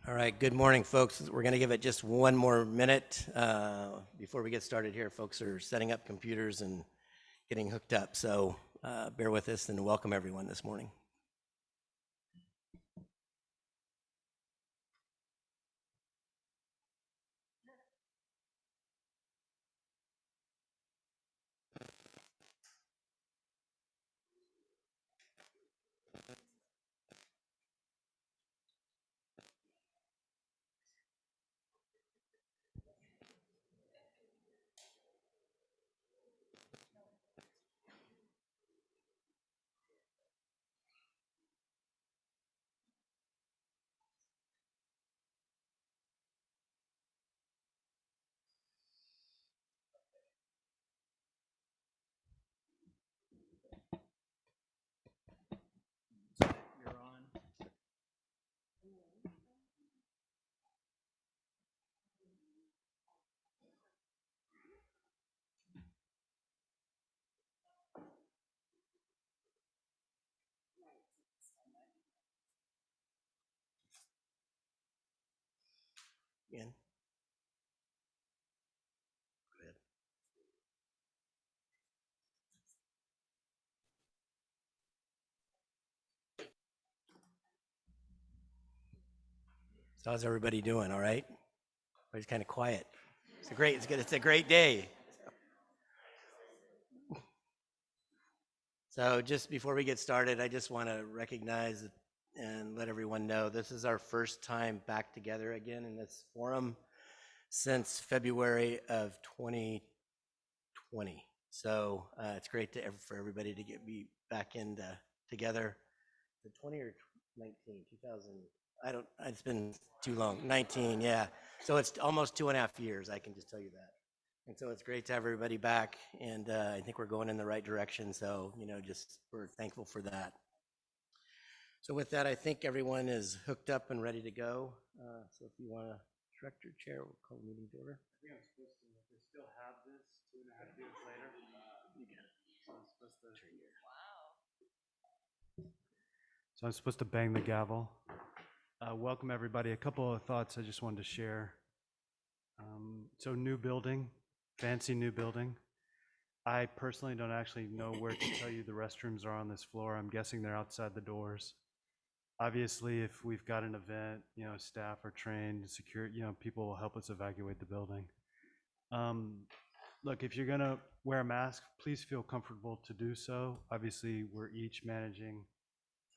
All right, good morning, folks. We're going to give it just one more minute before we get started here. Folks are setting up computers and getting hooked up, so bear with us and welcome everyone this morning. You're on. Ian? Go ahead. So how's everybody doing? All right? Everybody's kind of quiet. It's a great day. So just before we get started, I just want to recognize and let everyone know this is our first time back together again in this forum since February of 2020. So it's great for everybody to be back in together. The 20 or 19, 2000. It's been too long. 19, yeah. So it's almost 2.5 years. I can just tell you that. And so it's great to have everybody back, and I think we're going in the right direction. So we're thankful for that. So with that, I think everyone is hooked up and ready to go. So if you want to, Director Chair, we'll call the meeting to order. I think I'm supposed to still have this 2.5 years later. You got it. So I'm supposed to. Turn your. So I'm supposed to bang the gavel. Welcome everybody. A couple of thoughts I just wanted to share. So new building, fancy new building. I personally don't actually know where to tell you the restrooms are on this floor. I'm guessing they're outside the doors. Obviously, if we've got an event, staff are trained, secure, people will help us evacuate the building. Look, if you're gonna wear a mask, please feel comfortable to do so. Obviously, we're each managing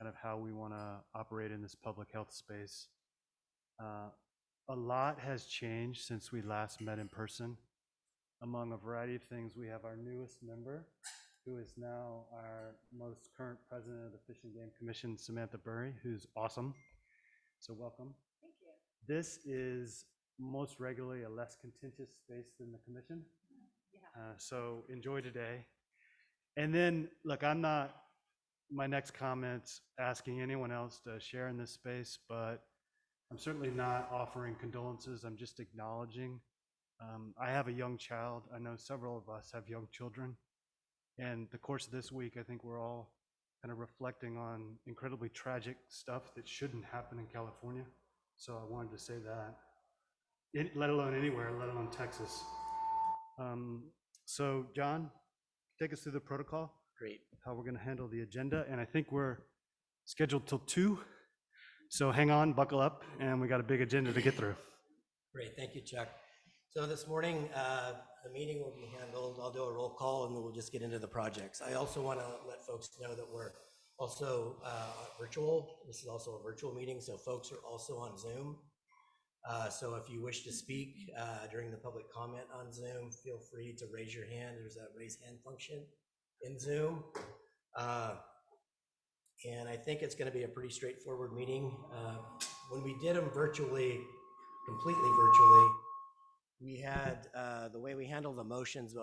kind of how we want to operate in this public health space. A lot has changed since we last met in person. Among a variety of things, we have our newest member, who is now our most current president of the Fish and Game Commission, Samantha Burry, who's awesome. So welcome. Thank you. This is most regularly a less contentious space than the commission. Yeah. So enjoy today. And then, look, I'm not, my next comments asking anyone else to share in this space, but I'm certainly not offering condolences. I'm just acknowledging. I have a young child. I know several of us have young children. And the course of this week, I think we're all kind of reflecting on incredibly tragic stuff that shouldn't happen in California. So I wanted to say that, let alone anywhere, let alone Texas. So John, take us through the protocol. Great. How we're going to handle the agenda. And I think we're scheduled till 2. So hang on, buckle up, and we got a big agenda to get through. Great, thank you, Chuck. So this morning, the meeting will be handled. I'll do a roll call, and then we'll just get into the projects. I also want to let folks know that we're also virtual. This is also a virtual meeting, so folks are also on Zoom. So if you wish to speak during the public comment on Zoom, feel free to raise your hand. There's a raise hand function in Zoom. And I think it's going to be a pretty straightforward meeting. When we did them virtually, completely virtually, we had the way we handle the motions.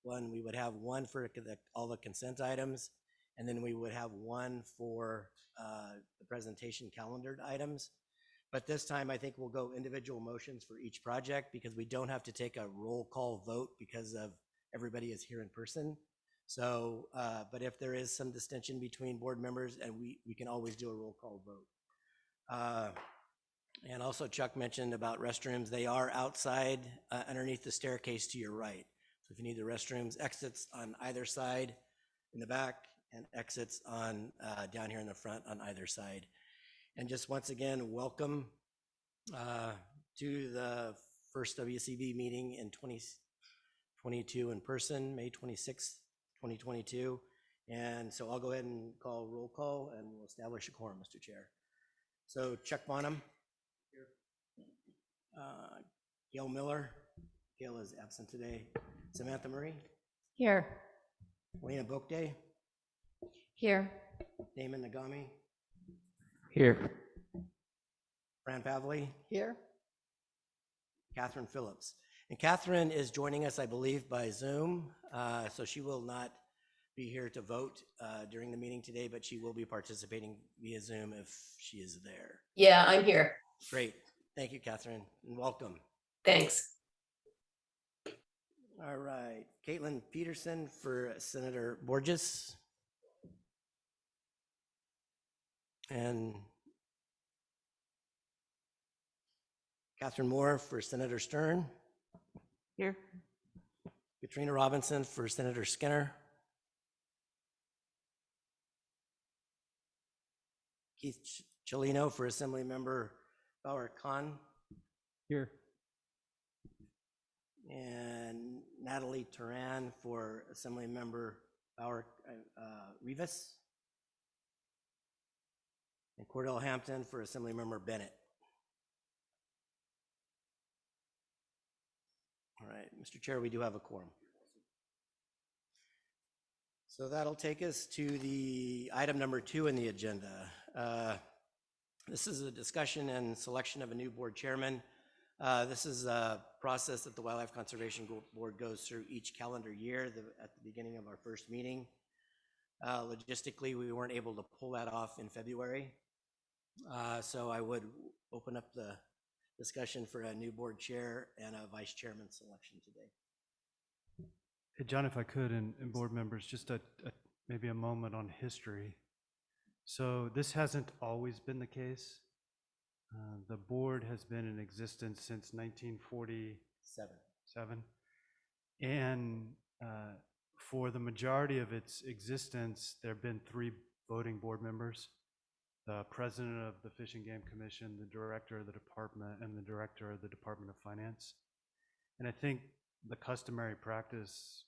One, we would have one for all the consent items, and then we would have one for the presentation calendared items. But this time, I think we'll go individual motions for each project because we don't have to take a roll call vote because of everybody is here in person. So, but if there is some distinction between board members, and we can always do a roll call vote. And also Chuck mentioned about restrooms. They are outside underneath the staircase to your right. So if you need the restrooms, exits on either side in the back and exits on down here in the front on either side. And just once again, welcome to the first WCB meeting in 2022 in person, May 26th, 2022. And so I'll go ahead and call roll call and we'll establish a quorum, Mr. Chair. So Chuck Bonham. Here. Gail Miller. Gail is absent today. Samantha Murray. Here. Lena Bokde. Here. Damon Nagami. Here. Fran Pavley. Here. Catherine Phillips. And Catherine is joining us, I believe, by Zoom. So she will not be here to vote during the meeting today, but she will be participating via Zoom if she is there. Yeah, I'm here. Great. Thank you, Catherine, and welcome. Thanks. All right. Caitlin Peterson for Senator Borges. And Catherine Moore for Senator Stern. Here. Katrina Robinson for Senator Skinner. Keith Chelino for Assemblymember Bauer Khan. Here. And Natalie Turan for Assemblymember Bauer Rivas. And Cordell Hampton for Assemblymember Bennett. All right, Mr. Chair, we do have a quorum. So that'll take us to the item number 2 in the agenda. This is a discussion and selection of a new board chairman. This is a process that the Wildlife Conservation Board goes through each calendar year at the beginning of our first meeting. Logistically, we weren't able to pull that off in February. So I would open up the discussion for a new board chair and a vice chairman selection today. Hey, John, if I could, and board members, just maybe a moment on history. So this hasn't always been the case. The board has been in existence since 1947. And for the majority of its existence, there have been 3 voting board members: the president of the Fish and Game Commission, the director of the department, and the director of the Department of Finance. And I think the customary practice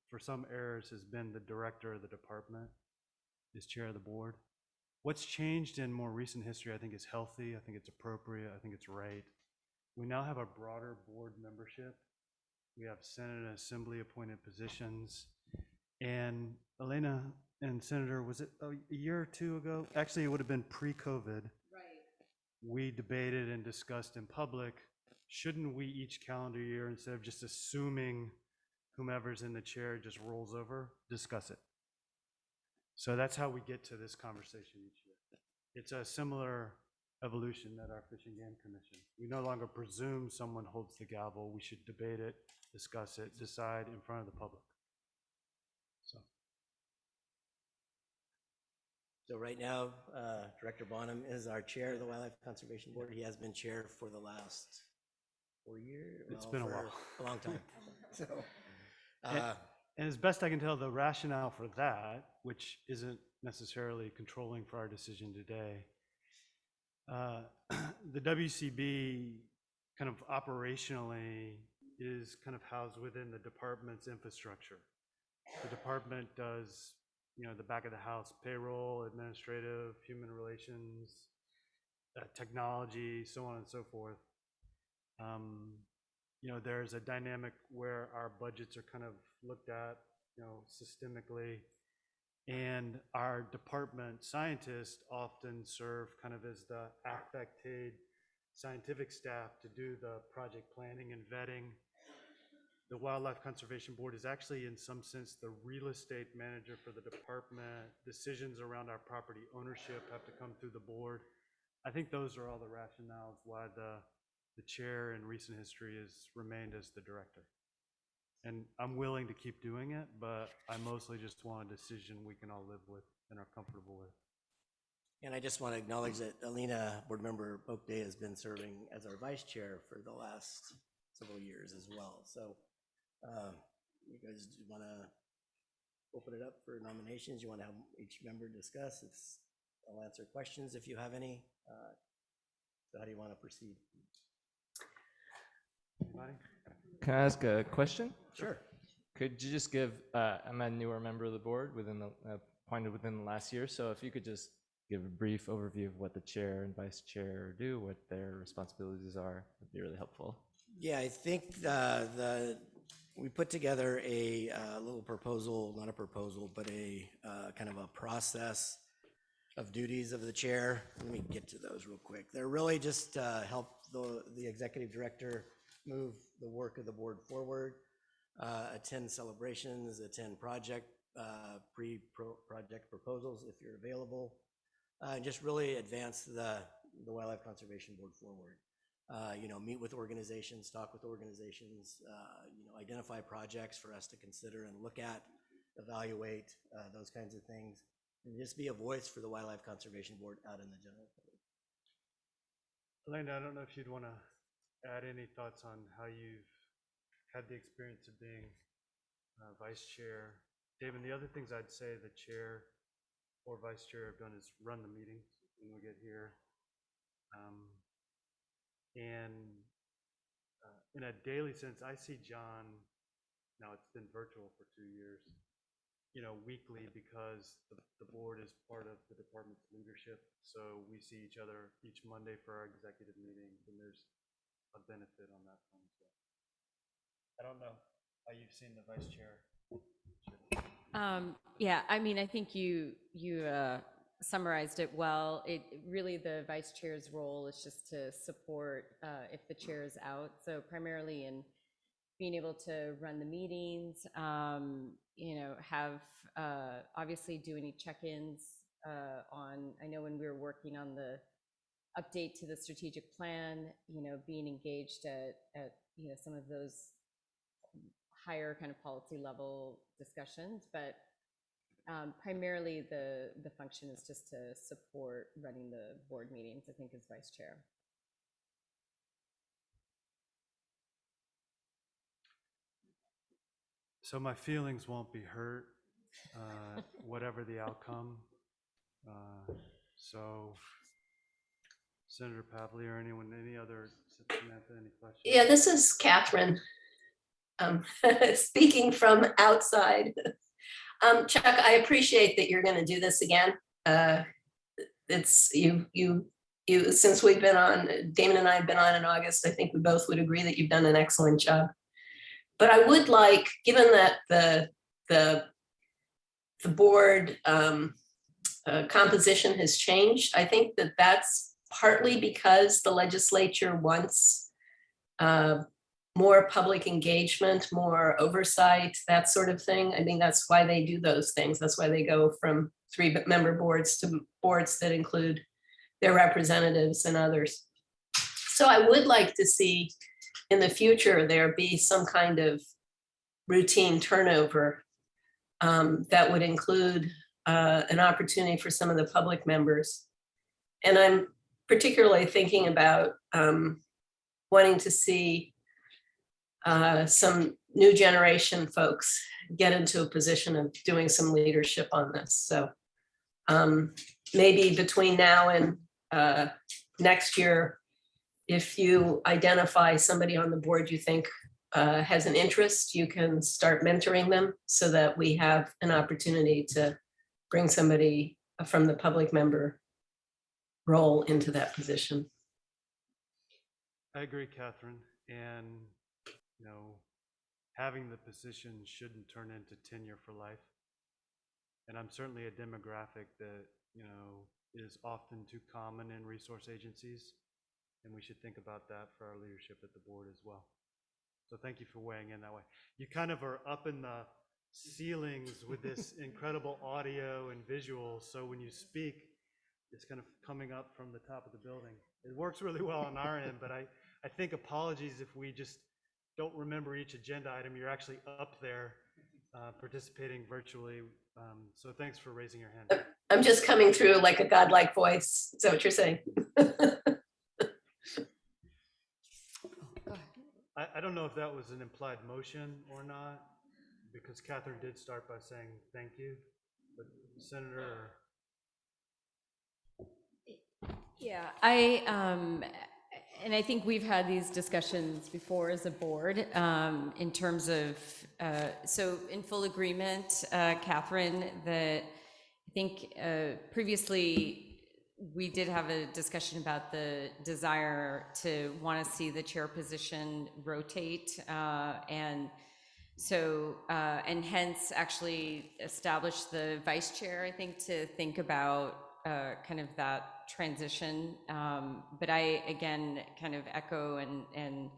for some errors has been the director of the department is chair of the board. What's changed in more recent history, I think, is healthy. I think it's appropriate. I think it's right. We now have a broader board membership. We have Senate and Assembly appointed positions. And Elena and Senator, was it a year or 2 ago? Actually, it would have been pre-COVID. Right. We debated and discussed in public, shouldn't we each calendar year, instead of just assuming whomever's in the chair just rolls over, discuss it? So that's how we get to this conversation each year. It's a similar evolution at our Fish and Game Commission. We no longer presume someone holds the gavel. We should debate it, discuss it, decide in front of the public. So right now, Director Bonham is our chair of the Wildlife Conservation Board. He has been chair for the last 4 years. It's been a while. A long time. So, and as best I can tell, the rationale for that, which isn't necessarily controlling for our decision today, the WCB kind of operationally is kind of housed within the department's infrastructure. The department does, the back of the house payroll, administrative, human relations, technology, so on and so forth. There's a dynamic where our budgets are kind of looked at, systemically, and our department scientists often serve kind of as the affected scientific staff to do the project planning and vetting. The Wildlife Conservation Board is actually, in some sense, the real estate manager for the department. Decisions around our property ownership have to come through the board. I think those are all the rationales why the chair in recent history has remained as the director. And I'm willing to keep doing it, but I mostly just want a decision we can all live with and are comfortable with. And I just want to acknowledge that Alina, board member Day, has been serving as our vice chair for the last several years as well. So you guys want to open it up for nominations? You want to have each member discuss? I'll answer questions if you have any. So how do you want to proceed? Anybody? Can I ask a question? Sure. Could you just give, I'm a newer member of the board appointed within the last year, so if you could just give a brief overview of what the chair and vice chair do, what their responsibilities are, would be really helpful. Yeah, I think we put together a little proposal, not a proposal, but a kind of a process of duties of the chair. Let me get to those real quick. They're really just help the executive director move the work of the board forward, attend celebrations, attend project proposals if you're available, and just really advance the Wildlife Conservation Board forward. Meet with organizations, talk with organizations, identify projects for us to consider and look at, evaluate, those kinds of things, and just be a voice for the Wildlife Conservation Board out in the general public. Elena, I don't know if you'd want to add any thoughts on how you've had the experience of being vice chair. David, the other things I'd say the chair or vice chair have done is run the meetings when we get here. In a daily sense, I see John, now it's been virtual for 2 years, weekly because the board is part of the department's leadership. So we see each other each Monday for our executive meetings, and there's a benefit on that front as well. I don't know how you've seen the vice chair. Yeah, I mean, I think you summarized it well. Really, the vice chair's role is just to support if the chair is out. So primarily in being able to run the meetings, have obviously do any check-ins on, I know when we were working on the update to the strategic plan, being engaged at some of those higher kind of policy level discussions, but primarily the function is just to support running the board meetings, I think, as vice chair. So my feelings won't be hurt, whatever the outcome. So Senator Pavley or anyone, any other, Samantha, any questions? Yeah, this is Catherine, speaking from outside. Chuck, I appreciate that you're going to do this again. It's you. Since we've been on, Damon and I have been on in August. I think we both would agree that you've done an excellent job. But I would like, given that the board composition has changed, I think that that's partly because the legislature wants more public engagement, more oversight, that sort of thing. I mean, that's why they do those things. That's why they go from 3-member boards to boards that include their representatives and others. So I would like to see in the future there be some kind of routine turnover that would include an opportunity for some of the public members. And I'm particularly thinking about wanting to see some new generation folks get into a position of doing some leadership on this. So maybe between now and next year, if you identify somebody on the board you think has an interest, you can start mentoring them so that we have an opportunity to bring somebody from the public member role into that position. I agree, Catherine. And, having the position shouldn't turn into tenure for life. And I'm certainly a demographic that, is often too common in resource agencies. And we should think about that for our leadership at the board as well. So thank you for weighing in that way. You kind of are up in the ceilings with this incredible audio and visuals. So when you speak, it's kind of coming up from the top of the building. It works really well on our end, but I think apologies if we just don't remember each agenda item. You're actually up there participating virtually. So thanks for raising your hand. I'm just coming through like a godlike voice. Is that what you're saying? I don't know if that was an implied motion or not, because Catherine did start by saying thank you, but Senator. Yeah, and I think we've had these discussions before as a board in terms of, so in full agreement, Catherine, that I think previously we did have a discussion about the desire to want to see the chair position rotate, and so, and hence actually establish the vice chair, I think, to think about kind of that transition. But I, again, kind of echo and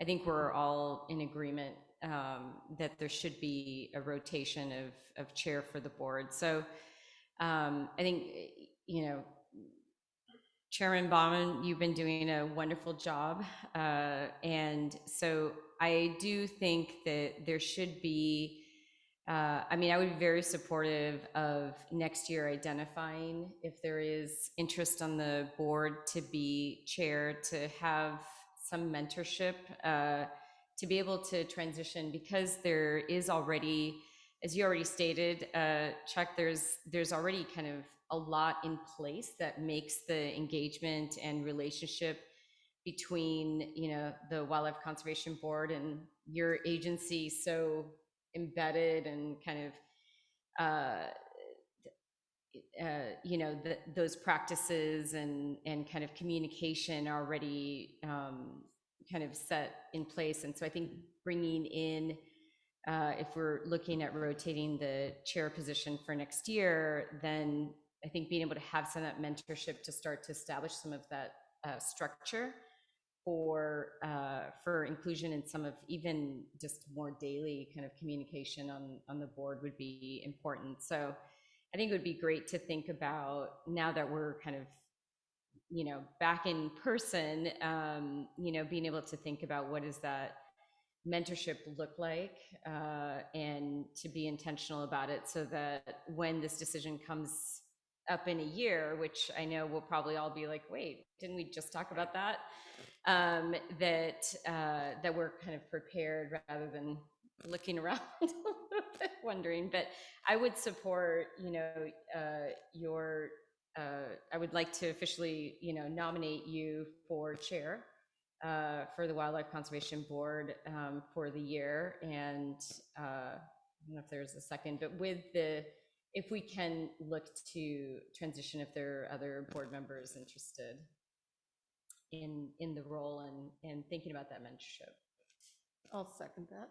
I think we're all in agreement that there should be a rotation of chair for the board. So I think, you know, Chairman Bauman, you've been doing a wonderful job. And so I do think that there should be, I mean, I would be very supportive of next year identifying if there is interest on the board to be chair, to have some mentorship, to be able to transition, because there is already, as you already stated, Chuck, there's already kind of a lot in place that makes the engagement and relationship between, you know, the Wildlife Conservation Board and your agency so embedded and kind of, you know, those practices and kind of communication already kind of set in place. And so I think bringing in, if we're looking at rotating the chair position for next year, then I think being able to have some of that mentorship to start to establish some of that structure for inclusion in some of even just more daily kind of communication on the board would be important. So I think it would be great to think about, now that we're kind of, you know, back in person, you know, being able to think about what does that mentorship look like, and to be intentional about it, so that when this decision comes up in a year, which I know we'll probably all be like, wait, didn't we just talk about that? That we're kind of prepared rather than looking around a little bit wondering. But I would support, you know, I would like to officially, you know, nominate you for chair for the Wildlife Conservation Board for the year. And I don't know if there's a second, but if we can look to transition, if there are other board members interested in the role and thinking about that mentorship. I'll second that.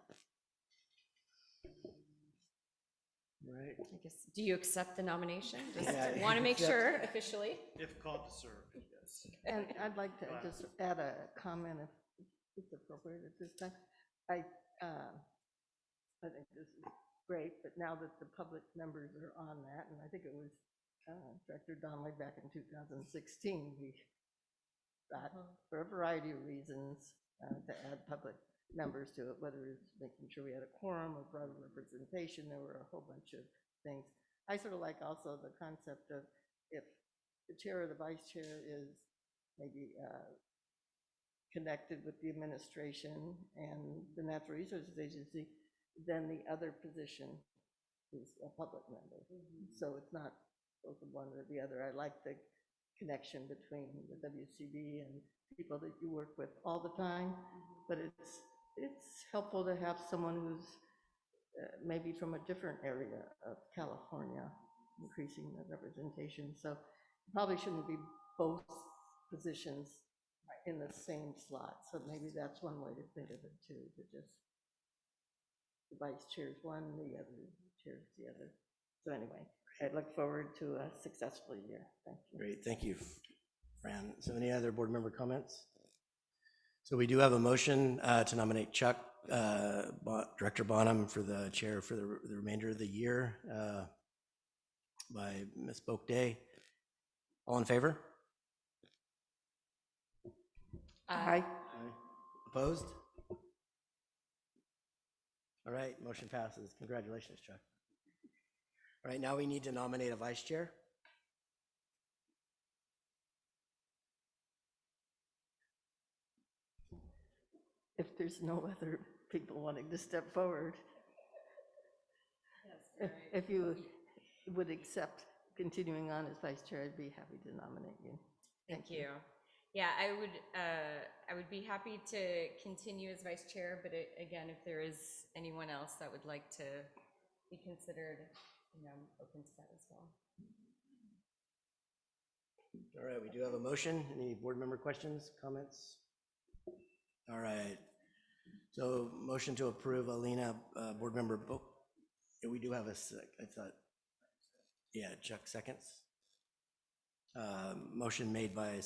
Right. I guess, do you accept the nomination? Just Yeah. want to make sure officially. If called to serve, yes. And I'd like to just add a comment if it's appropriate at this time. I think this is great, but now that the public members are on that, and I think it was Director Donnelly back in 2016, we thought for a variety of reasons to add public members to it, whether it's making sure we had a quorum or broader representation. There were a whole bunch of things. I sort of like also the concept of, if the chair or the vice chair is maybe connected with the administration and the Natural Resources Agency, then the other position is a public member. So it's not both of one or the other. I like the connection between the WCB and people that you work with all the time, but it's helpful to have someone who's maybe from a different area of California, increasing the representation. So probably shouldn't be both positions in the same slot. So maybe that's one way to think of it too, to just the vice chair's one, the other chair's the other. So anyway, I look forward to a successful year. Thank you. Great, thank you, Fran. So any other board member comments? So we do have a motion to nominate Chuck, Director Bonham, for the chair for the remainder of the year by Ms. Day. All in favor? Aye. Opposed? All right, motion passes. Congratulations, Chuck. All right, now we need to nominate a vice chair. If there's no other people wanting to step forward. If you would accept continuing on as vice chair, I'd be happy to nominate you. Thank you. Yeah, I would be happy to continue as vice chair, but again, if there is anyone else that would like to be considered, I'm open to that as well. All right, we do have a motion. Any board member questions, comments? All right. So motion to approve Alina, board member. Yeah, we do have a sec. I thought. Yeah, Chuck seconds. Motion made by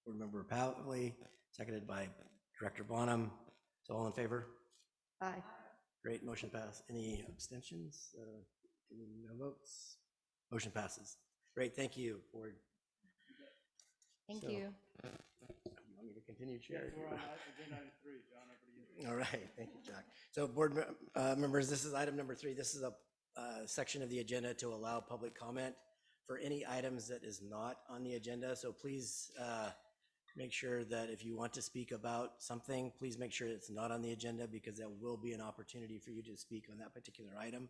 board member Powley, seconded by Director Bonham. So all in favor? Aye. Great, motion passed. Any abstentions? No votes? Motion passes. Great, thank you, board. Thank So, you. You want me to continue, Chair? All right, thank you, Jack. So board members, this is item number 3. This is a section of the agenda to allow public comment for any items that is not on the agenda. So please make sure that if you want to speak about something, please make sure it's not on the agenda, because there will be an opportunity for you to speak on that particular item.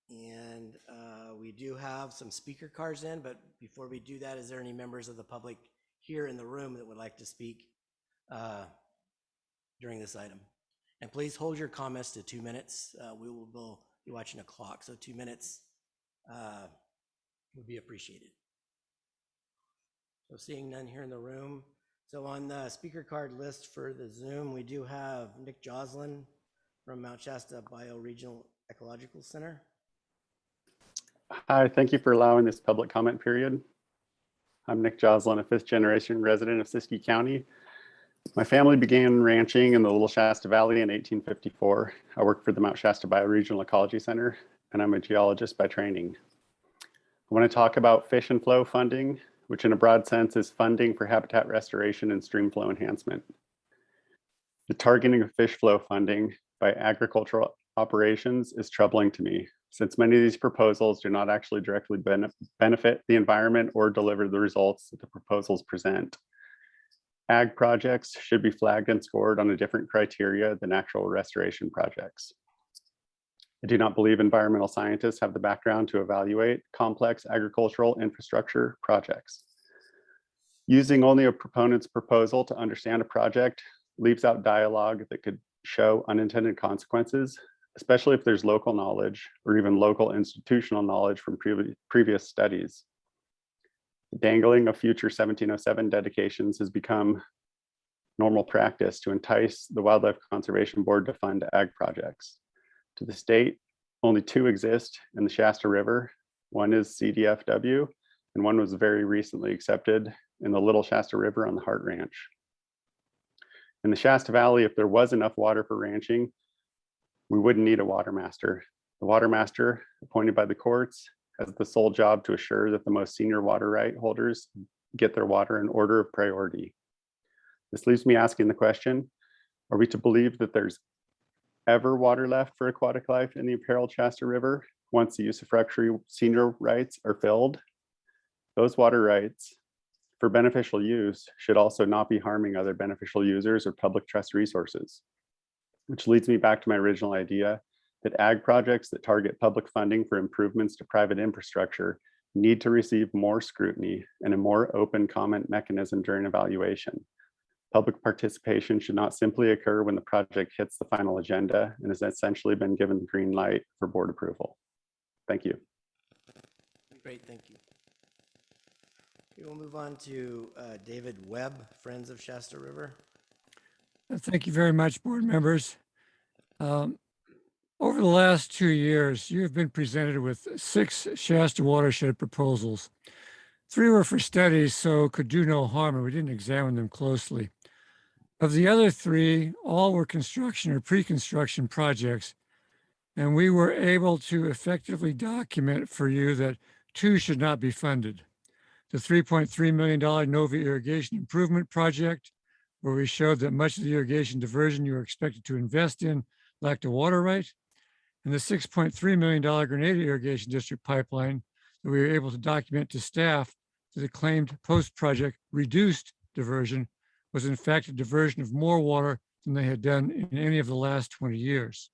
And we do have some speaker cards in, but before we do that, is there any members of the public here in the room that would like to speak during this item? And please hold your comments to 2 minutes. We will be watching a clock, so 2 minutes would be appreciated. So seeing none here in the room. So on the speaker card list for the Zoom, we do have Nick Joslin from Mount Shasta Bioregional Ecological Center. Hi, thank you for allowing this public comment period. I'm Nick Joslin, a 5th-generation resident of Siskiyou County. My family began ranching in the Little Shasta Valley in 1854. I work for the Mount Shasta Bioregional Ecology Center, and I'm a geologist by training. I want to talk about fish and flow funding, which in a broad sense is funding for habitat restoration and stream flow enhancement. The targeting of fish flow funding by agricultural operations is troubling to me, since many of these proposals do not actually directly benefit the environment or deliver the results that the proposals present. Ag projects should be flagged and scored on a different criteria than actual restoration projects. I do not believe environmental scientists have the background to evaluate complex agricultural infrastructure projects. Using only a proponent's proposal to understand a project leaves out dialogue that could show unintended consequences, especially if there's local knowledge or even local institutional knowledge from previous studies. The dangling of future 1707 dedications has become normal practice to entice the Wildlife Conservation Board to fund ag projects. To this date, only 2 exist in the Shasta River. One is CDFW, and one was very recently accepted in the Little Shasta River on the Hart Ranch. In the Shasta Valley, if there was enough water for ranching, we wouldn't need a water master. The water master, appointed by the courts, has the sole job to assure that the most senior water right holders get their water in order of priority. This leaves me asking the question, are we to believe that there's ever water left for aquatic life in the imperiled Shasta River once the usufructuary senior rights are filled? Those water rights for beneficial use should also not be harming other beneficial users or public trust resources. Which leads me back to my original idea that ag projects that target public funding for improvements to private infrastructure need to receive more scrutiny and a more open comment mechanism during evaluation. Public participation should not simply occur when the project hits the final agenda and has essentially been given the green light for board approval. Thank you. Great, thank you. Okay, we'll move on to David Webb, Friends of Shasta River. Thank you very much, board members. Over the last 2 years, you have been presented with 6 Shasta watershed proposals. 3 were for studies, so could do no harm, and we didn't examine them closely. Of the other 3, all were construction or pre-construction projects, and we were able to effectively document for you that 2 should not be funded. The $3.3 million Nova Irrigation Improvement Project, where we showed that much of the irrigation diversion you were expected to invest in lacked a water right, and the $6.3 million Grenada Irrigation District pipeline that we were able to document to staff that the claimed post-project reduced diversion was in fact a diversion of more water than they had done in any of the last 20 years.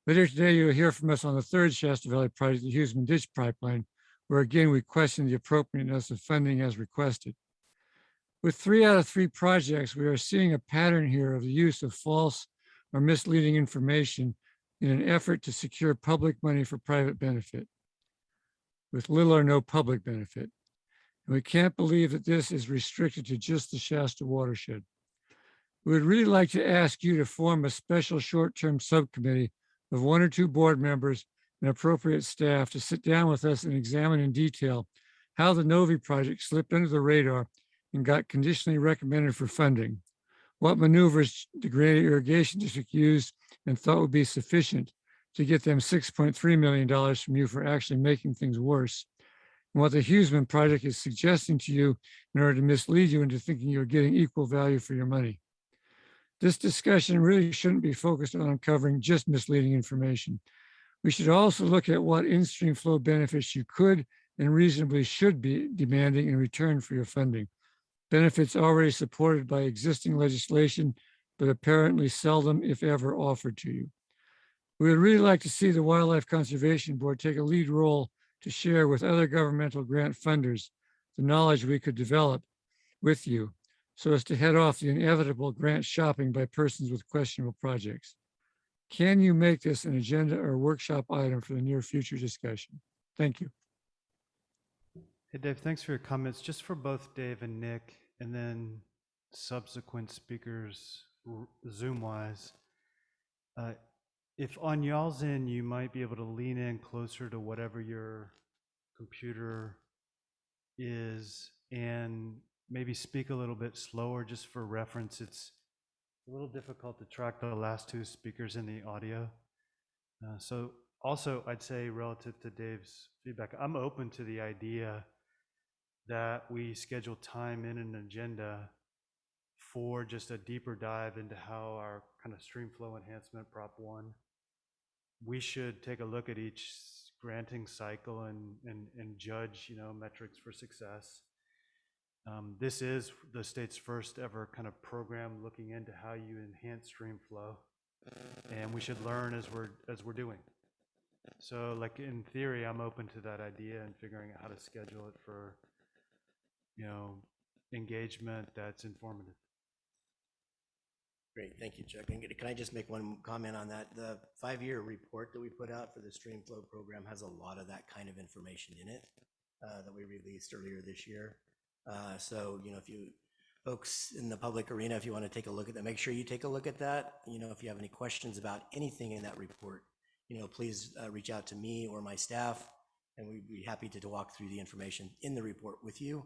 Later today, you'll hear from us on the third Shasta Valley project, the Huseman Ditch Pipeline, where again, we question the appropriateness of funding as requested. With 3 out of 3 projects, we are seeing a pattern here of the use of false or misleading information in an effort to secure public money for private benefit, with little or no public benefit. And we can't believe that this is restricted to just the Shasta watershed. We would really like to ask you to form a special short-term subcommittee of 1 or 2 board members and appropriate staff to sit down with us and examine in detail how the Novi project slipped under the radar and got conditionally recommended for funding, what maneuvers the Grenada Irrigation District used and thought would be sufficient to get them $6.3 million from you for actually making things worse, and what the Huseman project is suggesting to you in order to mislead you into thinking you're getting equal value for your money. This discussion really shouldn't be focused on uncovering just misleading information. We should also look at what in-stream flow benefits you could and reasonably should be demanding in return for your funding. Benefits already supported by existing legislation, but apparently seldom, if ever, offered to you. We would really like to see the Wildlife Conservation Board take a lead role to share with other governmental grant funders the knowledge we could develop with you so as to head off the inevitable grant shopping by persons with questionable projects. Can you make this an agenda or workshop item for the near future discussion? Thank you. Hey, Dave, thanks for your comments. Just for both Dave and Nick, and then subsequent speakers Zoom-wise. If on y'all's end, you might be able to lean in closer to whatever your computer is and maybe speak a little bit slower just for reference. It's a little difficult to track the last 2 speakers in the audio. So also, I'd say relative to Dave's feedback, I'm open to the idea that we schedule time in an agenda for just a deeper dive into how our kind of stream flow enhancement Prop 1. We should take a look at each granting cycle and judge, metrics for success. This is the state's first ever kind of program looking into how you enhance stream flow, and we should learn as we're doing. So, like in theory, I'm open to that idea and figuring out how to schedule it for, engagement that's informative. Great, thank you, Chuck. And can I just make one comment on that? The 5-year report that we put out for the stream flow program has a lot of that kind of information in it that we released earlier this year. So, if you folks in the public arena, if you want to take a look at that, make sure you take a look at that. If you have any questions about anything in that report, please reach out to me or my staff, and we'd be happy to walk through the information in the report with you.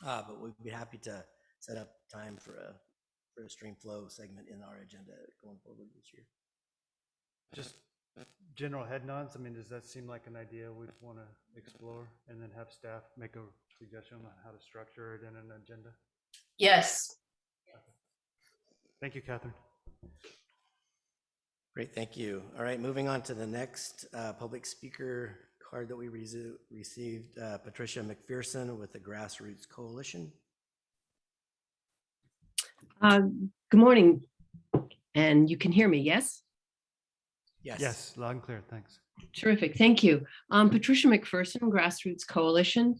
But we'd be happy to set up time for a stream flow segment in our agenda going forward this year. Just general head nods. I mean, does that seem like an idea we'd want to explore and then have staff make a suggestion on how to structure it in an agenda? Yes. Thank you, Catherine. Great, thank you. All right, moving on to the next public speaker card that we received, Patricia McPherson with the Grassroots Coalition. Good morning, and you can hear me, yes? Yes. Yes, loud and clear, thanks. Terrific, thank you. Patricia McPherson, Grassroots Coalition.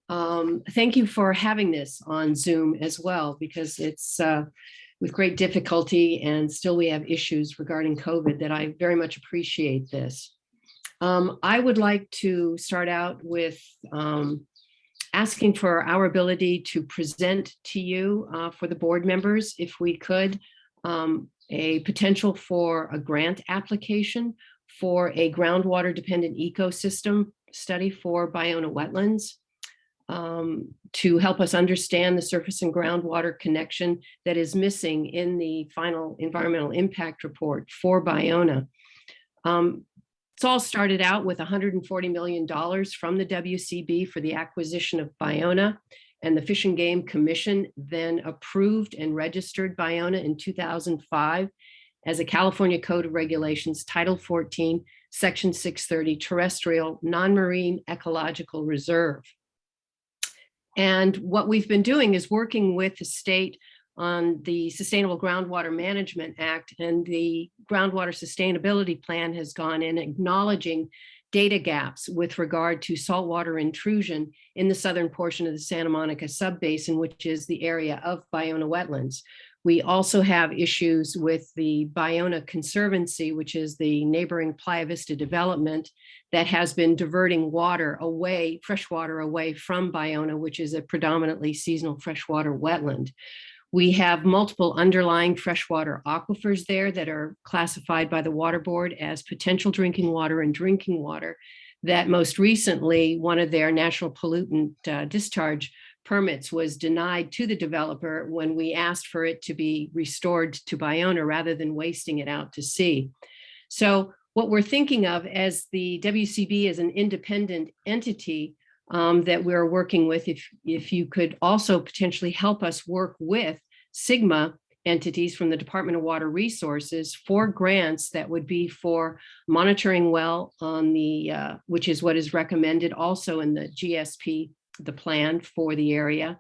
Thank you for having this on Zoom as well, because it's with great difficulty and still we have issues regarding COVID that I very much appreciate this. I would like to start out with asking for our ability to present to you for the board members, if we could, a potential for a grant application for a groundwater dependent ecosystem study for Baiona wetlands to help us understand the surface and groundwater connection that is missing in the final environmental impact report for Baiona. It's all started out with $140 million from the WCB for the acquisition of Baiona. and the Fish and Game Commission then approved and registered Baiona in 2005 as a California Code of Regulations, Title 14, Section 630, Terrestrial Non-Marine Ecological Reserve. And what we've been doing is working with the state on the Sustainable Groundwater Management Act, and the Groundwater Sustainability Plan has gone in acknowledging data gaps with regard to saltwater intrusion in the southern portion of the Santa Monica subbasin, which is the area of Baiona wetlands. We also have issues with the Baiona Conservancy, which is the neighboring Playa Vista development that has been diverting water away, fresh water away from Baiona, which is a predominantly seasonal freshwater wetland. We have multiple underlying freshwater aquifers there that are classified by the Water Board as potential drinking water and drinking water, that most recently one of their national pollutant discharge permits was denied to the developer when we asked for it to be restored to Baiona rather than wasting it out to sea. So what we're thinking of as the WCB as an independent entity that we're working with, if you could also potentially help us work with Sigma entities from the Department of Water Resources for grants that would be for monitoring well on the, which is what is recommended also in the GSP, the plan for the area,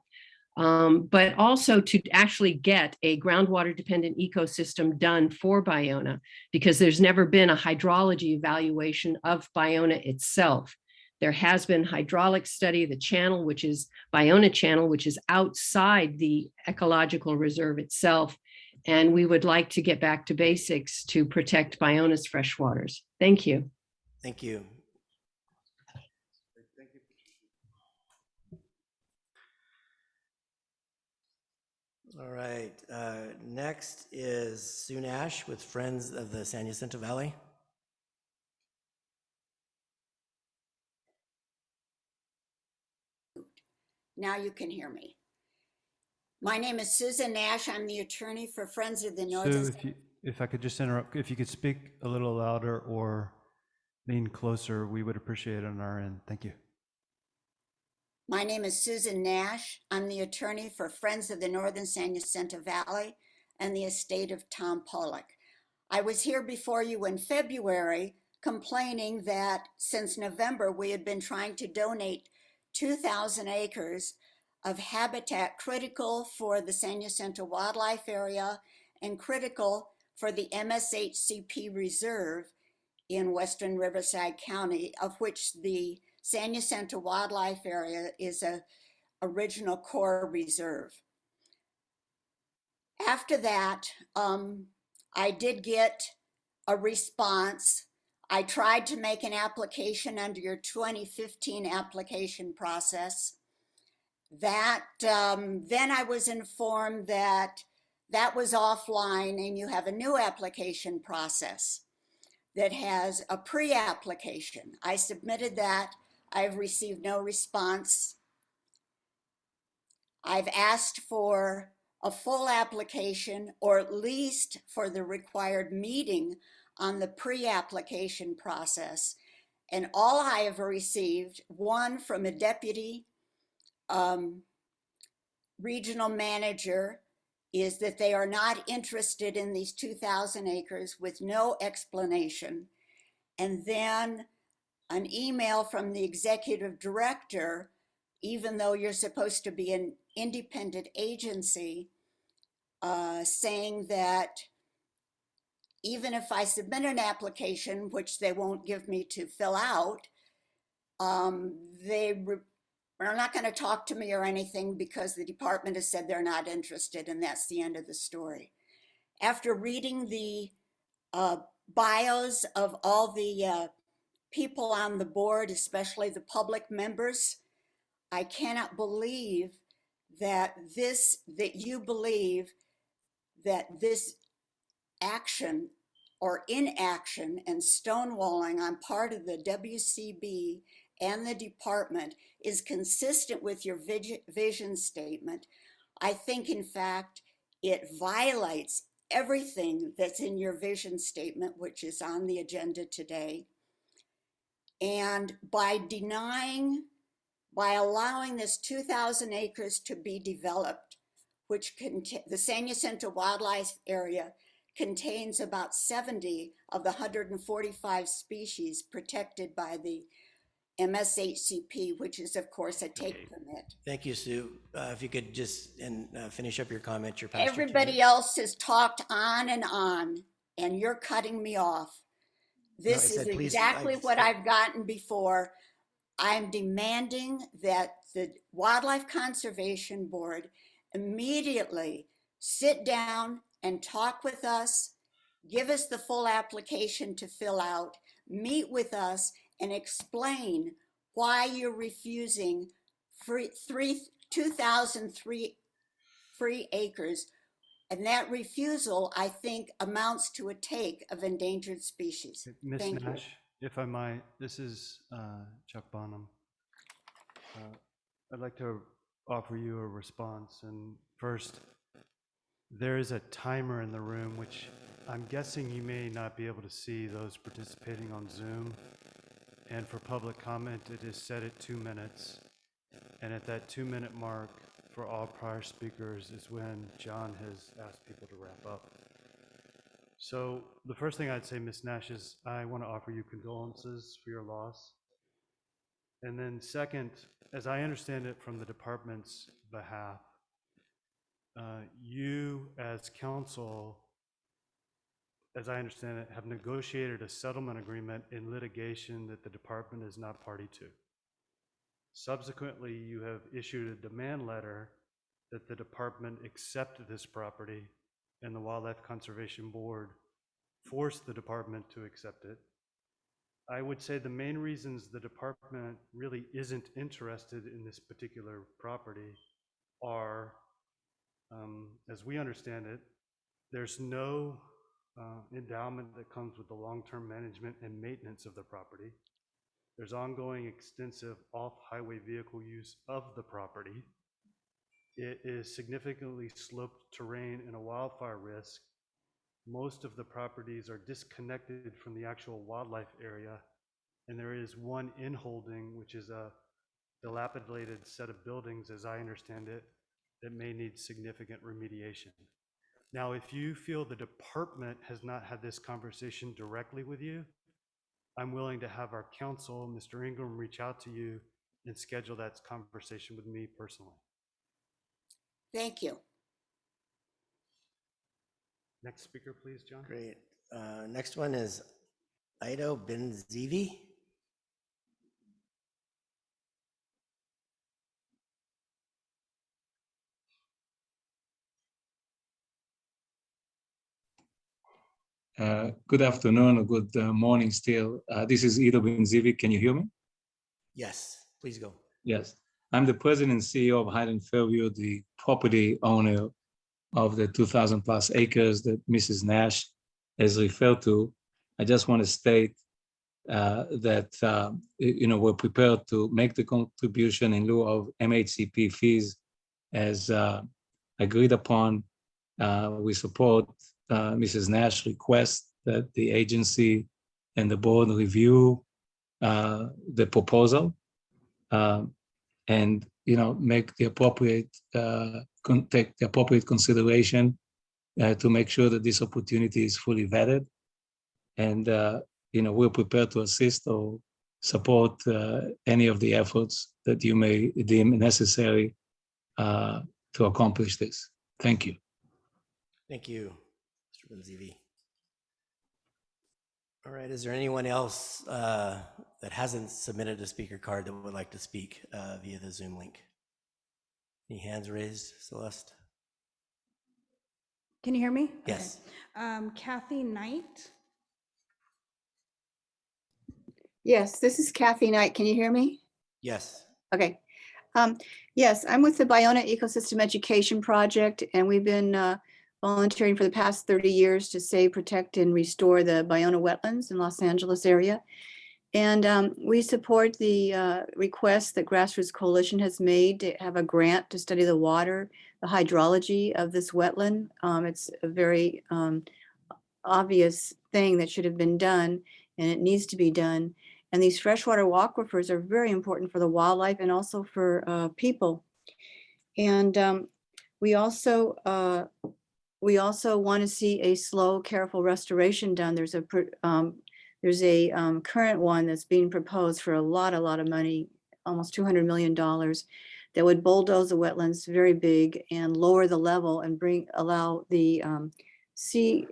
but also to actually get a groundwater dependent ecosystem done for Baiona, because there's never been a hydrology evaluation of Baiona itself. There has been hydraulic study, the channel, which is Baiona Channel, which is outside the ecological reserve itself. And we would like to get back to basics to protect Baiona's freshwaters. Thank you. Thank you. All right, next is Sue Nash with Friends of the San Jacinto Valley. Now you can hear me. My name is Susan Nash. I'm the attorney for Friends of the Northern. Sue, if I could just interrupt, if you could speak a little louder or lean closer, we would appreciate it on our end. Thank you. My name is Susan Nash. I'm the attorney for Friends of the Northern San Jacinto Valley and the estate of Tom Pollock. I was here before you in February complaining that since November we had been trying to donate 2,000 acres of habitat critical for the San Jacinto wildlife area and critical for the MSHCP reserve in western Riverside County, of which the San Jacinto wildlife area is a original core reserve. After that, I did get a response. I tried to make an application under your 2015 application process. That then I was informed that that was offline and you have a new application process that has a pre-application. I submitted that. I've received no response. I've asked for a full application, or at least for the required meeting on the pre-application process. And all I have received, one from a deputy regional manager, is that they are not interested in these 2,000 acres with no explanation. And then an email from the executive director, even though you're supposed to be an independent agency, saying that even if I submit an application, which they won't give me to fill out, they're not going to talk to me or anything because the department has said they're not interested, and that's the end of the story. After reading the bios of all the people on the board, especially the public members, I cannot believe that you believe that this action or inaction and stonewalling on part of the WCB and the department is consistent with your vision statement. I think, in fact, it violates everything that's in your vision statement, which is on the agenda today. And by denying by allowing this 2,000 acres to be developed, which the San Jacinto Wildlife Area contains about 70 of the 145 species protected by the MSHCP, which is of course a take permit. Thank you, Sue. If you could just finish up your comment, you're past your 2 Everybody minutes. else has talked on, and you're cutting me off. This I is said, please, exactly what I've gotten before. I'm demanding that the Wildlife Conservation Board immediately sit down and talk with us, give us the full application to fill out, meet with us, and explain why you're refusing 2,003 free acres. And that refusal, I think, amounts to a take of endangered species. Ms. Thank you. Nash, if I might, this is Chuck Bonham. I'd like to offer you a response. And first, there is a timer in the room, which I'm guessing you may not be able to see those participating on Zoom. And for public comment, it is set at 2 minutes. And at that 2-minute mark for all prior speakers is when John has asked people to wrap up. So the first thing I'd say, Ms. Nash, is I want to offer you condolences for your loss. And then second, as I understand it from the department's behalf, you as counsel, as I understand it, have negotiated a settlement agreement in litigation that the department is not party to. Subsequently, you have issued a demand letter that the department accept this property, and the Wildlife Conservation Board forced the department to accept it. I would say the main reasons the department really isn't interested in this particular property are, as we understand it, there's no endowment that comes with the long-term management and maintenance of the property. There's ongoing extensive off-highway vehicle use of the property. It is significantly sloped terrain and a wildfire risk. Most of the properties are disconnected from the actual wildlife area, and there is one in-holding, which is a dilapidated set of buildings, as I understand it, that may need significant remediation. Now, if you feel the department has not had this conversation directly with you, I'm willing to have our counsel, Mr. Ingram, reach out to you and schedule that conversation with me personally. Thank you. Next speaker, please, John. Great. Next one is Ido Benzivi. Good afternoon or good morning still. This is Ido Benzivi. Can you hear me? Yes, please go. Yes. I'm the president and CEO of Highland Fairview, the property owner of the 2,000 plus acres that Mrs. Nash has referred to. I just want to state that we're prepared to make the contribution in lieu of MHCP fees as agreed upon. We support Mrs. Nash request that the agency and the board review the proposal and make the appropriate take the appropriate consideration to make sure that this opportunity is fully vetted, and we're prepared to assist or support any of the efforts that you may deem necessary to accomplish this. Thank you. Thank you, Mr. Benzivi. All right, is there anyone else that hasn't submitted a speaker card that would like to speak via the Zoom link? Any hands raised, Celeste? Can you hear me? Yes. Okay. Kathy Knight. Yes, this is Kathy Knight. Can you hear me? Yes. Okay. Yes, I'm with the Biona Ecosystem Education Project, and we've been volunteering for the past 30 years to save, protect, and restore the Biona wetlands in Los Angeles area. And we support the request that Grassroots Coalition has made to have a grant to study the water, the hydrology of this wetland. It's a very obvious thing that should have been done, and it needs to be done. And these freshwater aquifers are very important for the wildlife and also for people. And we also want to see a slow, careful restoration done. There's a current one that's being proposed for a lot of money, almost $200 million, that would bulldoze the wetlands very big and lower the level and allow the sea,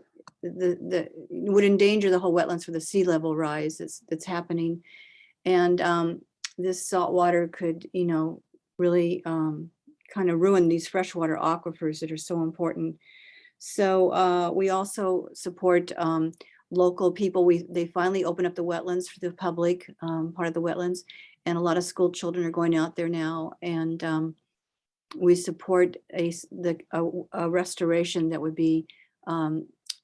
would endanger the whole wetlands for the sea level rise that's happening. And this salt water could, really kind of ruin these freshwater aquifers that are so important. So we also support local people. They finally opened up the wetlands for the public, part of the wetlands, and a lot of school children are going out there now. And we support a restoration that would be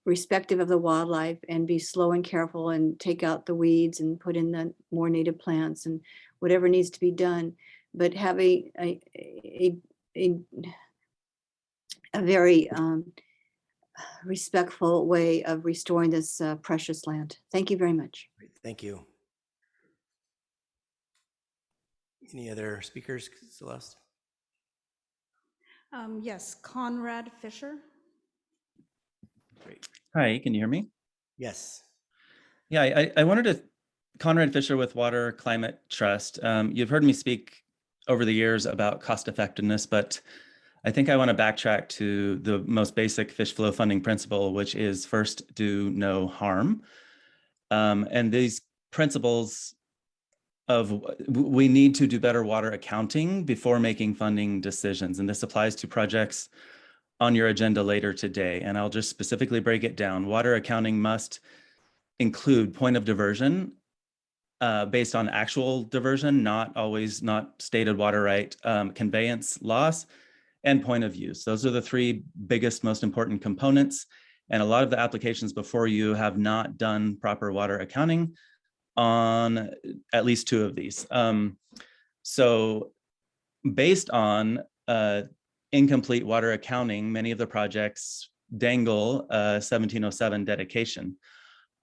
respective of the wildlife and be slow and careful and take out the weeds and put in the more native plants and whatever needs to be done, but have a very respectful way of restoring this precious land. Thank you very much. Great, thank you. Any other speakers, Celeste? Yes, Conrad Fisher. Great. Hi, can you hear me? Yes. Yeah, I wanted to, Conrad Fisher with Water Climate Trust. You've heard me speak over the years about cost effectiveness, but I think I want to backtrack to the most basic fish flow funding principle, which is first do no harm. And these principles of we need to do better water accounting before making funding decisions. And this applies to projects on your agenda later today. And I'll just specifically break it down. Water accounting must include point of diversion based on actual diversion, not stated water right, conveyance loss, and point of use. Those are the three biggest, most important components. And a lot of the applications before you have not done proper water accounting on at least two of these. So based on incomplete water accounting, many of the projects dangle 1707 dedication.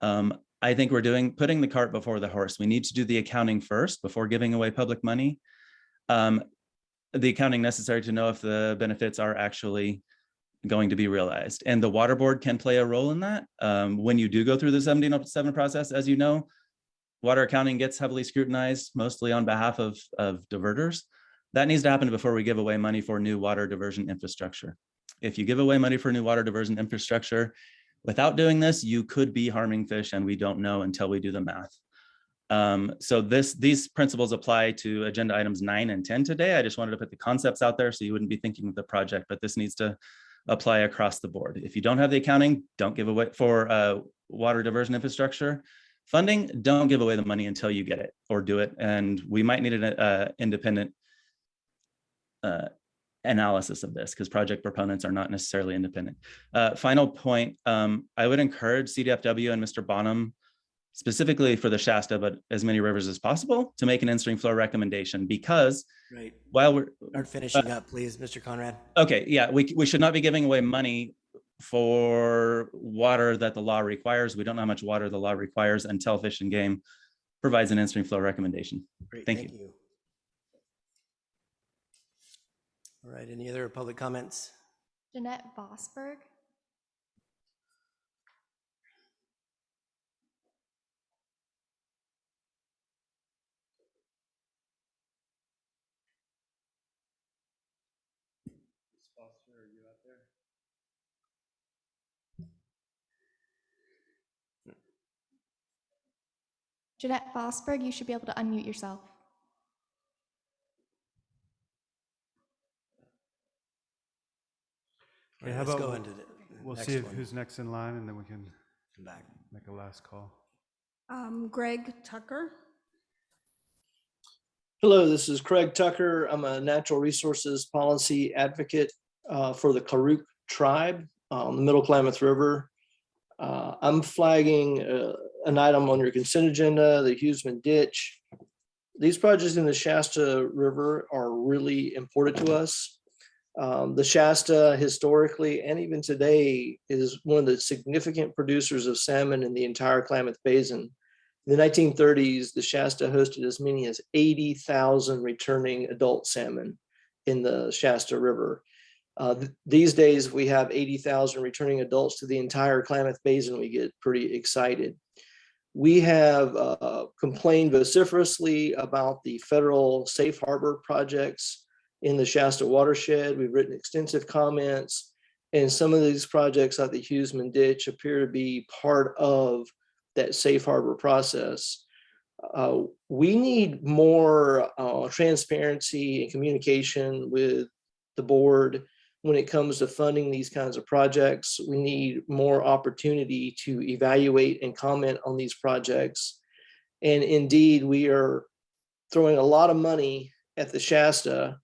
I think we're putting the cart before the horse. We need to do the accounting first before giving away public money. The accounting necessary to know if the benefits are actually going to be realized. And the water board can play a role in that. When you do go through the 1707 process, as you know, water accounting gets heavily scrutinized, mostly on behalf of diverters. That needs to happen before we give away money for new water diversion infrastructure. If you give away money for new water diversion infrastructure, without doing this, you could be harming fish, and we don't know until we do the math. So these principles apply to agenda items 9 and 10 today. I just wanted to put the concepts out there so you wouldn't be thinking of the project, but this needs to apply across the board. If you don't have the accounting, don't give away for water diversion infrastructure funding, don't give away the money until you get it or do it. And we might need an independent analysis of this because project proponents are not necessarily independent. Final point, I would encourage CDFW and Mr. Bonham, specifically for the Shasta, but as many rivers as possible, to make an in-stream flow recommendation because Right. while we're Start finishing up, please, Mr. Conrad. okay, yeah, we should not be giving away money for water that the law requires. We don't know how much water the law requires until Fish and Game provides an in-stream flow recommendation. Great, Thank you. All right, any other public comments? Jeanette Vosberg. Jeanette Vosberg, you should be able to unmute yourself. All right, how let's about go into the we'll next see one. who's next in line, and then we can Come back. make a last call. Greg Tucker. Hello, this is Craig Tucker. I'm a natural resources policy advocate for the Karuk tribe on the Middle Klamath River. I'm flagging an item on your consent agenda, the Huseman Ditch. These projects in the Shasta River are really important to us. The Shasta historically and even today is one of the significant producers of salmon in the entire Klamath Basin. In the 1930s, the Shasta hosted as many as 80,000 returning adult salmon in the Shasta River. These days, we have 80,000 returning adults to the entire Klamath Basin. We get pretty excited. We have complained vociferously about the federal safe harbor projects in the Shasta watershed. We've written extensive comments, and some of these projects like the Huseman Ditch appear to be part of that safe harbor process. We need more transparency and communication with the board when it comes to funding these kinds of projects. We need more opportunity to evaluate and comment on these projects. And indeed, we are throwing a lot of money at the Shasta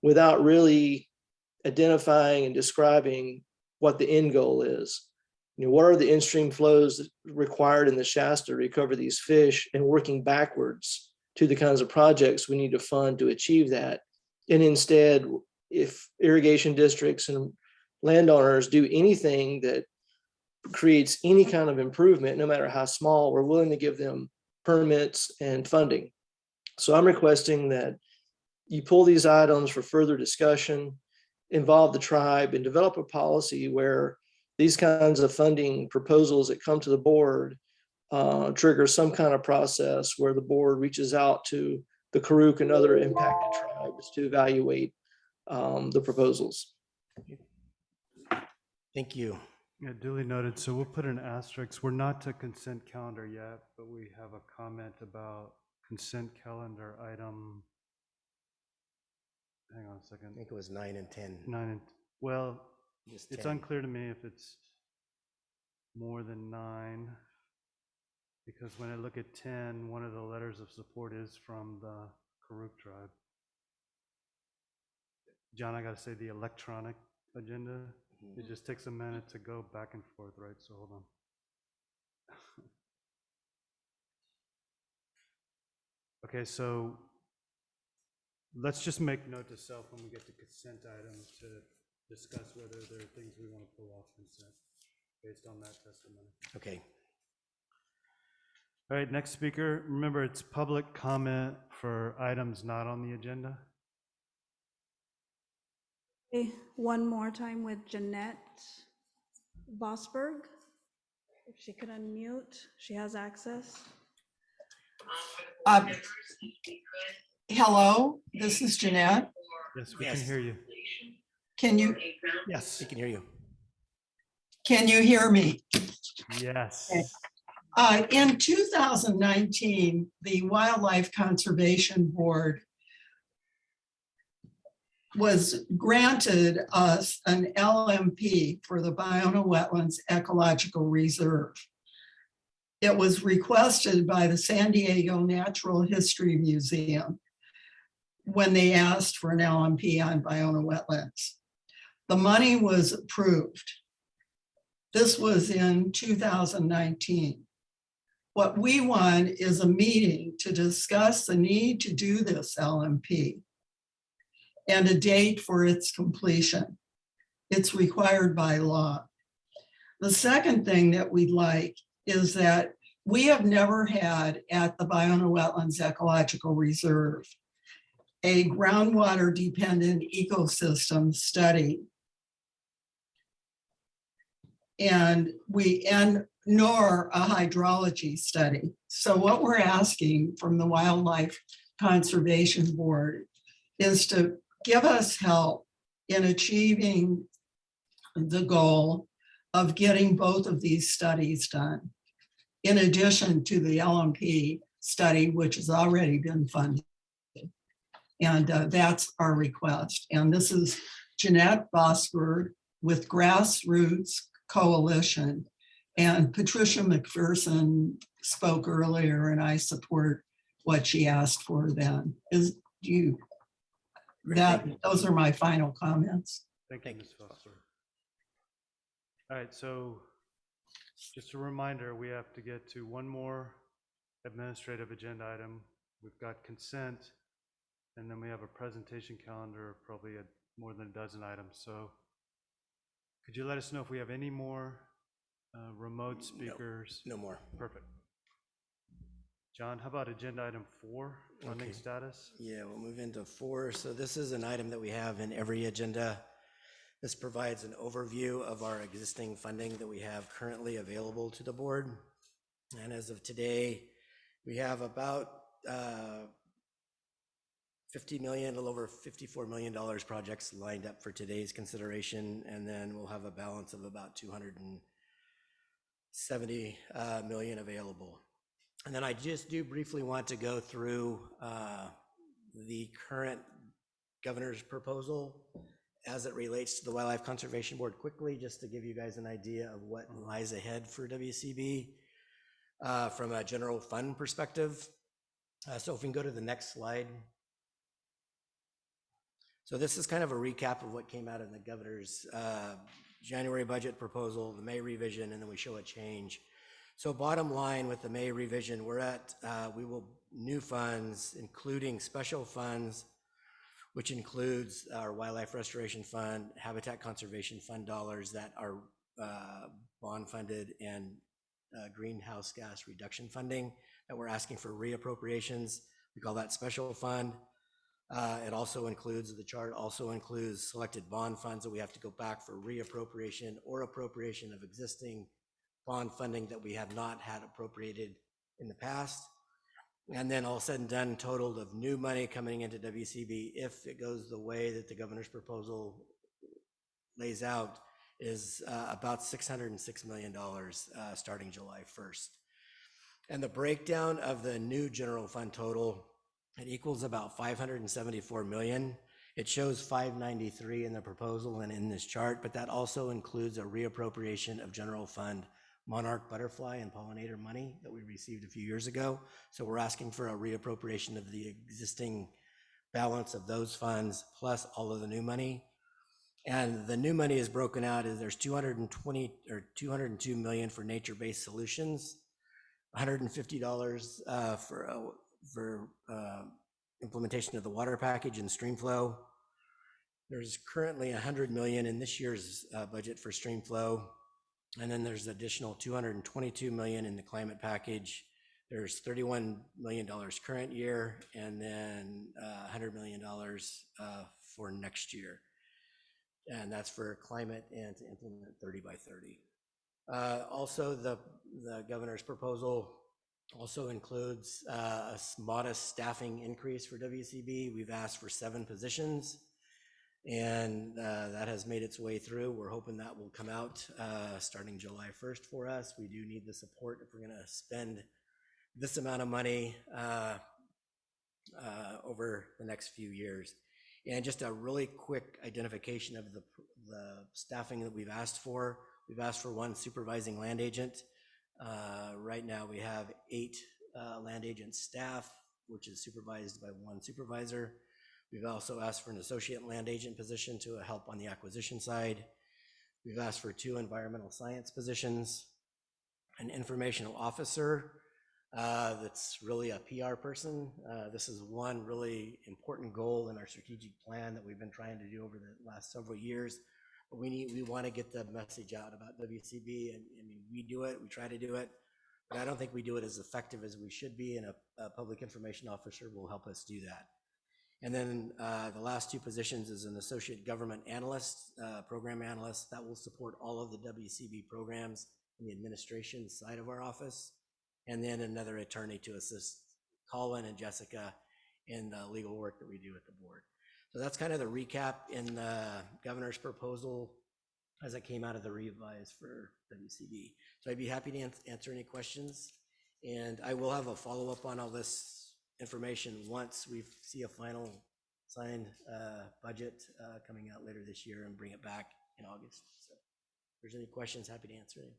without really identifying and describing what the end goal is. You know, what are the in-stream flows required in the Shasta to recover these fish, and working backwards to the kinds of projects we need to fund to achieve that. And instead, if irrigation districts and landowners do anything that creates any kind of improvement, no matter how small, we're willing to give them permits and funding. So I'm requesting that you pull these items for further discussion, involve the tribe, and develop a policy where these kinds of funding proposals that come to the board trigger some kind of process where the board reaches out to the Karuk and other impacted tribes to evaluate the proposals. Thank you. Yeah, duly noted. So we'll put an asterisk. We're not to consent calendar yet, but we have a comment about consent calendar item. Hang on a second. I think it was 9 and 10. 9 and, well, Just it's 10. unclear to me if it's more than 9, because when I look at 10, one of the letters of support is from the Karuk tribe. John, I gotta say the electronic agenda, it just takes a minute to go back and forth, right? So hold on. Okay, so let's just make note to self when we get to consent items to discuss whether there are things we want to pull off consent based on that testimony. Okay. All right, next speaker. Remember, it's public comment for items not on the agenda. Okay, one more time with Jeanette Vosberg. If she could unmute, she has access. Hello, this is Jeanette. Yes, we can hear you. Can you, Yes. We can hear you. can you hear me? Yes. In 2019, the Wildlife Conservation Board was granted us an LMP for the Ballona Wetlands Ecological Reserve. It was requested by the San Diego Natural History Museum when they asked for an LMP on Ballona Wetlands. The money was approved. This was in 2019. What we want is a meeting to discuss the need to do this LMP and a date for its completion. It's required by law. The second thing that we'd like is that we have never had at the Ballona Wetlands Ecological Reserve a groundwater dependent ecosystem study. And nor a hydrology study. So what we're asking from the Wildlife Conservation Board is to give us help in achieving the goal of getting both of these studies done, in addition to the LMP study, which has already been funded. And that's our request. And this is Jeanette Vosberg with Grassroots Coalition. And Patricia McPherson spoke earlier, and I support what she asked for then. Those are my final comments. Thank you, Ms. Foster. All right, so just a reminder, we have to get to one more administrative agenda item. We've got consent, and then we have a presentation calendar, probably more than a dozen items. So could you let us know if we have any more remote speakers? No more. Perfect. John, how about agenda item 4, funding Okay. status? Yeah, we'll move into 4. So this is an item that we have in every agenda. This provides an overview of our existing funding that we have currently available to the board. And as of today, we have about 50 million, a little over $54 million projects lined up for today's consideration. And then we'll have a balance of about 270 million available. And then I just do briefly want to go through the current governor's proposal as it relates to the Wildlife Conservation Board quickly, just to give you guys an idea of what lies ahead for WCB from a general fund perspective. So if we can go to the next slide. So this is kind of a recap of what came out in the governor's January budget proposal, the May revision, and then we show a change. So bottom line with the May revision, we're at, new funds, including special funds, which includes our Wildlife Restoration Fund, Habitat Conservation Fund dollars that are bond funded, and greenhouse gas reduction funding that we're asking for reappropriations. We call that special fund. It also includes, the chart also includes selected bond funds that we have to go back for reappropriation or appropriation of existing bond funding that we have not had appropriated in the past. And then all said and done, totaled of new money coming into WCB, if it goes the way that the governor's proposal lays out, is about $606 million starting July 1st. And the breakdown of the new general fund total, it equals about 574 million. It shows 593 in the proposal and in this chart, but that also includes a reappropriation of general fund monarch butterfly and pollinator money that we received a few years ago. So we're asking for a reappropriation of the existing balance of those funds plus all of the new money. And the new money is broken out as there's 202 million for nature-based solutions, $150 for implementation of the water package and stream flow. There's currently 100 million in this year's budget for stream flow. And then there's additional 222 million in the climate package. There's $31 million current year, and then $100 million for next year. And that's for climate and to implement 30 by 30. Also, the governor's proposal also includes a modest staffing increase for WCB. We've asked for 7 positions, and that has made its way through. We're hoping that will come out starting July 1st for us. We do need the support if we're going to spend this amount of money over the next few years. And just a really quick identification of the staffing that we've asked for. We've asked for 1 supervising land agent. Right now we have 8 land agent staff, which is supervised by 1 supervisor. We've also asked for an associate land agent position to help on the acquisition side. We've asked for 2 environmental science positions, an informational officer that's really a PR person. This is one really important goal in our strategic plan that we've been trying to do over the last several years. But we want to get the message out about WCB, and I mean, we do it, we try to do it, but I don't think we do it as effective as we should be, and a public information officer will help us do that. And then the last 2 positions is an associate government analyst, program analyst that will support all of the WCB programs in the administration side of our office. And then another attorney to assist Colin and Jessica in the legal work that we do at the board. So that's kind of the recap in the governor's proposal as it came out of the revise for WCB. So I'd be happy to answer any questions. And I will have a follow-up on all this information once we see a final signed budget coming out later this year and bring it back in August. So if there's any questions, happy to answer them.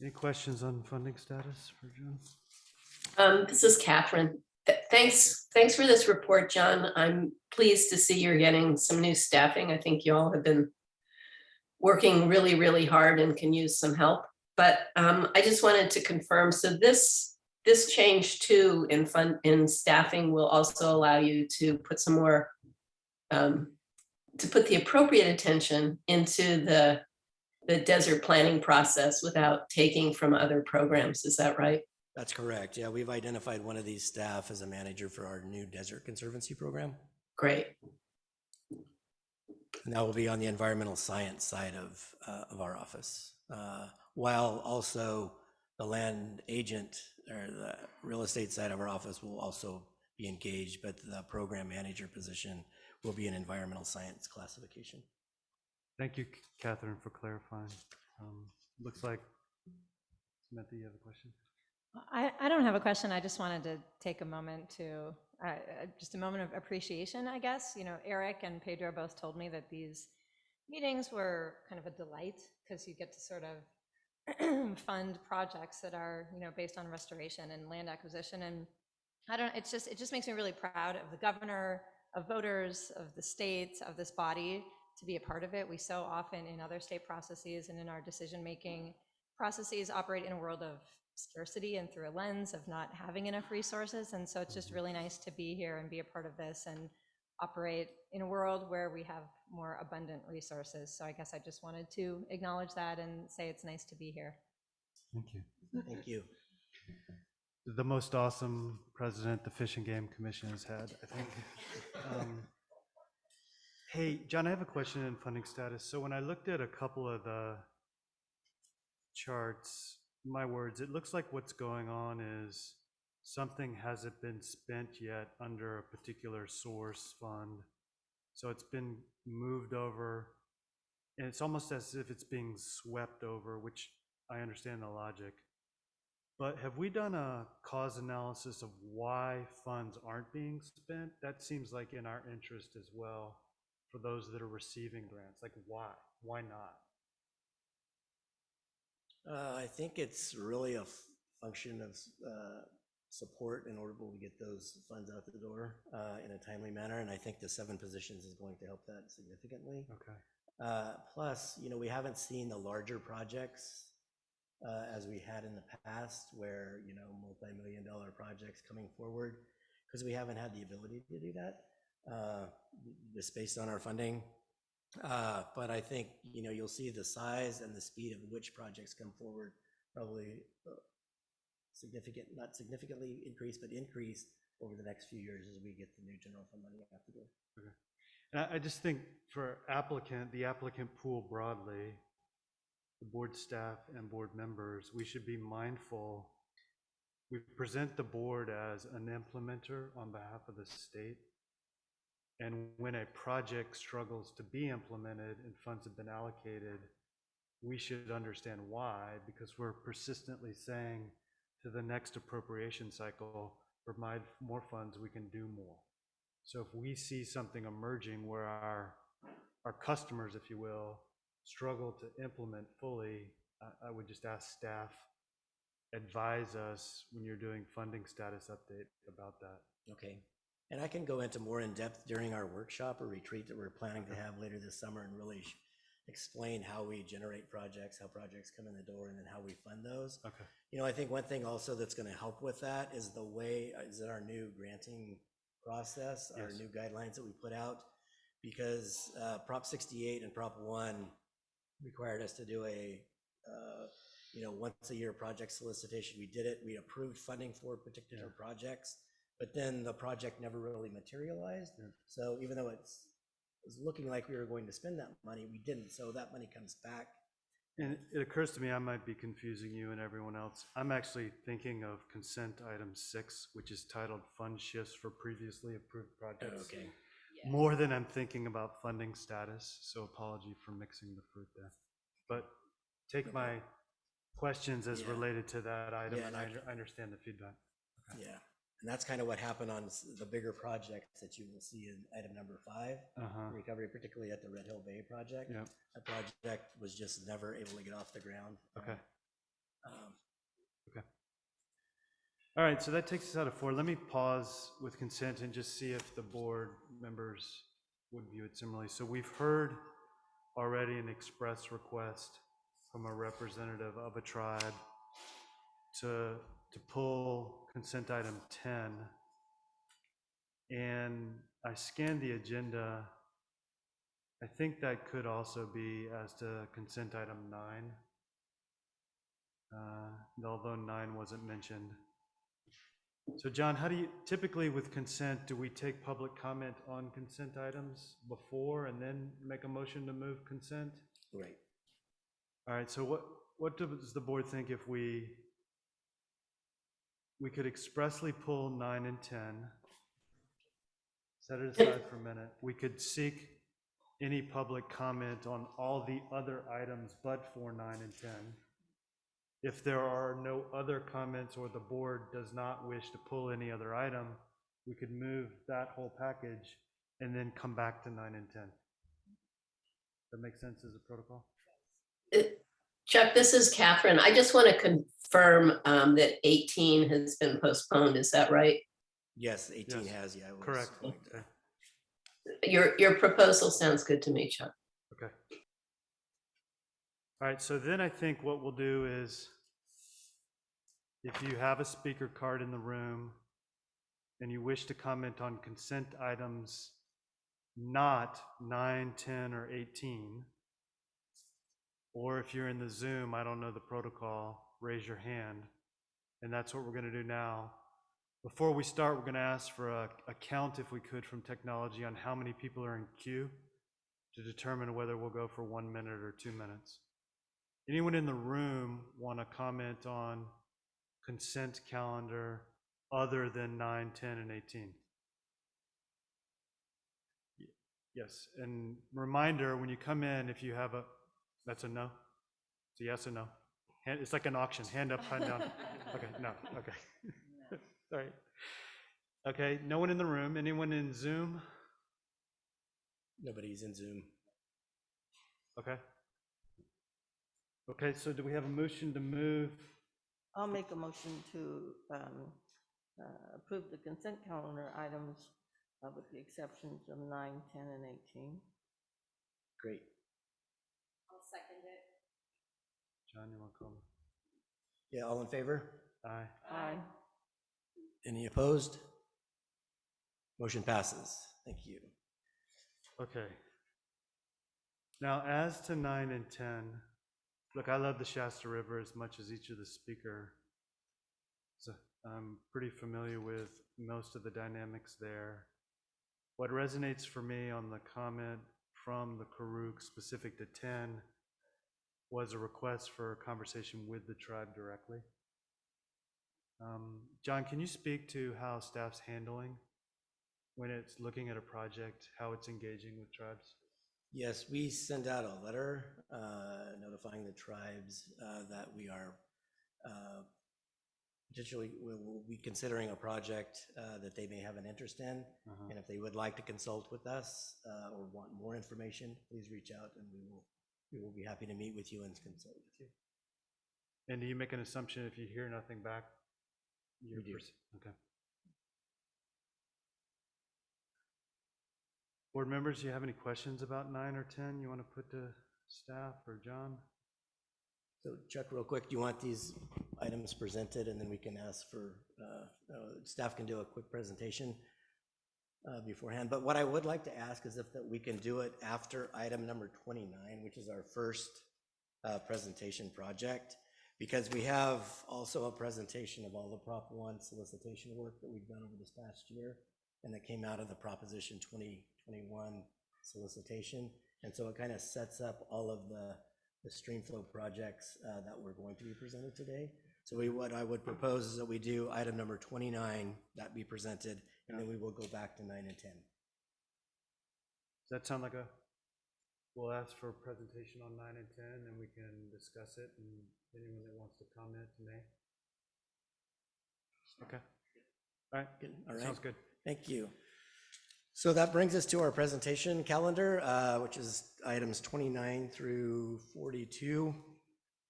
Any questions on funding status for John? This is Catherine. Thanks for this report, John. I'm pleased to see you're getting some new staffing. I think you all have been working really, really hard and can use some help. But I just wanted to confirm, so this change too in staffing will also allow you to put some more, to put the appropriate attention into the desert planning process without taking from other programs. Is that right? That's correct. Yeah, we've identified one of these staff as a manager for our new Desert Conservancy program. Great. And that will be on the environmental science side of our office, while also the land agent or the real estate side of our office will also be engaged, but the program manager position will be an environmental science classification. Thank you, Catherine, for clarifying. Looks like, Samantha, you have a question? I don't have a question. I just wanted to take a moment to, just a moment of appreciation, I guess. You know, Eric and Pedro both told me that these meetings were kind of a delight because you get to sort of fund projects that are, you know, based on restoration and land acquisition. And it just makes me really proud of the governor, of voters, of the states, of this body to be a part of it. We so often in other state processes and in our decision-making processes operate in a world of scarcity and through a lens of not having enough resources. And so it's just really nice to be here and be a part of this and operate in a world where we have more abundant resources. So I guess I just wanted to acknowledge that and say it's nice to be here. Thank you. Thank you. The most awesome president the Fish and Game Commission has had, I think. Hey, John, I have a question in funding status. So when I looked at a couple of the charts, my words, it looks like what's going on is something hasn't been spent yet under a particular source fund. So it's been moved over, and it's almost as if it's being swept over, which I understand the logic. But have we done a cause analysis of why funds aren't being spent? That seems like in our interest as well for those that are receiving grants. Like why? Why not? I think it's really a function of support in order to get those funds out the door in a timely manner. And I think the 7 positions is going to help that significantly. Okay. Plus, you know, we haven't seen the larger projects as we had in the past where, you know, multi-million-dollar projects coming forward because we haven't had the ability to do that just based on our funding. But I think, you know, you'll see the size and the speed of which projects come forward probably not significantly increase, but increase over the next few years as we get the new general fund money out the door. Okay. And I just think for the applicant pool broadly, the board staff and board members, we should be mindful. We present the board as an implementer on behalf of the state. And when a project struggles to be implemented and funds have been allocated, we should understand why, because we're persistently saying to the next appropriation cycle, provide more funds, we can do more. So if we see something emerging where our customers, if you will, struggle to implement fully, I would just ask staff, advise us when you're doing funding status update about that. Okay. And I can go into more in depth during our workshop or retreat that we're planning to have later this summer and really explain how we generate projects, how projects come in the door, and then how we fund those. Okay. You know, I think one thing also that's going to help with that is our new granting process, our new guidelines that we put out, because Prop 68 and Prop 1 required us to do a once a year project solicitation. We did it. We approved funding for particular projects, but then the project never really materialized. So even though it was looking like we were going to spend that money, we didn't. So that money comes back. And it occurs to me I might be confusing you and everyone else. I'm actually thinking of consent item 6, which is titled Fund Shifts for Previously Approved Projects. Okay. More than I'm thinking about funding status. So apology for mixing the fruit there. But take my questions as related to that item, and I understand the feedback. Okay. Yeah. And that's kind of what happened on the bigger projects that you will see in item number 5, recovery, particularly at the Red Hill Bay project. Yep. That project was just never able to get off the ground. Okay. Okay. All right, so that takes us out of 4. Let me pause with consent and just see if the board members would view it similarly. So we've heard already an express request from a representative of a tribe to pull consent item 10. And I scanned the agenda. I think that could also be as to consent item 9, although 9 wasn't mentioned. So John, how do you, typically with consent, do we take public comment on consent items before and then make a motion to move consent? Right. All right, so what does the board think if we could expressly pull 9 and 10, set it aside for a minute. We could seek any public comment on all the other items but for 9 and 10. If there are no other comments or the board does not wish to pull any other item, we could move that whole package and then come back to 9 and 10. That makes sense as a protocol? Chuck, this is Catherine. I just want to confirm that 18 has been postponed. Is that right? Yes, 18 Yes. has, yeah. I was Correct. going to- Okay. Your proposal sounds good to me, Chuck. Okay. All right, so then I think what we'll do is, if you have a speaker card in the room and you wish to comment on consent items not 9, 10, or 18, or if you're in the Zoom, I don't know the protocol, raise your hand. And that's what we're going to do now. Before we start, we're going to ask for a count, if we could, from technology on how many people are in queue to determine whether we'll go for 1 minute or 2 minutes. Anyone in the room want to comment on consent calendar other than 9, 10, and 18? Yes, and reminder, when you come in, if you have a, that's a no? It's a yes or no? It's like an auction, hand up, hand down. Okay, no, okay. Sorry. Okay, no one in the room. Anyone in Zoom? Nobody's in Zoom. Okay. Okay, so do we have a motion to move? I'll make a motion to approve the consent calendar items with the exceptions of 9, 10, and 18. Great. I'll second it. John, you want to call me? Yeah, all in favor? Aye. Aye. Any opposed? Motion passes. Thank you. Okay. Now, as to 9 and 10, look, I love the Shasta River as much as each of the speaker. So I'm pretty familiar with most of the dynamics there. What resonates for me on the comment from the Karuk specific to 10 was a request for a conversation with the tribe directly. John, can you speak to how staff's handling when it's looking at a project, how it's engaging with tribes? Yes, we send out a letter notifying the tribes that we are potentially will be considering a project that they may have an interest in. And if they would like to consult with us or want more information, please reach out and we will be happy to meet with you and consult with you. And do you make an assumption if you hear nothing back? We do. Okay. Board members, do you have any questions about 9 or 10 you want to put to staff or John? So Chuck, real quick, do you want these items presented and then we can ask for, staff can do a quick presentation beforehand. But what I would like to ask is if that we can do it after item number 29, which is our first presentation project, because we have also a presentation of all the Prop 1 solicitation work that we've done over this past year, and that came out of the Proposition 2021 solicitation. And so it kind of sets up all of the streamflow projects that we're going to be presented today. So what I would propose is that we do item number 29, that be presented, and then we will go back to 9 and 10. Does that sound like we'll ask for a presentation on 9 and 10 and we can discuss it, and anyone that wants to comment may. Okay. All right. Good. All right. Sounds good. Thank you. So that brings us to our presentation calendar, which is items 29 through 42.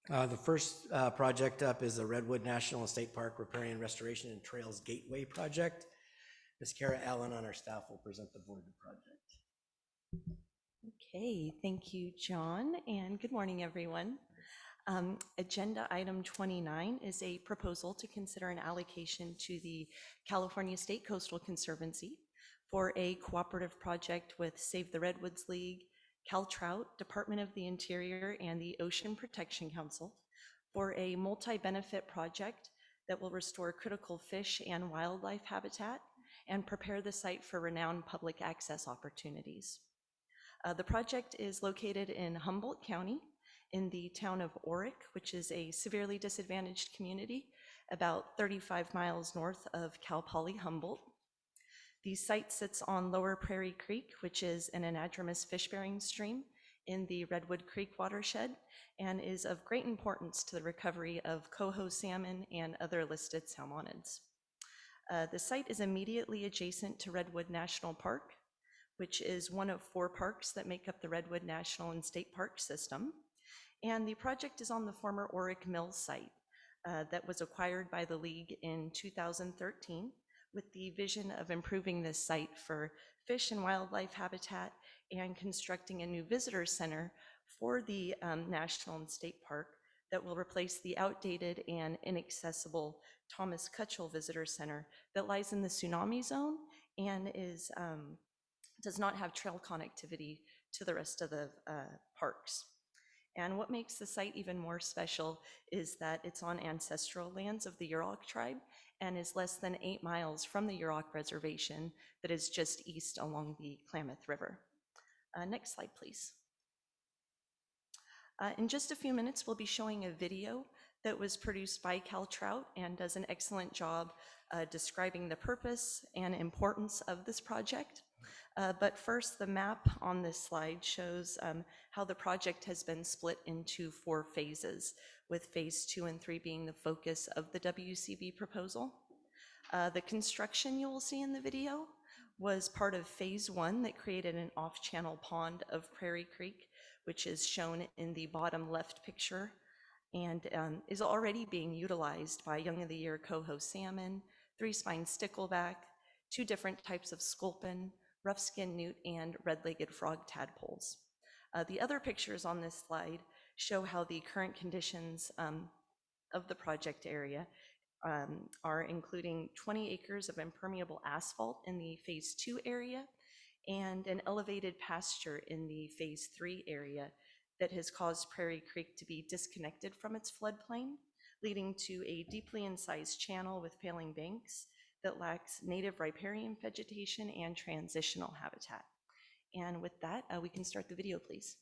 The first project up is the Redwood National State Park Riparian Restoration and Trails Gateway Project. Ms. Kara Allen on our staff will present the board the project. Okay, thank you, John, and good morning, everyone. Agenda item 29 is a proposal to consider an allocation to the California State Coastal Conservancy for a cooperative project with Save the Redwoods League, CalTrout, Department of the Interior, and the Ocean Protection Council for a multi-benefit project that will restore critical fish and wildlife habitat and prepare the site for renowned public access opportunities. The project is located in Humboldt County in the town of Orick, which is a severely disadvantaged community about 35 miles north of Cal Poly Humboldt. The site sits on Lower Prairie Creek, which is an anadromous fish-bearing stream in the Redwood Creek watershed and is of great importance to the recovery of coho salmon and other listed salmonids. The site is immediately adjacent to Redwood National Park, which is one of 4 parks that make up the Redwood National and State Park system. And the project is on the former Orick Mill site that was acquired by the League in 2013 with the vision of improving this site for fish and wildlife habitat and constructing a new visitor center for the National and State Park that will replace the outdated and inaccessible Thomas Cutchell Visitor Center that lies in the tsunami zone and does not have trail connectivity to the rest of the parks. And what makes the site even more special is that it's on ancestral lands of the Yurok tribe and is less than 8 miles from the Yurok Reservation that is just east along the Klamath River. Next slide, please. In just a few minutes, we'll be showing a video that was produced by Cal Trout and does an excellent job describing the purpose and importance of this project. But first, the map on this slide shows how the project has been split into 4 phases, with phase 2 and 3 being the focus of the WCB proposal. The construction you will see in the video was part of phase 1 that created an off-channel pond of Prairie Creek, which is shown in the bottom left picture, and is already being utilized by Young of the Year coho salmon, 3-spine stickleback, 2 different types of sculpin, rough-skinned newt, and red-legged frog tadpoles. The other pictures on this slide show how the current conditions of the project area are including 20 acres of impermeable asphalt in the phase 2 area and an elevated pasture in the phase 3 area that has caused Prairie Creek to be disconnected from its floodplain, leading to a deeply incised channel with failing banks that lacks native riparian vegetation and transitional habitat. And with that, we can start the video, please.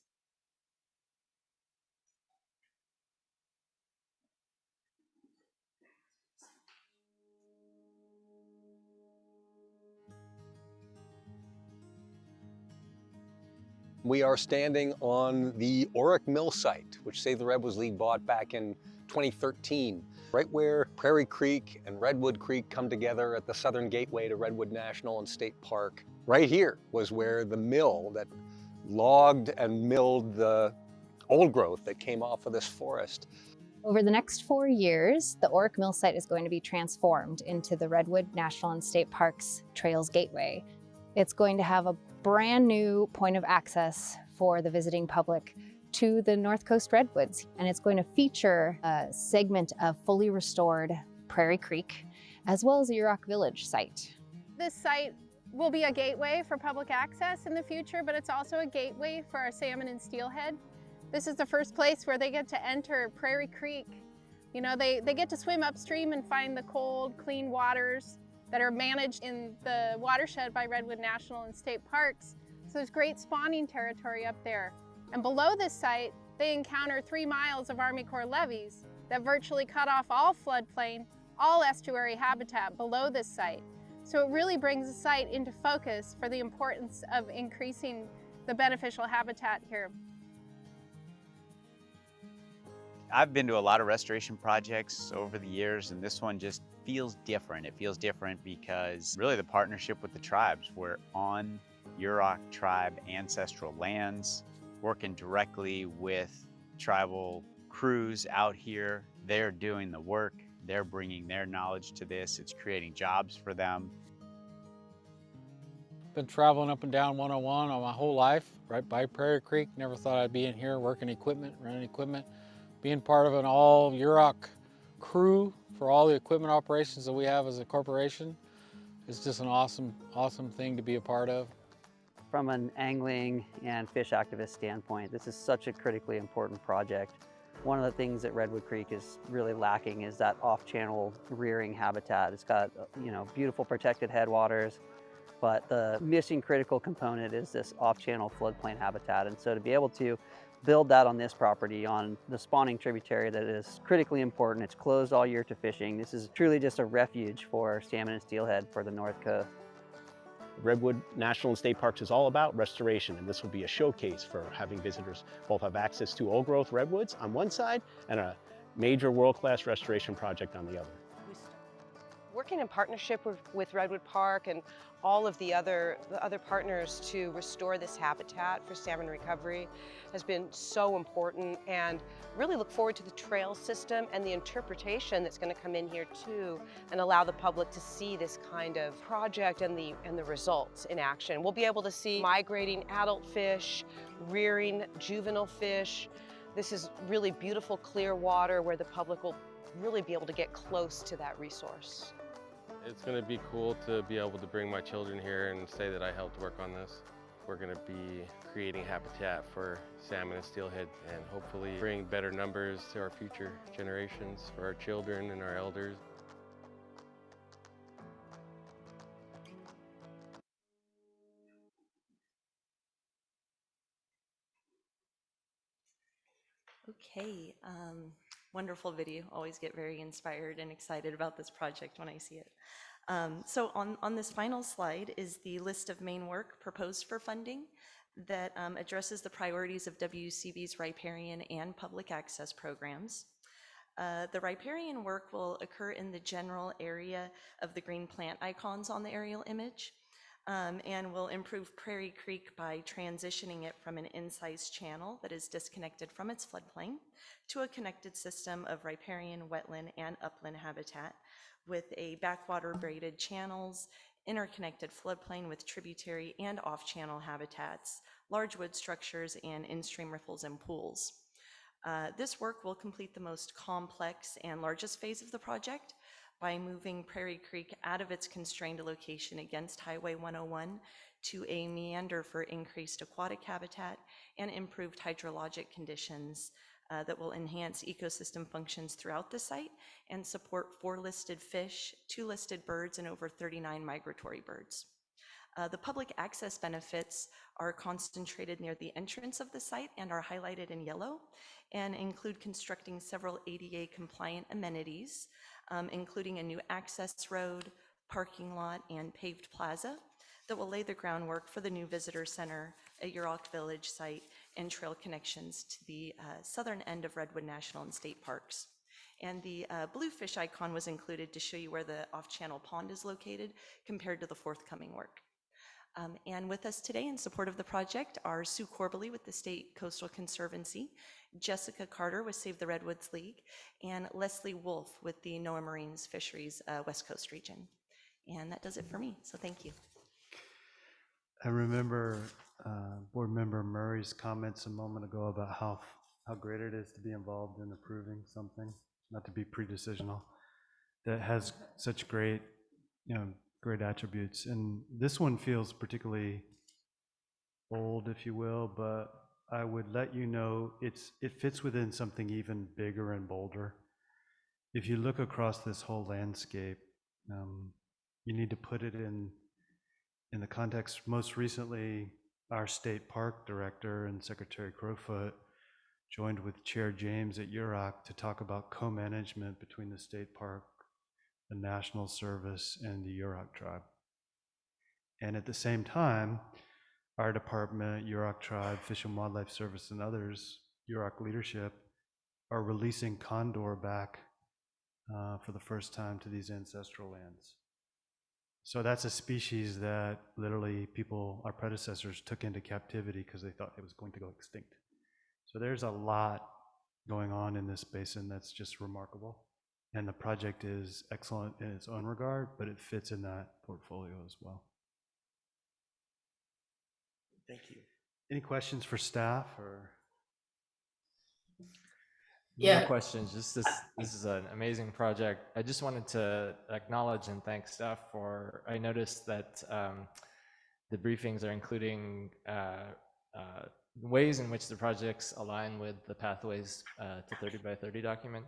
We are standing on the Orick Mill site, which Save the Redwoods League bought back in 2013, right where Prairie Creek and Redwood Creek come together at the southern gateway to Redwood National and State Park. Right here was where the mill that logged and milled the old growth that came off of this forest. Over the next 4 years, the Orick Mill site is going to be transformed into the Redwood National and State Parks Trails Gateway. It's going to have a brand new point of access for the visiting public to the North Coast Redwoods. And it's going to feature a segment of fully restored Prairie Creek, as well as a Yurok Village site. This site will be a gateway for public access in the future, but it's also a gateway for our salmon and steelhead. This is the first place where they get to enter Prairie Creek. You know, they get to swim upstream and find the cold, clean waters that are managed in the watershed by Redwood National and State Parks. So there's great spawning territory up there. And below this site, they encounter 3 miles of Army Corps levees that virtually cut off all floodplain, all estuary habitat below this site. So it really brings the site into focus for the importance of increasing the beneficial habitat here. I've been to a lot of restoration projects over the years, and this one just feels different. It feels different because really the partnership with the tribes. We're on Yurok tribe ancestral lands, working directly with tribal crews out here. They're doing the work. They're bringing their knowledge to this. It's creating jobs for them. Been traveling up and down 101 all my whole life, right by Prairie Creek. Never thought I'd be in here working equipment, running equipment. Being part of an all Yurok crew for all the equipment operations that we have as a corporation is just an awesome, awesome thing to be a part of. From an angling and fish activist standpoint, this is such a critically important project. One of the things that Redwood Creek is really lacking is that off-channel rearing habitat. It's got, beautiful protected headwaters, but the missing critical component is this off-channel floodplain habitat. And so to be able to build that on this property, on the spawning tributary that is critically important, it's closed all year to fishing. This is truly just a refuge for salmon and steelhead for the North Coast. Redwood National and State Parks is all about restoration, and this will be a showcase for having visitors both have access to old growth redwoods on one side and a major world-class restoration project on the other. Working in partnership with Redwood Park and all of the other partners to restore this habitat for salmon recovery has been so important, and really look forward to the trail system and the interpretation that's going to come in here too, and allow the public to see this kind of project and the results in action. We'll be able to see migrating adult fish, rearing juvenile fish. This is really beautiful clear water where the public will really be able to get close to that resource. It's going to be cool to be able to bring my children here and say that I helped work on this. We're going to be creating habitat for salmon and steelhead and hopefully bring better numbers to our future generations, for our children and our elders. Okay, wonderful video. Always get very inspired and excited about this project when I see it. So on this final slide is the list of main work proposed for funding that addresses the priorities of WCB's riparian and public access programs. The riparian work will occur in the general area of the green plant icons on the aerial image, and will improve Prairie Creek by transitioning it from an incised channel that is disconnected from its floodplain to a connected system of riparian, wetland, and upland habitat with a backwater braided channels, interconnected floodplain with tributary and off-channel habitats, large wood structures, and in-stream riffles and pools. This work will complete the most complex and largest phase of the project by moving Prairie Creek out of its constrained location against Highway 101 to a meander for increased aquatic habitat and improved hydrologic conditions that will enhance ecosystem functions throughout the site and support 4 listed fish, 2 listed birds, and over 39 migratory birds. The public access benefits are concentrated near the entrance of the site and are highlighted in yellow, and include constructing several ADA compliant amenities, including a new access road, parking lot, and paved plaza that will lay the groundwork for the new visitor center, a Yurok Village site, and trail connections to the southern end of Redwood National and State Parks. And the blue fish icon was included to show you where the off-channel pond is located compared to the forthcoming work. And with us today in support of the project are Sue Corbally with the State Coastal Conservancy, Jessica Carter with Save the Redwoods League, and Leslie Wolf with the NOAA Marines Fisheries West Coast region. And that does it for me, so thank you. I remember Board Member Murray's comments a moment ago about how great it is to be involved in approving something, not to be pre-decisional, that has such great, great attributes. And this one feels particularly bold, if you will, but I would let you know it fits within something even bigger and bolder. If you look across this whole landscape, you need to put it in the context. Most recently, our state park director and Secretary Crowfoot joined with Chair James at UROC to talk about co-management between the state park, the National Service, and the Yurok tribe. And at the same time, our department, Yurok tribe, Fish and Wildlife Service, and others, Yurok leadership, are releasing condor back for the first time to these ancestral lands. So that's a species that literally our predecessors took into captivity because they thought it was going to go extinct. So there's a lot going on in this basin that's just remarkable. And the project is excellent in its own regard, but it fits in that portfolio as well. Thank you. Any questions for staff or? Yeah. No questions. Just this is an amazing project. I just wanted to acknowledge and thank staff for, I noticed that the briefings are including ways in which the projects align with the Pathways to 30 by 30 document.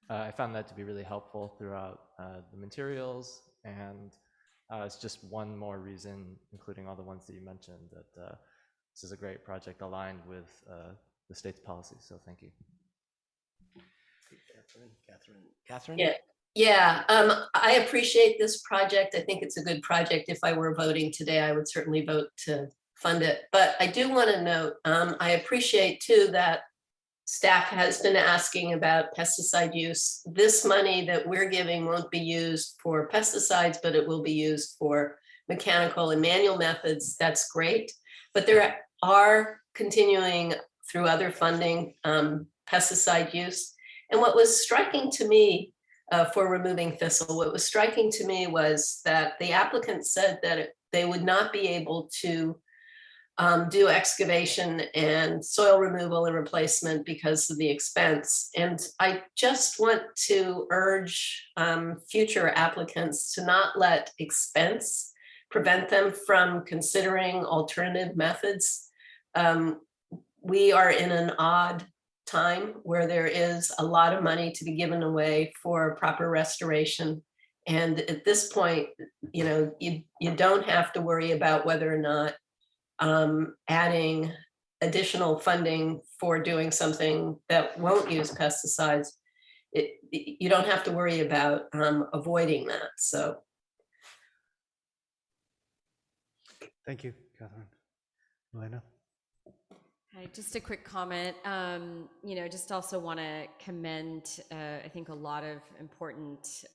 I found that to be really helpful throughout the materials, and it's just one more reason, including all the ones that you mentioned, that this is a great project aligned with the state's policy, so thank you. Catherine? Yeah, yeah. I appreciate this project. I think it's a good project. If I were voting today, I would certainly vote to fund it. But I do want to note, I appreciate too that staff has been asking about pesticide use. This money that we're giving won't be used for pesticides, but it will be used for mechanical and manual methods. That's great. But there are continuing through other funding pesticide use. And what was striking to me for removing thistle, what was striking to me was that the applicant said that they would not be able to do excavation and soil removal and replacement because of the expense. And I just want to urge future applicants to not let expense prevent them from considering alternative methods. We are in an odd time where there is a lot of money to be given away for proper restoration. And at this point, you don't have to worry about whether or not adding additional funding for doing something that won't use pesticides. You don't have to worry about avoiding that. So. Thank you, Catherine. Elena? Hi, just a quick comment. Just also want to commend, I think, a lot of important,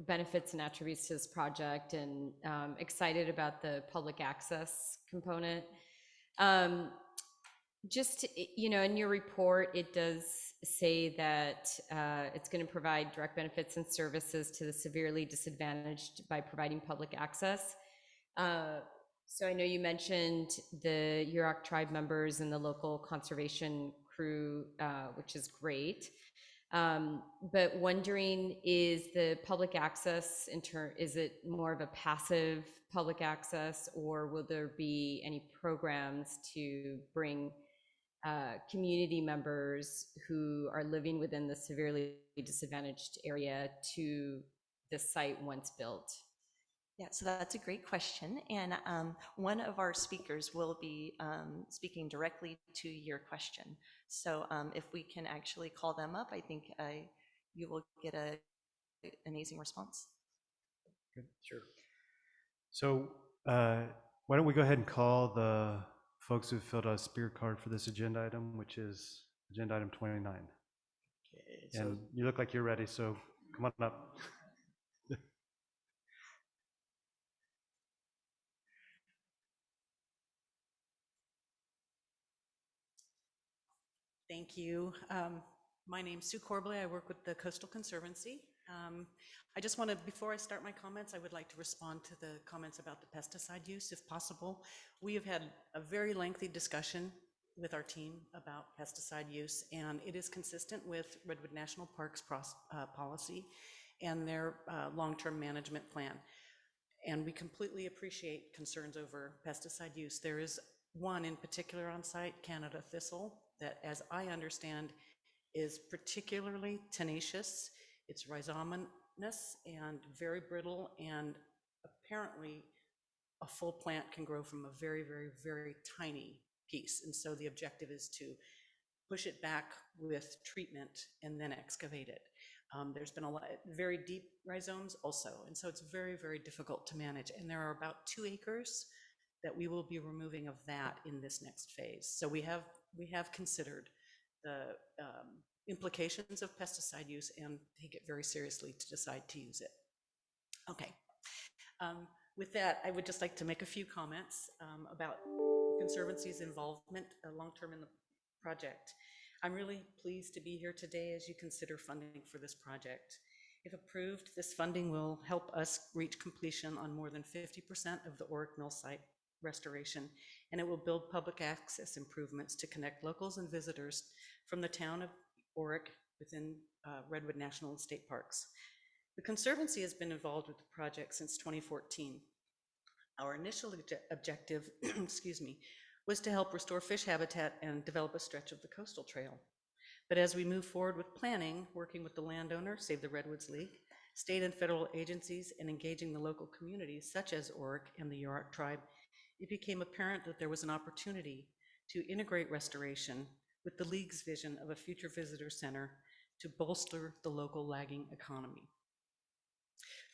benefits and attributes to this project, and excited about the public access component. In your report, it does say that it's going to provide direct benefits and services to the severely disadvantaged by providing public access. So I know you mentioned the Yurok tribe members and the local conservation crew, which is great. But wondering, is the public access is it more of a passive public access, or will there be any programs to bring community members who are living within the severely disadvantaged area to the site once built? Yeah, so that's a great question. And one of our speakers will be speaking directly to your question. So if we can actually call them up, I think you will get an amazing response. Good, sure. So why don't we go ahead and call the folks who filled out a spear card for this agenda item, which is agenda item 29. Okay, and you look like you're ready, so come on up. Thank you. My name's Sue Corbley. I work with the Coastal Conservancy. I just want to, before I start my comments, I would like to respond to the comments about the pesticide use, if possible. We have had a very lengthy discussion with our team about pesticide use, and it is consistent with Redwood National Park's policy and their long-term management plan. And we completely appreciate concerns over pesticide use. There is one in particular on site, Canada thistle, that, as I understand, is particularly tenacious. It's rhizomatous and very brittle, and apparently a full plant can grow from a very, very, very tiny piece. And so the objective is to push it back with treatment and then excavate it. There's been a lot, very deep rhizomes also, and so it's very, very difficult to manage. And there are about 2 acres that we will be removing of that in this next phase. So we have considered the implications of pesticide use and take it very seriously to decide to use it. Okay. With that, I would just like to make a few comments about Conservancy's involvement long-term in the project. I'm really pleased to be here today as you consider funding for this project. If approved, this funding will help us reach completion on more than 50% of the Oric Mill site restoration, and it will build public access improvements to connect locals and visitors from the town of Oric within Redwood National and State Parks. The Conservancy has been involved with the project since 2014. Our initial objective, excuse me, was to help restore fish habitat and develop a stretch of the coastal trail. But as we move forward with planning, working with the landowner, Save the Redwoods League, state and federal agencies, and engaging the local communities such as Oric and the Yurok tribe, it became apparent that there was an opportunity to integrate restoration with the League's vision of a future visitor center to bolster the local lagging economy.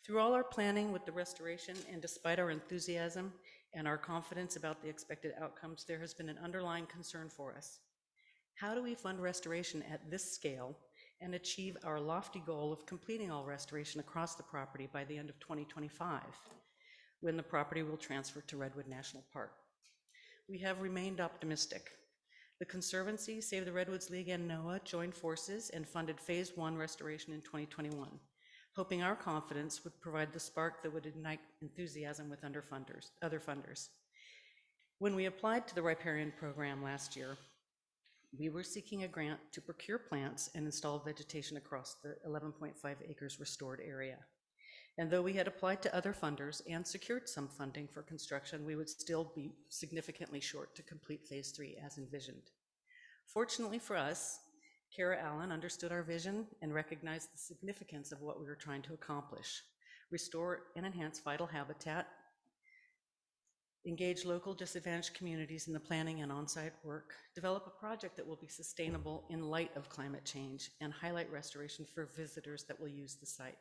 Through all our planning with the restoration, and despite our enthusiasm and our confidence about the expected outcomes, there has been an underlying concern for us. How do we fund restoration at this scale and achieve our lofty goal of completing all restoration across the property by the end of 2025, when the property will transfer to Redwood National Park? We have remained optimistic. The Conservancy, Save the Redwoods League, and NOAA joined forces and funded Phase 1 restoration in 2021, hoping our confidence would provide the spark that would ignite enthusiasm with other funders. When we applied to the riparian program last year, we were seeking a grant to procure plants and install vegetation across the 11.5 acres restored area. And though we had applied to other funders and secured some funding for construction, we would still be significantly short to complete Phase 3 as envisioned. Fortunately for us, Kara Allen understood our vision and recognized the significance of what we were trying to accomplish: restore and enhance vital habitat, engage local disadvantaged communities in the planning and on-site work, develop a project that will be sustainable in light of climate change, and highlight restoration for visitors that will use the site.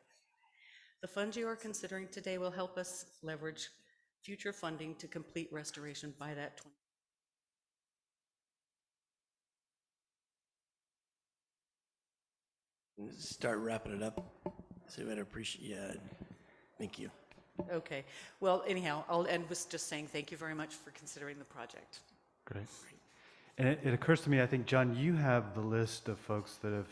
The funds you are considering today will help us leverage future funding to complete restoration by that Start wrapping it up. So I'd appreciate, yeah, thank you. Okay, well, anyhow, I'll end with just saying thank you very much for considering the project. Great. And it occurs to me, I think, John, you have the list of folks that have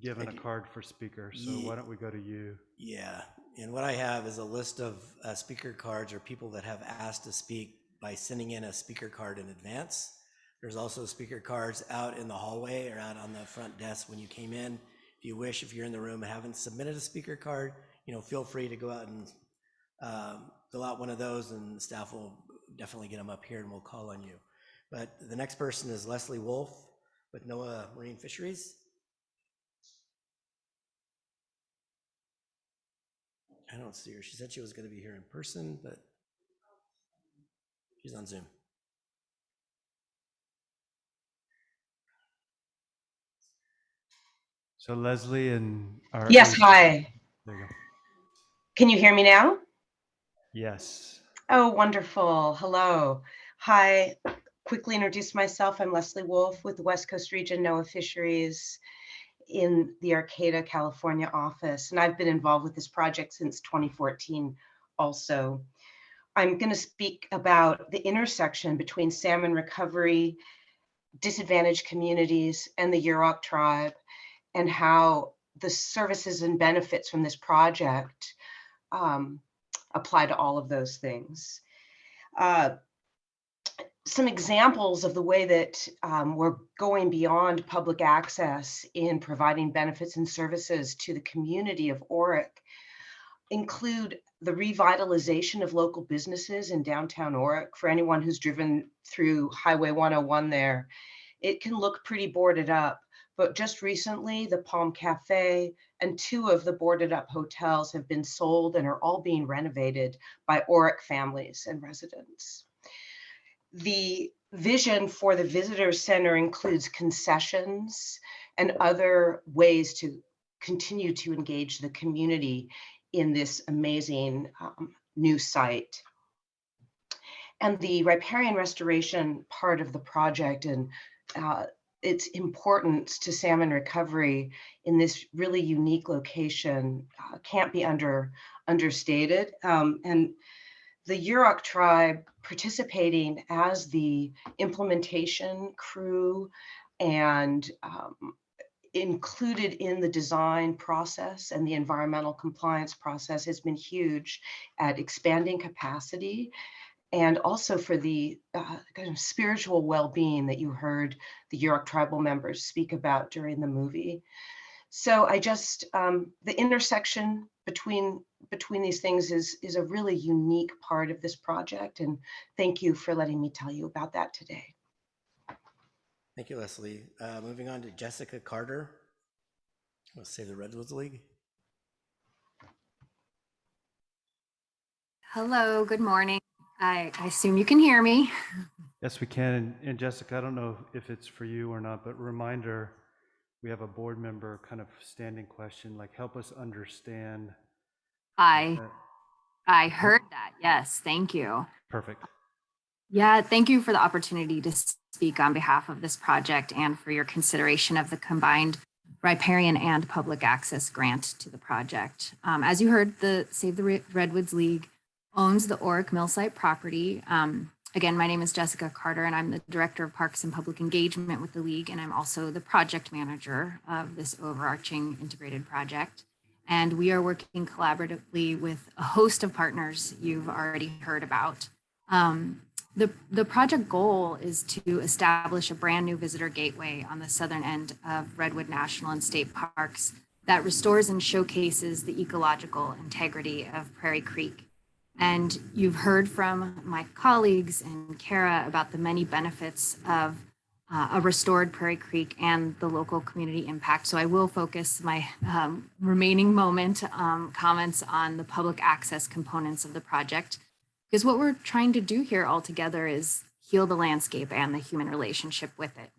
given a card for speaker, so why don't we go to you? Yeah, and what I have is a list of speaker cards or people that have asked to speak by sending in a speaker card in advance. There's also speaker cards out in the hallway or out on the front desk when you came in. If you wish, if you're in the room and haven't submitted a speaker card, feel free to go out and fill out one of those, and the staff will definitely get them up here and we'll call on you. But the next person is Leslie Wolf with NOAA Marine Fisheries. I don't see her. She said she was going to be here in person, but she's on Zoom. So Leslie and our Yes, hi. There you go. Can you hear me now? Yes. Oh, wonderful. Hello. Hi. Quickly introduce myself. I'm Leslie Wolf with the West Coast Region NOAA Fisheries in the Arcata, California office. And I've been involved with this project since 2014 also. I'm going to speak about the intersection between salmon recovery, disadvantaged communities, and the Yurok tribe, and how the services and benefits from this project apply to all of those things. Some examples of the way that we're going beyond public access in providing benefits and services to the community of Oric include the revitalization of local businesses in downtown Oric. For anyone who's driven through Highway 101 there, it can look pretty boarded up. But just recently, the Palm Cafe and 2 of the boarded up hotels have been sold and are all being renovated by Oric families and residents. The vision for the visitor center includes concessions and other ways to continue to engage the community in this amazing new site. And the riparian restoration part of the project and its importance to salmon recovery in this really unique location can't be understated. And the Yurok tribe participating as the implementation crew and included in the design process and the environmental compliance process has been huge at expanding capacity, and also for the kind of spiritual well-being that you heard the Yurok tribal members speak about during the movie. So I just, the intersection between between these things is a really unique part of this project. And thank you for letting me tell you about that today. Thank you, Leslie. Moving on to Jessica Carter. Let's say the Redwoods League. Hello, good morning. I assume you can hear me. Yes, we can. And Jessica, I don't know if it's for you or not, but reminder, we have a board member kind of standing question, like help us understand. I heard that. Yes, thank you. Perfect. Yeah, thank you for the opportunity to speak on behalf of this project and for your consideration of the combined riparian and public access grant to the project. As you heard, the Save the Redwoods League owns the Oric Mill Site property. Again, my name is Jessica Carter, and I'm the Director of Parks and Public Engagement with the League, and I'm also the project manager of this overarching integrated project. And we are working collaboratively with a host of partners you've already heard about. The project goal is to establish a brand new visitor gateway on the southern end of Redwood National and State Parks that restores and showcases the ecological integrity of Prairie Creek. And you've heard from my colleagues and Kara about the many benefits of a restored Prairie Creek and the local community impact. So I will focus my remaining moment comments on the public access components of the project, because what we're trying to do here all together is heal the landscape and the human relationship with it.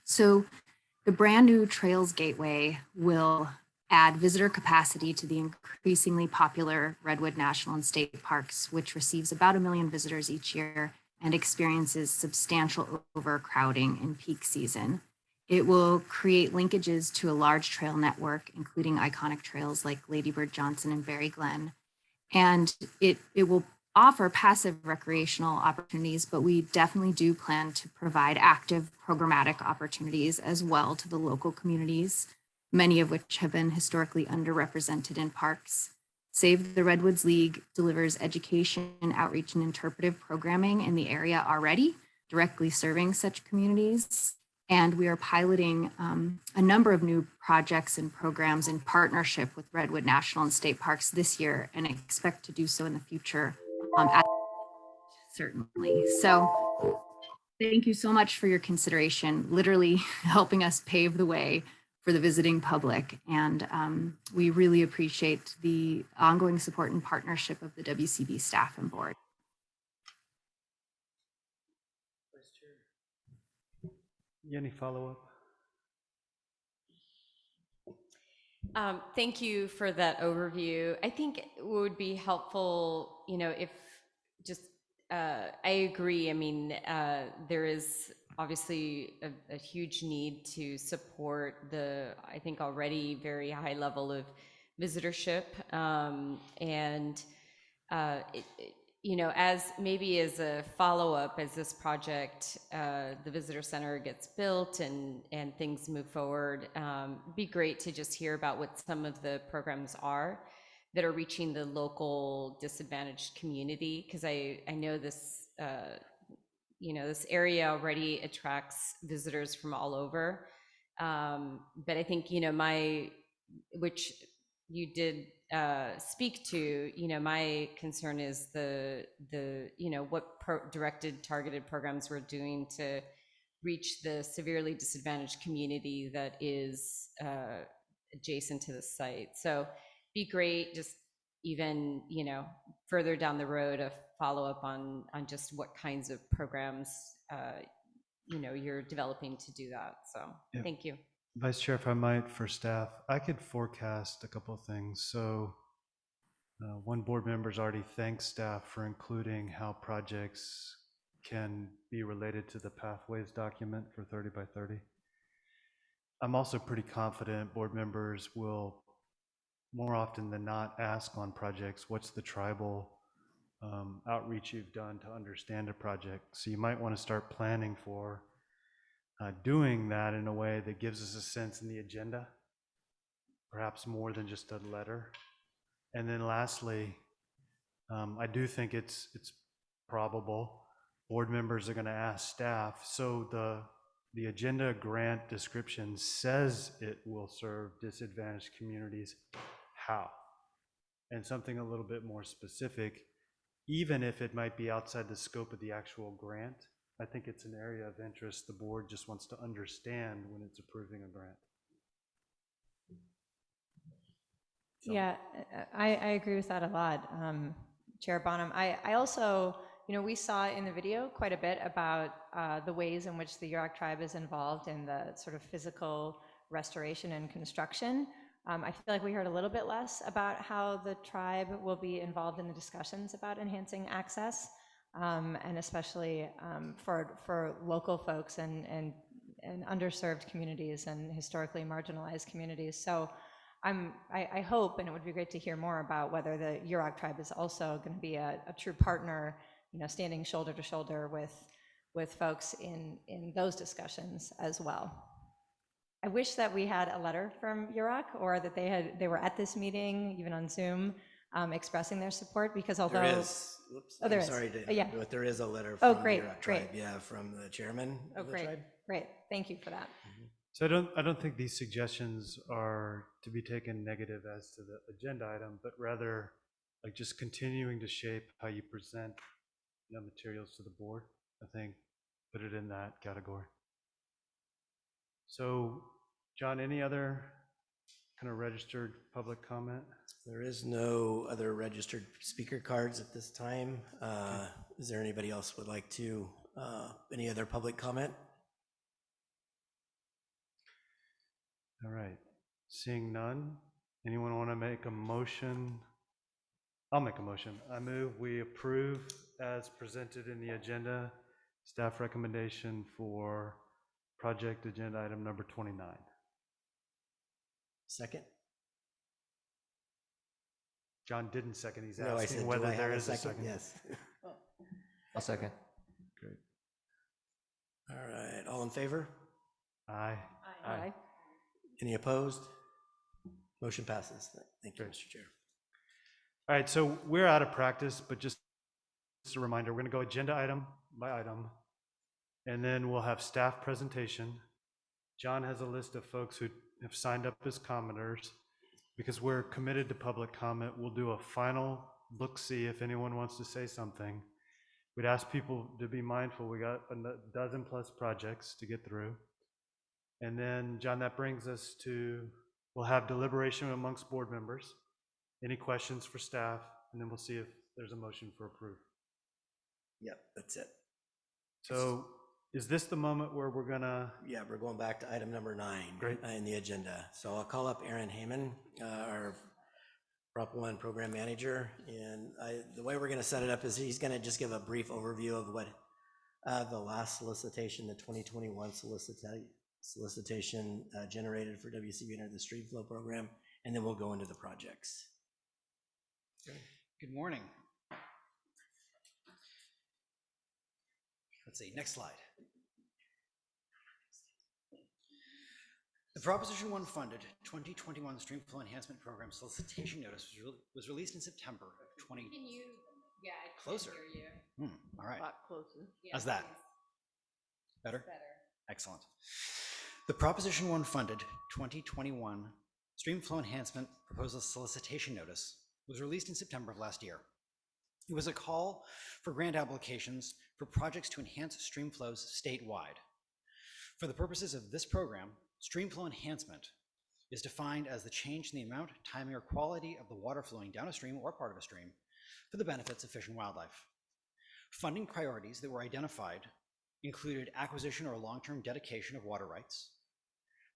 So the brand new Trails Gateway will add visitor capacity to the increasingly popular Redwood National and State Parks, which receives about 1 million visitors each year and experiences substantial overcrowding in peak season. It will create linkages to a large trail network, including iconic trails like Lady Bird Johnson and Berry Glen. And it will offer passive recreational opportunities, but we definitely do plan to provide active programmatic opportunities as well to the local communities, many of which have been historically underrepresented in parks. Save the Redwoods League delivers education, outreach, and interpretive programming in the area already, directly serving such communities. And we are piloting a number of new projects and programs in partnership with Redwood National and State Parks this year, and expect to do so in the future, certainly. So thank you so much for your consideration, literally helping us pave the way for the visiting public. And we really appreciate the ongoing support and partnership of the WCB staff and board. Any follow-up? Thank you for that overview. I think it would be helpful, if just, I agree. I mean, there is obviously a huge need to support the, I think, already very high level of visitorship. As maybe as a follow-up, as this project, the visitor center gets built and things move forward, it'd be great to just hear about what some of the programs are that are reaching the local disadvantaged community, because I know this, this area already attracts visitors from all over. But I think, which you did speak to, my concern is what directed, targeted programs we're doing to reach the severely disadvantaged community that is adjacent to the site. So be great, just even, further down the road, a follow-up on just what kinds of programs, you're developing to do that. So Thank you. Vice Chair, if I might, for staff, I could forecast a couple of things. So one board member's already thanked staff for including how projects can be related to the pathways document for 30 by 30. I'm also pretty confident board members will more often than not ask on projects, what's the tribal outreach you've done to understand a project? So you might want to start planning for doing that in a way that gives us a sense in the agenda, perhaps more than just a letter. And then lastly, I do think it's probable board members are going to ask staff, so the agenda grant description says it will serve disadvantaged communities. How? and something a little bit more specific, even if it might be outside the scope of the actual grant. I think it's an area of interest the board just wants to understand when it's approving a grant. Yeah, I agree with that a lot, Chair Bonham. I also, we saw in the video quite a bit about the ways in which the Yurok tribe is involved in the sort of physical restoration and construction. I feel like we heard a little bit less about how the tribe will be involved in the discussions about enhancing access, and especially for local folks and underserved communities and historically marginalized communities. So I hope, and it would be great to hear more about whether the Yurok tribe is also going to be a true partner, standing shoulder to shoulder with folks in those discussions as well. I wish that we had a letter from Yurok, or that they were at this meeting, even on Zoom, expressing their support, because although There is, whoops, there I'm is. sorry to, Yeah. but there is a letter Oh, from great, the Yurok great. tribe, yeah, from the chairman Oh, of the great, tribe. great. Thank you for that. So I don't think these suggestions are to be taken negative as to the agenda item, but rather like just continuing to shape how you present materials to the board. I think put it in that category. So John, any other kind of registered public comment? There is no other registered speaker cards at this time. Is there anybody else would like to, any other public comment? All right, seeing none, anyone want to make a motion? I'll make a motion. I move we approve as presented in the agenda, staff recommendation for project agenda item number 29. Second? John didn't second, he's No, I asking said, do whether I have there a is a second? second. Yes. I'll second. Great. All right, all in favor? Aye. Aye. Any opposed? Motion passes. Thank you, Mr. Chair. All right, so we're out of practice, but just a reminder, we're going to go agenda item by item, and then we'll have staff presentation. John has a list of folks who have signed up as commenters. Because we're committed to public comment, we'll do a final look-see if anyone wants to say something. We'd ask people to be mindful. We got a dozen plus projects to get through. And then, John, that brings us to, we'll have deliberation amongst board members. Any questions for staff? And then we'll see if there's a motion for approve. Yep, that's it. So is this the moment where we're gonna? Yeah, we're going back to item number 9 in the agenda. So I'll call up Aaron Heyman, our Prop 1 program manager. And the way we're going to set it up is he's going to just give a brief overview of what the last solicitation, the 2021 solicitation generated for WCB under the Stream Flow program, and then we'll go into the projects. Good morning. Let's see, next slide. The Proposition 1 funded 2021 Stream Flow Enhancement Program solicitation notice was released in September of 20. Can you, yeah, I Closer. can't hear you. All right. A lot closer. Yeah, How's that? please. Better? Better. Excellent. The Proposition 1 funded 2021 Stream Flow Enhancement Proposal Solicitation Notice was released in September of last year. It was a call for grant applications for projects to enhance stream flows statewide. For the purposes of this program, stream flow enhancement is defined as the change in the amount, timing, or quality of the water flowing down a stream or part of a stream for the benefits of fish and wildlife. Funding priorities that were identified included acquisition or long-term dedication of water rights,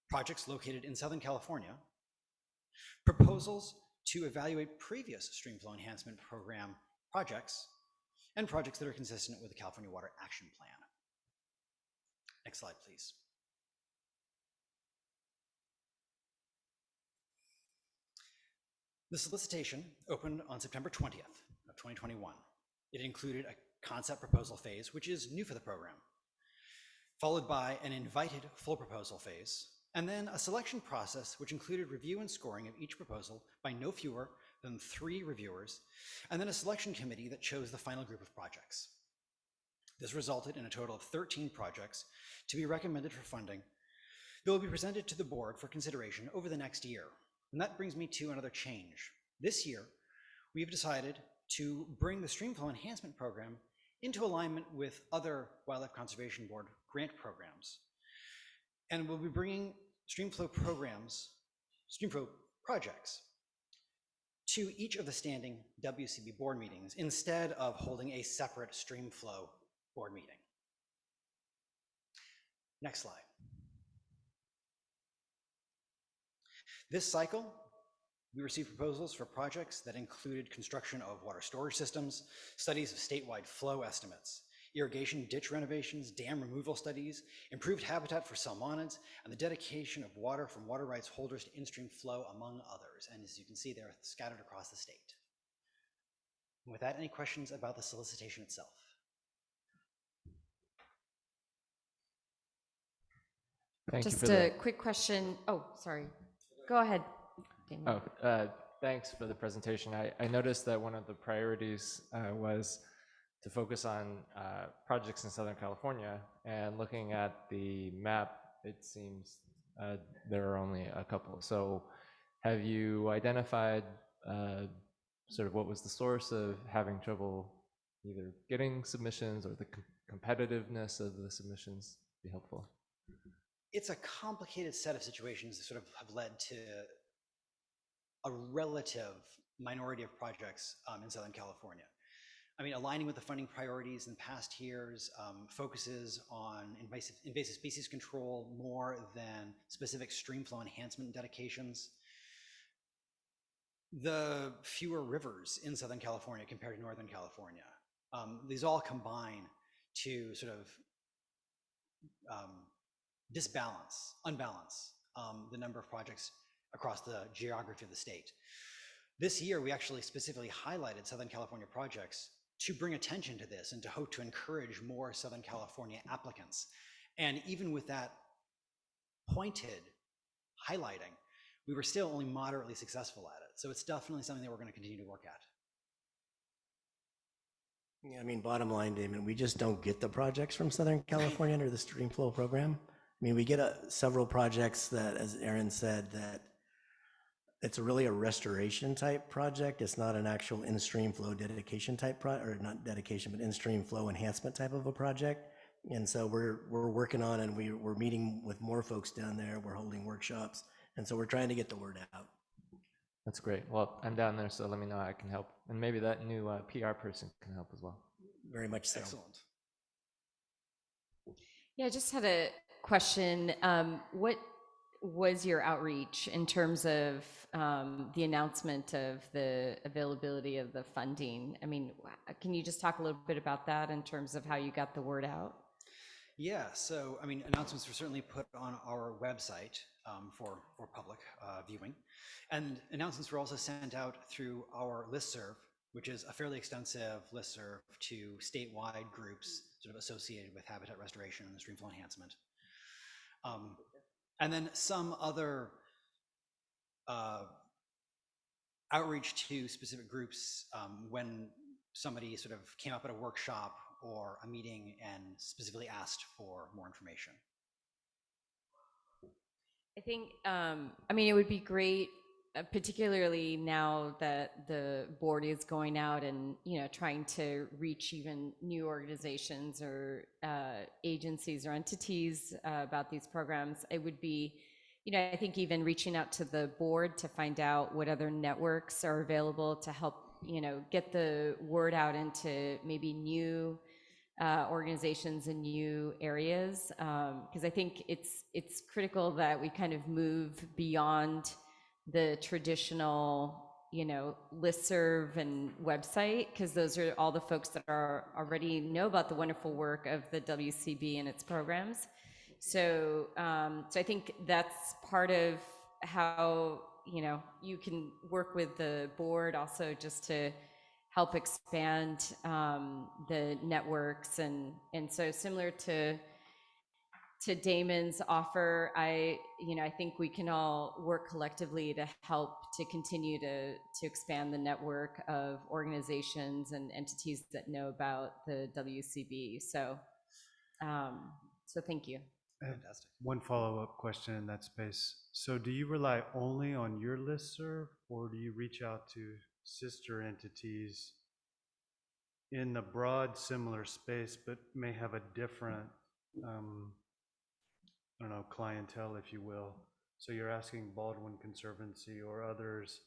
projects located in Southern California, proposals to evaluate previous stream flow enhancement program projects, and projects that are consistent with the California Water Action Plan. Next slide, please. The solicitation opened on September 20th of 2021. It included a concept proposal phase, which is new for the program, followed by an invited full proposal phase, and then a selection process which included review and scoring of each proposal by no fewer than 3 reviewers, and then a selection committee that chose the final group of projects. This resulted in a total of 13 projects to be recommended for funding that will be presented to the board for consideration over the next year. And that brings me to another change. This year, we've decided to bring the Streamflow Enhancement Program into alignment with other Wildlife Conservation Board grant programs. And we'll be bringing Streamflow projects to each of the standing WCB board meetings instead of holding a separate Streamflow board meeting. Next slide. This cycle, we received proposals for projects that included construction of water storage systems, studies of statewide flow estimates, irrigation ditch renovations, dam removal studies, improved habitat for salmonids, and the dedication of water from water rights holders to in-stream flow, among others. And as you can see, they're scattered across the state. And with that, any questions about the solicitation itself? Just a quick question. Oh, sorry. Go ahead, Damien. Thanks for the presentation. I noticed that one of the priorities was to focus on projects in Southern California, and looking at the map, it seems there are only a couple. So have you identified sort of what was the source of having trouble either getting submissions, or the competitiveness of the submissions? Be helpful. It's a complicated set of situations that sort of have led to a relative minority of projects in Southern California. I mean, aligning with the funding priorities in past years, focuses on invasive species control more than specific streamflow enhancement dedications. The fewer rivers in Southern California compared to Northern California. These all combine to sort of unbalance the number of projects across the geography of the state. This year, we actually specifically highlighted Southern California projects to bring attention to this and to hope to encourage more Southern California applicants. And even with that pointed highlighting, we were still only moderately successful at it. So it's definitely something that we're going to continue to work at. Yeah, I mean, bottom line, Damon, we just don't get the projects from Southern California under the Streamflow program. I mean, we get several projects that, as Aaron said, that it's really a restoration type project. It's not an actual in-stream flow dedication type or not dedication, but in-stream flow enhancement type of a project. And so we're working on, and we're meeting with more folks down there. We're holding workshops. And so we're trying to get the word out. That's great. Well, I'm down there, so let me know how I can help. And maybe that new PR person can help as well. Very much so. Excellent. Yeah, I just had a question. What was your outreach in terms of the announcement of the availability of the funding? I mean, can you just talk a little bit about that in terms of how you got the word out? Yeah, so I mean, announcements were certainly put on our website for public viewing, and announcements were also sent out through our listserv, which is a fairly extensive listserv to statewide groups sort of associated with habitat restoration and streamflow enhancement. And then some other outreach to specific groups when somebody sort of came up at a workshop or a meeting and specifically asked for more information. I think, I mean, it would be great, particularly now that the board is going out and, you know, trying to reach even new organizations or agencies or entities about these programs. It would be, you know, I think even reaching out to the board to find out what other networks are available to help, you know, get the word out into maybe new organizations in new areas, because I think it's critical that we kind of move beyond the traditional, you know, listserv and website, because those are all the folks that are already know about the wonderful work of the WCB and its programs. So, so I think that's part of how, you know, you can work with the board also just to help expand the networks, and so similar to Damon's offer, I think we can all work collectively to help to continue to expand the network of organizations and entities that know about the WCB. So, so thank you. Fantastic. One follow-up question in that space. So do you rely only on your listserv, or do you reach out to sister entities in the broad similar space, but may have a different, I don't know, clientele, if you will. So you're asking Baldwin Conservancy or others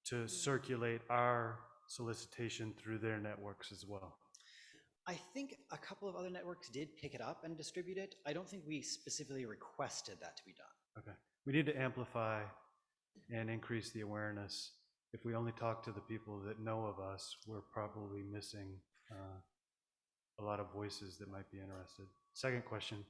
to circulate our solicitation through their networks as well. I think a couple of other networks did pick it up and distribute it. I don't think we specifically requested that to be done. Okay. We need to amplify and increase the awareness. If we only talk to the people that know of us, we're probably missing a lot of voices that might be interested. Second question,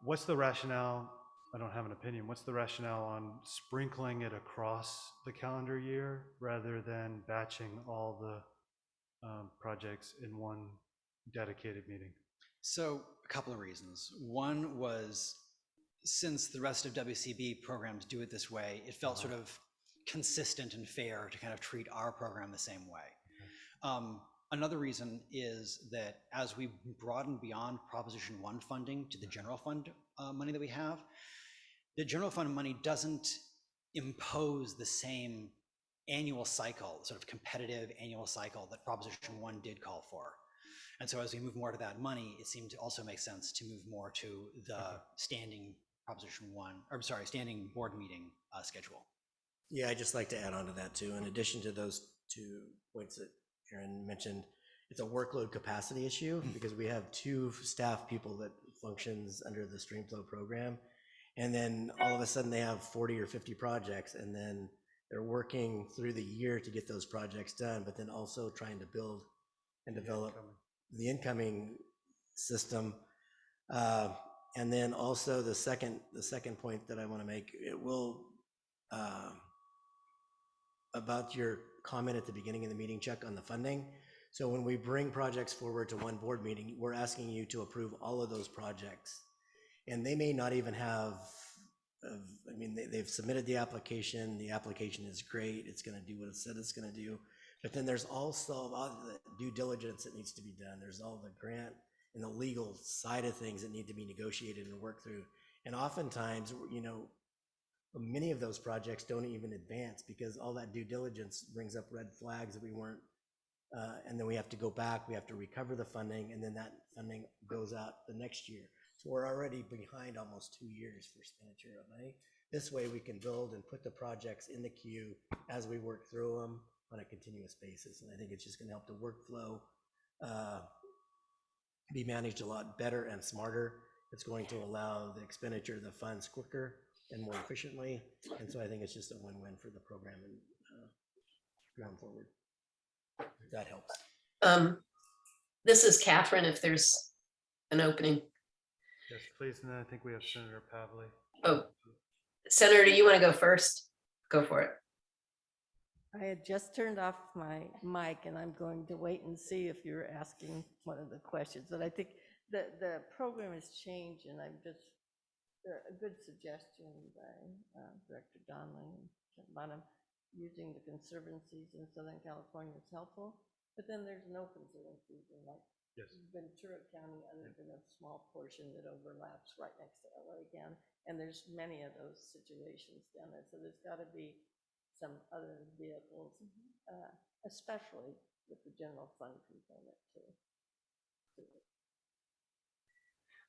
what's the rationale? I don't have an opinion. What's the rationale on sprinkling it across the calendar year rather than batching all the projects in one dedicated meeting? So a couple of reasons. One was, since the rest of WCB programs do it this way, it felt sort of consistent and fair to kind of treat our program the same way. Another reason is that as we broaden beyond Proposition 1 funding to the general fund money that we have, the general fund money doesn't impose the same annual cycle, sort of competitive annual cycle that Proposition 1 did call for. And so as we move more to that money, it seemed to also make sense to move more to the standing Proposition 1, or sorry, standing board meeting schedule. Yeah, I'd just like to add on to that too. In addition to those 2 points that Aaron mentioned, it's a workload capacity issue because we have 2 staff people that functions under the StreamFlow program. And then all of a sudden they have 40 or 50 projects, and then they're working through the year to get those projects done, but then also trying to build and develop the incoming system. And then also the second point that I want to make, it will, about your comment at the beginning of the meeting, Chuck, on the funding. So when we bring projects forward to one board meeting, we're asking you to approve all of those projects. And they may not even have, I mean, they've submitted the application is great, it's gonna do what it said it's gonna do, but then there's also all the due diligence that needs to be done. There's all the grant and the legal side of things that need to be negotiated and worked through. And oftentimes, you know, many of those projects don't even advance because all that due diligence brings up red flags that we weren't, and then we have to go back, we have to recover the funding, and then that funding goes out the next year. So we're already behind almost 2 years for expenditure of money. This way we can build and put the projects in the queue as we work through them on a continuous basis. And I think it's just gonna help the workflow be managed a lot better and smarter. It's going to allow the expenditure of the funds quicker and more efficiently. And so I think it's just a win-win for the program and going forward. If that helps. This is Catherine, if there's an opening. Yes, please. And then I think we have Senator Pavley. Oh, Senator, do you want to go first? Go for it. I had just turned off my mic and I'm going to wait and see if you're asking one of the questions. But I think the program has changed, and I'm just, a good suggestion by Director Donnelly and Kent Bonham, using the conservancies in Southern California is helpful. But then there's no conservancies in like Ventura County, other than a small portion that overlaps right next to LA again. And there's many of those situations down there. So there's got to be some other vehicles, especially with the general fund component too.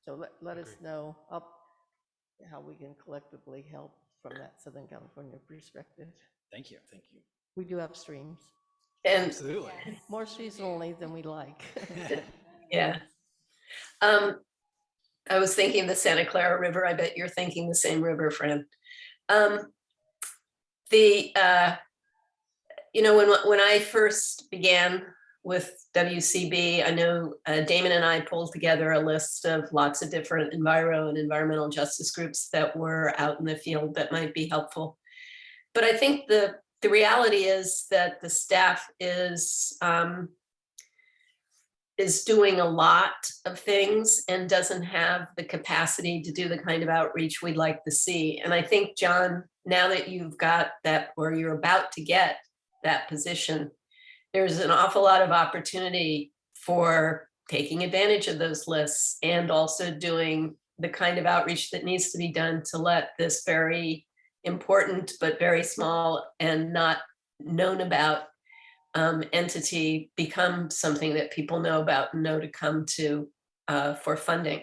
So let us know how we can collectively help from that Southern California perspective. Thank you. Thank you. We do have streams. And absolutely. More seasonally than we like. Yeah. I was thinking the Santa Clara River. I bet you're thinking the same river, friend. You know, when I first began with WCB, I know Damon and I pulled together a list of lots of different enviro and environmental justice groups that were out in the field that might be helpful. But I think the reality is that the staff is doing a lot of things and doesn't have the capacity to do the kind of outreach we'd like to see. And I think, John, now that you've got that, or you're about to get that position, there's an awful lot of opportunity for taking advantage of those lists and also doing the kind of outreach that needs to be done to let this very important but very small and not known about entity become something that people know about and know to come to for funding.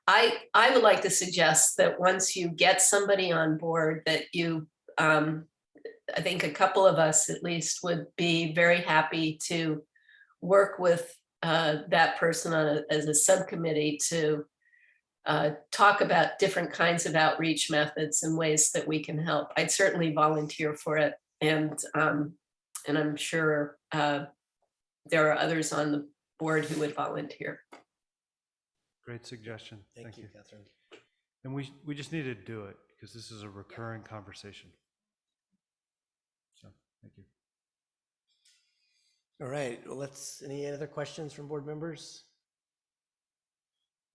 I would like to suggest that once you get somebody on board, that you, I think a couple of us at least would be very happy to work with that person on as a subcommittee to talk about different kinds of outreach methods and ways that we can help. I'd certainly volunteer for it, and I'm sure there are others on the board who would volunteer. Great suggestion. Thank you, Catherine. And we just need to do it because this is a recurring conversation. So, thank you. All right, well, any other questions from board members?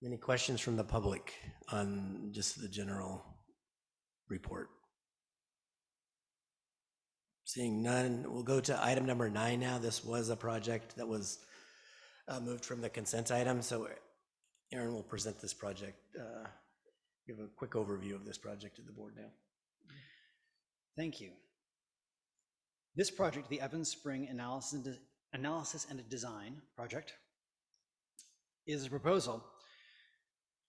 Any questions from the public on just the general report? Seeing none, we'll go to item number 9 now. This was a project that was moved from the consent item. So Aaron will present this project, give a quick overview of this project to the board now. Thank you. This project, the Evans Spring Analysis and Design Project, is a proposal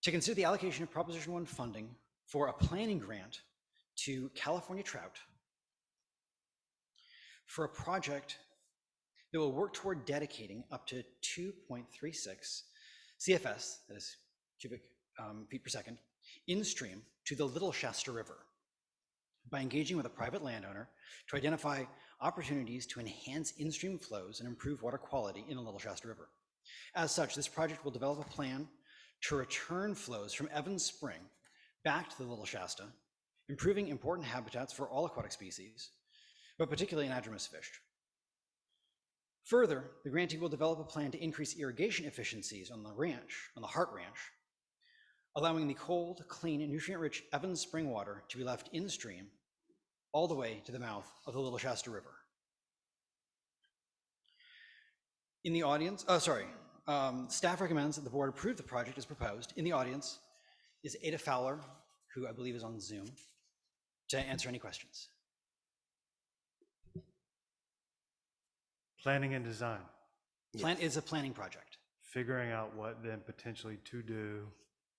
to consider the allocation of Proposition 1 funding for a planning grant to California Trout for a project that will work toward dedicating up to 2.36 CFS, that is cubic feet per second, in stream to the Little Shasta River by engaging with a private landowner to identify opportunities to enhance in-stream flows and improve water quality in the Little Shasta River. As such, this project will develop a plan to return flows from Evans Spring back to the Little Shasta, improving important habitats for all aquatic species, but particularly anadromous fish. Further, the grantee will develop a plan to increase irrigation efficiencies on the ranch, on the Hart Ranch, allowing the cold, clean, and nutrient-rich Evans Spring water to be left in stream all the way to the mouth of the Little Shasta River. In the audience, staff recommends that the board approve the project as proposed. In the audience is Ada Fowler, who I believe is on Zoom, to answer any questions. Planning and design. Plan is a planning project. Figuring out what then potentially to do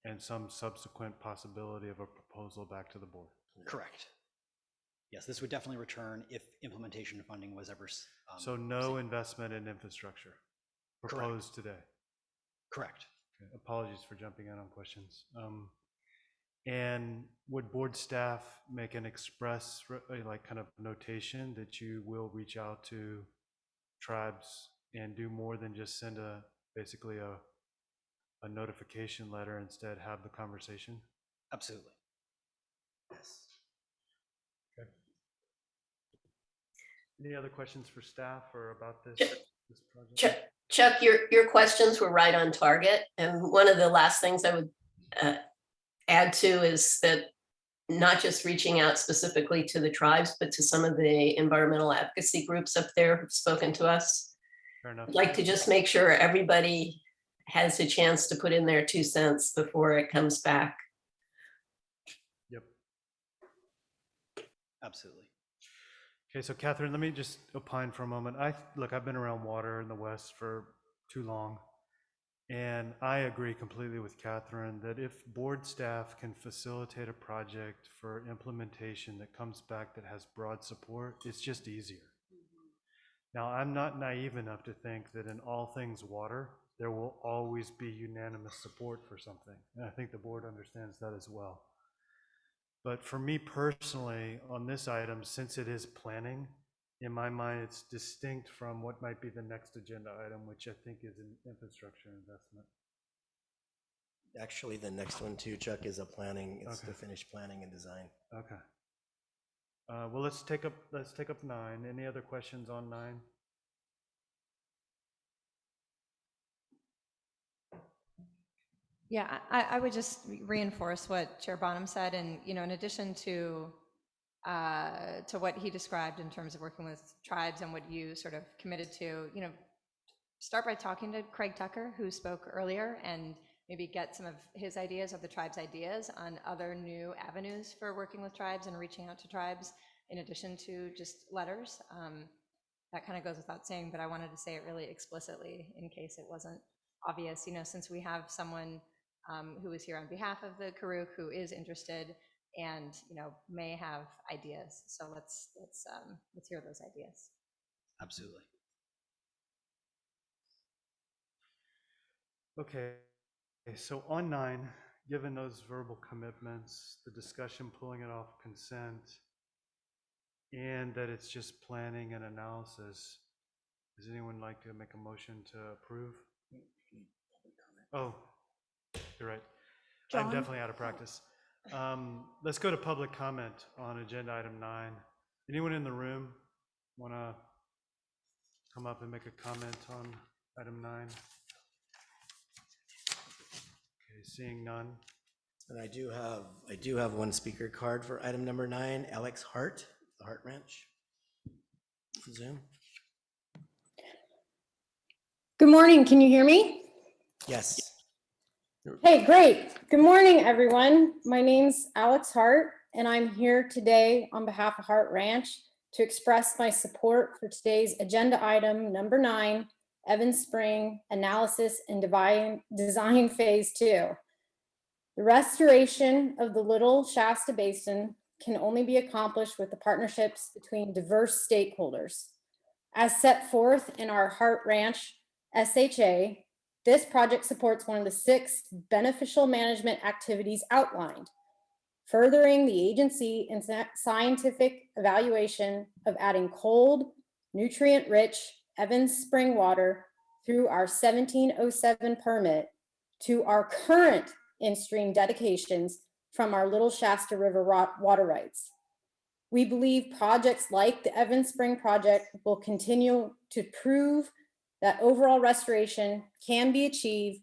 and some subsequent possibility of a proposal back to the board. Correct. Yes, this would definitely return if implementation funding was ever. So no investment in infrastructure proposed today. Correct. Okay. Apologies for jumping in on questions. And would board staff make an express like kind of notation that you will reach out to tribes and do more than just send basically a notification letter, instead have the conversation? Absolutely. Yes. Okay. Any other questions for staff or about this project? Chuck, your questions were right on target. And one of the last things I would add to is that not just reaching out specifically to the tribes, but to some of the environmental advocacy groups up there who've spoken to us. Fair enough. I'd like to just make sure everybody has a chance to put in their 2 cents before it comes back. Yep. Absolutely. Okay, so Catherine, let me just opine for a moment. Look, I've been around water in the West for too long, and I agree completely with Catherine that if board staff can facilitate a project for implementation that comes back that has broad support, it's just easier. Now, I'm not naive enough to think that in all things water, there will always be unanimous support for something, and I think the board understands that as well. But for me personally, on this item, since it is planning, in my mind, it's distinct from what might be the next agenda item, which I think is an infrastructure investment. Actually, the next one too, Chuck, is a planning. It's Okay. to finish planning and design. Okay. Well, let's take up 9. Any other questions on 9? Yeah, I would just reinforce what Chair Bonham said, and in addition to what he described in terms of working with tribes and what you sort of committed to, start by talking to Craig Tucker, who spoke earlier, and maybe get some of his ideas or the tribe's ideas on other new avenues for working with tribes and reaching out to tribes. in addition to just letters. That kind of goes without saying, but I wanted to say it really explicitly in case it wasn't obvious, since we have someone who is here on behalf of the Karuk who is interested and, may have ideas. So let's hear those ideas. Absolutely. Okay, so on 9, given those verbal commitments, the discussion pulling it off consent, and that it's just planning and analysis, does anyone like to make a motion to approve? Oh, you're right. I'm John? definitely out of practice. Let's go to public comment on agenda item 9. Anyone in the room want to come up and make a comment on item 9? Okay, seeing none. And I do have one speaker card for item number 9, Alex Hart, the Hart Ranch. Zoom. Good morning, can you hear me? Yes. Hey, great. Good morning, everyone. My name's Alex Hart, and I'm here today on behalf of Hart Ranch to express my support for today's agenda item number 9, Evans Spring Analysis and Design Phase 2. The restoration of the Little Shasta Basin can only be accomplished with the partnerships between diverse stakeholders. As set forth in our Hart Ranch SHA, this project supports one of the 6 beneficial management activities outlined, furthering the agency in scientific evaluation of adding cold, nutrient-rich Evans Spring water through our 1707 permit to our current in-stream dedications from our Little Shasta River water rights. We believe projects like the Evans Spring project will continue to prove that overall restoration can be achieved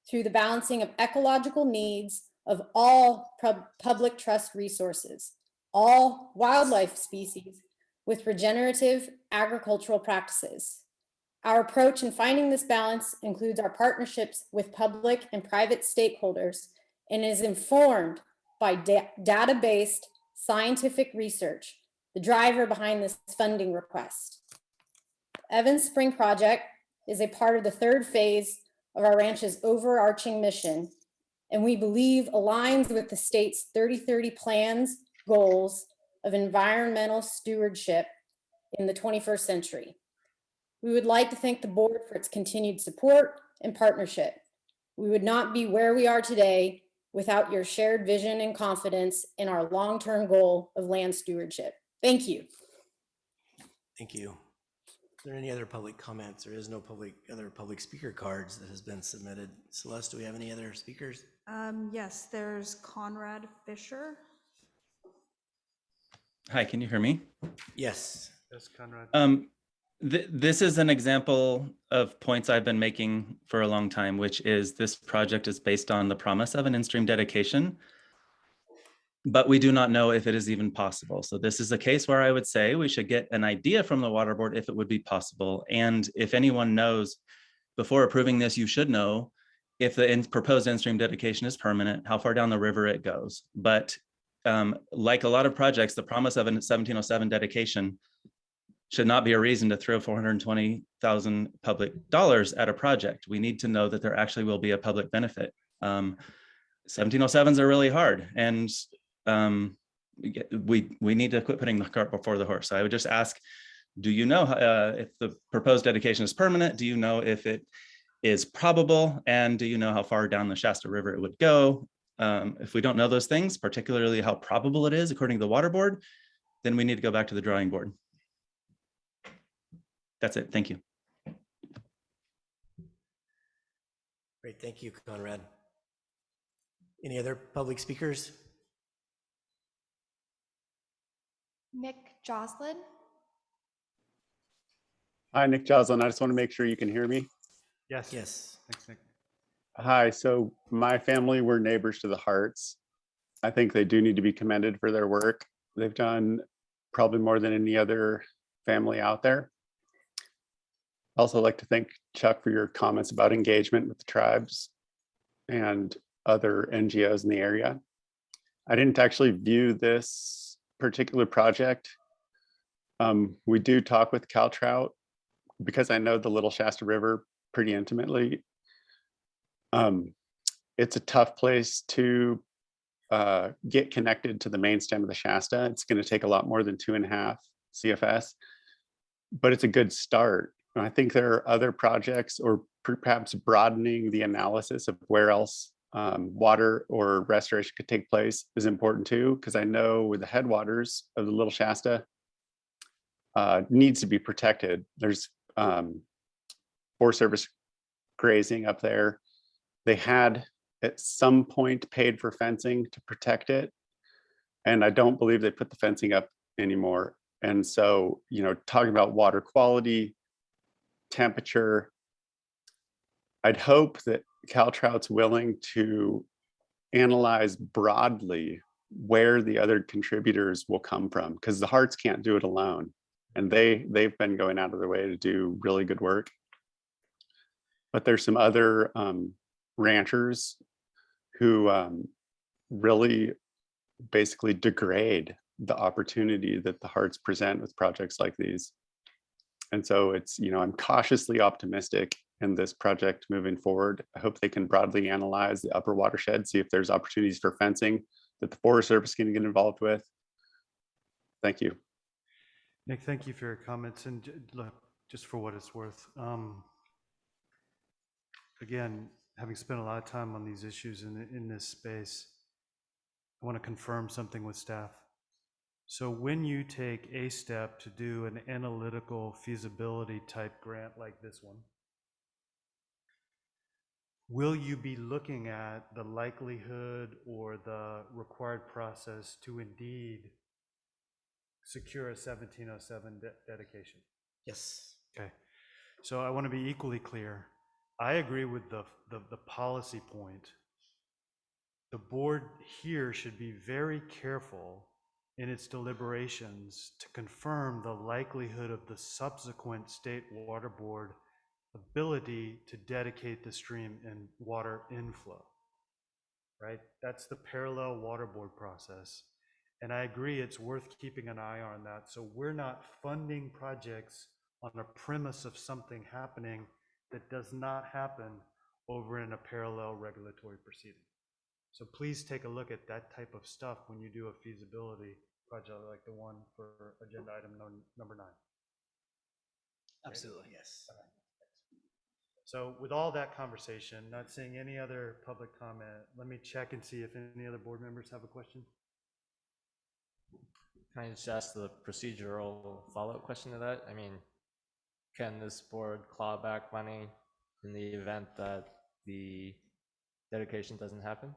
through the balancing of ecological needs of all public trust resources, all wildlife species, with regenerative agricultural practices. Our approach in finding this balance includes our partnerships with public and private stakeholders and is informed by data-based scientific research, the driver behind this funding request. Evans Spring Project is a part of the 3rd phase of our ranch's overarching mission, and we believe aligns with the state's 30/30 plan's goals of environmental stewardship in the 21st century. We would like to thank the board for its continued support and partnership. We would not be where we are today without your shared vision and confidence in our long-term goal of land stewardship. Thank you. Thank you. Are there any other public comments? There is no other public speaker cards that has been submitted. Celeste, do we have any other speakers? Yes, there's Conrad Fisher. Hi, can you hear me? Yes. Yes, Conrad. This is an example of points I've been making for a long time, which is this project is based on the promise of an in-stream dedication, but we do not know if it is even possible. So this is a case where I would say we should get an idea from the water board if it would be possible. And if anyone knows, before approving this, you should know if the proposed in-stream dedication is permanent, how far down the river it goes. But like a lot of projects, the promise of a 1707 dedication should not be a reason to throw $420,000 public dollars at a project. We need to know that there actually will be a public benefit. 1707s are really hard, and we need to quit putting the cart before the horse. So I would just ask, do you know if the proposed dedication is permanent? Do you know if it is probable? And do you know how far down the Shasta River it would go? If we don't know those things, particularly how probable it is according to the water board, then we need to go back to the drawing board. That's it. Thank you. Great. Thank you, Conrad. Any other public speakers? Nick Joslin. Hi, Nick Joslin. I just want to make sure you can hear me. Yes. Yes. Thanks, Nick. Hi. So my family were neighbors to the Harts. I think they do need to be commended for their work. They've done probably more than any other family out there. I also like to thank Chuck for your comments about engagement with the tribes and other NGOs in the area. I didn't actually view this particular project We do talk with Cal Trout because I know the Little Shasta River pretty intimately. It's a tough place to get connected to the main stem of the Shasta. It's going to take a lot more than 2.5 CFS, but it's a good start. And I think there are other projects, or perhaps broadening the analysis of where else water or restoration could take place is important too, because I know with the headwaters of the Little Shasta needs to be protected. There's Forest Service grazing up there. They had at some point paid for fencing to protect it, and I don't believe they put the fencing up anymore. And so, you know, talking about water quality, temperature, I'd hope that Cal Trout's willing to analyze broadly where the other contributors will come from, because the Hearts can't do it alone, and they've been going out of their way to do really good work. But there's some other ranchers who really basically degrade the opportunity that the Hearts present with projects like these. And so it's, you know, I'm cautiously optimistic in this project moving forward. I hope they can broadly analyze the upper watershed, see if there's opportunities for fencing that the Forest Service can get involved with. Thank you. Nick, thank you for your comments. And look, just for what it's worth, again, having spent a lot of time on these issues in this space, I want to confirm something with staff. So when you take a step to do an analytical feasibility type grant like this one, will you be looking at the likelihood or the required process to indeed secure a 1707 dedication? Yes. Okay. So I want to be equally clear. I agree with the policy point. The board here should be very careful in its deliberations to confirm the likelihood of the subsequent state water board ability to dedicate the stream and water inflow, right? That's the parallel water board process. And I agree it's worth keeping an eye on that. So we're not funding projects on a premise of something happening that does not happen over in a parallel regulatory proceeding. So please take a look at that type of stuff when you do a feasibility project like the one for agenda item number 9. Absolutely, yes. Okay. So with all that conversation, not seeing any other public comment, let me check and see if any other board members have a question. Can I just ask the procedural follow-up question to that? I mean, can this board claw back money in the event that the dedication doesn't happen?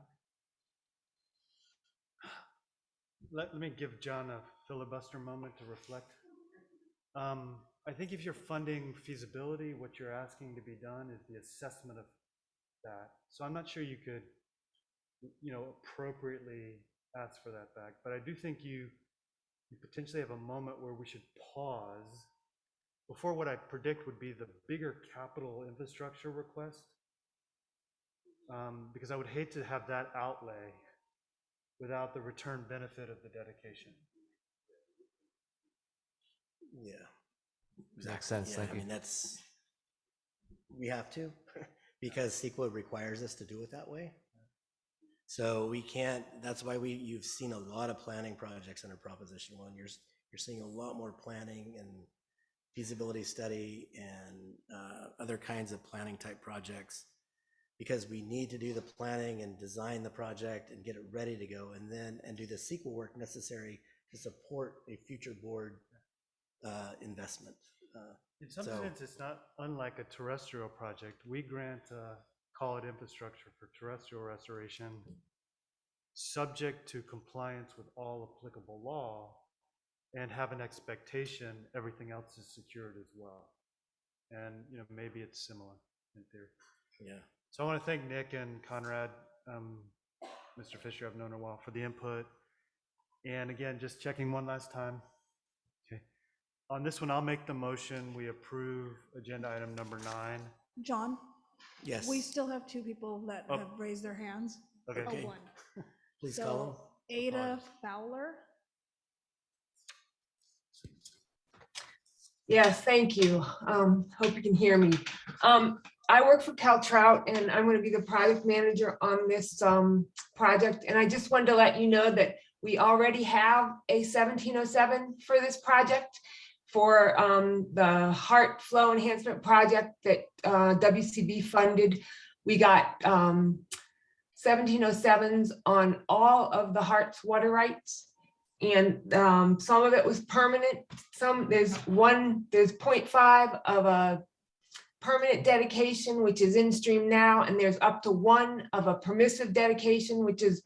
Let me give John a filibuster moment to reflect. I think if you're funding feasibility, what you're asking to be done is the assessment of that. So I'm not sure you could, you know, appropriately ask for that back, but I do think you potentially have a moment where we should pause before what I predict would be the bigger capital infrastructure request, because I would hate to have that outlay without the return benefit of the dedication. Yeah. Exactly. Makes sense. Yeah, Thank you. I mean, we have to, because CEQA requires us to do it that way. So we can't, that's why you've seen a lot of planning projects under Proposition 1. You're seeing a lot more planning and feasibility study and other kinds of planning type projects, because we need to do the planning and design the project and get it ready to go, and do the CEQA work necessary to support a future board investment. In some sense, it's not unlike a terrestrial project. We grant, call it infrastructure for terrestrial restoration, subject to compliance with all applicable law, and have an expectation everything else is secured as well. And, you know, maybe it's similar in theory. Yeah. So I want to thank Nick and Conrad, Mr. Fisher, I've known a while, for the input. And again, just checking one last time. Okay. On this one, I'll make the motion. We approve agenda item number 9. John? Yes. We still have 2 people that have raised their hands. Okay. Okay. Oh, 1. Please call them. Ada Fowler. Yes, thank you. Hope you can hear me. I work for CalTrout and I'm going to be the project manager on this project. And I just wanted to let you know that we already have a 1707 for this project for the Heart Flow Enhancement Project that WCB funded. We got 1707s on all of the Heart's water rights. And some of it was permanent. There's 0.5 of a permanent dedication, which is in stream now, and there's up to 1 of a permissive dedication, which is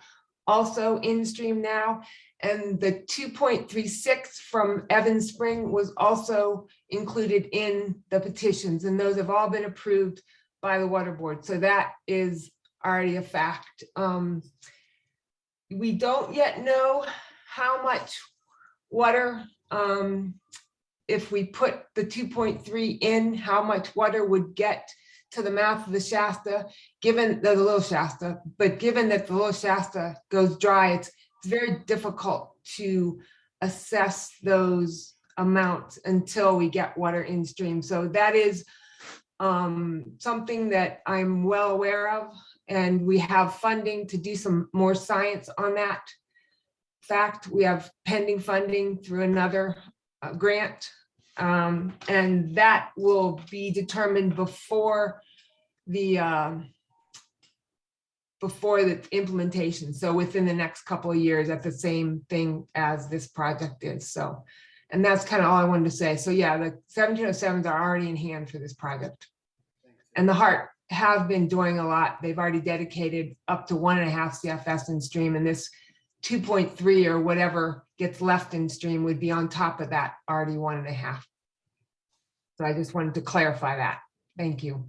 also in stream now. And the 2.36 from Evans Spring was also included in the petitions, and those have all been approved by the water board. So that is already a fact. We don't yet know how much water, if we put the 2.3 in, how much water would get to the mouth of the Shasta, given the Little Shasta, but given that the Little Shasta goes dry, it's very difficult to assess those amounts until we get water in stream. So that is something that I'm well aware of, and we have funding to do some more science on that fact. We have pending funding through another grant, and that will be determined before the implementation. So within the next couple of years, at the same thing as this project is. So, and that's kind of all I wanted to say. So yeah, the 1707s are already in hand for this project. And the Heart have been doing a lot. They've already dedicated up to 1.5 CFS in stream, and this 2.3 or whatever gets left in stream would be on top of that already 1.5. So I just wanted to clarify that. Thank you.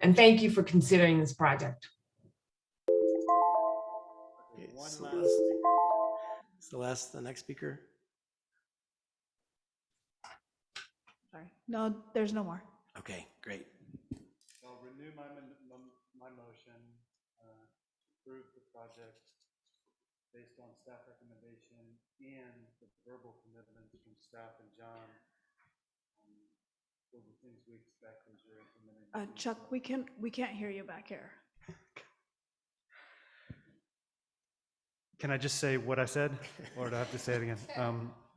And thank you for considering this project. Okay, Celeste, the next speaker. Sorry. No, there's no more. Okay, great. I'll renew my motion, approve the project based on staff recommendation and the verbal commitments from staff and John. For the things we expect as you're implementing. Chuck, we can't hear you back here. Can I just say what I said, or do I have to say it again?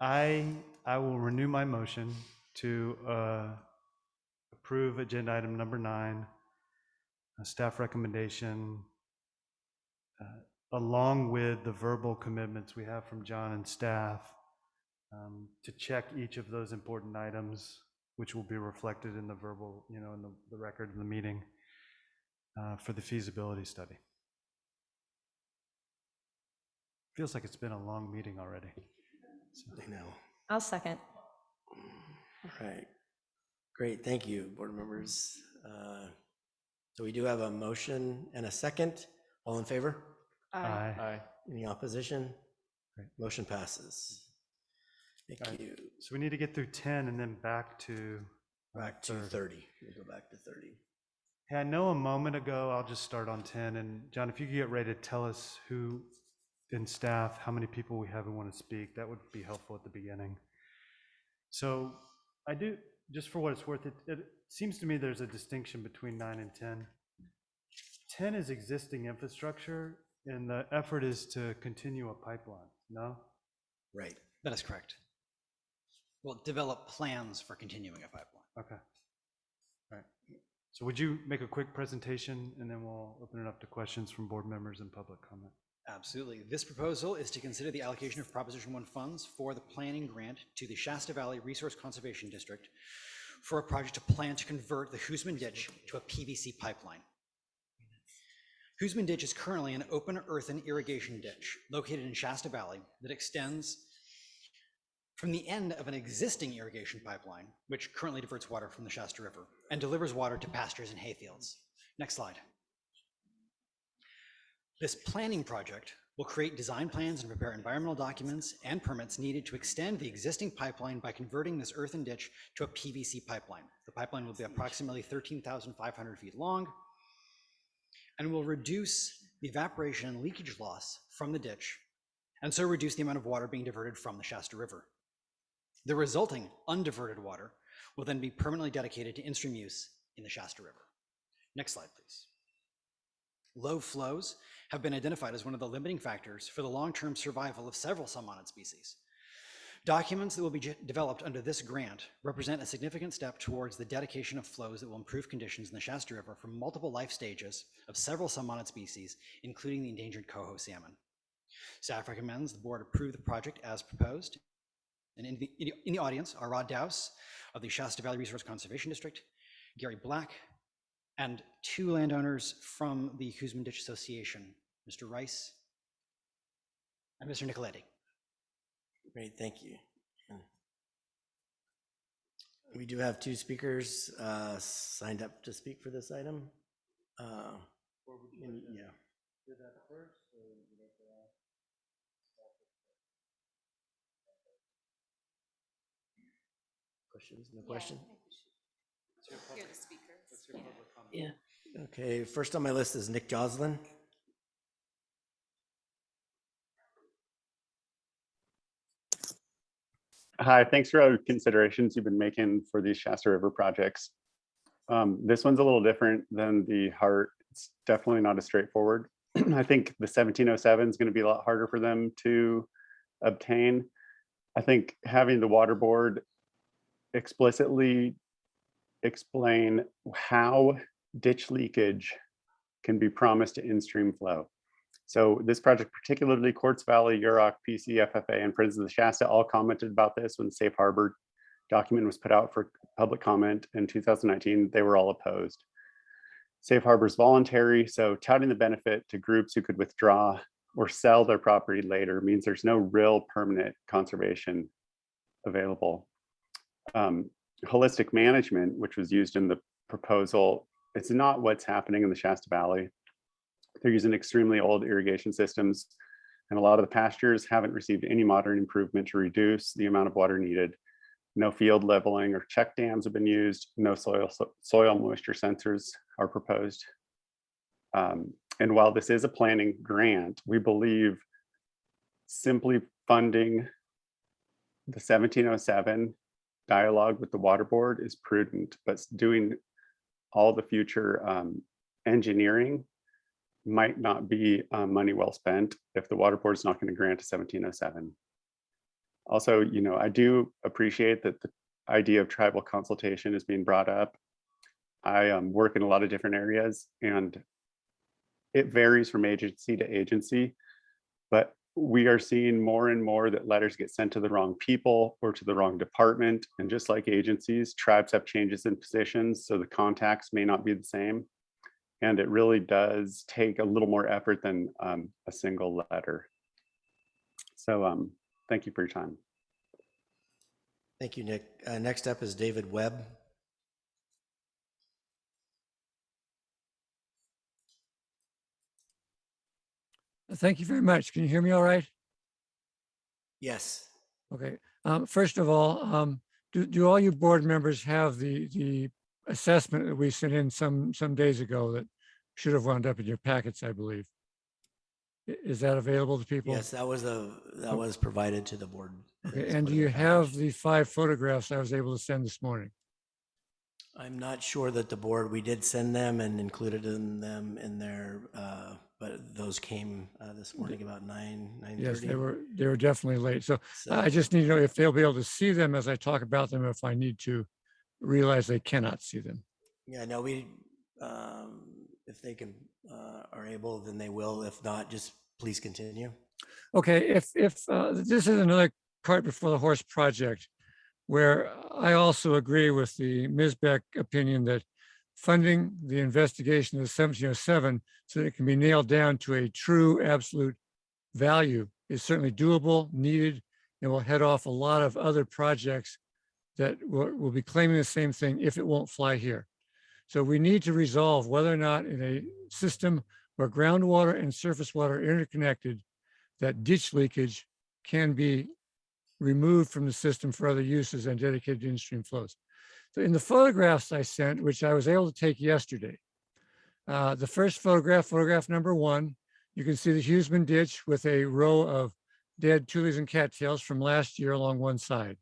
I will renew my motion to approve agenda item number 9, a staff recommendation, along with the verbal commitments we have from John and staff, to check each of those important items, which will be reflected in the verbal, in the record of the meeting, for the feasibility study. Feels like it's been a long meeting already. So. I know. I'll second. All right. Great, thank you, board members. So we do have a motion and a second. All in favor? Aye. Aye. Any opposition? Great. Motion passes. Thank you. So we need to get through 10 and then back to 30. We'll go back to 30. Hey, I know a moment ago, I'll just start on 10. And John, if you could get ready to tell us who in staff, how many people we have who want to speak, that would be helpful at the beginning. So I do, just for what it's worth, it seems to me there's a distinction between 9 and 10. 10 is existing infrastructure, and the effort is to continue a pipeline, no? Right. That is correct. We'll develop plans for continuing a pipeline. Okay. All right. So would you make a quick presentation, and then we'll open it up to questions from board members and public comment. Absolutely. This proposal is to consider the allocation of Proposition 1 funds for the planning grant to the Shasta Valley Resource Conservation District for a project to plan to convert the Hoosman Ditch to a PVC pipeline. Hoosman Ditch is currently an open earthen irrigation ditch located in Shasta Valley that extends from the end of an existing irrigation pipeline, which currently diverts water from the Shasta River and delivers water to pastures and hayfields. Next slide. This planning project will create design plans and prepare environmental documents and permits needed to extend the existing pipeline by converting this earthen ditch to a PVC pipeline. The pipeline will be approximately 13,500 feet long and will reduce the evaporation and leakage loss from the ditch, and so reduce the amount of water being diverted from the Shasta River. The resulting undiverted water will then be permanently dedicated to in-stream use in the Shasta River. Next slide, please. Low flows have been identified as one of the limiting factors for the long-term survival of several submonid species. Documents that will be developed under this grant represent a significant step towards the dedication of flows that will improve conditions in the Shasta River for multiple life stages of several submonid species, including the endangered coho salmon. Staff recommends the board approve the project as proposed. And in the audience are Rod Dowse of the Shasta Valley Resource Conservation District, Gary Black, and 2 landowners from the Hoosman Ditch Association, Mr. Rice and Mr. Nicoletti. Great, thank you. We do have 2 speakers signed up to speak for this item. Yeah. Questions? No question? Hear the speakers. Yeah. Okay, first on my list is Nick Joslin. Hi, thanks for all the considerations you've been making for these Shasta River projects. This one's a little different than the Hart. It's definitely not as straightforward. I think the 1707 is going to be a lot harder for them to obtain. I think having the water board explicitly explain how ditch leakage can be promised to in-stream flow. So this project, particularly Quartz Valley, Yurok, PC, FFA, and Friends of the Shasta all commented about this when the Safe Harbor document was put out for public comment in 2019. They were all opposed. Safe Harbor is voluntary, so touting the benefit to groups who could withdraw or sell their property later means there's no real permanent conservation available. Holistic management, which was used in the proposal, it's not what's happening in the Shasta Valley. They're using extremely old irrigation systems, and a lot of the pastures haven't received any modern improvement to reduce the amount of water needed. No field leveling or check dams have been used. No soil moisture sensors are proposed. And while this is a planning grant, we believe simply funding the 1707 dialogue with the water board is prudent, but doing all the future engineering might not be money well spent if the water board is not going to grant a 1707. Also, I do appreciate that the idea of tribal consultation is being brought up. I work in a lot of different areas, and it varies from agency to agency, but we are seeing more and more that letters get sent to the wrong people or to the wrong department. And just like agencies, tribes have changes in positions, so the contacts may not be the same. And it really does take a little more effort than a single letter. So thank you for your time. Thank you, Nick. Next up is David Webb. Thank you very much. Can you hear me all right? Yes. Okay. First of all, do all you board members have the assessment that we sent in some days ago that should have wound up in your packets, I believe? Is that available to people? Yes, that was provided to the board. Okay. And do you have the 5 photographs I was able to send this morning? I'm not sure that the board, we did send them and included them in there, but those came this morning about 9:30. Yes, they were definitely late. So I just need to know if they'll be able to see them as I talk about them, if I need to realize they cannot see them. Yeah, no, if they can are able, then they will. If not, just please continue. Okay, if this is another cart before the horse project, where I also agree with the MISBEC opinion that funding the investigation of the 1707 so that it can be nailed down to a true absolute value is certainly doable, needed, and will head off a lot of other projects that will be claiming the same thing if it won't fly here. So we need to resolve whether or not in a system where groundwater and surface water are interconnected, that ditch leakage can be removed from the system for other uses and dedicated to in-stream flows. So in the photographs I sent, which I was able to take yesterday, the first photograph number 1, you can see the Hoosman ditch with a row of dead tules and cattails from last year along one side.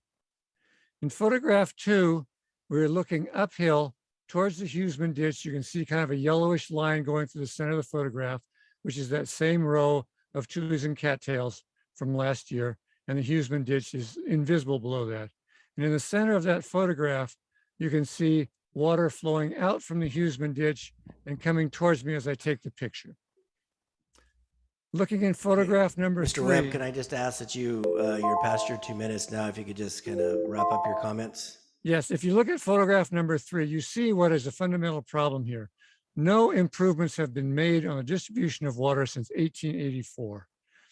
In photograph 2, we're looking uphill towards the Huseman ditch. You can see kind of a yellowish line going through the center of the photograph, which is that same row of tulies and cattails from last year. And the Huseman ditch is invisible below that. And in the center of that photograph, you can see water flowing out from the Huseman ditch and coming towards me as I take the picture. Looking in photograph number Mr. 3. Webb, can I just ask that you're past your 2 minutes now, if you could just kind of wrap up your comments? Yes, if you look at photograph number 3, you see what is a fundamental problem here. No improvements have been made on the distribution of water since 1884.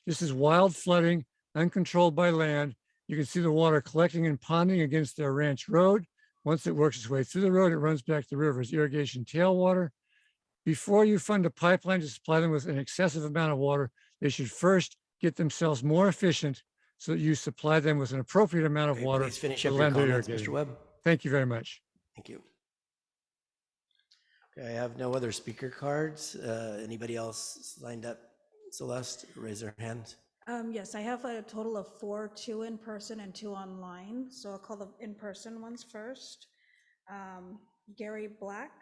This is wild flooding, uncontrolled by land. You can see the water collecting and ponding against their ranch road. Once it works its way through the road, it runs back to the river as irrigation tailwater. Before you fund a pipeline to supply them with an excessive amount of water, they should first get themselves more efficient so that you supply them with an appropriate amount of water. Please finish for up your land they're comments, Mr. irrigating. Webb. Thank you very much. Thank you. Okay, I have no other speaker cards. Anybody else lined up? Celeste, raise their hand. Yes, I have a total of 4, 2 in person and 2 online. So I'll call the in-person ones first. Gary Black.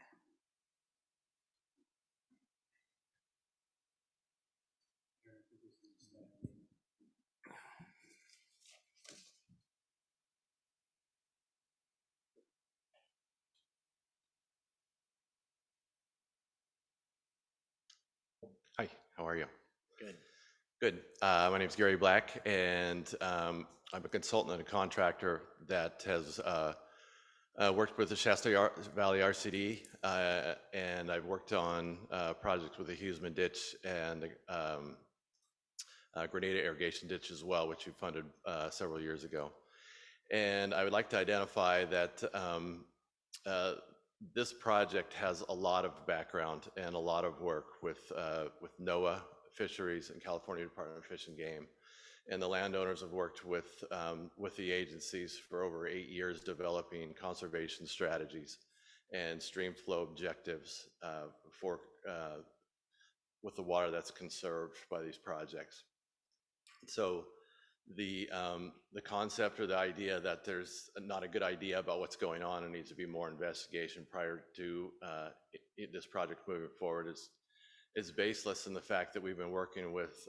Hi, how are you? Good. Good. My name is Gary Black, and I'm a consultant and a contractor that has worked with the Shasta Valley RCD, and I've worked on projects with the Huseman Ditch and Grenada Irrigation Ditch as well, which we funded several years ago. And I would like to identify that this project has a lot of background and a lot of work with NOAA Fisheries and California Department of Fish and Game. And the landowners have worked with the agencies for over 8 years developing conservation strategies and stream flow objectives with the water that's conserved by these projects. So the concept or the idea that there's not a good idea about what's going on and needs to be more investigation prior to this project moving forward is baseless in the fact that we've been working with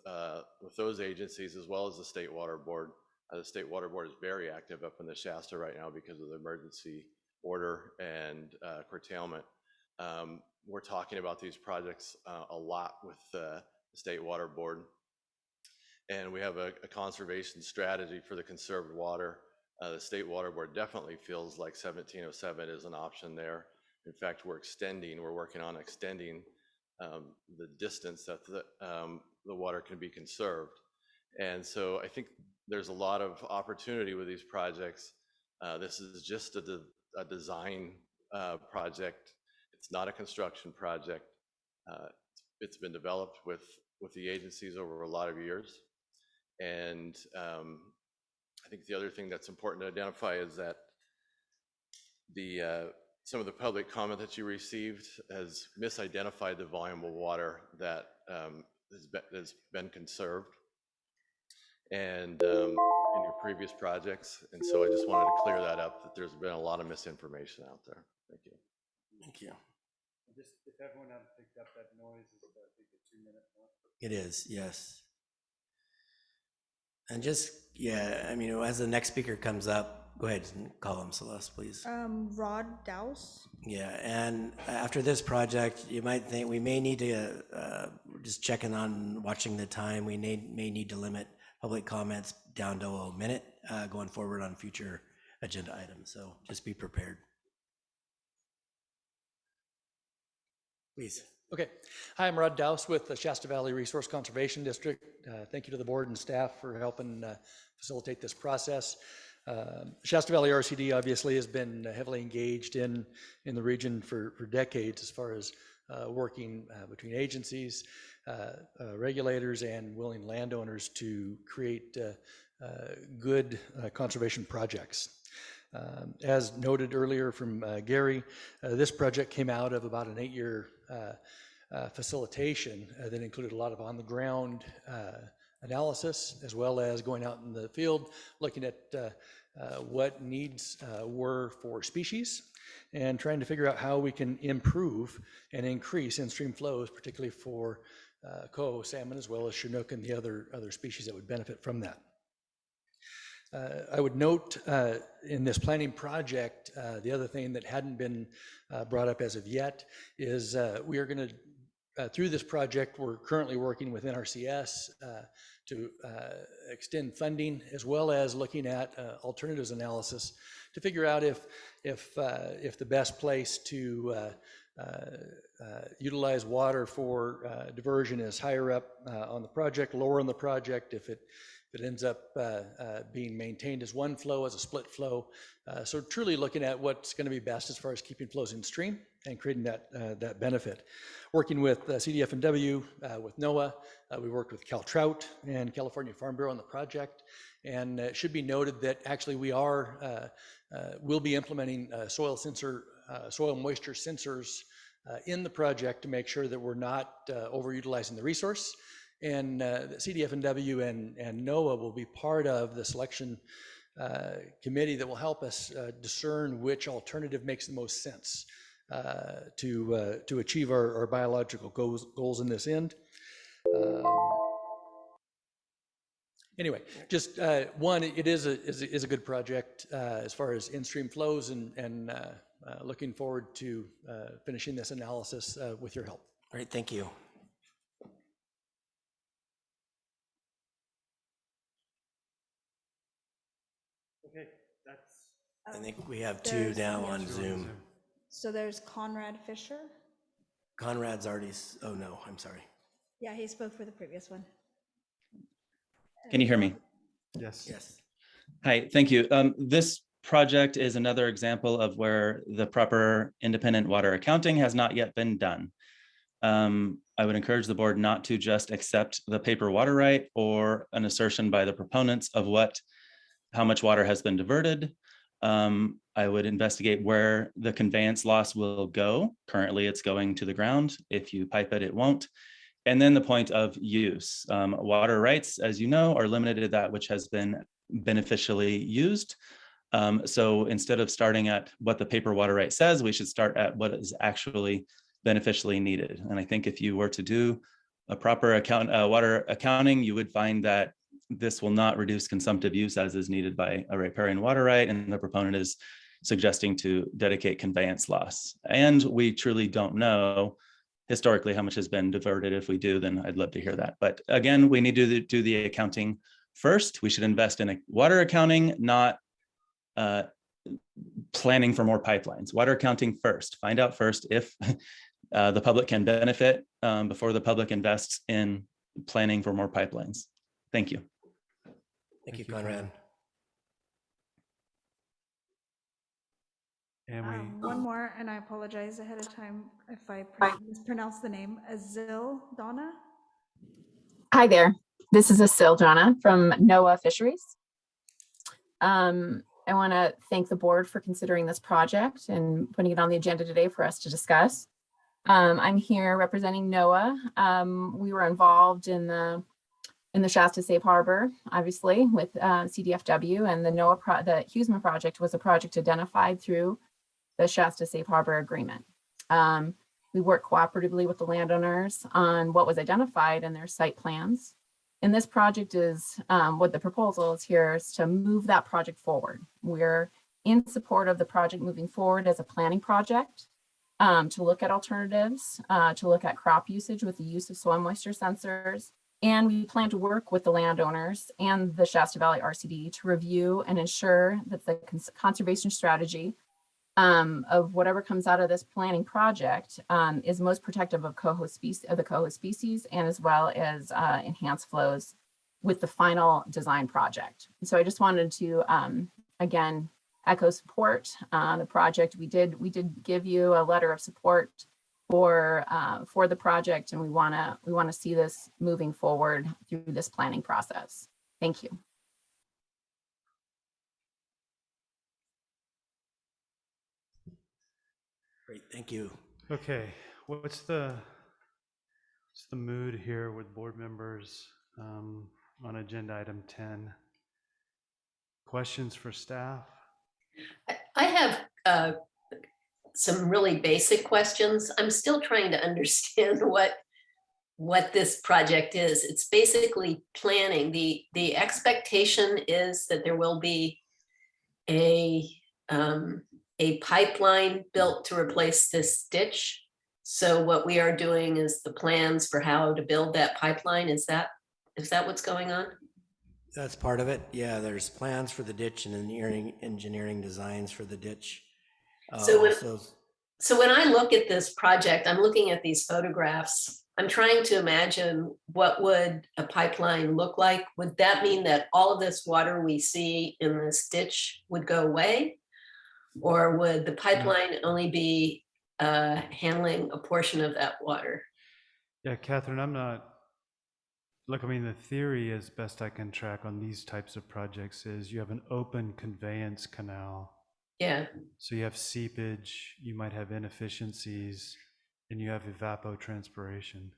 those agencies as well as the State Water Board. The State Water Board is very active up in the Shasta right now because of the emergency order and curtailment. We're talking about these projects a lot with the State Water Board. And we have a conservation strategy for the conserved water. The State Water Board definitely feels like 1707 is an option there. In fact, we're working on extending the distance that the water can be conserved. And so I think there's a lot of opportunity with these projects. This is just a design project. It's not a construction project. It's been developed with the agencies over a lot of years. And I think the other thing that's important to identify is that some of the public comment that you received has misidentified the volume of water that has been conserved and in your previous projects. And so I just wanted to clear that up, that there's been a lot of misinformation out there. Thank you. Thank you. Just if everyone had picked up that noise, is I think a 2-minute mark. It is, yes. And just, yeah, I mean, as the next speaker comes up, go ahead and call him, Celeste, please. Rod Dowse. Yeah, and after this project, you might think we may need to, just checking on, watching the time, we may need to limit public comments down to a minute going forward on future agenda items. So just be prepared. Please. Okay. Hi, I'm Rod Dowse with the Shasta Valley Resource Conservation District. Thank you to the board and staff for helping facilitate this process. Shasta Valley RCD obviously has been heavily engaged in the region for decades as far as working between agencies, regulators, and willing landowners to create good conservation projects. As noted earlier from Gary, this project came out of about an 8-year facilitation that included a lot of on-the-ground analysis, as well as going out in the field, looking at what needs were for species, and trying to figure out how we can improve and increase in-stream flows, particularly for coho salmon, as well as Chinook and the other species that would benefit from that. I would note in this planning project, the other thing that hadn't been brought up as of yet is we are going to, through this project, we're currently working with NRCS to extend funding, as well as looking at alternatives analysis to figure out if the best place to utilize water for diversion is higher up on the project, lower on the project, if it ends up being maintained as one flow, as a split flow. So truly looking at what's going to be best as far as keeping flows in stream and creating that benefit. Working with CDF&W, with NOAA, we worked with Cal Trout and California Farm Bureau on the project. And it should be noted that actually we'll be implementing soil moisture sensors in the project to make sure that we're not overutilizing the resource. And CDF&W and NOAA will be part of the selection committee that will help us discern which alternative makes the most sense to achieve our biological goals in this end. Anyway, just one, it is a good project as far as in-stream flows, and looking forward to finishing this analysis with your help. Great, thank you. Okay, that's. I think we have two now on Zoom. So there's Conrad Fisher. Conrad's already, oh no, I'm sorry. Yeah, he spoke for the previous one. Can you hear me? Yes. Yes. Hi, thank you. This project is another example of where the proper independent water accounting has not yet been done. I would encourage the board not to just accept the paper water right or an assertion by the proponents of how much water has been diverted. I would investigate where the conveyance loss will go. Currently, it's going to the ground. If you pipe it, it won't. And then the point of use. Water rights, as you know, are limited to that which has been beneficially used. So instead of starting at what the paper water right says, we should start at what is actually beneficially needed. And I think if you were to do a proper water accounting, you would find that this will not reduce consumptive use as is needed by a riparian water right, and the proponent is suggesting to dedicate conveyance loss. And we truly don't know historically how much has been diverted. If we do, then I'd love to hear that. But again, we need to do the accounting first. We should invest in a water accounting, not planning for more pipelines. Water accounting first. Find out first if the public can benefit before the public invests in planning for more pipelines. Thank you. Thank you, Conrad. And One more, and I apologize ahead of time if I mispronounce the name. Azil Donna? Hi there. This is Asil Donna from NOAA Fisheries. I want to thank the board for considering this project and putting it on the agenda today for us to discuss. I'm here representing NOAA. We were involved in the Shasta Safe Harbor, obviously, with CDFW, and the the Huseman project was a project identified through the Shasta Safe Harbor Agreement. We worked cooperatively with the landowners on what was identified in their site plans. And this project is, what the proposal is here is to move that project forward. We're in support of the project moving forward as a planning project, to look at alternatives, to look at crop usage with the use of soil moisture sensors. And we plan to work with the landowners and the Shasta Valley RCD to review and ensure that the conservation strategy of whatever comes out of this planning project is most protective of the coho species, and as well as enhanced flows with the final design project. So I just wanted to again echo support on the project. We did give you a letter of support for the project, and we want to see this moving forward through this planning process. Thank you. Great, thank you. Okay, what's the mood here with board members? on agenda item 10. Questions for staff? I have some really basic questions. I'm still trying to understand what this project is. It's basically planning. The expectation is that there will be a pipeline built to replace this ditch. So what we are doing is the plans for how to build that pipeline. Is that what's going on? That's part of it. Yeah, there's plans for the ditch and engineering designs for the ditch. So when I look at this project, I'm looking at these photographs. I'm trying to imagine what would a pipeline look like. Would that mean that all of this water we see in this ditch would go away? Or would the pipeline only be handling a portion of that water? Yeah, Catherine, I'm not, look, I mean, the theory, as best I can track on these types of projects, is you have an open conveyance canal. Yeah. So you have seepage, you might have inefficiencies, and you have evapotranspiration.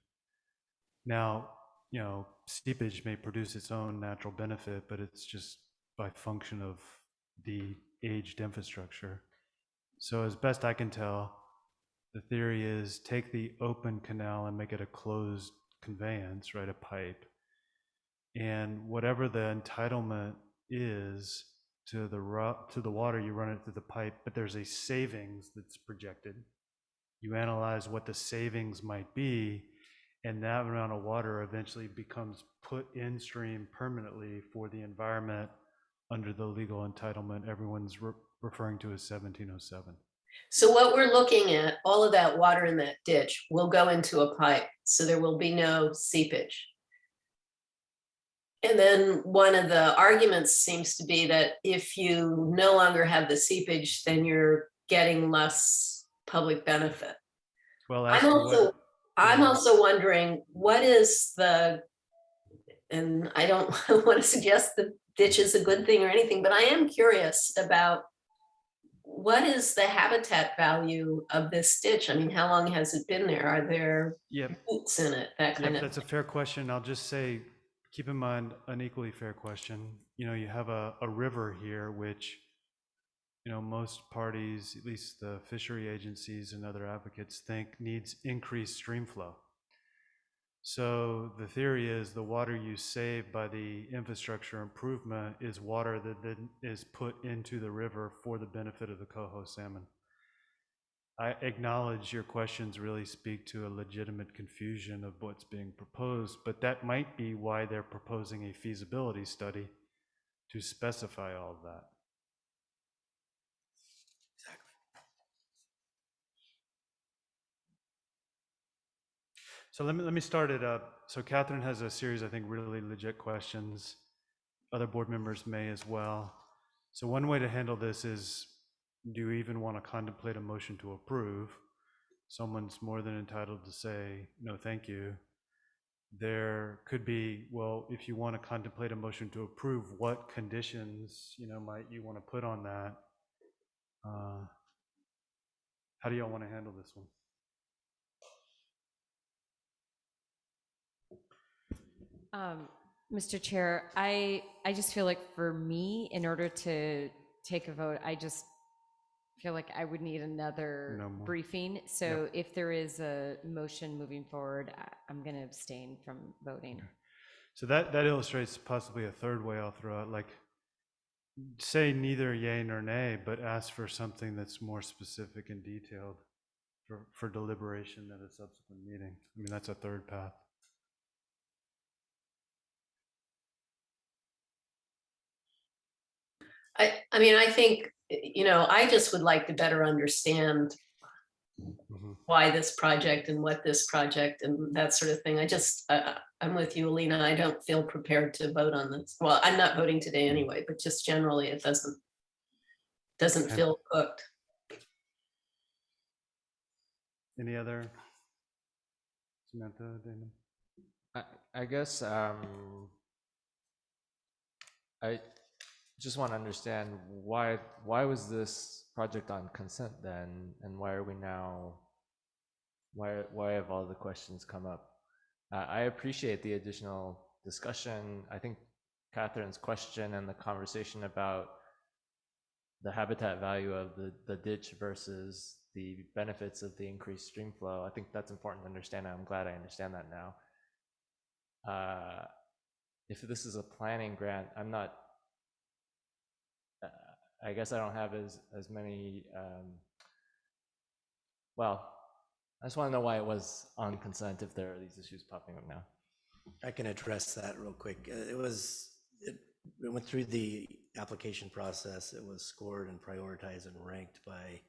Now, you know, seepage may produce its own natural benefit, but it's just by function of the aged infrastructure. So as best I can tell, the theory is take the open canal and make it a closed conveyance, right, a pipe. And whatever the entitlement is to the water, you run it through the pipe, but there's a savings that's projected. You analyze what the savings might be, and that amount of water eventually becomes put in stream permanently for the environment under the legal entitlement everyone's referring to as 1707. So what we're looking at, all of that water in that ditch will go into a pipe, so there will be no seepage. And then one of the arguments seems to be that if you no longer have the seepage, then you're getting less public benefit. Well, I'm also wondering what is and I don't want to suggest the ditch is a good thing or anything, but I am curious about what is the habitat value of this ditch? I mean, how long has it been there? Are there roots in it? That kind of That's a fair question. I'll just say, keep in mind an equally fair question. You know, you have a river here, which, you know, most parties, at least the fishery agencies and other advocates, think needs increased stream flow. So the theory is the water you save by the infrastructure improvement is water that then is put into the river for the benefit of the coho salmon. I acknowledge your questions really speak to a legitimate confusion of what's being proposed, but that might be why they're proposing a feasibility study to specify all of that. So let me start it up. So Catherine has a series, I think, really legit questions. Other board members may as well. So one way to handle this is, do you even want to contemplate a motion to approve? Someone's more than entitled to say, no, thank you. There could be, well, if you want to contemplate a motion to approve, what conditions, you know, might you want to put on that? How do y'all want to handle this one? Mr. Chair, I just feel like for me, in order to take a vote, I just feel like I would need another briefing. So if there is a motion moving forward, I'm going to abstain from voting. So that illustrates possibly a third way I'll throw out, like say neither yay nor nay, but ask for something that's more specific and detailed for deliberation at a subsequent meeting. I mean, that's a third path. I mean, I think, you know, I just would like to better understand why this project and what this project and that sort of thing. I just, I'm with you, Alina. I don't feel prepared to vote on this. Well, I'm not voting today anyway, but just generally it doesn't feel cooked. Any other? Samantha, Damon? I guess I just want to understand why was this project on consent then, and why are we now, why have all the questions come up? I appreciate the additional discussion. I think Catherine's question and the conversation about the habitat value of the ditch versus the benefits of the increased stream flow, I think that's important to understand. I'm glad I understand that now. If this is a planning grant, I'm not, I guess I don't have as many, well, I just want to know why it was on consent if there are these issues popping up now. I can address that real quick. It went through the application process. It was scored and prioritized and ranked by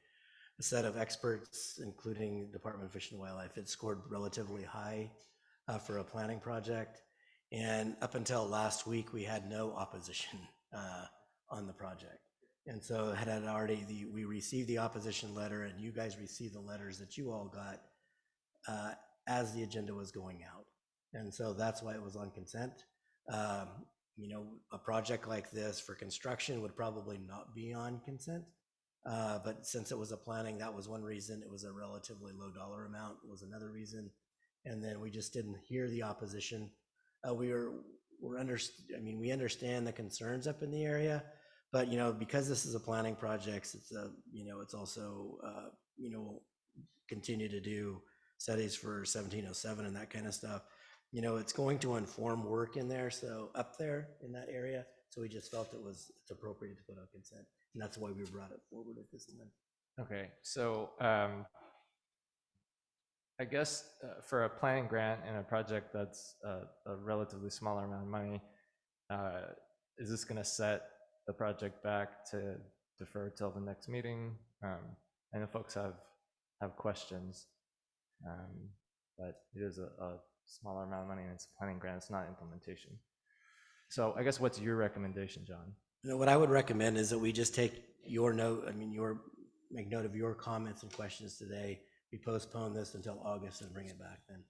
a set of experts, including Department of Fish and Wildlife. It scored relatively high for a planning project. And up until last week, we had no opposition on the project. And so we received the opposition letter, and you guys received the letters that you all got as the agenda was going out. And so that's why it was on consent. You know, a project like this for construction would probably not be on consent. But since it was a planning, that was one reason. It was a relatively low dollar amount was another reason. And then we just didn't hear the opposition. We understand the concerns up in the area, but you know, because this is a planning project, it's also we'll continue to do studies for 1707 and that kind of stuff. You know, it's going to inform work in there, so up there in that area. So we just felt it's appropriate to put on consent, and that's why we brought it forward at this time. Okay, so I guess for a planning grant and a project that's a relatively smaller amount of money, is this going to set the project back to defer till the next meeting? I know folks have questions, but it is a smaller amount of money and it's a planning grant, it's not implementation. So I guess what's your recommendation, John? You know, what I would recommend is that we just take your note, make note of your comments and questions today. We postpone this until August and bring it back then.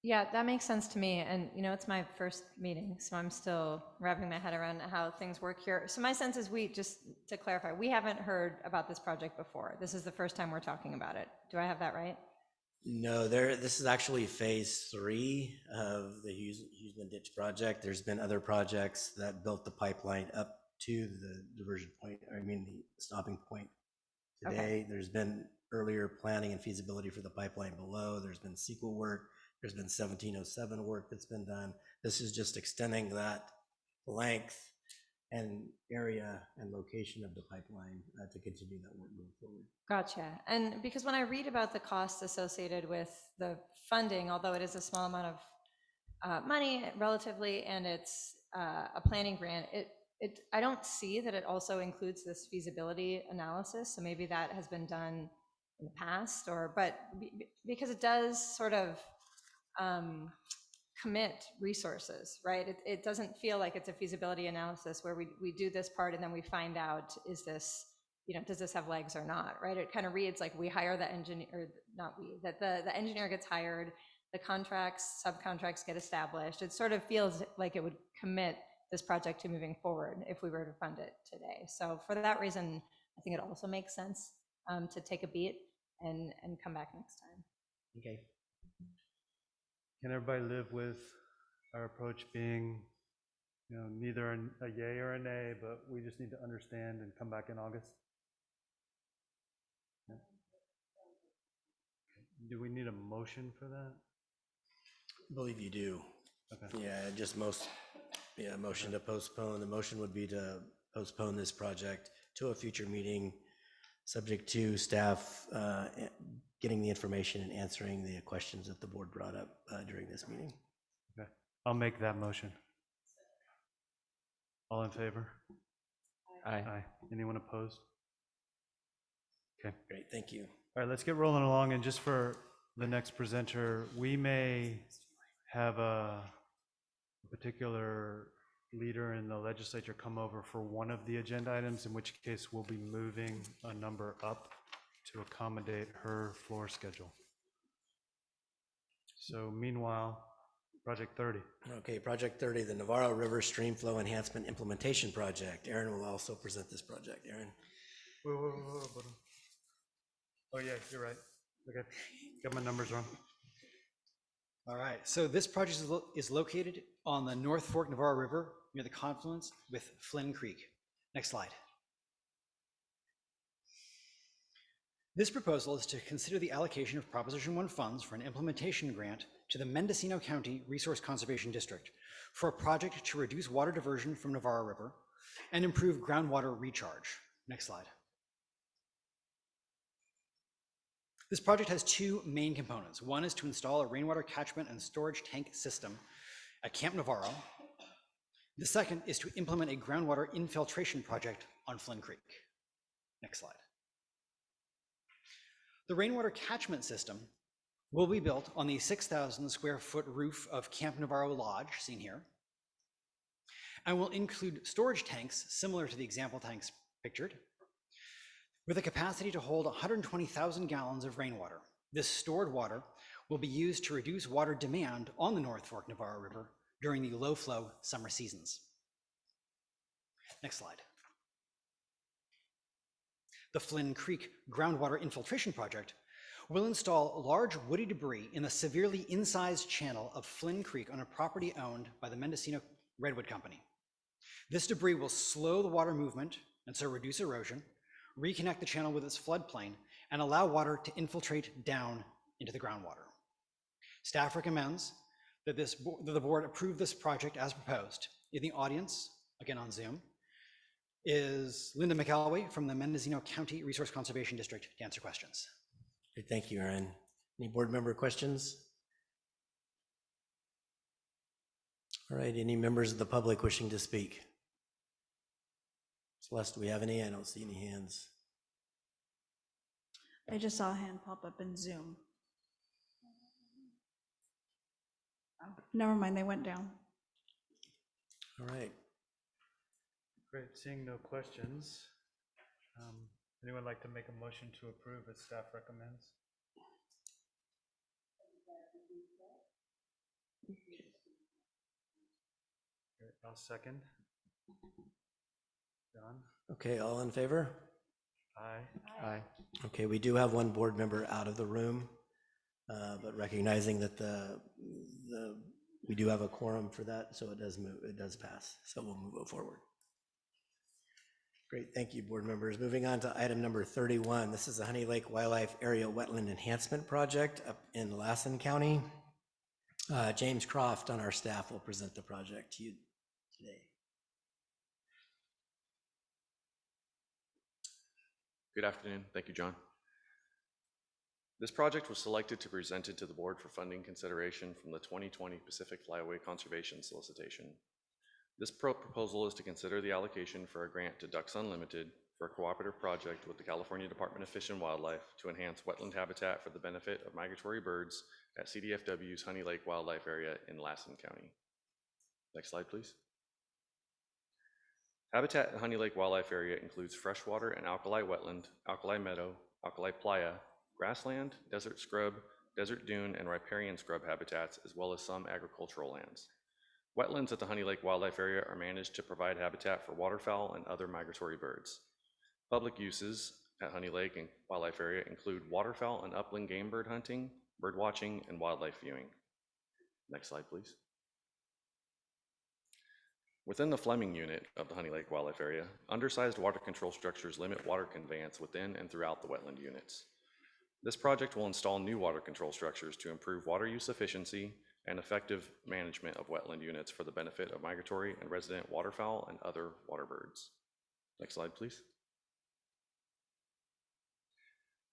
Yeah, that makes sense to me. And, you know, it's my first meeting, so I'm still wrapping my head around how things work here. So my sense is just to clarify, we haven't heard about this project before. This is the first time we're talking about it. Do I have that right? No, this is actually phase 3 of the Huseman Ditch project. There's been other projects that built the pipeline up to the diversion point, the stopping point today. Okay. There's been earlier planning and feasibility for the pipeline below. There's been sequel work. There's been 1707 work that's been done. This is just extending that length and area and location of the pipeline to continue that work moving forward. Gotcha. And because when I read about the costs associated with the funding, although it is a small amount of money relatively, and it's a planning grant, I don't see that it also includes this feasibility analysis. So maybe that has been done in the past, but because it does sort of commit resources, right? It doesn't feel like it's a feasibility analysis where we do this part and then we find out, is this, does this have legs or not, right? It kind of reads like we hire the engineer, or not we, that the engineer gets hired, the contracts, subcontracts get established. It sort of feels like it would commit this project to moving forward if we were to fund it today. So for that reason, I think it also makes sense to take a beat and come back next time. Okay. Can everybody live with our approach being, neither a yay or a nay, but we just need to understand and come back in August? Yeah. Do we need a motion for that? I believe you do. Okay. Yeah, motion to postpone. The motion would be to postpone this project to a future meeting, subject to staff getting the information and answering the questions that the board brought up during this meeting. Okay, I'll make that motion. All in favor? Aye. Aye. Anyone opposed? Okay. Great, thank you. All right, let's get rolling along. And just for the next presenter, we may have a particular leader in the legislature come over for one of the agenda items, in which case we'll be moving a number up to accommodate her floor schedule. So meanwhile, Project 30. Okay, Project 30, the Navarro River Stream Flow Enhancement Implementation Project. Aaron will also present this project. Aaron. Whoa. Oh yeah, you're right. Okay, got my numbers wrong. All right, so this project is located on the North Fork Navarro River near the confluence with Flynn Creek. Next slide. This proposal is to consider the allocation of Proposition 1 funds for an implementation grant to the Mendocino County Resource Conservation District for a project to reduce water diversion from Navarro River and improve groundwater recharge. Next slide. This project has two main components. One is to install a rainwater catchment and storage tank system at Camp Navarro. The second is to implement a groundwater infiltration project on Flynn Creek. Next slide. The rainwater catchment system will be built on the 6,000 square foot roof of Camp Navarro Lodge, seen here, and will include storage tanks similar to the example tanks pictured, with a capacity to hold 120,000 gallons of rainwater. This stored water will be used to reduce water demand on the North Fork Navarro River during the low flow summer seasons. Next slide. The Flynn Creek groundwater infiltration project will install large woody debris in the severely incised channel of Flynn Creek on a property owned by the Mendocino Redwood Company. This debris will slow the water movement and so reduce erosion, reconnect the channel with its floodplain, and allow water to infiltrate down into the groundwater. Staff recommends that the board approve this project as proposed. In the audience, again on Zoom, is Linda McElway from the Mendocino County Resource Conservation District to answer questions. Great, thank you, Aaron. Any board member questions? All right, any members of the public wishing to speak? Celeste, do we have any? I don't see any hands. I just saw a hand pop up in Zoom. Oh, never mind, they went down. All right. Great, seeing no questions. Anyone like to make a motion to approve as staff recommends? Okay, I'll second. John? Okay, all in favor? Aye. Aye. Okay, we do have one board member out of the room, but recognizing that we do have a quorum for that, so it does pass. So we'll move forward. Great, thank you, board members. Moving on to item number 31. This is the Honey Lake Wildlife Area Wetland Enhancement Project up in Lassen County. James Croft on our staff will present the project to you today. Good afternoon. Thank you, John. This project was selected to be presented to the board for funding consideration from the 2020 Pacific Flyway Conservation Solicitation. This proposal is to consider the allocation for a grant to Ducks Unlimited for a cooperative project with the California Department of Fish and Wildlife to enhance wetland habitat for the benefit of migratory birds at CDFW's Honey Lake Wildlife Area in Lassen County. Next slide, please. Habitat in Honey Lake Wildlife Area includes freshwater and alkali wetland, alkali meadow, alkali playa, grassland, desert scrub, desert dune, and riparian scrub habitats, as well as some agricultural lands. Wetlands at the Honey Lake Wildlife Area are managed to provide habitat for waterfowl and other migratory birds. Public uses at Honey Lake and Wildlife Area include waterfowl and upland game bird hunting, bird watching, and wildlife viewing. Next slide, please. Within the Fleming unit of the Honey Lake Wildlife Area, undersized water control structures limit water conveyance within and throughout the wetland units. This project will install new water control structures to improve water use efficiency and effective management of wetland units for the benefit of migratory and resident waterfowl and other water birds. Next slide, please.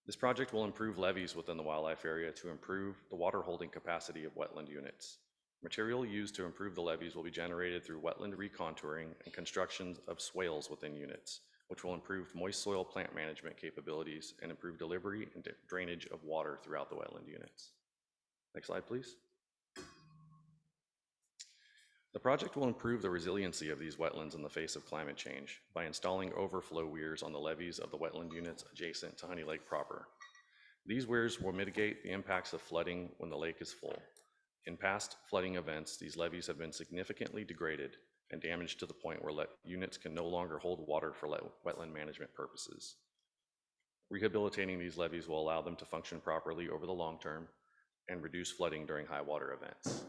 This project will improve levees within the wildlife area to improve the water holding capacity of wetland units. Material used to improve the levees will be generated through wetland recontouring and construction of swales within units, which will improve moist soil plant management capabilities and improve delivery and drainage of water throughout the wetland units. Next slide, please. The project will improve the resiliency of these wetlands in the face of climate change by installing overflow weirs on the levees of the wetland units adjacent to Honey Lake proper. These weirs will mitigate the impacts of flooding when the lake is full. In past flooding events, these levees have been significantly degraded and damaged to the point where units can no longer hold water for wetland management purposes. Rehabilitating these levees will allow them to function properly over the long term, and reduce flooding during high water events.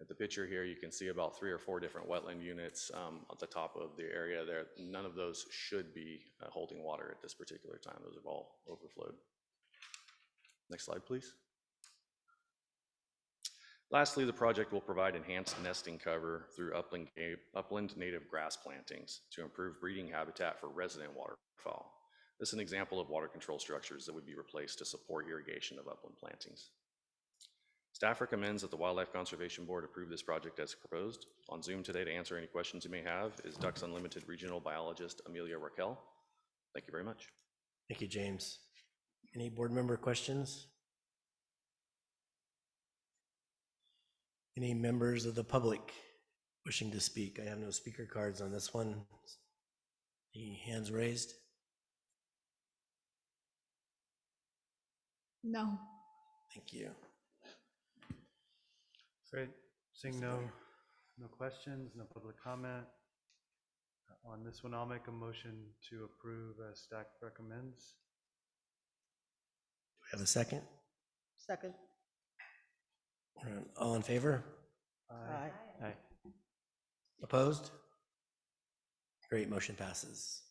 At the picture here, you can see about 3 or 4 different wetland units at the top of the area there. None of those should be holding water at this particular time. Those have all overflowed. Next slide, please. Lastly, the project will provide enhanced nesting cover through upland native grass plantings to improve breeding habitat for resident waterfowl. This is an example of water control structures that would be replaced to support irrigation of upland plantings. Staff recommends that the Wildlife Conservation Board approve this project as proposed. On Zoom today to answer any questions you may have is Ducks Unlimited Regional Biologist Amelia Raquel. Thank you very much. Thank you, James. Any board member questions? Any members of the public wishing to speak? I have no speaker cards on this one. Any hands raised? No. Thank you. Great. Seeing no questions, no public comment. On this one, I'll make a motion to approve as staff recommends. Do we have a second? Second. All in favor? Aye. Aye. Opposed? Great, motion passes.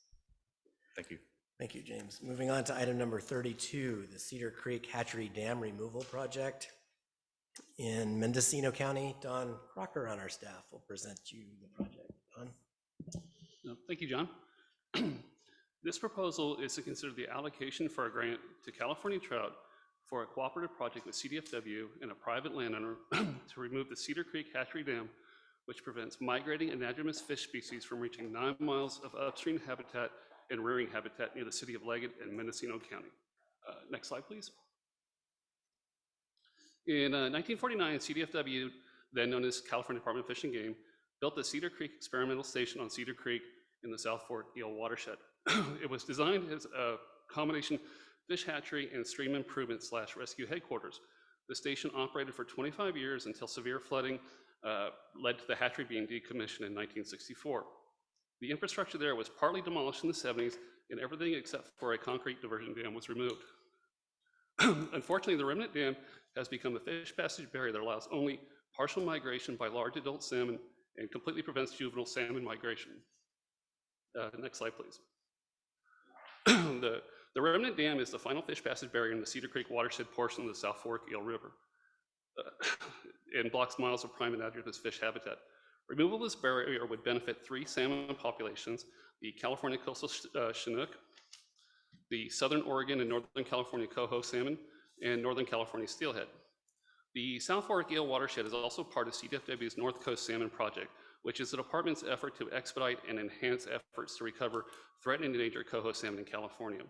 Thank you. Thank you, James. Moving on to item number 32, the Cedar Creek Hatchery Dam Removal Project in Mendocino County. Don Crocker on our staff will present you the project. Don? Thank you, John. This proposal is to consider the allocation for a grant to California Trout for a cooperative project with CDFW and a private landowner to remove the Cedar Creek Hatchery Dam, which prevents migrating anadromous fish species from reaching 9 miles of upstream habitat and rearing habitat near the city of Leggett and Mendocino County. Next slide, please. In 1949, CDFW, then known as California Department of Fish and Game, built the Cedar Creek Experimental Station on Cedar Creek in the South Fork Eel watershed. It was designed as a combination fish hatchery and stream improvement / rescue headquarters. The station operated for 25 years until severe flooding led to the hatchery being decommissioned in 1964. The infrastructure there was partly demolished in the 70s, and everything except for a concrete diversion dam was removed. Unfortunately, the remnant dam has become a fish passage barrier that allows only partial migration by large adult salmon and completely prevents juvenile salmon migration. Next slide, please. The remnant dam is the final fish passage barrier in the Cedar Creek watershed portion of the South Fork Eel River and blocks miles of prime anadromous fish habitat. Removal of this barrier would benefit 3 salmon populations: the California coastal Chinook, the Southern Oregon and Northern California coho salmon, and Northern California steelhead. The South Fork Eel watershed is also part of CDFW's North Coast Salmon Project, which is the department's effort to expedite and enhance efforts to recover threatened and endangered coho salmon in California.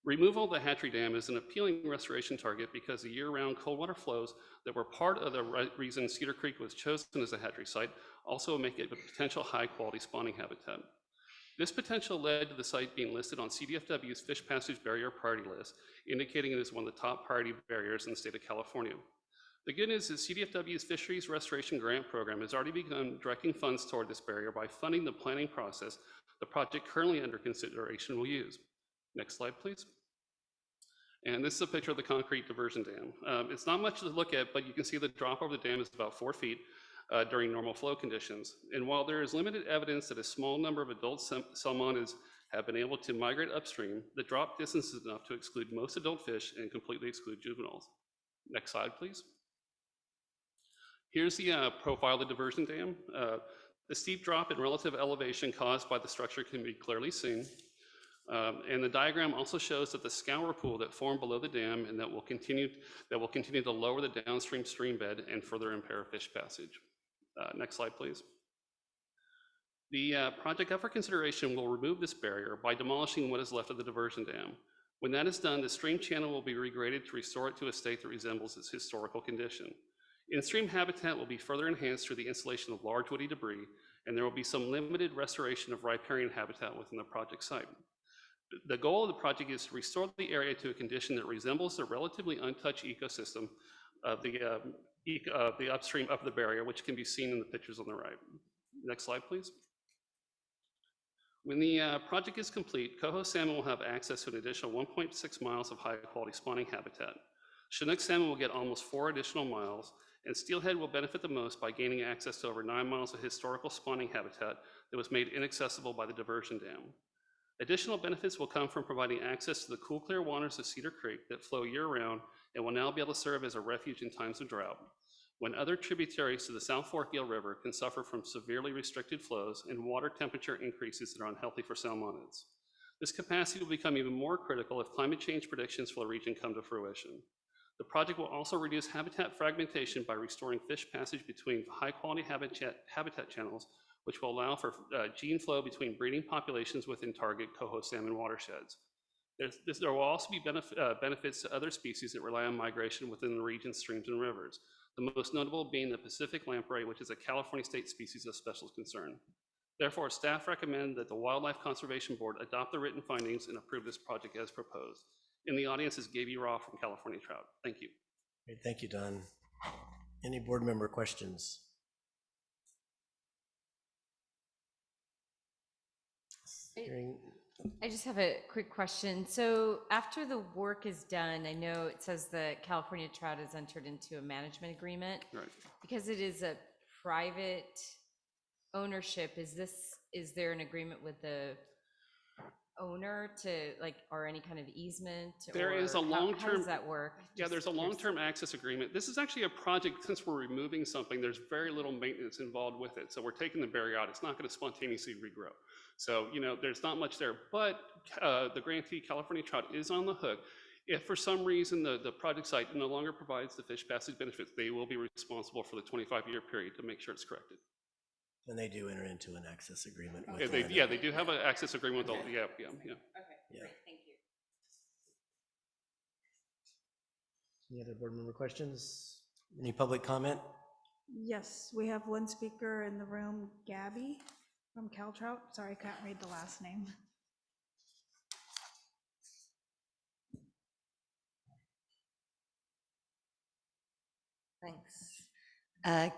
Removal of the hatchery dam is an appealing restoration target because the year-round cold water flows that were part of the reason Cedar Creek was chosen as a hatchery site also make it a potential high-quality spawning habitat. This potential led to the site being listed on CDFW's Fish Passage Barrier Priority List, indicating it is one of the top priority barriers in the state of California. The good news is CDFW's Fisheries Restoration Grant Program has already begun directing funds toward this barrier by funding the planning process the project currently under consideration will use. Next slide, please. And this is a picture of the concrete diversion dam. It's not much to look at, but you can see the drop over the dam is about 4 feet during normal flow conditions. And while there is limited evidence that a small number of adult salmonids have been able to migrate upstream, the drop distance is enough to exclude most adult fish and completely exclude juveniles. Next slide, please. Here's the profile of the diversion dam. The steep drop in relative elevation caused by the structure can be clearly seen. And the diagram also shows that the scour pool that formed below the dam and that will continue to lower the downstream stream bed and further impair fish passage. Next slide, please. The project up for consideration will remove this barrier by demolishing what is left of the diversion dam. When that is done, the stream channel will be regraded to restore it to a state that resembles its historical condition. In-stream habitat will be further enhanced through the installation of large woody debris, and there will be some limited restoration of riparian habitat within the project site. The goal of the project is to restore the area to a condition that resembles the relatively untouched ecosystem of the upstream of the barrier, which can be seen in the pictures on the right. Next slide, please. When the project is complete, coho salmon will have access to an additional 1.6 miles of high-quality spawning habitat. Chinook salmon will get almost 4 additional miles, and steelhead will benefit the most by gaining access to over 9 miles of historical spawning habitat that was made inaccessible by the diversion dam. Additional benefits will come from providing access to the cool, clear waters of Cedar Creek that flow year-round and will now be able to serve as a refuge in times of drought, when other tributaries to the South Fork Eel River can suffer from severely restricted flows and water temperature increases that are unhealthy for salmonids. This capacity will become even more critical if climate change predictions for the region come to fruition. The project will also reduce habitat fragmentation by restoring fish passage between high-quality habitat channels, which will allow for gene flow between breeding populations within target coho salmon watersheds. There will also be benefits to other species that rely on migration within the region's streams and rivers, the most notable being the Pacific lamprey, which is a California state species of special concern. Therefore, staff recommend that the Wildlife Conservation Board adopt the written findings and approve this project as proposed. In the audience is Gaby Raw from California Trout. Thank you. Great, thank you, Don. Any board member questions? I just have a quick question. So after the work is done, I know it says the California Trout has entered into a management agreement. Right. Because it is a private ownership, is there an agreement with the owner to or any kind of easement? There is a how long-term. does that work? Yeah, there's a long-term access agreement. This is actually a project, since we're removing something, there's very little maintenance involved with it. So we're taking the barrier out. It's not going to spontaneously regrow. So, there's not much there, but the grantee, California Trout, is on the hook. If for some reason the project site no longer provides the fish passage benefits, they will be responsible for the 25-year period to make sure it's corrected. And they do enter into an access agreement with They do have an access agreement with all, yeah. Okay, Yeah. great, thank you. Any other board member questions? Any public comment? Yes, we have one speaker in the room, Gabby from CalTrout. Sorry, I can't read the last name. Thanks.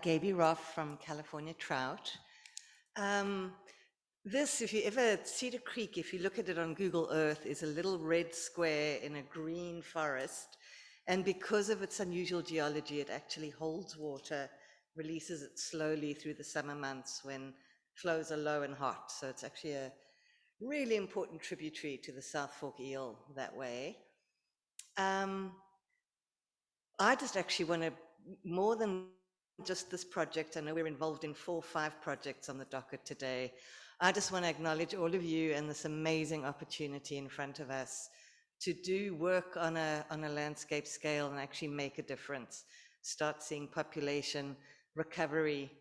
Gaby Roth from California Trout. This, if you ever, Cedar Creek, if you look at it on Google Earth, is a little red square in a green forest. And because of its unusual geology, it actually holds water, releases it slowly through the summer months when flows are low and hot. So it's actually a really important tributary to the South Fork eel that way. I just actually want to, more than just this project, I know we're involved in 4 or 5 projects on the docket today. I just want to acknowledge all of you and this amazing opportunity in front of us to do work on a landscape scale and actually make a difference, start seeing population recovery.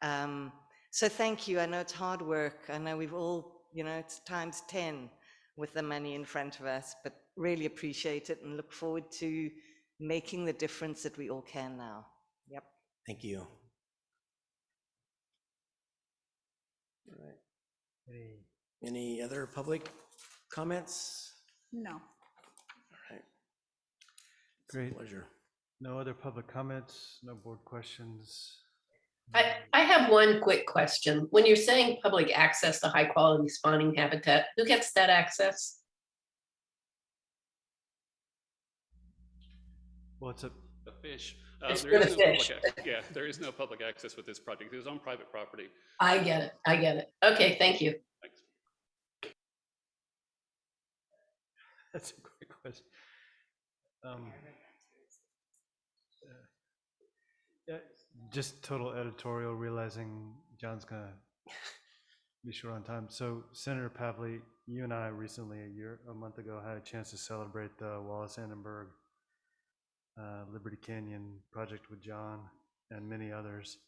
So thank you. I know it's hard work. I know we've all, it's times 10 with the money in front of us, but really appreciate it and look forward to making the difference that we all can now. Yep. Thank you. All right. Any other public comments? No. All right. Great. Pleasure. No other public comments, no board questions. I have one quick question. When you're saying public access to high quality spawning habitat, who gets that access? Well, it's a The fish. It's There for is the no fish. there is no public access with this project. It is on private property. I get it. I get it. Okay, thank you. Thanks. That's a great question. Just total editorial, realizing John's gonna be short on time. So Senator Pavley, you and I recently, a month ago, had a chance to celebrate the Wallace Annenberg Liberty Canyon project with John and many others.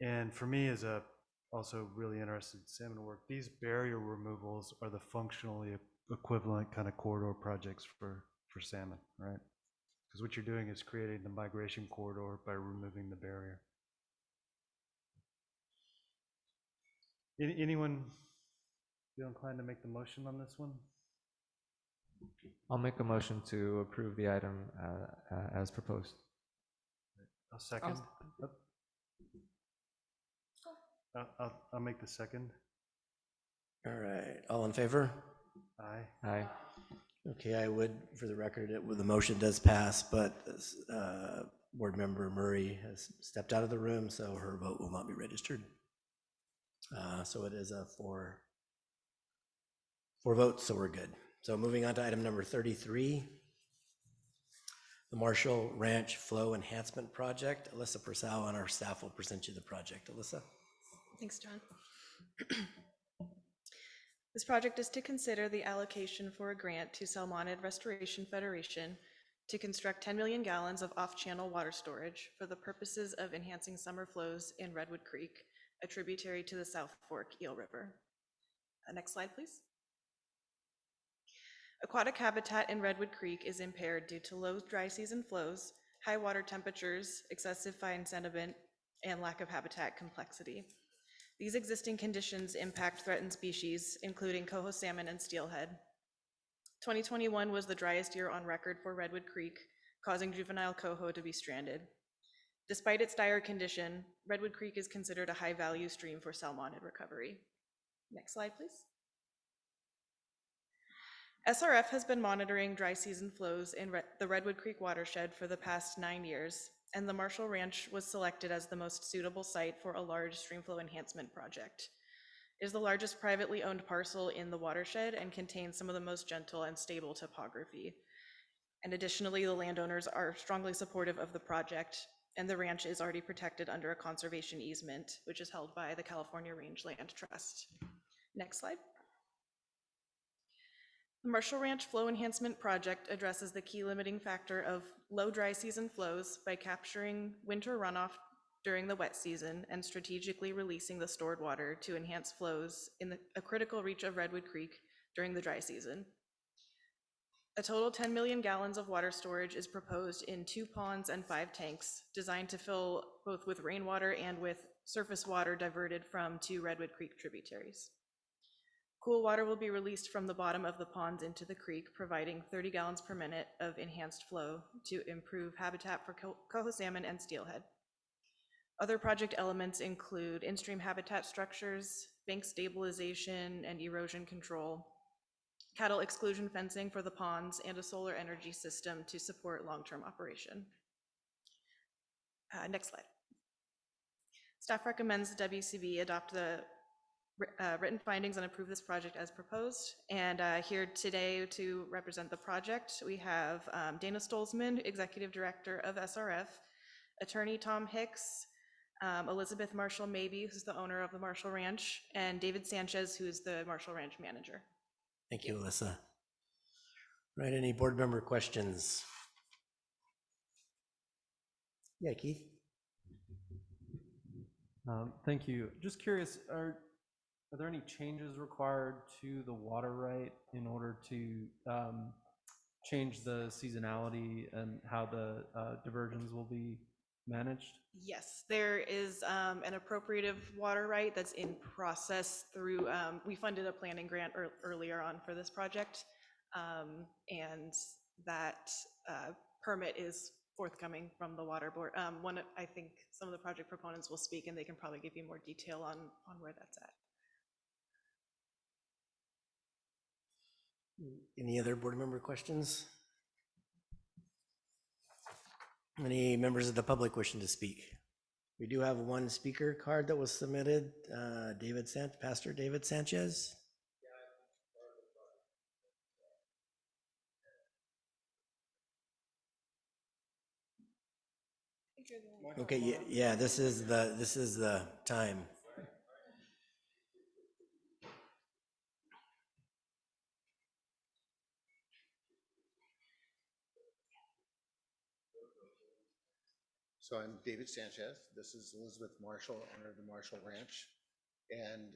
And for me, as a also really interested in salmon work, these barrier removals are the functionally equivalent kind of corridor projects for salmon, right? Because what you're doing is creating the migration corridor by removing the barrier. Anyone feel inclined to make the motion on this one? I'll make a motion to approve the item as proposed. I'll second. I'll make the second. All right. All in favor? Aye. Aye. Okay, I would, for the record, the motion does pass, but Board Member Murray has stepped out of the room, so her vote will not be registered. So it is a four votes, so we're good. So moving on to item number 33, the Marshall Ranch Flow Enhancement Project. Alyssa Purcell on our staff will present you the project. Alyssa? Thanks, John. This project is to consider the allocation for a grant to Salmonid Restoration Federation to construct 10 million gallons of off-channel water storage for the purposes of enhancing summer flows in Redwood Creek, a tributary to the South Fork Eel River. Next slide, please. Aquatic habitat in Redwood Creek is impaired due to low dry season flows, high water temperatures, excessive fine sediment, and lack of habitat complexity. These existing conditions impact threatened species, including coho salmon and steelhead. 2021 was the driest year on record for Redwood Creek, causing juvenile coho to be stranded. Despite its dire condition, Redwood Creek is considered a high-value stream for salmonid recovery. Next slide, please. SRF has been monitoring dry season flows in the Redwood Creek watershed for the past 9 years, and the Marshall Ranch was selected as the most suitable site for a large streamflow enhancement project. It is the largest privately owned parcel in the watershed and contains some of the most gentle and stable topography. And additionally, the landowners are strongly supportive of the project, and the ranch is already protected under a conservation easement, which is held by the California Rangeland Trust. Next slide. The Marshall Ranch Flow Enhancement Project addresses the key limiting factor of low dry season flows by capturing winter runoff during the wet season and strategically releasing the stored water to enhance flows in a critical reach of Redwood Creek during the dry season. A total 10 million gallons of water storage is proposed in 2 ponds and 5 tanks, designed to fill both with rainwater and with surface water diverted from 2 Redwood Creek tributaries. Cool water will be released from the bottom of the ponds into the creek, providing 30 gallons per minute of enhanced flow to improve habitat for coho salmon and steelhead. Other project elements include in-stream habitat structures, bank stabilization and erosion control, cattle exclusion fencing for the ponds, and a solar energy system to support long-term operation. Next slide. Staff recommends the WCB adopt the written findings and approve this project as proposed. And here today to represent the project, we have Dana Stolzman, Executive Director of SRF, Attorney Tom Hicks, Elizabeth Marshall Maybe, who's the owner of the Marshall Ranch, and David Sanchez, who's the Marshall Ranch manager. Thank you, Alyssa. Right, any board member questions? Yeah, Keith? Thank you. Just curious, are there any changes required to the water right in order to change the seasonality and how the diversions will be managed? Yes, there is an appropriative water right that's in process through, we funded a planning grant earlier on for this project, and that permit is forthcoming from the water board. I think some of the project proponents will speak and they can probably give you more detail on where that's at. Any other board member questions? Any members of the public wishing to speak? We do have one speaker card that was submitted. Pastor David Sanchez. Okay, yeah, this is the time. So I'm David Sanchez. This is Elizabeth Marshall, owner of the Marshall Ranch. And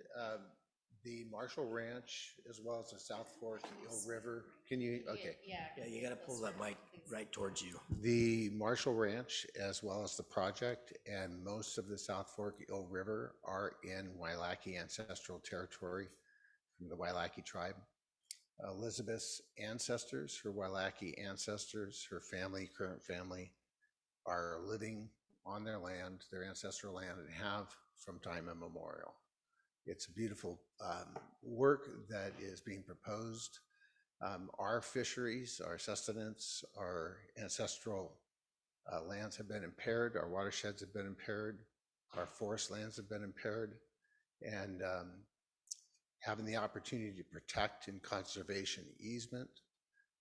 the Marshall Ranch, as well as the South Fork Eel River, can you, okay. Yeah, you gotta pull that mic right towards you. The Marshall Ranch, as well as the project, and most of the South Fork Eel River are in Wailaki ancestral territory from the Wailaki tribe. Elizabeth's ancestors, her Wailaki ancestors, her family, current family, are living on their land, their ancestral land, and have from time immemorial. It's a beautiful work that is being proposed. Our fisheries, our sustenance, our ancestral lands have been impaired, our watersheds have been impaired, our forest lands have been impaired, and having the opportunity to protect in conservation easement,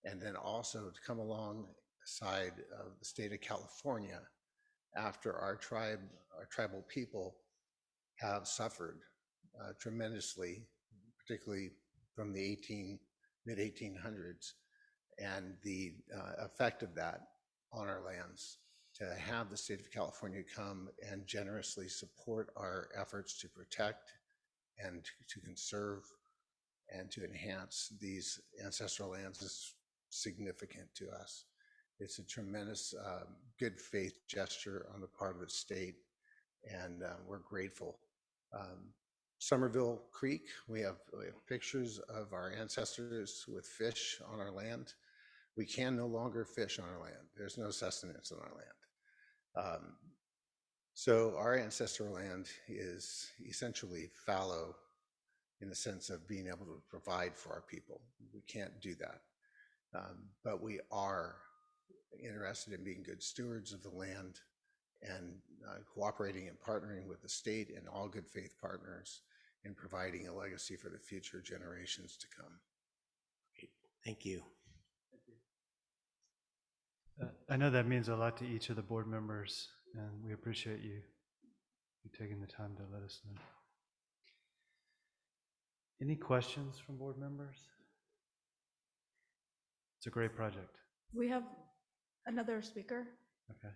and then also to come alongside of the state of California after our tribal people have suffered tremendously, particularly from the mid 1800s, and the effect of that on our lands. To have the state of California come and generously support our efforts to protect and to conserve and to enhance these ancestral lands is significant to us. It's a tremendous good faith gesture on the part of the state, and we're grateful. Somerville Creek, we have pictures of our ancestors with fish on our land. We can no longer fish on our land. There's no sustenance on our land. So our ancestral land is essentially fallow in the sense of being able to provide for our people. We can't do that. But we are interested in being good stewards of the land and cooperating and partnering with the state and all good faith partners in providing a legacy for the future generations to come. Great. Thank you. I know that means a lot to each of the board members, and we appreciate you taking the time to let us know. Any questions from board members? It's a great project. We have another speaker, Okay.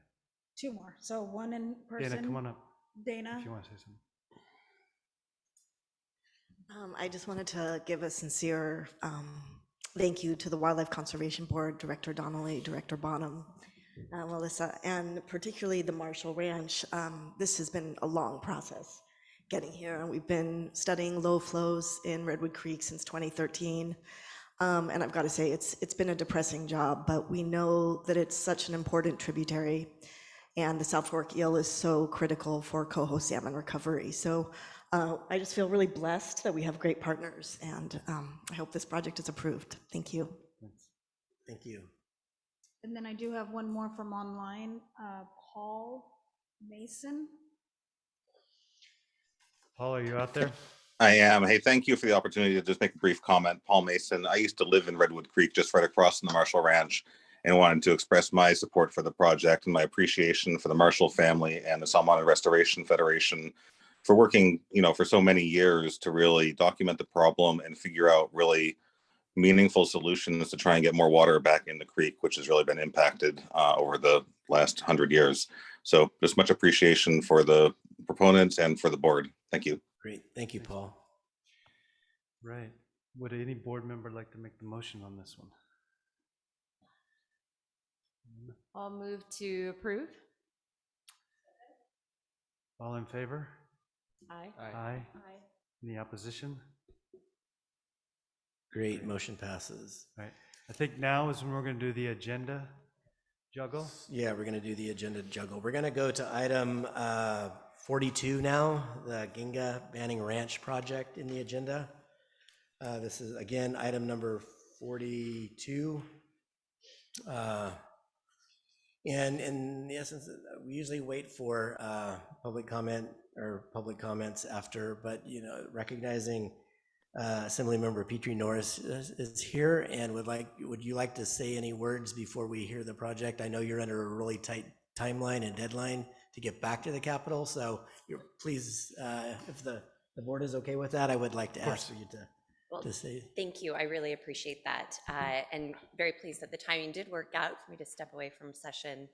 2 more. So one in person. Dana, come on up Dana. if you want to say something. I just wanted to give a sincere thank you to the Wildlife Conservation Board, Director Donnelly, Director Bonham, Melissa, and particularly the Marshall Ranch. This has been a long process getting here. We've been studying low flows in Redwood Creek since 2013. And I've got to say, it's been a depressing job, but we know that it's such an important tributary, and the South Fork eel is so critical for coho salmon recovery. So I just feel really blessed that we have great partners, and I hope this project is approved. Thank you. Thank you. And then I do have one more from online, Paul Mason. Paul, are you out there? I am. Hey, thank you for the opportunity to just make a brief comment. Paul Mason. I used to live in Redwood Creek, just right across from the Marshall Ranch, and wanted to express my support for the project and my appreciation for the Marshall family and the Salmon Restoration Federation for working, for so many years to really document the problem and figure out really meaningful solutions to try and get more water back in the creek, which has really been impacted over the last 100 years. So just much appreciation for the proponents and for the board. Thank you. Great. Thank you, Paul. Right. Would any board member like to make the motion on this one? I'll move to approve. All in favor? Aye. Aye. Any opposition? Great. Motion passes. Right. I think now is when we're going to do the agenda juggle. Yeah, we're going to do the agenda juggle. We're going to go to item 42 now, the Ginga Banning Ranch project in the agenda. This is, again, item number 42. And in essence, we usually wait for public comment or public comments after, but recognizing Assemblymember Petrie Norris is here and would you like to say any words before we hear the project? I know you're under a really tight timeline and deadline to get back to the Capitol, so please, if the board is okay with that, I would like to ask for you to say. Thank you. I really appreciate that. And very pleased that the timing did work out for me to step away from session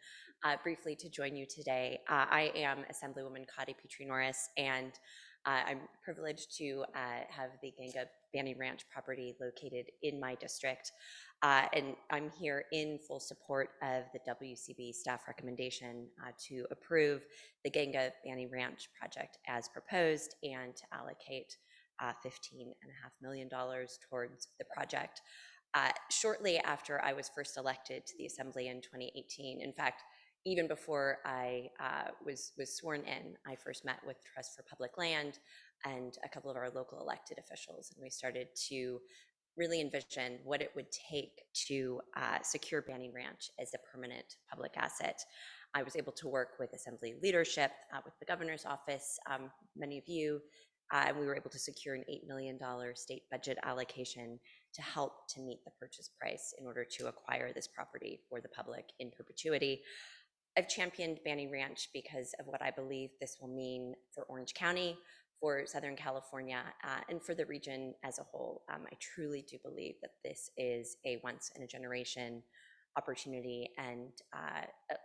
briefly to join you today. I am Assemblywoman Cotty Petrie Norris, and I'm privileged to have the Ginga Banning Ranch property located in my district. And I'm here in full support of the WCB staff recommendation to approve the Ginga Banning Ranch project as proposed and to allocate $15.5 million towards the project. Shortly after I was first elected to the Assembly in 2018, in fact, even before I was sworn in, I first met with Trust for Public Land and a couple of our local elected officials, and we started to really envision what it would take to secure Banning Ranch as a permanent public asset. I was able to work with Assembly leadership, with the governor's office, many of you, and we were able to secure an $8 million state budget allocation to help to meet the purchase price in order to acquire this property for the public in perpetuity. I've championed Banning Ranch because of what I believe this will mean for Orange County, for Southern California, and for the region as a whole. I truly do believe that this is a once-in-a-generation opportunity and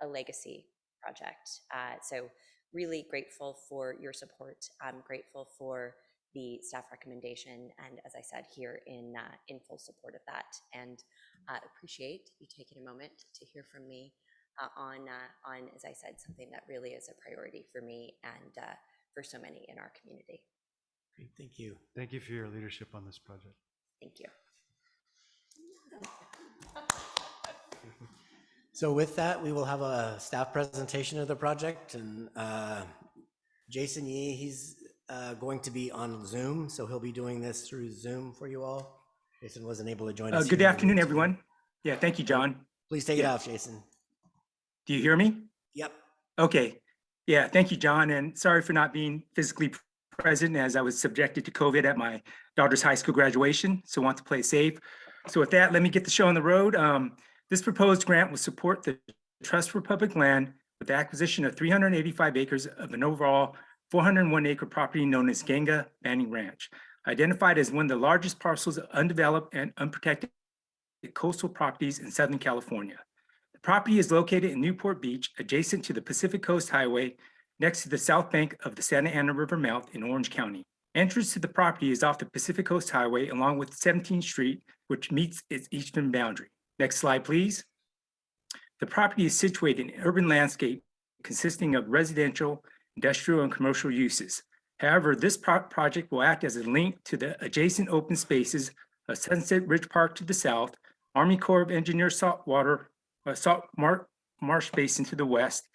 a legacy project. So really grateful for your support. I'm grateful for the staff recommendation, and as I said, here in full support of that, and appreciate you taking a moment to hear from me on, as I said, something that really is a priority for me and for so many in our community. Great, thank you. Thank you for your leadership on this project. Thank you. So with that, we will have a staff presentation of the project, and Jason Yee, he's going to be on Zoom, so he'll be doing this through Zoom for you all. Jason wasn't able to join us. Good afternoon, everyone. Yeah, thank you, John. Please take it off, Jason. Do you hear me? Yep. Okay. Yeah, thank you, John, and sorry for not being physically present as I was subjected to COVID at my daughter's high school graduation, so want to play safe. So with that, let me get the show on the road. This proposed grant will support the Trust for Public Land with the acquisition of 385 acres of an overall 401 acre property known as Ganga Banning Ranch, identified as one of the largest parcels of undeveloped and unprotected coastal properties in Southern California. The property is located in Newport Beach, adjacent to the Pacific Coast Highway, next to the south bank of the Santa Ana River mouth in Orange County. Entrance to the property is off the Pacific Coast Highway along with 17th Street, which meets its eastern boundary. Next slide, please. The property is situated in an urban landscape consisting of residential, industrial, and commercial uses. However, this project will act as a link to the adjacent open spaces of Sunset Ridge Park to the south, Army Corps of Engineers salt marsh basin to the west,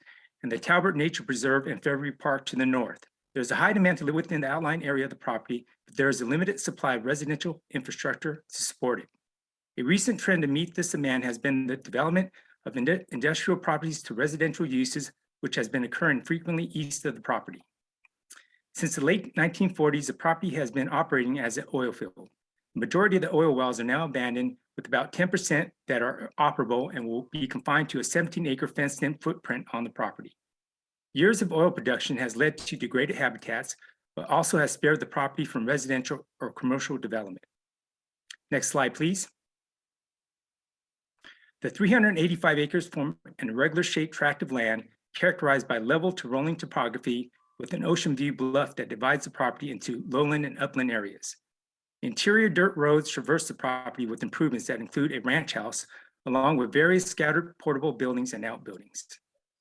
and the Talbot Nature Preserve and Fairview Park to the north. There's a high demand to live within the outlying area of the property, but there is a limited supply of residential infrastructure to support it. A recent trend to meet this demand has been the development of industrial properties to residential uses, which has been occurring frequently east of the property. Since the late 1940s, the property has been operating as an oil field. The majority of the oil wells are now abandoned, with about 10% that are operable and will be confined to a 17-acre fenced-in footprint on the property. Years of oil production has led to degraded habitats, but also has spared the property from residential or commercial development. Next slide, please. The 385 acres form an irregular-shaped tract of land characterized by level to rolling topography with an ocean view bluff that divides the property into lowland and upland areas. Interior dirt roads traverse the property with improvements that include a ranch house, along with various scattered portable buildings and outbuildings.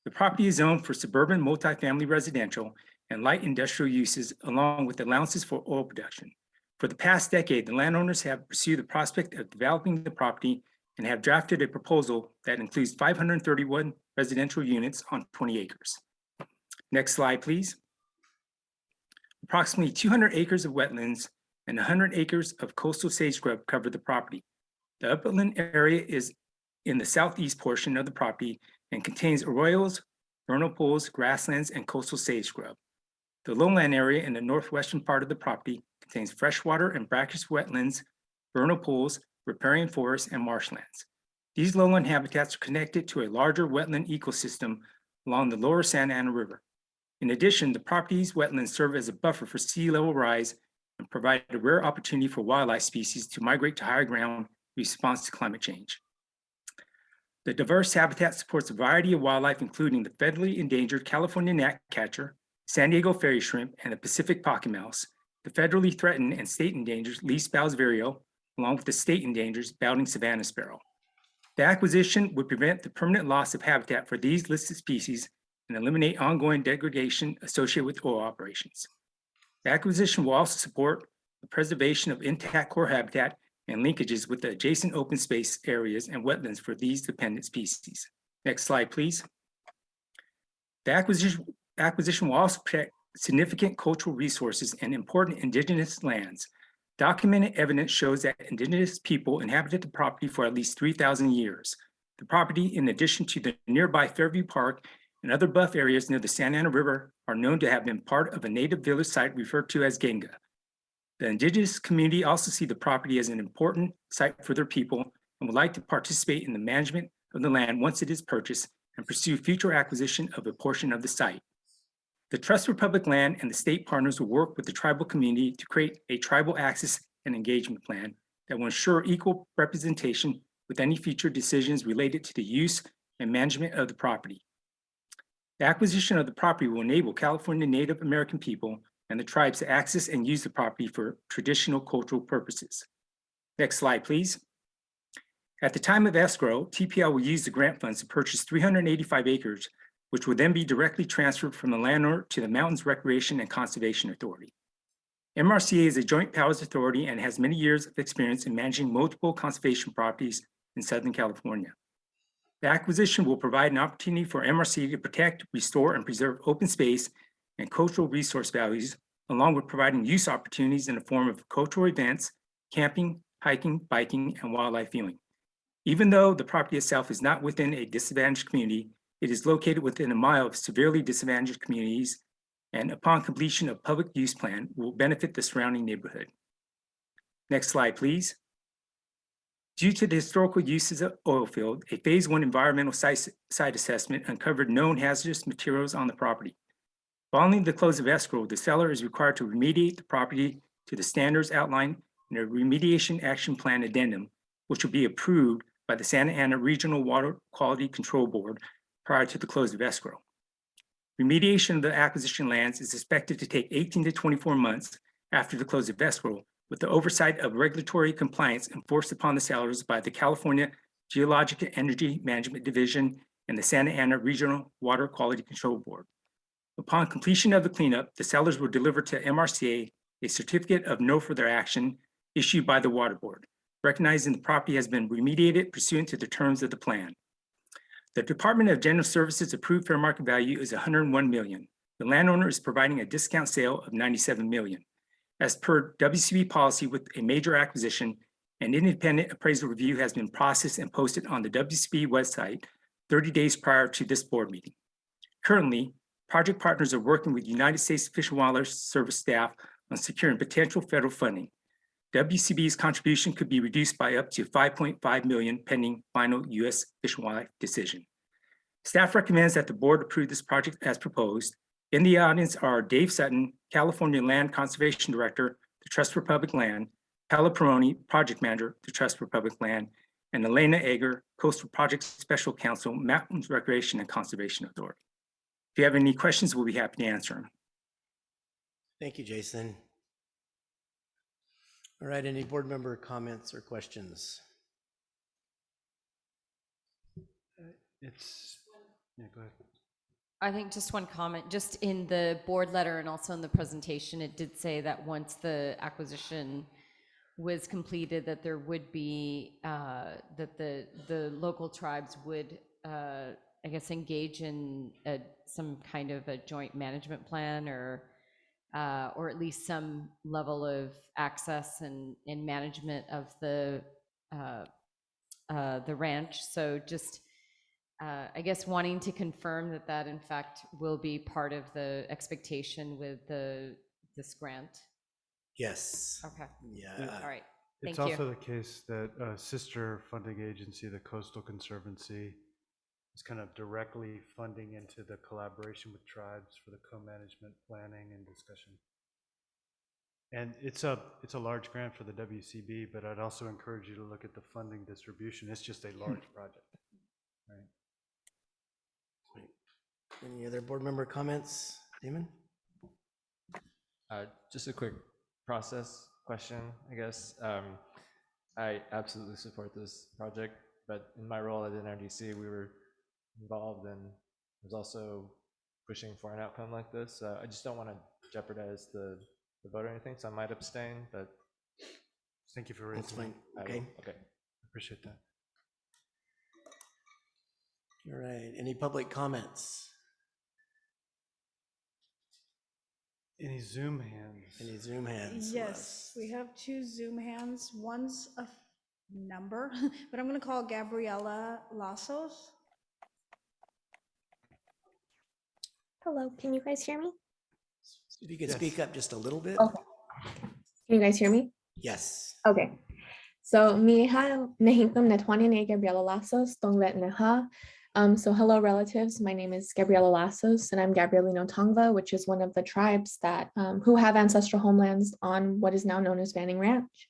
The property is zoned for suburban multifamily residential and light industrial uses, along with allowances for oil production. For the past decade, the landowners have pursued the prospect of developing the property and have drafted a proposal that includes 531 residential units on 20 acres. Next slide, please. Approximately 200 acres of wetlands and 100 acres of coastal sage scrub cover the property. The upland area is in the southeast portion of the property and contains arroyos, vernal pools, grasslands, and coastal sage scrub. The lowland area in the northwestern part of the property contains freshwater and brackish wetlands, vernal pools, riparian forests, and marshlands. These lowland habitats are connected to a larger wetland ecosystem along the lower Santa Ana River. In addition, the property's wetlands serve as a buffer for sea level rise and provide a rare opportunity for wildlife species to migrate to higher ground in response to climate change. The diverse habitat supports a variety of wildlife, including the federally endangered California gnatcatcher, San Diego fairy shrimp, and the Pacific pocket mouse, the federally threatened and state endangered Least Bowes vireo, along with the state endangered spouting savanna sparrow. The acquisition would prevent the permanent loss of habitat for these listed species and eliminate ongoing degradation associated with oil operations. The acquisition will also support the preservation of intact core habitat and linkages with the adjacent open space areas and wetlands for these dependent species. Next slide, please. The acquisition will also protect significant cultural resources and important indigenous lands. Documented evidence shows that indigenous people inhabited the property for at least 3,000 years. The property, in addition to the nearby Fairview Park and other bluff areas near the Santa Ana River, are known to have been part of a native village site referred to as Genga. The indigenous community also see the property as an important site for their people and would like to participate in the management of the land once it is purchased and pursue future acquisition of a portion of the site. The Trust for Public Land and the state partners will work with the tribal community to create a tribal access and engagement plan that will ensure equal representation with any future decisions related to the use and management of the property. The acquisition of the property will enable California Native American people and the tribes to access and use the property for traditional cultural purposes. Next slide, please. At the time of escrow, TPL will use the grant funds to purchase 385 acres, which will then be directly transferred from the landowner to the Mountains Recreation and Conservation Authority. MRCA is a joint powers authority and has many years of experience in managing multiple conservation properties in Southern California. The acquisition will provide an opportunity for MRCA to protect, restore, and preserve open space and cultural resource values, along with providing use opportunities in the form of cultural events, camping, hiking, biking, and wildlife viewing. Even though the property itself is not within a disadvantaged community, it is located within a mile of severely disadvantaged communities, and upon completion of public use plan will benefit the surrounding neighborhood. Next slide, please. Due to the historical uses of oil field, a phase 1 environmental site assessment uncovered known hazardous materials on the property. Following the close of escrow, the seller is required to remediate the property to the standards outlined in a remediation action plan addendum, which will be approved by the Santa Ana Regional Water Quality Control Board prior to the close of escrow. Remediation of the acquisition lands is expected to take 18 to 24 months after the close of escrow, with the oversight of regulatory compliance enforced upon the sellers by the California Geologic and Energy Management Division and the Santa Ana Regional Water Quality Control Board. Upon completion of the cleanup, the sellers will deliver to MRCA a certificate of no further action issued by the Water Board, recognizing the property has been remediated pursuant to the terms of the plan. The Department of General Services approved fair market value is $101 million. The landowner is providing a discount sale of $97 million. As per WCB policy with a major acquisition, an independent appraisal review has been processed and posted on the WCB website 30 days prior to this board meeting. Currently, project partners are working with United States Fish and Wildlife Service staff on securing potential federal funding. WCB's contribution could be reduced by up to $5.5 million pending final U.S. Fish and Wildlife decision. Staff recommends that the board approve this project as proposed. In the audience are Dave Sutton, California Land Conservation Director, the Trust for Public Land, Paula Peroni, Project Manager, the Trust for Public Land, and Elena Egger, Coastal Project Special Counsel, Mountains Recreation and Conservation Authority. If you have any questions, we'll be happy to answer them. Thank you, Jason. All right, any board member comments or questions? Yeah, go ahead. I think just one comment, just in the board letter and also in the presentation, it did say that once the acquisition was completed, that there would be, that the local tribes would, I guess, engage in some kind of a joint management plan or at least some level of access and management of the ranch. So just, I guess, wanting to confirm that that in fact will be part of the expectation with this grant. Yes. Okay. Yeah. All right. Thank It's you. also the case that a sister funding agency, the Coastal Conservancy, is kind of directly funding into the collaboration with tribes for the co-management planning and discussion. And it's a large grant for the WCB, but I'd also encourage you to look at the funding distribution. It's just a large project. Right. Any other board member comments? Damon? Just a quick process question, I guess. I absolutely support this project, but in my role at NRDC, we were involved and was also pushing for an outcome like this. I just don't want to jeopardize the vote or anything, so I might abstain, but. Thank you for raising. That's fine. Okay. Okay. Appreciate that. All right. Any public comments? Any Zoom hands? Any Zoom hands? Yes, we have two Zoom hands. One's a number, but I'm going to call Gabriela Lasos. Hello, can you guys hear me? If you could speak up just a little bit. Okay. Can you guys hear me? Yes. Okay. So miha nehingam netwani ne Gabriela Lasos tongvet neha. So hello relatives, my name is Gabriela Lasos and I'm Gabrielino Tongva, which is one of the tribes that who have ancestral homelands on what is now known as Banning Ranch.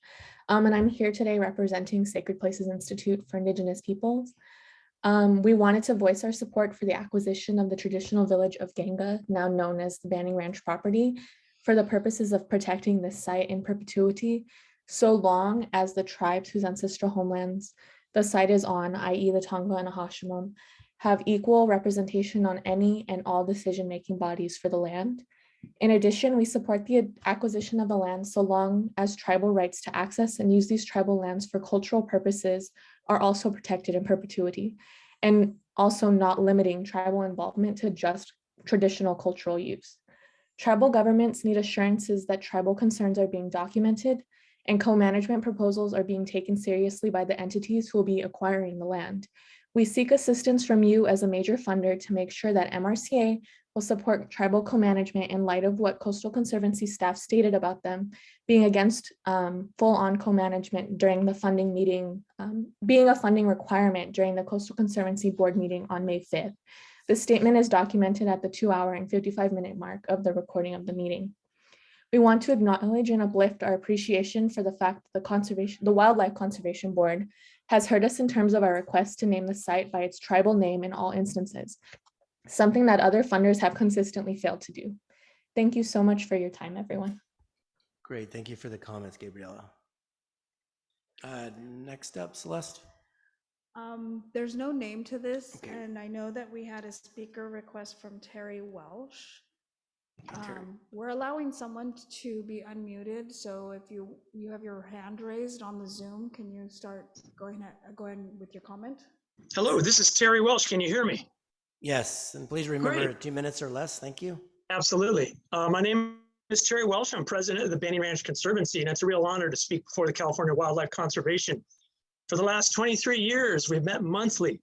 And I'm here today representing Sacred Places Institute for Indigenous Peoples. We wanted to voice our support for the acquisition of the traditional village of Ganga, now known as the Banning Ranch property, for the purposes of protecting this site in perpetuity, so long as the tribes whose ancestral homelands the site is on, i.e. the Tongva and Ahashimon, have equal representation on any and all decision-making bodies for the land. In addition, we support the acquisition of the land so long as tribal rights to access and use these tribal lands for cultural purposes are also protected in perpetuity, and also not limiting tribal involvement to just traditional cultural use. Tribal governments need assurances that tribal concerns are being documented and co-management proposals are being taken seriously by the entities who will be acquiring the land. We seek assistance from you as a major funder to make sure that MRCA will support tribal co-management in light of what Coastal Conservancy staff stated about them being against full-on co-management during the funding meeting, being a funding requirement during the Coastal Conservancy board meeting on May 5th. The statement is documented at the 2-hour and 55-minute mark of the recording of the meeting. We want to acknowledge and uplift our appreciation for the fact that the Wildlife Conservation Board has heard us in terms of our request to name the site by its tribal name in all instances, something that other funders have consistently failed to do. Thank you so much for your time, everyone. Great, thank you for the comments, Gabriela. Next up, Celeste. There's no name to this, Okay. and I know that we had a speaker request from Terry Welsh. We're allowing someone to be unmuted, so if you have your hand raised on the Zoom, can you start going with your comment? Hello, this is Terry Welsh. Can you hear me? Yes, and please remember Great. 2 minutes or less. Thank you. Absolutely. My name is Terry Welsh. I'm president of the Banning Ranch Conservancy, and it's a real honor to speak before the California Wildlife Conservation. For the last 23 years, we've met monthly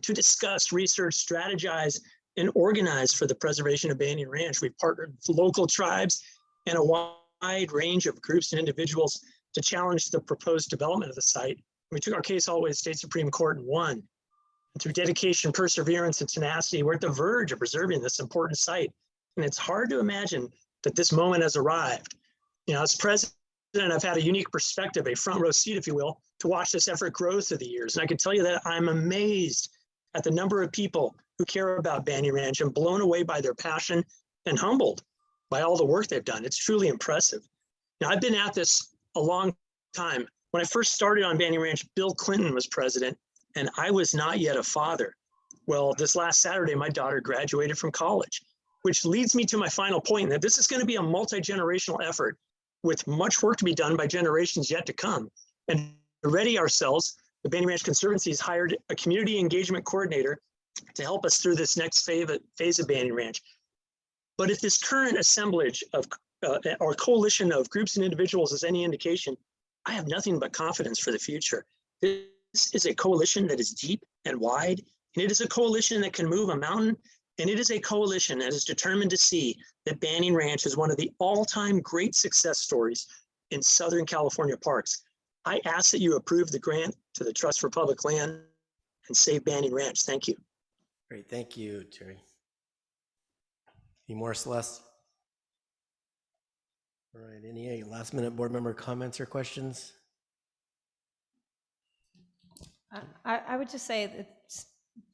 to discuss, research, strategize, and organize for the preservation of Banning Ranch. We've partnered with local tribes and a wide range of groups and individuals to challenge the proposed development of the site. We took our case all the way to state Supreme Court and won. And through dedication, perseverance, and tenacity, we're at the verge of preserving this important site. And it's hard to imagine that this moment has arrived. You know, as president, I've had a unique perspective, a front row seat, if you will, to watch this effort grow through the years. And I can tell you that I'm amazed at the number of people who care about Banning Ranch and blown away by their passion and humbled by all the work they've done. It's truly impressive. Now, I've been at this a long time. When I first started on Banning Ranch, Bill Clinton was president, and I was not yet a father. Well, this last Saturday, my daughter graduated from college, which leads me to my final point, that this is going to be a multi-generational effort with much work to be done by generations yet to come. And to ready ourselves, the Banning Ranch Conservancy has hired a community engagement coordinator to help us through this next phase of Banning Ranch. But if this current assemblage of or coalition of groups and individuals is any indication, I have nothing but confidence for the future. This is a coalition that is deep and wide, and it is a coalition that can move a mountain, and it is a coalition that is determined to see that Banning Ranch is one of the all-time great success stories in Southern California parks. I ask that you approve the grant to the Trust for Public Land and save Banning Ranch. Thank you. Great, thank you, Terry. Any more, Celeste? All right, any last minute board member comments or questions? I would just say it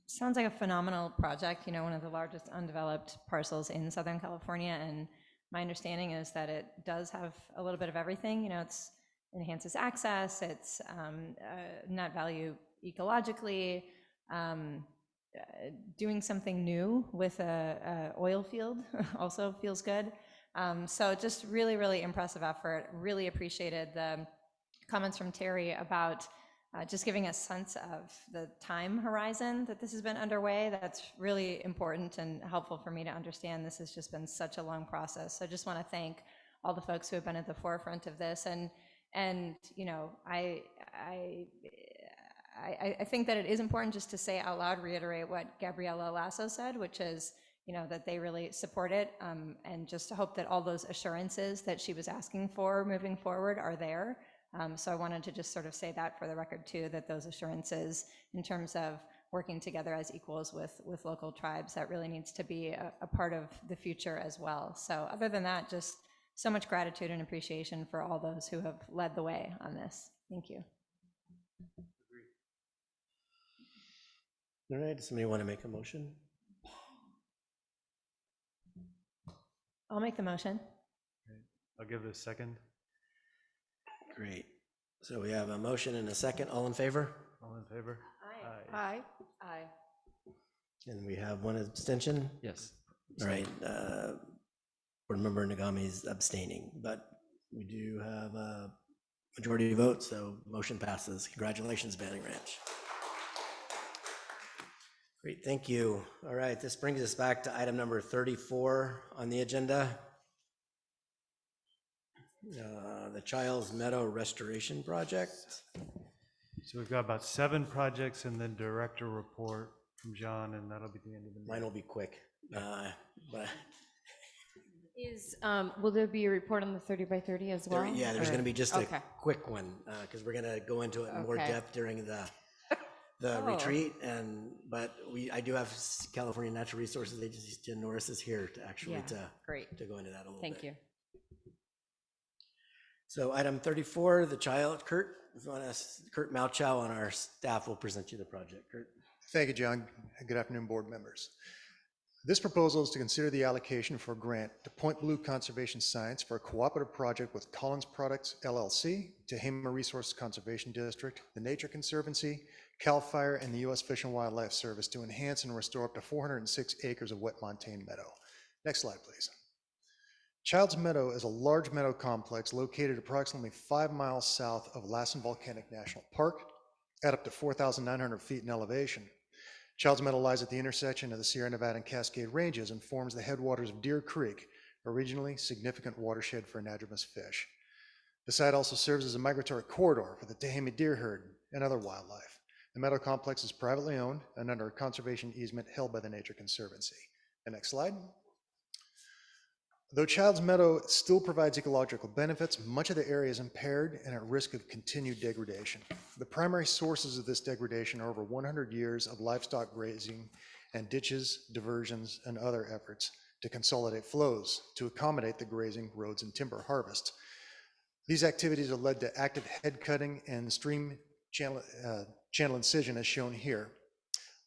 sounds like a phenomenal project, you know, one of the largest undeveloped parcels in Southern California. And my understanding is that it does have a little bit of everything. You know, it's enhances access, it's net value ecologically, doing something new with a oil field also feels good. So just really, really impressive effort. Really appreciated the comments from Terry about just giving a sense of the time horizon that this has been underway. That's really important and helpful for me to understand. This has just been such a long process. So I just want to thank all the folks who have been at the forefront of this. And you know, I think that it is important just to say out loud, reiterate what Gabriela Lasso said, which is, you know, that they really support it, and just to hope that all those assurances that she was asking for moving forward are there. So I wanted to just sort of say that for the record too, that those assurances in terms of working together as equals with local tribes, that really needs to be a part of the future as well. So other than that, just so much gratitude and appreciation for all those who have led the way on this. Thank you. All right, does somebody want to make a motion? I'll make the motion. I'll give it a second. Great. So we have a motion and a second. All in favor? All in favor? Aye. Aye. And we have one abstention? Yes. All right. Board Member Nagami's abstaining, but we do have a majority vote, so motion passes. Congratulations, Banning Ranch. Great, thank you. All right, this brings us back to item number 34 on the agenda. The Childs Meadow Restoration Project. So we've got about 7 projects in the director report from John, and that'll be the end of the meeting. Mine will be quick, but Will there be a report on the 30 by 30 as well? yeah, there's going to be just a Okay. quick one because we're going to go into it in more Okay. depth during the Oh. retreat. But I do have California Natural Resources Agency. Jen Norris is here to actually Yeah, great. to go into that a little Thank bit. you. So item 34, the child, Kurt Malchow on our staff will present you the project. Kurt. Thank you, John. Good afternoon, board members. This proposal is to consider the allocation for a grant to Point Blue Conservation Science for a cooperative project with Collins Products LLC, Tehama Resource Conservation District, the Nature Conservancy, CAL FIRE, and the U.S. Fish and Wildlife Service to enhance and restore up to 406 acres of wet montane meadow. Next slide, please. Childs Meadow is a large meadow complex located approximately 5 miles south of Lassen Volcanic National Park at up to 4,900 feet in elevation. Childs Meadow lies at the intersection of the Sierra Nevada and Cascade Ranges and forms the headwaters of Deer Creek, a regionally significant watershed for anadromous fish. The site also serves as a migratory corridor for the Tehama deer herd and other wildlife. The meadow complex is privately owned and under a conservation easement held by the Nature Conservancy. The next slide. Though Childs Meadow still provides ecological benefits, much of the area is impaired and at risk of continued degradation. The primary sources of this degradation are over 100 years of livestock grazing and ditches, diversions, and other efforts to consolidate flows to accommodate the grazing, roads, and timber harvest. These activities have led to active head cutting and stream channel incision as shown here,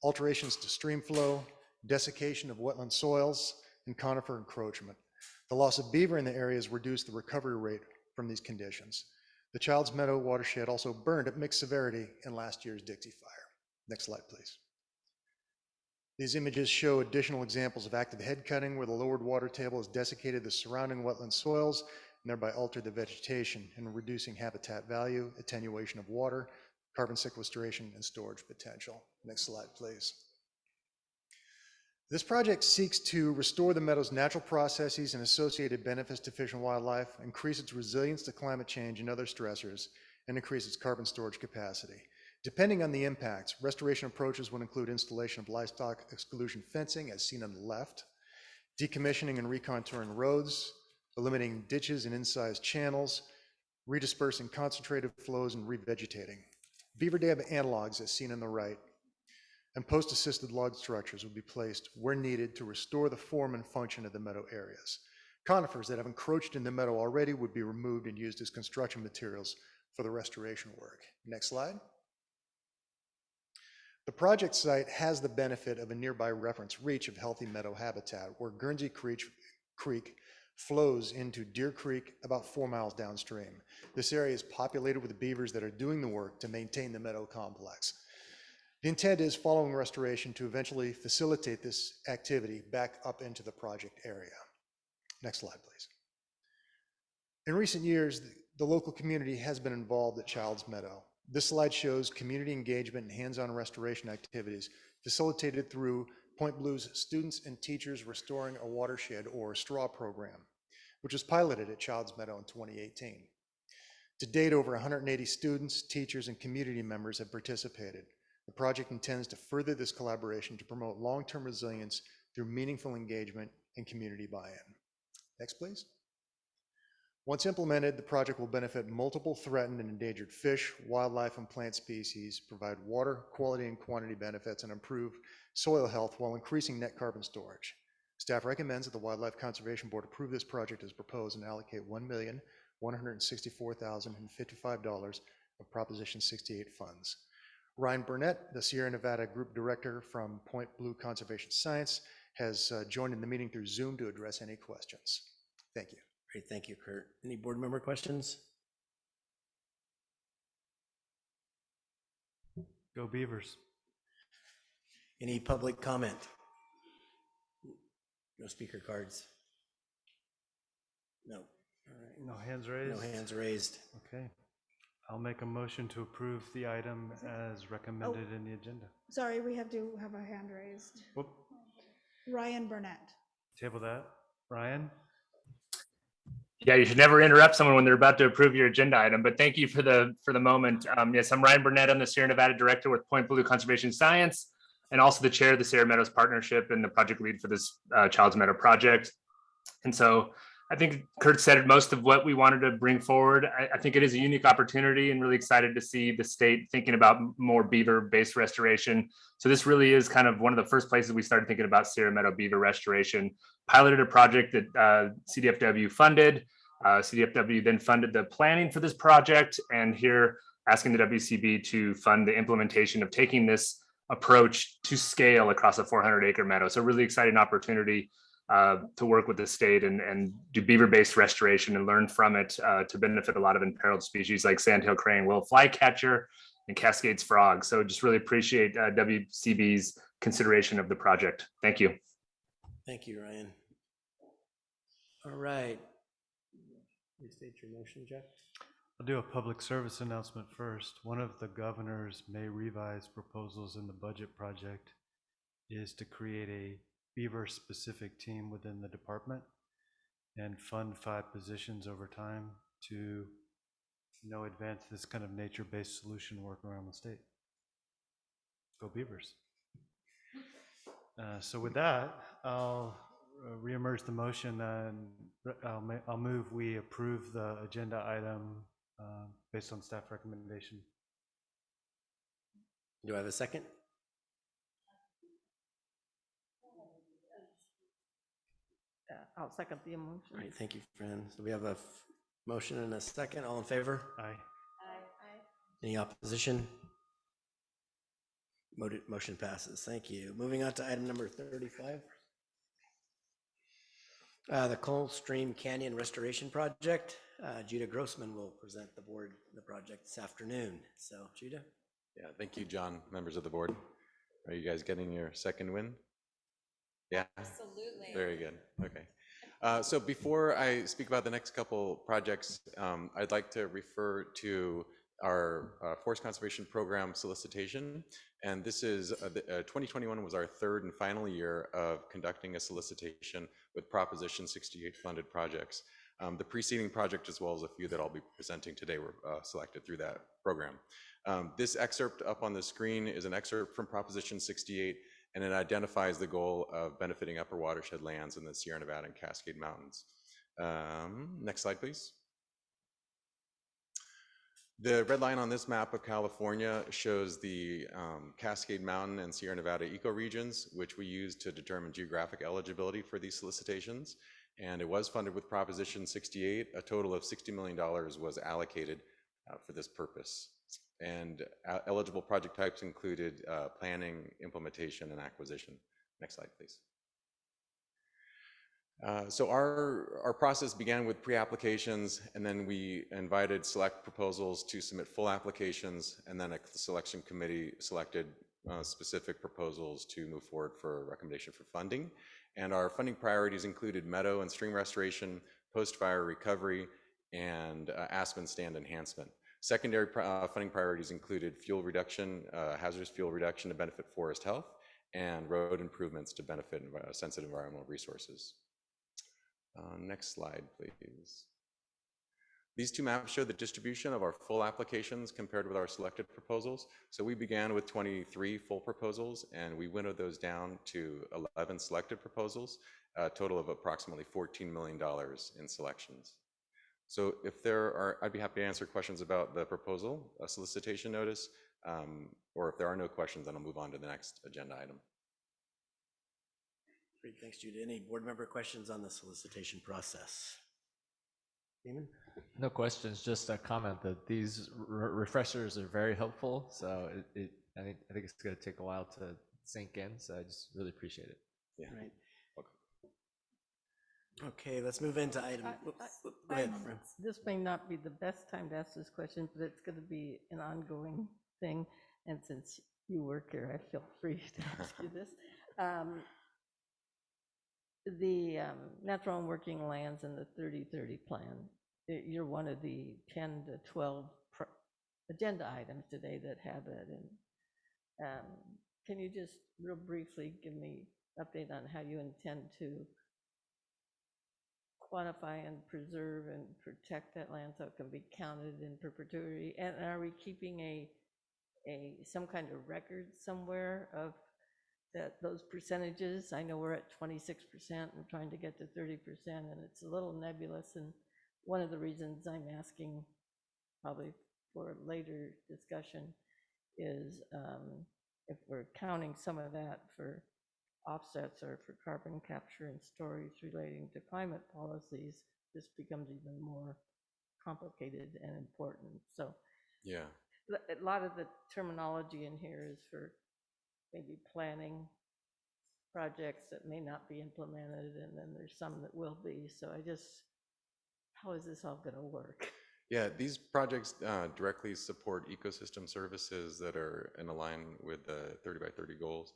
alterations to stream flow, desiccation of wetland soils, and conifer encroachment. The loss of beaver in the area has reduced the recovery rate from these conditions. The Childs Meadow watershed also burned at mixed severity in last year's Dixie Fire. Next slide, please. These images show additional examples of active head cutting where the lowered water table has desiccated the surrounding wetland soils and thereby altered the vegetation and reducing habitat value, attenuation of water, carbon sequestration, and storage potential. Next slide, please. This project seeks to restore the meadow's natural processes and associated benefits to fish and wildlife, increase its resilience to climate change and other stressors, and increase its carbon storage capacity. Depending on the impacts, restoration approaches would include installation of livestock exclusion fencing, as seen on the left, decommissioning and recontouring roads, eliminating ditches and incised channels, redispersing concentrated flows, and revegetating. Beaver dam analogs, as seen on the right, and post-assisted log structures would be placed where needed to restore the form and function of the meadow areas. Conifers that have encroached in the meadow already would be removed and used as construction materials for the restoration work. Next slide. The project site has the benefit of a nearby reference reach of healthy meadow habitat where Guernsey Creek flows into Deer Creek about 4 miles downstream. This area is populated with beavers that are doing the work to maintain the meadow complex. The intent is, following restoration, to eventually facilitate this activity back up into the project area. Next slide, please. In recent years, the local community has been involved at Childs Meadow. This slide shows community engagement and hands-on restoration activities facilitated through Point Blue's Students and Teachers Restoring a Watershed, or STRAW program, which was piloted at Childs Meadow in 2018. To date, over 180 students, teachers, and community members have participated. The project intends to further this collaboration to promote long-term resilience through meaningful engagement and community buy-in. Next, please. Once implemented, the project will benefit multiple threatened and endangered fish, wildlife, and plant species, provide water quality and quantity benefits, and improve soil health while increasing net carbon storage. Staff recommends that the Wildlife Conservation Board approve this project as proposed and allocate $1,164,055 of Proposition 68 funds. Ryan Burnett, the Sierra Nevada Group Director from Point Blue Conservation Science, has joined in the meeting through Zoom to address any questions. Thank you. Great, thank you, Kurt. Any board member questions? Go Beavers. Any public comment? No speaker cards? No. All right. No hands raised? No hands raised. Okay. I'll make a motion to approve the item as recommended in the agenda. Sorry, we have to have a hand raised. Whoop. Ryan Burnett. Table that. Ryan? Yeah, you should never interrupt someone when they're about to approve your agenda item, but thank you for the moment. Yes, I'm Ryan Burnett. I'm the Sierra Nevada Director with Point Blue Conservation Science, and also the chair of the Sierra Meadows Partnership and the project lead for this Childs Meadow project. And so I think Kurt said most of what we wanted to bring forward. I think it is a unique opportunity and really excited to see the state thinking about more beaver-based restoration. So this really is kind of one of the first places we started thinking about Sierra Meadow beaver restoration. Piloted a project that CDFW funded. CDFW then funded the planning for this project, and here asking the WCB to fund the implementation of taking this approach to scale across a 400-acre meadow. So really exciting opportunity to work with the state and do beaver-based restoration and learn from it to benefit a lot of imperiled species like sandhill crane, willow flycatcher, and Cascades frog. So just really appreciate WCB's consideration of the project. Thank you. Thank you, Ryan. All right. Restate your motion, Jeff. I'll do a public service announcement first. One of the governor's May revise proposals in the budget project is to create a beaver-specific team within the department and fund 5 positions over time to advance this kind of nature-based solution work around the state. Go Beavers. So with that, I'll reemerge the motion and I'll move we approve the agenda item based on staff recommendation. Do I have a second? I'll second the motion. All right, thank you, Fran. So we have a motion and a second. All in favor? Aye. Any opposition? Motion passes. Thank you. Moving on to item number 35. The Coldstream Canyon Restoration Project. Judah Grossman will present the board the project this afternoon. So, Judah. Yeah, thank you, John, members of the board. Are you guys getting your second win? Yeah, absolutely. Very good. Okay. So before I speak about the next couple projects, I'd like to refer to our Forest Conservation Program solicitation. And this is 2021 was our 3rd and final year of conducting a solicitation with Proposition 68 funded projects. The preceding project, as well as a few that I'll be presenting today, were selected through that program. This excerpt up on the screen is an excerpt from Proposition 68, and it identifies the goal of benefiting upper watershed lands in the Sierra Nevada and Cascade Mountains. Next slide, please. The red line on this map of California shows the Cascade Mountain and Sierra Nevada ecoregions, which we use to determine geographic eligibility for these solicitations. And it was funded with Proposition 68. A total of $60 million was allocated for this purpose. And eligible project types included planning, implementation, and acquisition. Next slide, please. So our process began with pre-applications, and then we invited select proposals to submit full applications, and then a selection committee selected specific proposals to move forward for recommendation for funding. And our funding priorities included meadow and stream restoration, post-fire recovery, and aspen stand enhancement. Secondary funding priorities included fuel reduction, hazardous fuel reduction to benefit forest health, and road improvements to benefit sensitive environmental resources. Next slide, please. These two maps show the distribution of our full applications compared with our selected proposals. So we began with 23 full proposals, and we winnowed those down to 11 selected proposals, a total of approximately $14 million in selections. So if there are, I'd be happy to answer questions about the proposal, a solicitation notice, or if there are no questions, then I'll move on to the next agenda item. Great, thanks, Jude. Any board member questions on the solicitation process? Damon? No questions, just a comment that these refreshers are very helpful. So I think it's going to take a while to sink in. So I just really appreciate it. Yeah. Right. Okay, let's move into item. Go ahead, Fran. This may not be the best time to ask this question, but it's going to be an ongoing thing. And since you work here, I feel free to ask you this. The natural and working lands and the 30-30 plan, you're one of the 10 to 12 agenda items today that have it. And can you just real briefly give me an update on how you intend to quantify and preserve and protect that land so it can be counted in perpetuity? And are we keeping some kind of record somewhere of those percentages? I know we're at 26%, we're trying to get to 30%, and it's a little nebulous. And one of the reasons I'm asking, probably for a later discussion, is if we're counting some of that for offsets or for carbon capture and storage relating to climate policies, this becomes even more complicated and important. So yeah, a lot of the terminology in here is for maybe planning projects that may not be implemented, and then there's some that will be. So how is this all going to work? Yeah, these projects directly support ecosystem services that are in line with the 30 by 30 goals.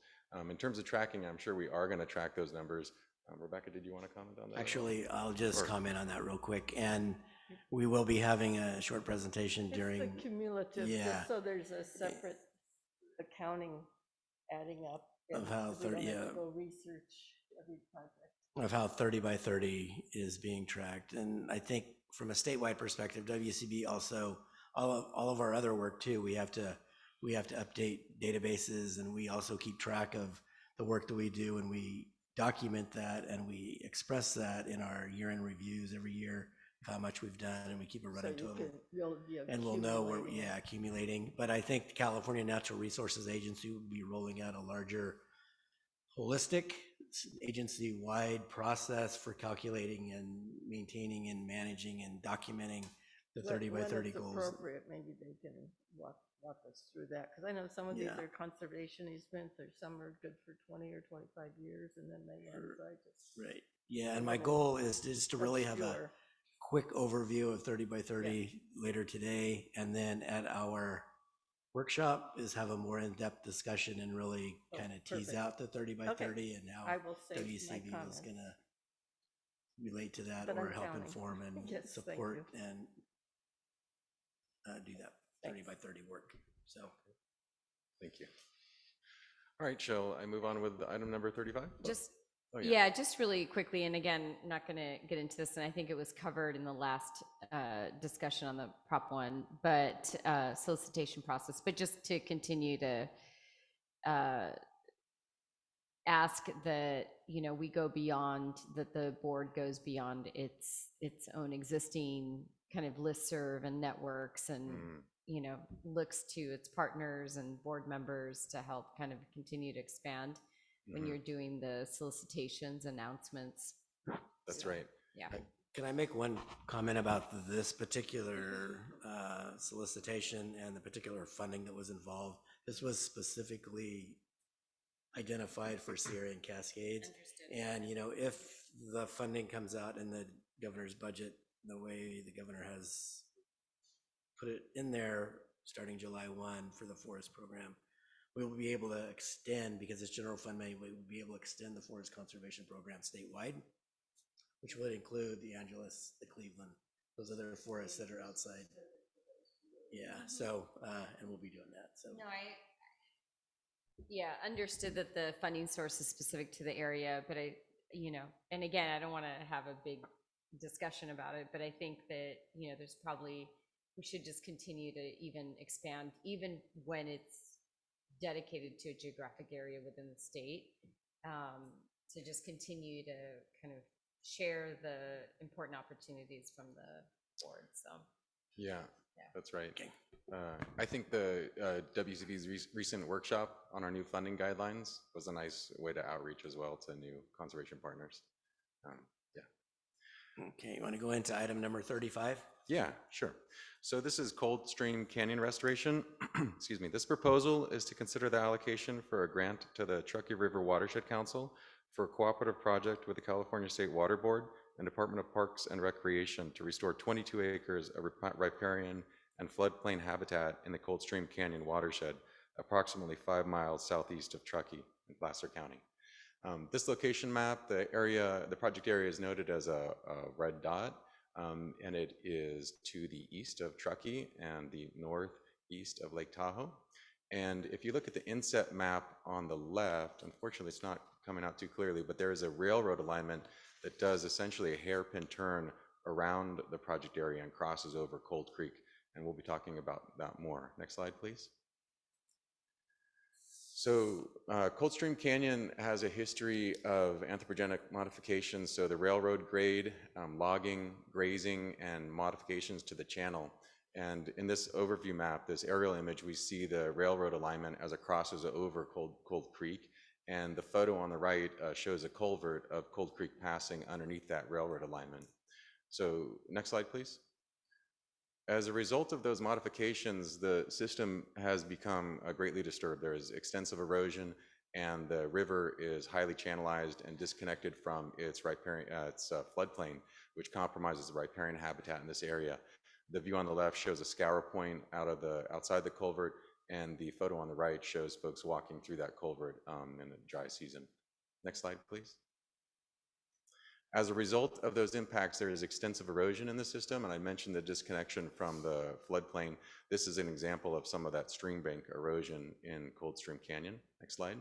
In terms of tracking, I'm sure we are going to track those numbers. Rebecca, did you want to comment on that? Actually, I'll just comment on that real quick. And we will be having a short presentation during. It's the cumulative, just so there's a separate accounting adding up. Of how 30, yeah. Go research every project. Of how 30 by 30 is being tracked. And I think from a statewide perspective, WCB also, all of our other work too, we have to update databases, and we also keep track of the work that we do, and we document that and we express that in our year-end reviews every year of how much we've done, and we keep a running total. And we'll know where, accumulating. But I think the California Natural Resources Agency will be rolling out a larger holistic agency-wide process for calculating and maintaining and managing and documenting the 30 by 30 goals. When it's appropriate, maybe they can walk us through that, because I know some of these are conservation easements, or some are good for 20 or 25 years, and then they end. So I just right. Yeah, and my goal is just to really have a quick overview of 30 by 30 later today, and then at our workshop is have a more in-depth discussion and really kind of tease out the 30 by 30 and how WCB is going to relate to that, or help inform and support and do that 30 by 30 work. So thank you. All right, shall I move on with item number 35? Just just really quickly, and again, not going to get into this, and I think it was covered in the last discussion on the Prop 1, but solicitation process, but just to continue to ask that, we go beyond, that the board goes beyond its own existing kind of listserv and networks, and looks to its partners and board members to help kind of continue to expand when you're doing the solicitations, announcements. That's right. Yeah. Can I make one comment about this particular solicitation and the particular funding that was involved? This was specifically identified for Sierra and Cascades. And, if the funding comes out in the governor's budget, the way the governor has put it in there, starting July 1 for the forest program, we will be able to extend, because it's general fund money, we will be able to extend the forest conservation program statewide, which would include the Angeles, the Cleveland, those other forests that are outside. Yeah, so, and we'll be doing that, so. No, understood that the funding source is specific to the area, but and again, I don't want to have a big discussion about it, but I think that, there's probably, we should just continue to even expand, even when it's dedicated to a geographic area within the state, to just continue to kind of share the important opportunities from the board, so. Yeah, that's right. I think the WCB's recent workshop on our new funding guidelines was a nice way to outreach as well to new conservation partners. Yeah. Okay, you want to go into item number 35? Yeah, sure. So this is Cold Stream Canyon restoration. Excuse me. This proposal is to consider the allocation for a grant to the Truckee River Watershed Council for a cooperative project with the California State Water Board and Department of Parks and Recreation to restore 22 acres of riparian and floodplain habitat in the Cold Stream Canyon watershed, approximately 5 miles southeast of Truckee in Placer County. This location map, the project area is noted as a red dot, and it is to the east of Truckee and the northeast of Lake Tahoe. And if you look at the inset map on the left, unfortunately it's not coming out too clearly, but there is a railroad alignment that does essentially a hairpin turn around the project area and crosses over Cold Creek. And we'll be talking about that more. Next slide, please. So Cold Stream Canyon has a history of anthropogenic modifications. So the railroad grade, logging, grazing, and modifications to the channel. And in this overview map, this aerial image, we see the railroad alignment as it crosses over Cold Creek. And the photo on the right shows a culvert of Cold Creek passing underneath that railroad alignment. So next slide, please. As a result of those modifications, the system has become greatly disturbed. There is extensive erosion, and the river is highly channelized and disconnected from its floodplain, which compromises the riparian habitat in this area. The view on the left shows a scour point outside the culvert, and the photo on the right shows folks walking through that culvert in the dry season. Next slide, please. As a result of those impacts, there is extensive erosion in the system, and I mentioned the disconnection from the floodplain. This is an example of some of that stream bank erosion in Cold Stream Canyon. Next slide.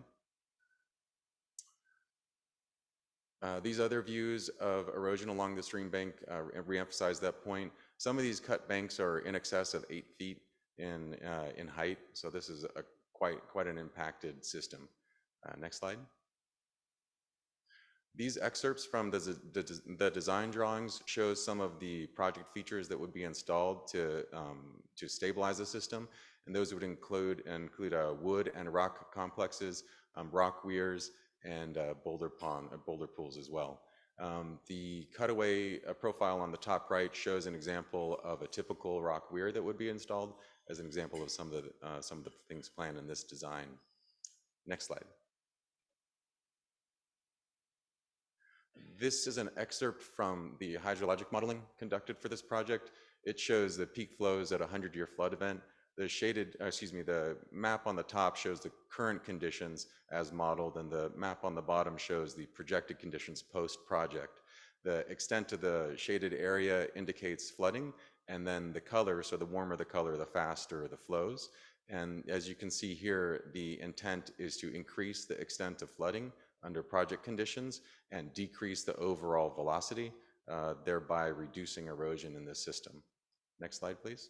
These other views of erosion along the stream bank reemphasize that point. Some of these cut banks are in excess of 8 feet in height, so this is quite an impacted system. Next slide. These excerpts from the design drawings show some of the project features that would be installed to stabilize the system, and those would include wood and rock complexes, rock weirs, and boulder pools as well. The cutaway profile on the top right shows an example of a typical rock weir that would be installed as an example of some of the things planned in this design. Next slide. This is an excerpt from the hydrologic modeling conducted for this project. It shows the peak flows at a 100-year flood event. The map on the top shows the current conditions as modeled, and the map on the bottom shows the projected conditions post-project. The extent of the shaded area indicates flooding, and then the color, so the warmer the color, the faster the flows. And as you can see here, the intent is to increase the extent of flooding under project conditions and decrease the overall velocity, thereby reducing erosion in this system. Next slide, please.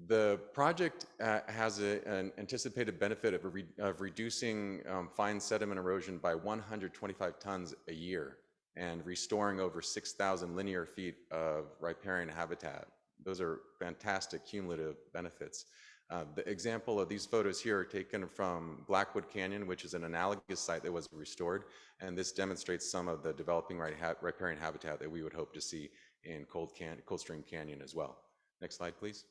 The project has an anticipated benefit of reducing fine sediment erosion by 125 tons a year and restoring over 6,000 linear feet of riparian habitat. Those are fantastic cumulative benefits. The example of these photos here are taken from Blackwood Canyon, which is an analogous site that was restored, and this demonstrates some of the developing riparian habitat that we would hope to see in Cold Stream Canyon as well. Next slide, please.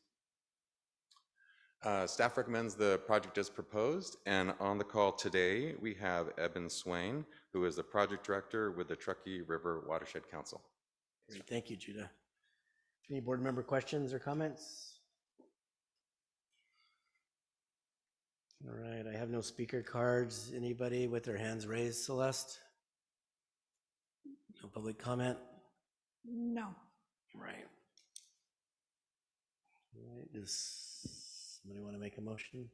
Staff recommends the project as proposed, and on the call today, we have Eben Swain, who is the project director with the Truckee River Watershed Council. Great, thank you, Judah. Any board member questions or comments? All right, I have no speaker cards. Anybody with their hands raised, Celeste? No public comment? No. Right. All right, does somebody want to make a motion?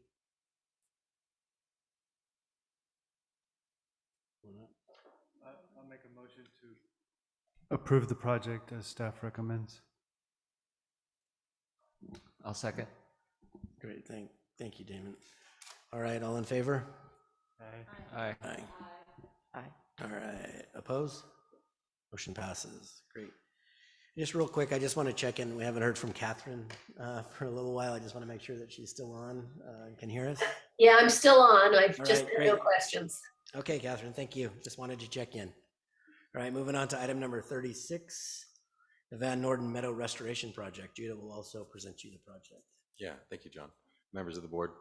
motion to approve the project as staff recommends. I'll second. Great, thank you, Damon. All right, all in favor? Aye. Aye. Aye. All right, opposed? Motion passes. Great. Just real quick, I just want to check in. We haven't heard from Catherine for a little while. I just want to make sure that she's still on and can hear us. Yeah, I'm still on. I've All just right, got no great. questions. Okay, Catherine, thank you. Just wanted to check in. All right, moving on to item number 36, the Van Norden Meadow Restoration Project. Judah will also present you the project. Yeah, thank you, John. Members of the board.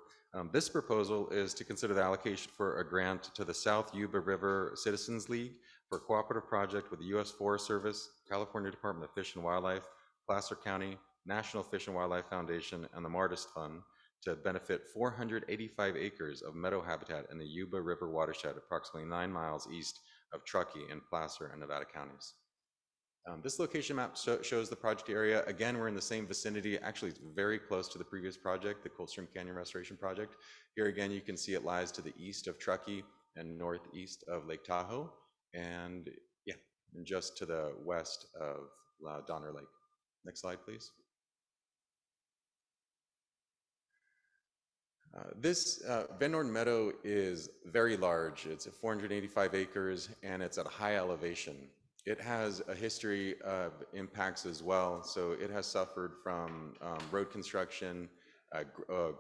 This proposal is to consider the allocation for a grant to the South Yuba River Citizens League for a cooperative project with the U.S. Forest Service, California Department of Fish and Wildlife, Placer County, National Fish and Wildlife Foundation, and the Martis Fund to benefit 485 acres of meadow habitat in the Yuba River watershed, approximately 9 miles east of Truckee in Placer and Nevada counties. This location map shows the project area. Again, we're in the same vicinity. Actually, it's very close to the previous project, the Coldstream Canyon Restoration Project. Here again, you can see it lies to the east of Truckee and northeast of Lake Tahoe, and yeah, and just to the west of Donner Lake. Next slide, please. This Van Norden Meadow is very large. It's at 485 acres and it's at high elevation. It has a history of impacts as well. So it has suffered from road construction,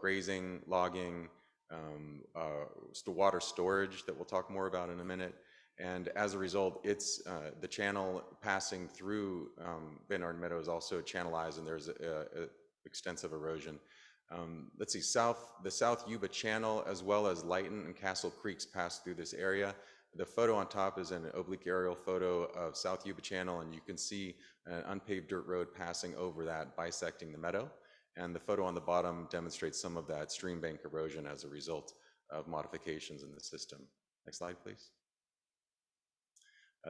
grazing, logging, water storage that we'll talk more about in a minute. And as a result, it's the channel passing through Van Norden Meadow is also channelized, and there's extensive erosion. Let's see, the South Yuba Channel, as well as Lighton and Castle Creeks pass through this area. The photo on top is an oblique aerial photo of South Yuba Channel, and you can see an unpaved dirt road passing over that, bisecting the meadow. And the photo on the bottom demonstrates some of that stream bank erosion as a result of modifications in the system. Next slide, please.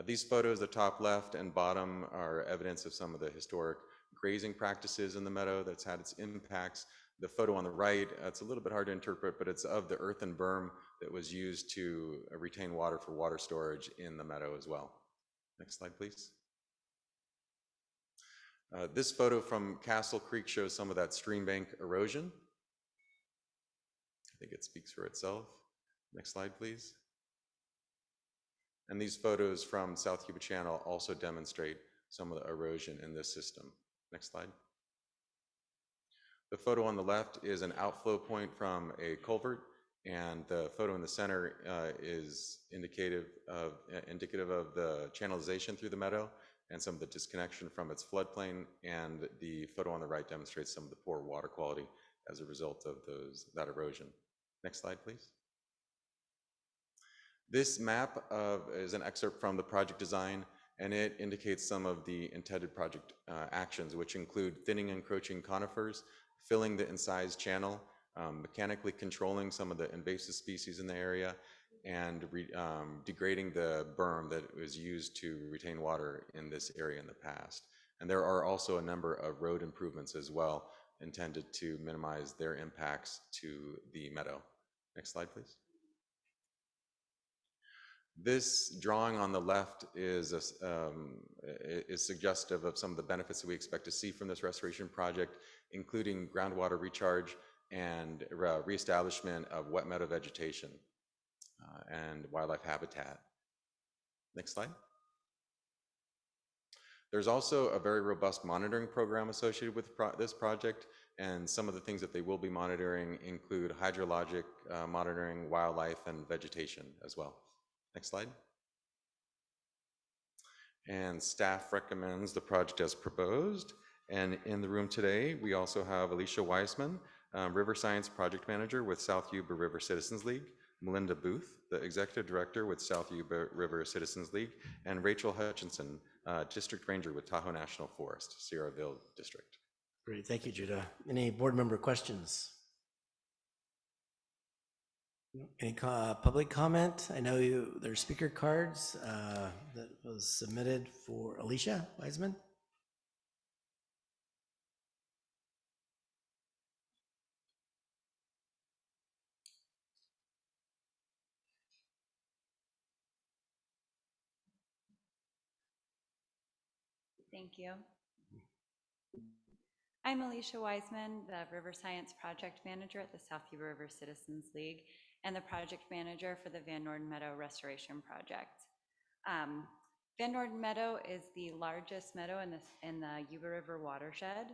These photos, the top left and bottom, are evidence of some of the historic grazing practices in the meadow that's had its impacts. The photo on the right, it's a little bit hard to interpret, but it's of the earthen berm that was used to retain water for water storage in the meadow as well. Next slide, please. This photo from Castle Creek shows some of that stream bank erosion. I think it speaks for itself. Next slide, please. And these photos from South Yuba Channel also demonstrate some of the erosion in this system. Next slide. The photo on the left is an outflow point from a culvert, and the photo in the center is indicative of the channelization through the meadow and some of the disconnection from its floodplain, and the photo on the right demonstrates some of the poor water quality as a result of that erosion. Next slide, please. This map is an excerpt from the project design, and it indicates some of the intended project actions, which include thinning encroaching conifers, filling the incised channel, mechanically controlling some of the invasive species in the area, and degrading the berm that was used to retain water in this area in the past. And there are also a number of road improvements as well, intended to minimize their impacts to the meadow. Next slide, please. This drawing on the left is suggestive of some of the benefits that we expect to see from this restoration project, including groundwater recharge and reestablishment of wet meadow vegetation and wildlife habitat. Next slide. There's also a very robust monitoring program associated with this project, and some of the things that they will be monitoring include hydrologic monitoring, wildlife, and vegetation as well. Next slide. And staff recommends the project as proposed. And in the room today, we also have Alicia Weissman, River Science Project Manager with South Yuba River Citizens League, Melinda Booth, the Executive Director with South Yuba River Citizens League, and Rachel Hutchinson, District Ranger with Tahoe National Forest, Sierraville District. Great, thank you, Judah. Any board member questions? Any public comment? I know there's speaker cards that was submitted for Alicia Weissman. Thank you. I'm Alicia Wiseman, the River Science Project Manager at the South Yuba River Citizens League and the project manager for the Van Norden Meadow Restoration Project. Van Norden Meadow is the largest meadow in the Yuba River watershed.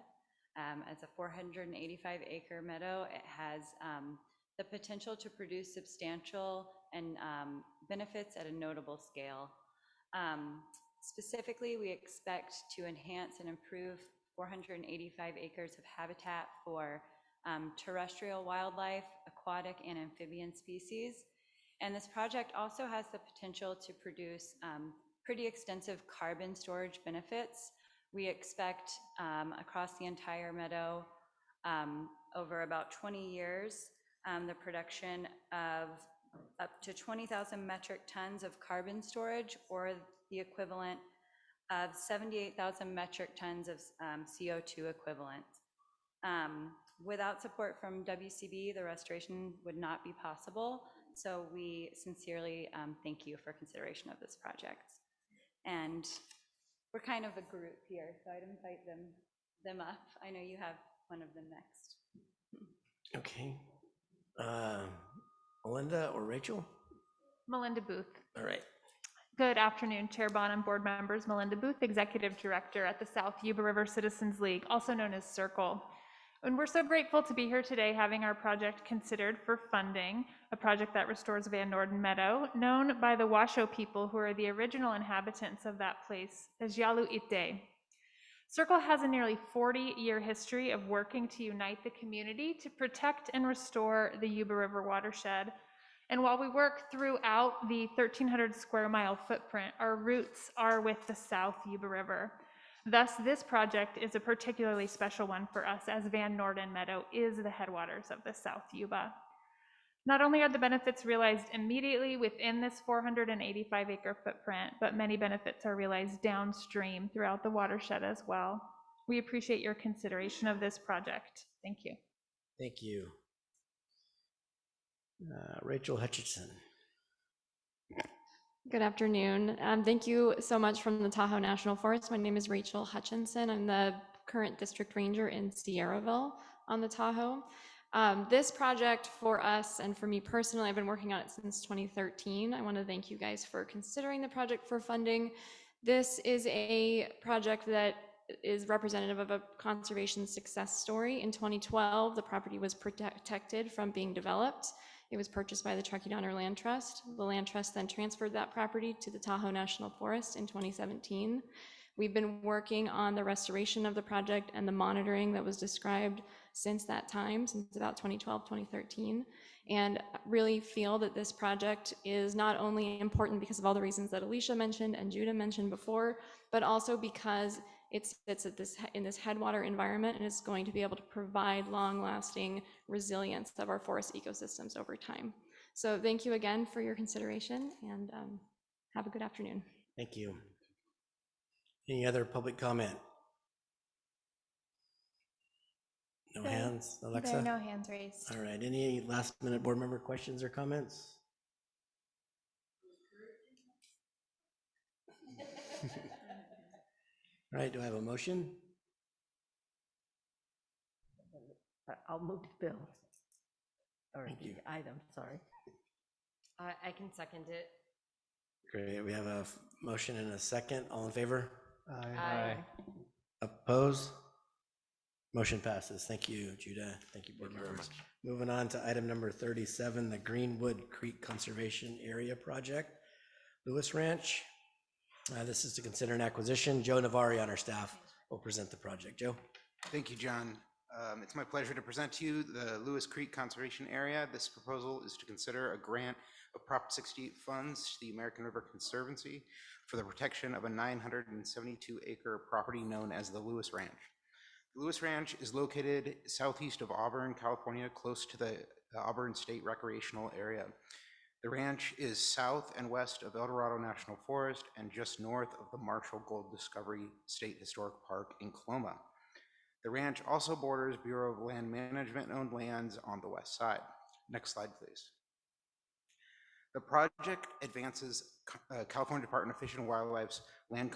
As a 485-acre meadow, it has the potential to produce substantial and benefits at a notable scale. Specifically, we expect to enhance and improve 485 acres of habitat for terrestrial wildlife, aquatic and amphibian species. And this project also has the potential to produce pretty extensive carbon storage benefits. We expect across the entire meadow over about 20 years, the production of up to 20,000 metric tons of carbon storage, or the equivalent of 78,000 metric tons of CO2 equivalent. Without support from WCB, the restoration would not be possible. So we sincerely thank you for consideration of this project. And we're kind of a group here, so I'd invite them up. I know you have one of them next. Okay. Melinda or Rachel? Melinda Booth. All right. Good afternoon, Chair Bonham, board members. Melinda Booth, Executive Director at the South Yuba River Citizens League, also known as Circle. And we're so grateful to be here today having our project considered for funding, a project that restores Van Norden Meadow, known by the Washoe people, who are the original inhabitants of that place as Yalu Ite. Circle has a nearly 40-year history of working to unite the community to protect and restore the Yuba River watershed. And while we work throughout the 1,300 square mile footprint, our roots are with the South Yuba River. Thus, this project is a particularly special one for us, as Van Norden Meadow is the headwaters of the South Yuba. Not only are the benefits realized immediately within this 485-acre footprint, but many benefits are realized downstream throughout the watershed as well. We appreciate your consideration of this project. Thank you. Thank you. Rachel Hutchinson. Good afternoon. Thank you so much from the Tahoe National Forest. My name is Rachel Hutchinson. I'm the current district ranger in Sierraville on the Tahoe. This project for us and for me personally, I've been working on it since 2013. I want to thank you guys for considering the project for funding. This is a project that is representative of a conservation success story. In 2012, the property was protected from being developed. It was purchased by the Truckee Donner Land Trust. The Land Trust then transferred that property to the Tahoe National Forest in 2017. We've been working on the restoration of the project and the monitoring that was described since that time, since about 2012, 2013, and really feel that this project is not only important because of all the reasons that Alicia mentioned and Judah mentioned before, but also because it sits at in this headwater environment and is going to be able to provide long-lasting resilience of our forest ecosystems over time. So thank you again for your consideration, and have a good afternoon. Thank you. Any other public comment? No hands, Alexa? There are no hands raised. All right, any last minute board member questions or comments? All right, do I have a motion? I'll move the bill. Or Thank you. the item, sorry. I can second it. Great, we have a motion and a second. All in favor? Aye. Oppose? Motion passes. Thank you, Judah. Thank you, board members. Moving on to item number 37, the Greenwood Creek Conservation Area Project, Lewis Ranch. This is to consider an acquisition. Joe Navari on our staff will present the project. Joe. Thank you, John. It's my pleasure to present to you the Lewis Creek Conservation Area. This proposal is to consider a grant of Prop 68 funds to the American River Conservancy for the protection of a 972-acre property known as the Lewis Ranch. The Lewis Ranch is located southeast of Auburn, California, close to the Auburn State Recreational Area. The ranch is south and west of El Dorado National Forest and just north of the Marshall Gold Discovery State Historic Park in Coloma. The ranch also borders Bureau of Land Management owned lands on the west side. Next slide, please. The project advances California Department of Fish and Wildlife's land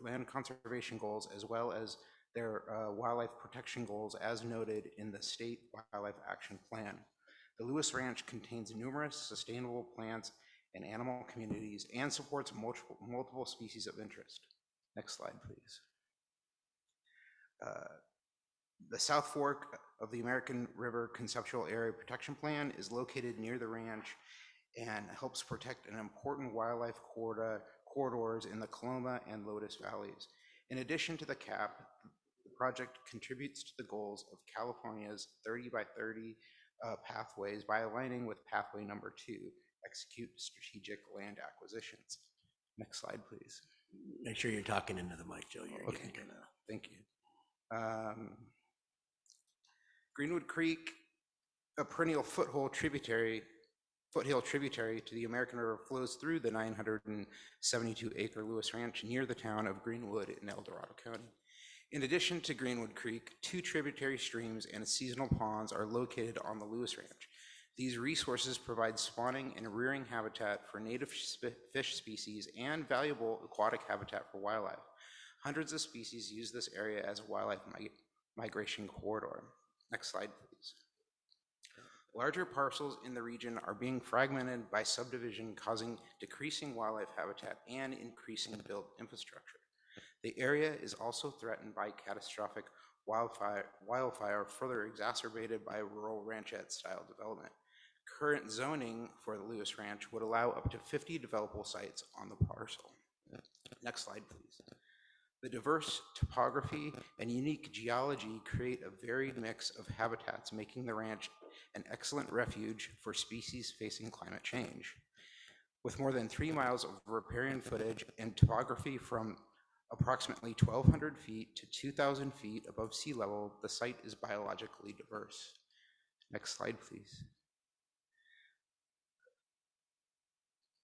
land conservation goals as well as their wildlife protection goals as noted in the State Wildlife Action Plan. The Lewis Ranch contains numerous sustainable plants and animal communities and supports multiple species of interest. Next slide, please. The South Fork of the American River Conceptual Area Protection Plan is located near the ranch and helps protect an important wildlife corridors in the Coloma and Lotus Valleys. In addition to the CAP, the project contributes to the goals of California's 30 by 30 pathways by aligning with pathway number 2, execute strategic land acquisitions. Next slide, please. Make sure you're talking into the mic, Joe. You're Okay, thank you. Greenwood Creek, a perennial foothill tributary to the American River, flows through the 972-acre Lewis Ranch near the town of Greenwood in El Dorado County. In addition to Greenwood Creek, 2 tributary streams and seasonal ponds are located on the Lewis Ranch. These resources provide spawning and rearing habitat for native fish species and valuable aquatic habitat for wildlife. Hundreds of species use this area as a wildlife migration corridor. Next slide, please. Larger parcels in the region are being fragmented by subdivision, causing decreasing wildlife habitat and increasing built infrastructure. The area is also threatened by catastrophic wildfire, further exacerbated by rural ranchette-style development. Current zoning for the Lewis Ranch would allow up to 50 developable sites on the parcel. Next slide, please. The diverse topography and unique geology create a varied mix of habitats, making the ranch an excellent refuge for species facing climate change. With more than 3 miles of riparian footage and topography from approximately 1,200 feet to 2,000 feet above sea level, the site is biologically diverse. Next slide, please.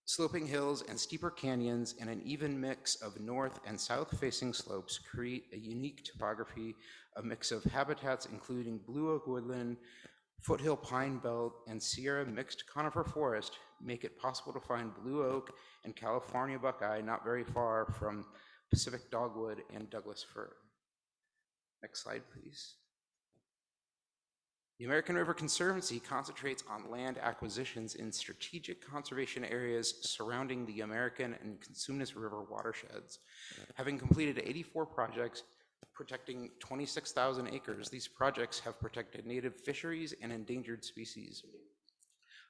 Sloping hills and steeper canyons and an even mix of north and south-facing slopes create a unique topography, a mix of habitats including blue oak woodland, foothill pine belt, and Sierra mixed conifer forest make it possible to find blue oak and California buckeye not very far from Pacific dogwood and Douglas fir. Next slide, please. The American River Conservancy concentrates on land acquisitions in strategic conservation areas surrounding the American and Cosumnes River watersheds. Having completed 84 projects protecting 26,000 acres, these projects have protected native fisheries and endangered species.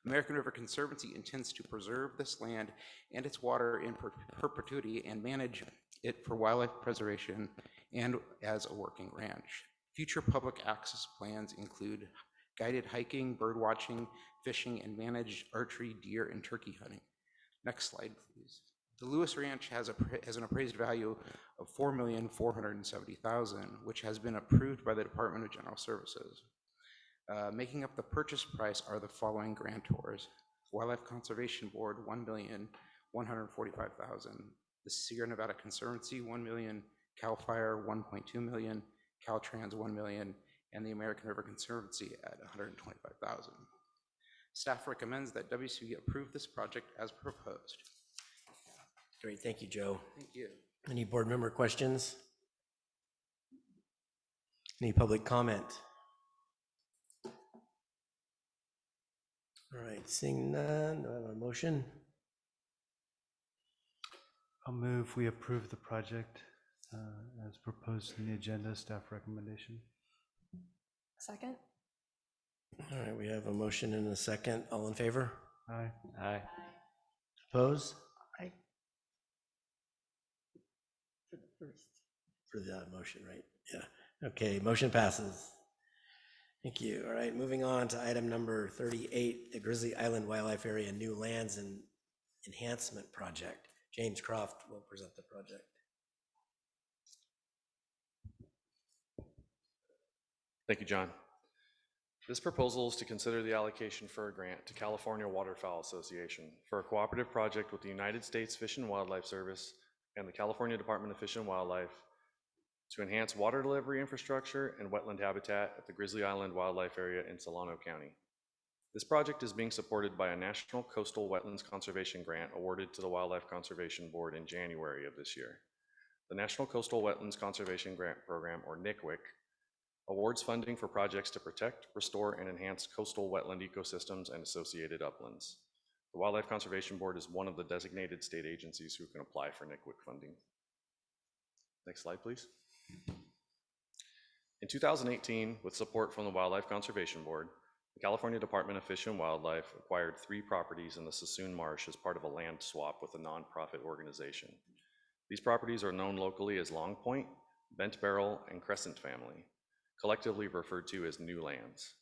American River Conservancy intends to preserve this land and its water in perpetuity and manage it for wildlife preservation and as a working ranch. Future public access plans include guided hiking, bird watching, fishing, and managed archery, deer, and turkey hunting. Next slide, please. The Lewis Ranch has an appraised value of $4,470,000, which has been approved by the Department of General Services. Making up the purchase price are the following grantors: Wildlife Conservation Board, $1,145,000; the Sierra Nevada Conservancy, $1 million; CAL FIRE, $1.2 million; Caltrans, $1 million, and the American River Conservancy at $125,000. Staff recommends that WCB approve this project as proposed. Great, thank you, Joe. Thank you. Any board member questions? Any public comment? All right, seeing none, do I have a motion? I'll move we approve the project as proposed in the agenda, staff recommendation. Second. All right, we have a motion and a second. All in favor? Aye. Aye. Oppose? Aye. For the first. For the motion, right? Yeah. Okay, motion passes. Thank you. All right, moving on to item number 38, the Grizzly Island Wildlife Area New Lands and Enhancement Project. James Croft will present the project. Thank you, John. This proposal is to consider the allocation for a grant to California Waterfowl Association for a cooperative project with the United States Fish and Wildlife Service and the California Department of Fish and Wildlife to enhance water delivery infrastructure and wetland habitat at the Grizzly Island Wildlife Area in Solano County. This project is being supported by a National Coastal Wetlands Conservation Grant awarded to the Wildlife Conservation Board in January of this year. The National Coastal Wetlands Conservation Grant Program, or NCWIC, awards funding for projects to protect, restore, and enhance coastal wetland ecosystems and associated uplands. The Wildlife Conservation Board is one of the designated state agencies who can apply for NCWIC funding. Next slide, please. In 2018, with support from the Wildlife Conservation Board, the California Department of Fish and Wildlife acquired 3 properties in the Sassoon Marsh as part of a land swap with a nonprofit organization. These properties are known locally as Long Point, Bent Barrel, and Crescent Family, collectively referred to as New Lands.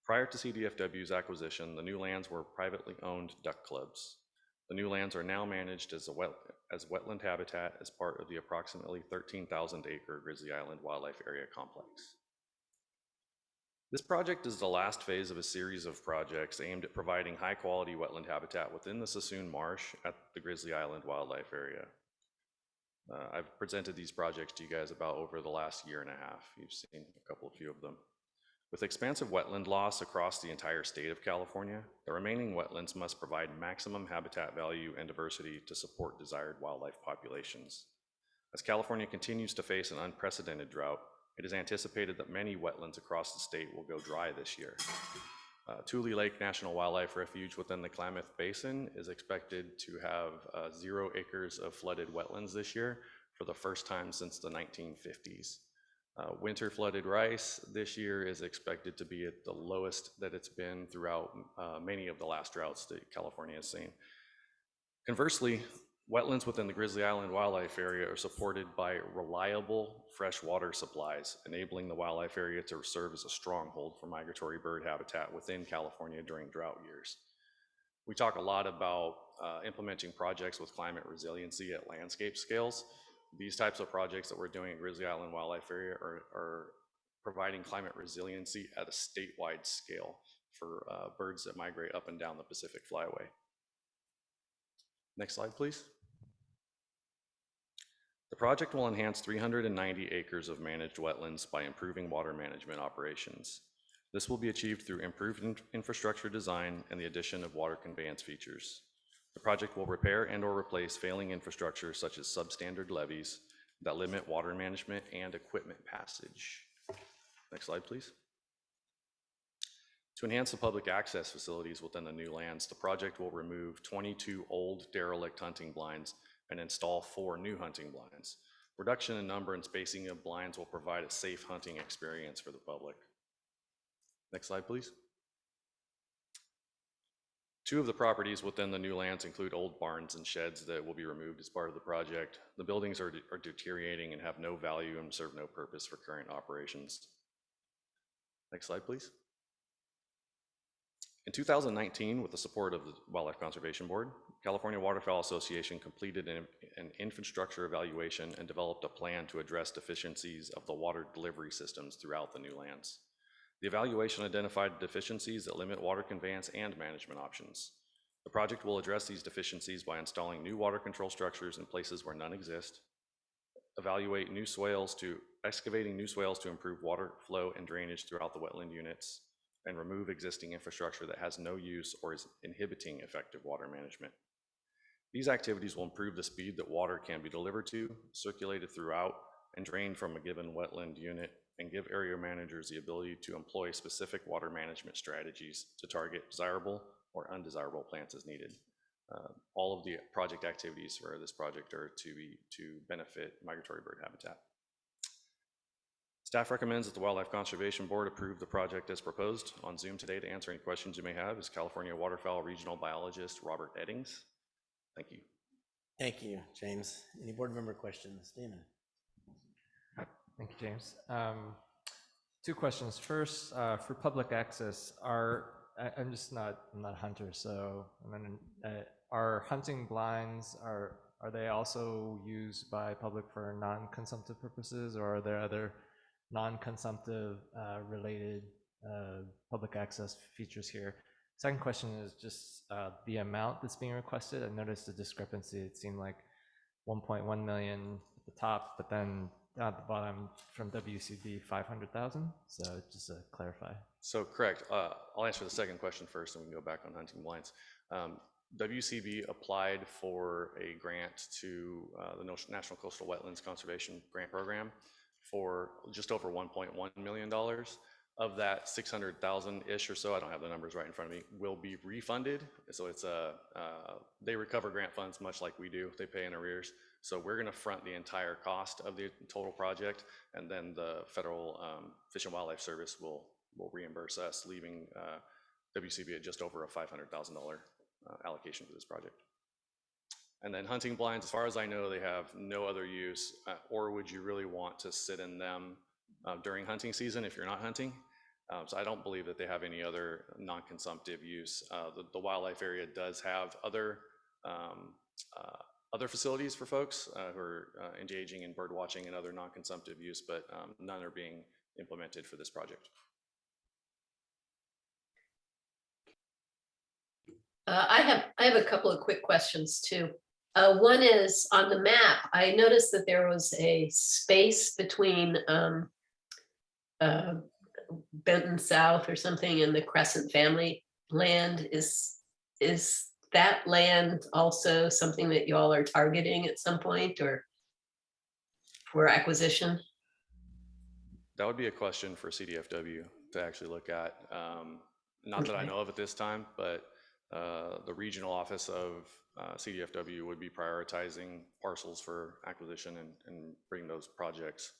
Prior to CDFW's acquisition, the New Lands were privately owned duck clubs. The New Lands are now managed as wetland habitat as part of the approximately 13,000-acre Grizzly Island Wildlife Area Complex. This project is the last phase of a series of projects aimed at providing high-quality wetland habitat within the Sassoon Marsh at the Grizzly Island Wildlife Area. I've presented these projects to you guys about over the last year and a half. You've seen a few of them. With expansive wetland loss across the entire state of California, the remaining wetlands must provide maximum habitat value and diversity to support desired wildlife populations. As California continues to face an unprecedented drought, it is anticipated that many wetlands across the state will go dry this year. Tule Lake National Wildlife Refuge within the Klamath Basin is expected to have 0 acres of flooded wetlands this year for the first time since the 1950s. Winter flooded rice this year is expected to be at the lowest that it's been throughout many of the last droughts that California has seen. Conversely, wetlands within the Grizzly Island Wildlife Area are supported by reliable freshwater supplies, enabling the wildlife area to serve as a stronghold for migratory bird habitat within California during drought years. We talk a lot about implementing projects with climate resiliency at landscape scales. These types of projects that we're doing at Grizzly Island Wildlife Area are providing climate resiliency at a statewide scale for birds that migrate up and down the Pacific Flyway. Next slide, please. The project will enhance 390 acres of managed wetlands by improving water management operations. This will be achieved through improved infrastructure design and the addition of water conveyance features. The project will repair and/or replace failing infrastructure such as substandard levees that limit water management and equipment passage. Next slide, please. To enhance the public access facilities within the New Lands, the project will remove 22 old derelict hunting blinds and install 4 new hunting blinds. Reduction in number and spacing of blinds will provide a safe hunting experience for the public. Next slide, please. 2 of the properties within the New Lands include old barns and sheds that will be removed as part of the project. The buildings are deteriorating and have no value and serve no purpose for current operations. Next slide, please. In 2019, with the support of the Wildlife Conservation Board, California Waterfowl Association completed an infrastructure evaluation and developed a plan to address deficiencies of the water delivery systems throughout the New Lands. The evaluation identified deficiencies that limit water conveyance and management options. The project will address these deficiencies by installing new water control structures in places where none exist, excavating new swales to improve water flow and drainage throughout the wetland units, and remove existing infrastructure that has no use or is inhibiting effective water management. These activities will improve the speed that water can be delivered to, circulated throughout, and drained from a given wetland unit, and give area managers the ability to employ specific water management strategies to target desirable or undesirable plants as needed. All of the project activities for this project are to benefit migratory bird habitat. Staff recommends that the Wildlife Conservation Board approve the project as proposed. On Zoom today to answer any questions you may have is California Waterfowl Regional Biologist Robert Eddings. Thank you. Thank you, James. Any board member questions? Damon. Thank you, James. 2 questions. First, for public access, I'm not a hunter, so are hunting blinds, are they also used by public for non-consumptive purposes, or are there other non-consumptive related public access features here? Second question is just the amount that's being requested. I noticed a discrepancy. It seemed like 1.1 million at the top, but then down at the bottom from WCB 500,000. So just to clarify. So correct. I'll answer the second question first, and we can go back on hunting blinds. WCB applied for a grant to the National Coastal Wetlands Conservation Grant Program for just over $1.1 million. Of that, 600,000-ish or so, I don't have the numbers right in front of me, will be refunded. So it's they recover grant funds much like we do. They pay in arrears. So we're going to front the entire cost of the total project, and then the Federal Fish and Wildlife Service will reimburse us, leaving WCB at just over a $500,000 allocation for this project. And then hunting blinds, as far as I know, they have no other use, or would you really want to sit in them during hunting season if you're not hunting? So I don't believe that they have any other non-consumptive use. The wildlife area does have other facilities for folks who are engaging in bird watching and other non-consumptive use, but none are being implemented for this project. I have a couple of quick questions too. One is on the map, I noticed that there was a space between Benton South or something and the Crescent family land. Is that land also something that you all are targeting at some point or for acquisition? That would be a question for CDFW to actually look at. Not that I know of at this time, but the regional office of CDFW would be prioritizing parcels for acquisition and bring those projects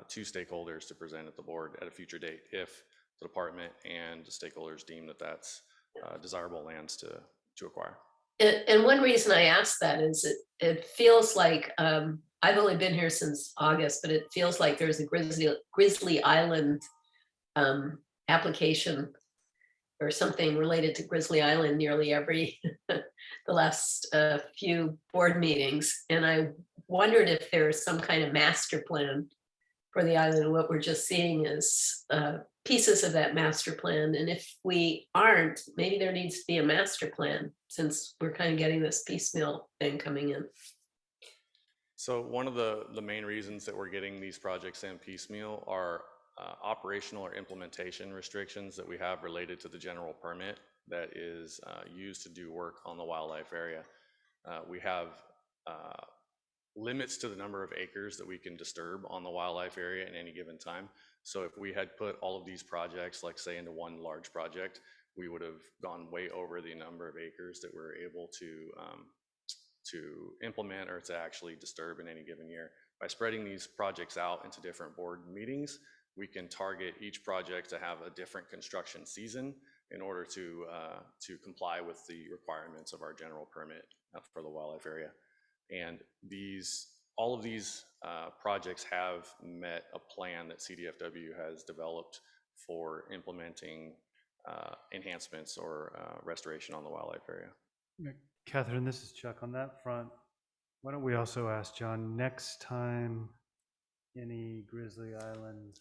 to stakeholders to present at the board at a future date if the department and the stakeholders deem that that's desirable lands to acquire. And one reason I asked that is it feels like, I've only been here since August, but it feels like there's a Grizzly Island application or something related to Grizzly Island nearly every, the last few board meetings. And I wondered if there's some kind of master plan for the island. What we're just seeing is pieces of that master plan. And if we aren't, maybe there needs to be a master plan since we're kind of getting this piecemeal thing coming in. So one of the main reasons that we're getting these projects in piecemeal are operational or implementation restrictions that we have related to the general permit that is used to do work on the wildlife area. We have limits to the number of acres that we can disturb on the wildlife area at any given time. So if we had put all of these projects, like say into one large project, we would have gone way over the number of acres that we're able to implement or to actually disturb in any given year. By spreading these projects out into different board meetings, we can target each project to have a different construction season in order to comply with the requirements of our general permit for the wildlife area. And all of these projects have met a plan that CDFW has developed for implementing enhancements or restoration on the wildlife area. Catherine, this is Chuck. On that front, why don't we also ask John, next time any Grizzly Island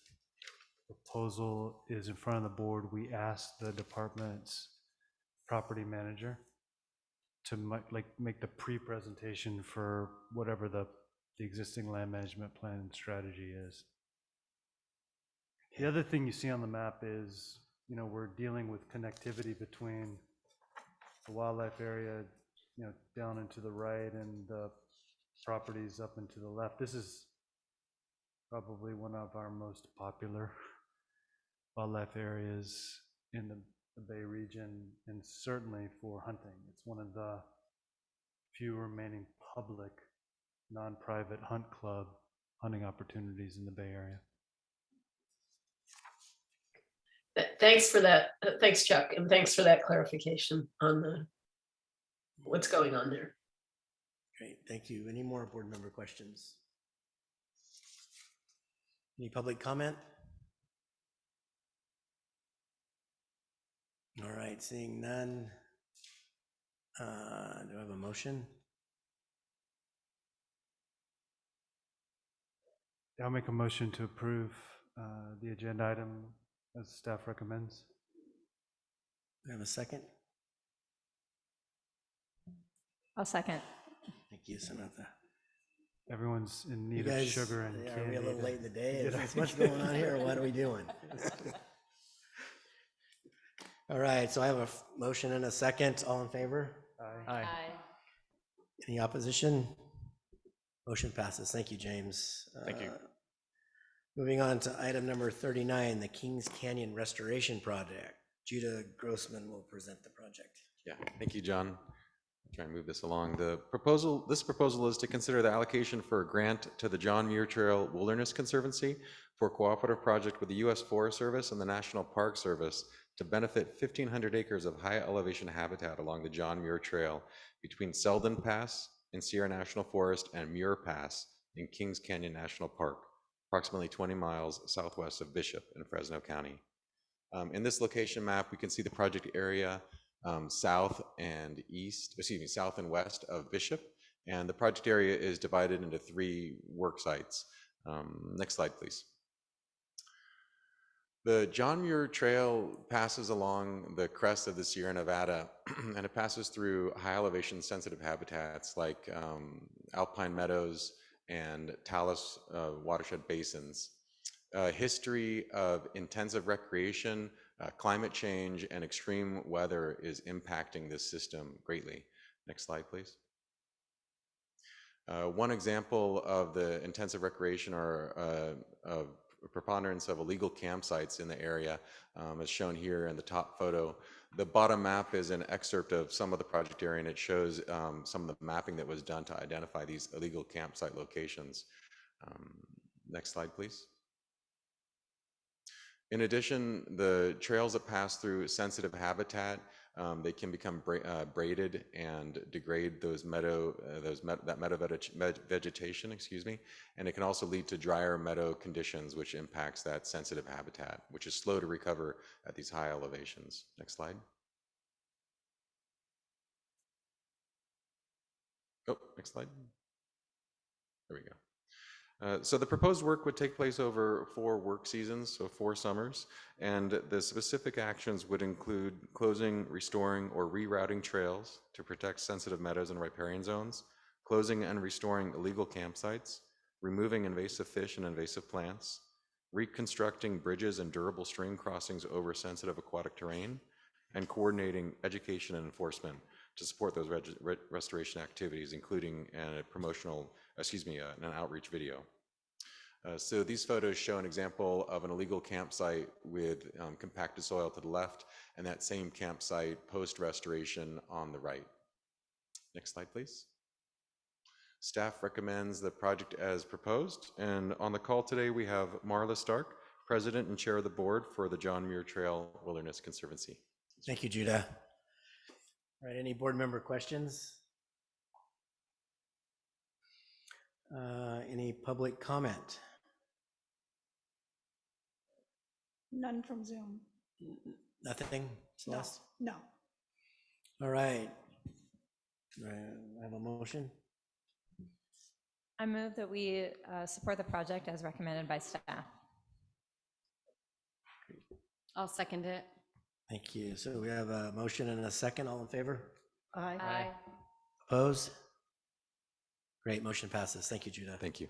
proposal is in front of the board, we ask the department's property manager to make the pre-presentation for whatever the existing land management plan and strategy is. The other thing you see on the map is, we're dealing with connectivity between the wildlife area, down and to the right and the properties up and to the left. This is probably one of our most popular wildlife areas in the Bay region, and certainly for hunting. It's one of the few remaining public, non-private hunt club hunting opportunities in the Bay Area. Thanks for that. Thanks, Chuck. And thanks for that clarification on what's going on there. Great, thank you. Any more board member questions? Any public comment? All right, seeing none. Do I have a motion? I'll make a motion to approve the agenda item as staff recommends. Do I have a second? I'll second. Thank you, Samantha. Everyone's in You need guys, of sugar and yeah, candy. are we a little late in the day? Is Yeah. this much going on here, or what are we doing? All right, so I have a motion and a second. All in favor? Aye. Any opposition? Motion passes. Thank you, James. Thank you. Moving on to item number 39, the Kings Canyon Restoration Project. Judah Grossman will present the project. Yeah, thank you, John. Try and move this along. This proposal is to consider the allocation for a grant to the John Muir Trail Wilderness Conservancy for a cooperative project with the U.S. Forest Service and the National Park Service to benefit 1,500 acres of high elevation habitat along the John Muir Trail between Selden Pass in Sierra National Forest and Muir Pass in Kings Canyon National Park, approximately 20 miles southwest of Bishop in Fresno County. In this location map, we can see the project area south and west of Bishop, and the project area is divided into 3 work sites. Next slide, please. The John Muir Trail passes along the crest of the Sierra Nevada, and it passes through high elevation sensitive habitats like alpine meadows and talus watershed basins. History of intensive recreation, climate change, and extreme weather is impacting this system greatly. Next slide, please. One example of the intensive recreation or of a preponderance of illegal campsites in the area is shown here in the top photo. The bottom map is an excerpt of some of the project area, and it shows some of the mapping that was done to identify these illegal campsite locations. Next slide, please. In addition, the trails that pass through sensitive habitat, they can become braided and degrade that meadow vegetation, excuse me, and it can also lead to drier meadow conditions, which impacts that sensitive habitat, which is slow to recover at these high elevations. Next slide. Oh, next slide. There we go. So the proposed work would take place over 4 work seasons, so 4 summers, and the specific actions would include closing, restoring, or rerouting trails to protect sensitive meadows and riparian zones, closing and restoring illegal campsites, removing invasive fish and invasive plants, reconstructing bridges and durable stream crossings over sensitive aquatic terrain, and coordinating education and enforcement to support those restoration activities, including an outreach video. So these photos show an example of an illegal campsite with compacted soil to the left, and that same campsite post-restoration on the right. Next slide, please. Staff recommends the project as proposed, and on the call today we have Marla Stark, President and Chair of the Board for the John Muir Trail Wilderness Conservancy. Thank you, Judah. All right, any board member questions? Any public comment? None from Zoom. Nothing, Celeste? No. All right. I have a motion. I move that we support the project as recommended by staff. I'll second it. Thank you. So we have a motion and a second. All in favor? Aye. Opposed? Great, motion passes. Thank you, Judah. Thank you.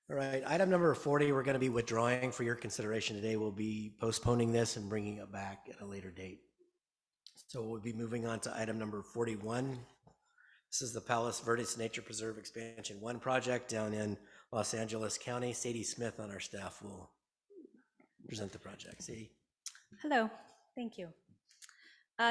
All right, item number 40, we're going to be withdrawing for your consideration today. We'll be postponing this and bringing it back at a later date. So we'll be moving on to item number 41. This is the Palos Verdes Nature Preserve Expansion 1 project down in Los Angeles County. Sadie Smith on our staff will present the project. Sadie. Hello, thank you.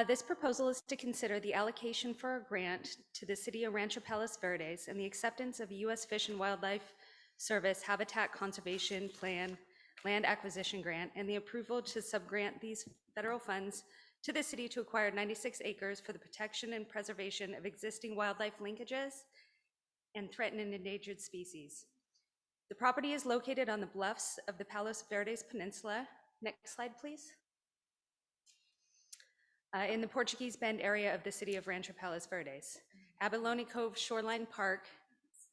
This proposal is to consider the allocation for a grant to the City of Rancho Palos Verdes and the acceptance of a U.S. Fish and Wildlife Service Habitat Conservation Plan land acquisition grant and the approval to subgrant these federal funds to the city to acquire 96 acres for the protection and preservation of existing wildlife linkages and threatened and endangered species. The property is located on the bluffs of the Palos Verdes Peninsula. Next slide, please. In the Portuguese Bend area of the city of Rancho Palos Verdes. Abalone Cove Shoreline Park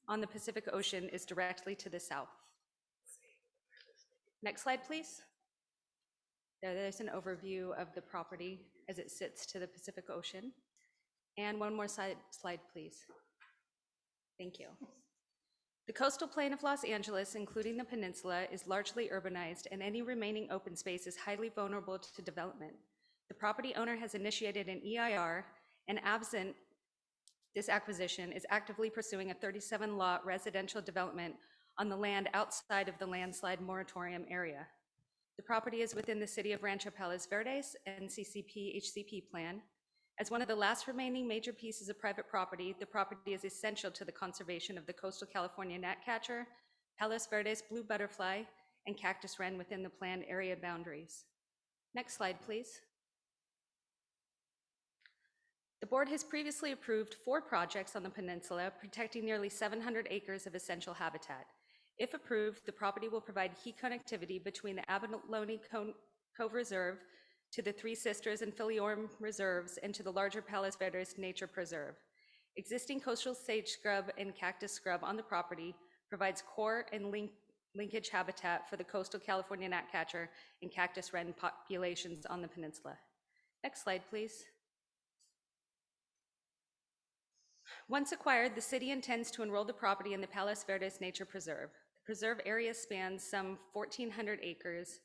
on the Pacific Ocean is directly to the south. Next slide, please. There's an overview of the property as it sits to the Pacific Ocean. And one more slide, please. Thank you. The coastal plain of Los Angeles, including the peninsula, is largely urbanized, and any remaining open space is highly vulnerable to development. The property owner has initiated an EIR and absent this acquisition, is actively pursuing a 37-lot residential development on the land outside of the landslide moratorium area. The property is within the City of Rancho Palos Verdes and CCP HCP plan. As one of the last remaining major pieces of private property, the property is essential to the conservation of the coastal California gnatcatcher, Palos Verdes blue butterfly, and cactus wren within the planned area boundaries. Next slide, please. The board has previously approved 4 projects on the peninsula, protecting nearly 700 acres of essential habitat. If approved, the property will provide heat connectivity between the Abalone Cove Reserve to the Three Sisters and Filiorum Reserves and to the larger Palos Verdes Nature Preserve. Existing coastal sage scrub and cactus scrub on the property provides core and linkage habitat for the coastal California gnatcatcher and cactus wren populations on the peninsula. Next slide, please. Once acquired, the city intends to enroll the property in the Palos Verdes Nature Preserve. The preserve area spans some 1,400 acres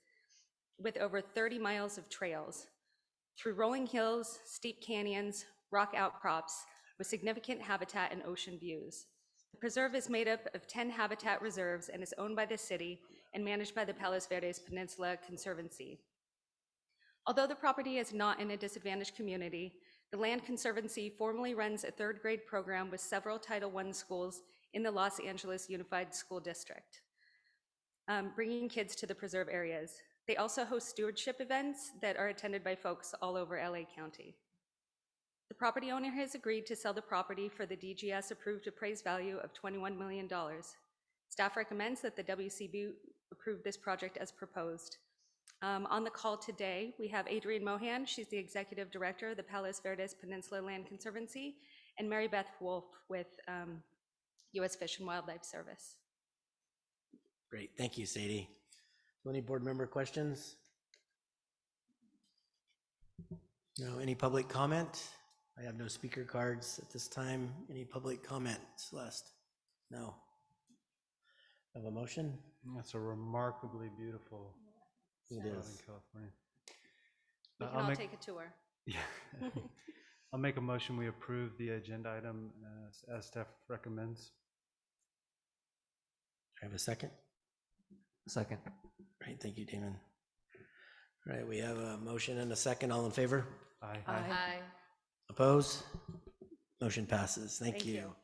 with over 30 miles of trails through rolling hills, steep canyons, rock outcrops with significant habitat and ocean views. The preserve is made up of 10 habitat reserves and is owned by the city and managed by the Palos Verdes Peninsula Conservancy. Although the property is not in a disadvantaged community, the Land Conservancy formally runs a 3rd grade program with several Title I schools in the Los Angeles Unified School District, bringing kids to the preserve areas. They also host stewardship events that are attended by folks all over LA County. The property owner has agreed to sell the property for the DGS approved appraised value of $21 million. Staff recommends that the WCB approve this project as proposed. On the call today, we have Adrienne Mohan. She's the Executive Director of the Palos Verdes Peninsula Land Conservancy, and Mary Beth Wolf with U.S. Fish and Wildlife Service. Great, thank you, Sadie. Any board member questions? No, any public comment? I have no speaker cards at this time. Any public comment, Celeste? No. Have a motion? That's a remarkably beautiful It spot is. in California. We can all take a tour. Yeah. I'll make a motion, we approve the agenda item as staff recommends. I have a second. Second. Great, thank you, Damon. All right, we have a motion and a second. All in favor? Aye. Aye. Opposed? Motion passes. Thank you.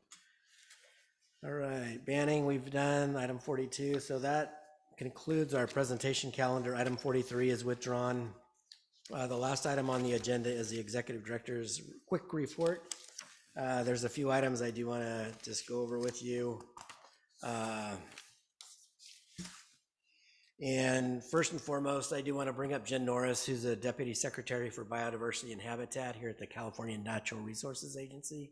All right, banning, we've done item 42. So that concludes our presentation calendar. Item 43 is withdrawn. The last item on the agenda is the executive director's quick report. There's a few items I do want to just go over with you. And first and foremost, I do want to bring up Jen Norris, who's a Deputy Secretary for Biodiversity and Habitat here at the California Natural Resources Agency.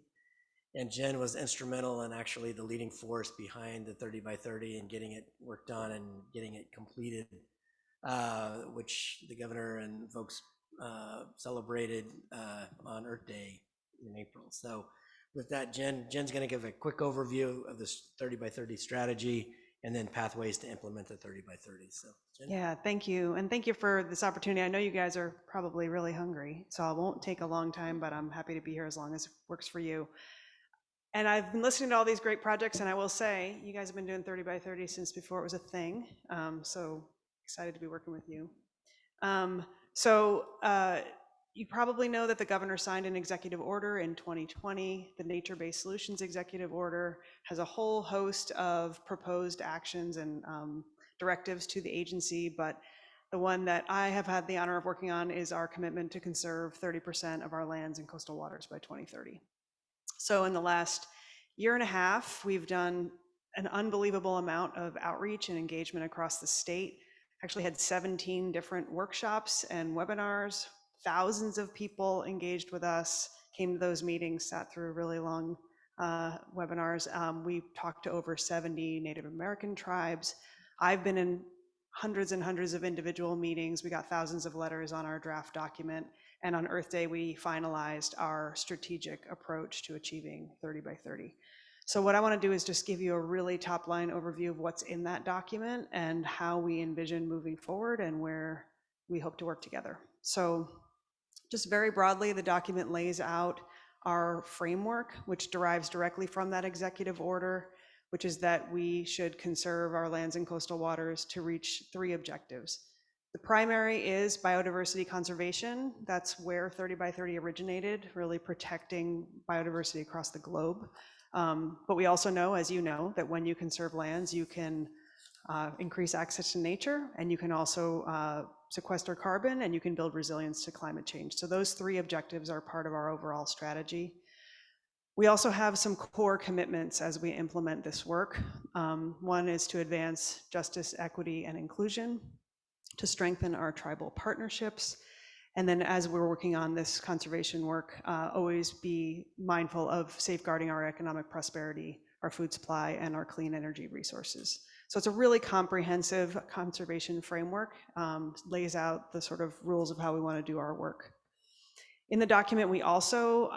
And Jen was instrumental in actually the leading force behind the 30 by 30 and getting it worked on and getting it completed, which the governor and folks celebrated on Earth Day in April. So with that, Jen's going to give a quick overview of this 30 by 30 strategy and then pathways to implement the 30 by 30. So Jen? Yeah, thank you. And thank you for this opportunity. I know you guys are probably really hungry, so I won't take a long time, but I'm happy to be here as long as it works for you. And I've been listening to all these great projects, and I will say, you guys have been doing 30 by 30 since before it was a thing. So excited to be working with you. You probably know that the governor signed an executive order in 2020. The Nature-Based Solutions Executive Order has a whole host of proposed actions and directives to the agency, but the one that I have had the honor of working on is our commitment to conserve 30% of our lands and coastal waters by 2030. So in the last year and a half, we've done an unbelievable amount of outreach and engagement across the state. Actually had 17 different workshops and webinars. Thousands of people engaged with us, came to those meetings, sat through really long webinars. We talked to over 70 Native American tribes. I've been in hundreds and hundreds of individual meetings. We got thousands of letters on our draft document. And on Earth Day, we finalized our strategic approach to achieving 30 by 30. So what I want to do is just give you a really top line overview of what's in that document and how we envision moving forward and where we hope to work together. So just very broadly, the document lays out our framework, which derives directly from that executive order, which is that we should conserve our lands and coastal waters to reach 3 objectives. The primary is biodiversity conservation. That's where 30 by 30 originated, really protecting biodiversity across the globe. But we also know, as you know, that when you conserve lands, you can increase access to nature, and you can also sequester carbon, and you can build resilience to climate change. So those 3 objectives are part of our overall strategy. We also have some core commitments as we implement this work. One is to advance justice, equity, and inclusion, to strengthen our tribal partnerships. And then as we're working on this conservation work, always be mindful of safeguarding our economic prosperity, our food supply, and our clean energy resources. So it's a really comprehensive conservation framework, lays out the sort of rules of how we want to do our work. In the document, we also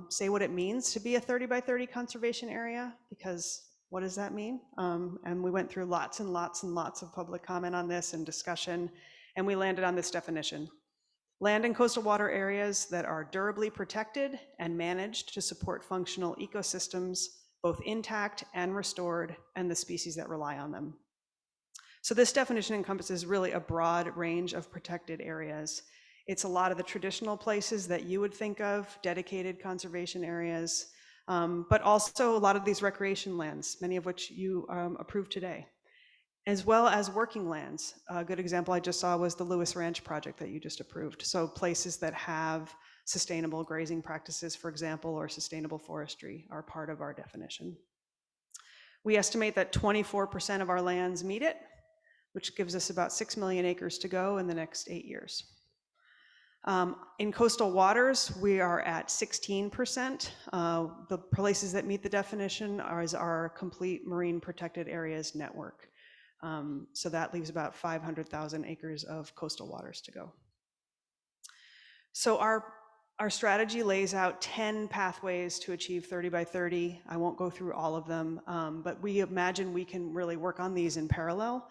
say what it means to be a 30 by 30 conservation area, because what does that mean? And we went through lots and lots and lots of public comment on this and discussion, and we landed on this definition. Land and coastal water areas that are durably protected and managed to support functional ecosystems, both intact and restored, and the species that rely on them. So this definition encompasses really a broad range of protected areas. It's a lot of the traditional places that you would think of, dedicated conservation areas, but also a lot of these recreation lands, many of which you approved today, as well as working lands. A good example I just saw was the Lewis Ranch project that you just approved. So places that have sustainable grazing practices, for example, or sustainable forestry are part of our definition. We estimate that 24% of our lands meet it, which gives us about 6 million acres to go in the next 8 years. In coastal waters, we are at 16%. The places that meet the definition is our complete marine protected areas network. So that leaves about 500,000 acres of coastal waters to go. So our strategy lays out 10 pathways to achieve 30 by 30. I won't go through all of them, but we imagine we can really work on these in parallel.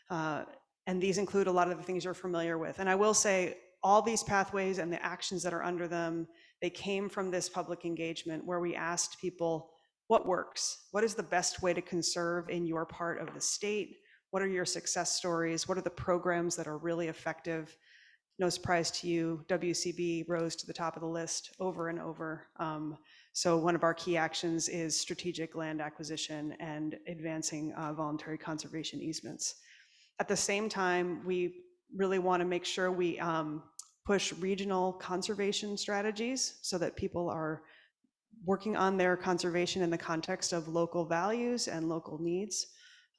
And these include a lot of the things you're familiar with. And I will say, all these pathways and the actions that are under them, they came from this public engagement where we asked people, what works? What is the best way to conserve in your part of the state? What are your success stories? What are the programs that are really effective? No surprise to you, WCB rose to the top of the list over and over. So one of our key actions is strategic land acquisition and advancing voluntary conservation easements. At the same time, we really want to make sure we push regional conservation strategies so that people are working on their conservation in the context of local values and local needs.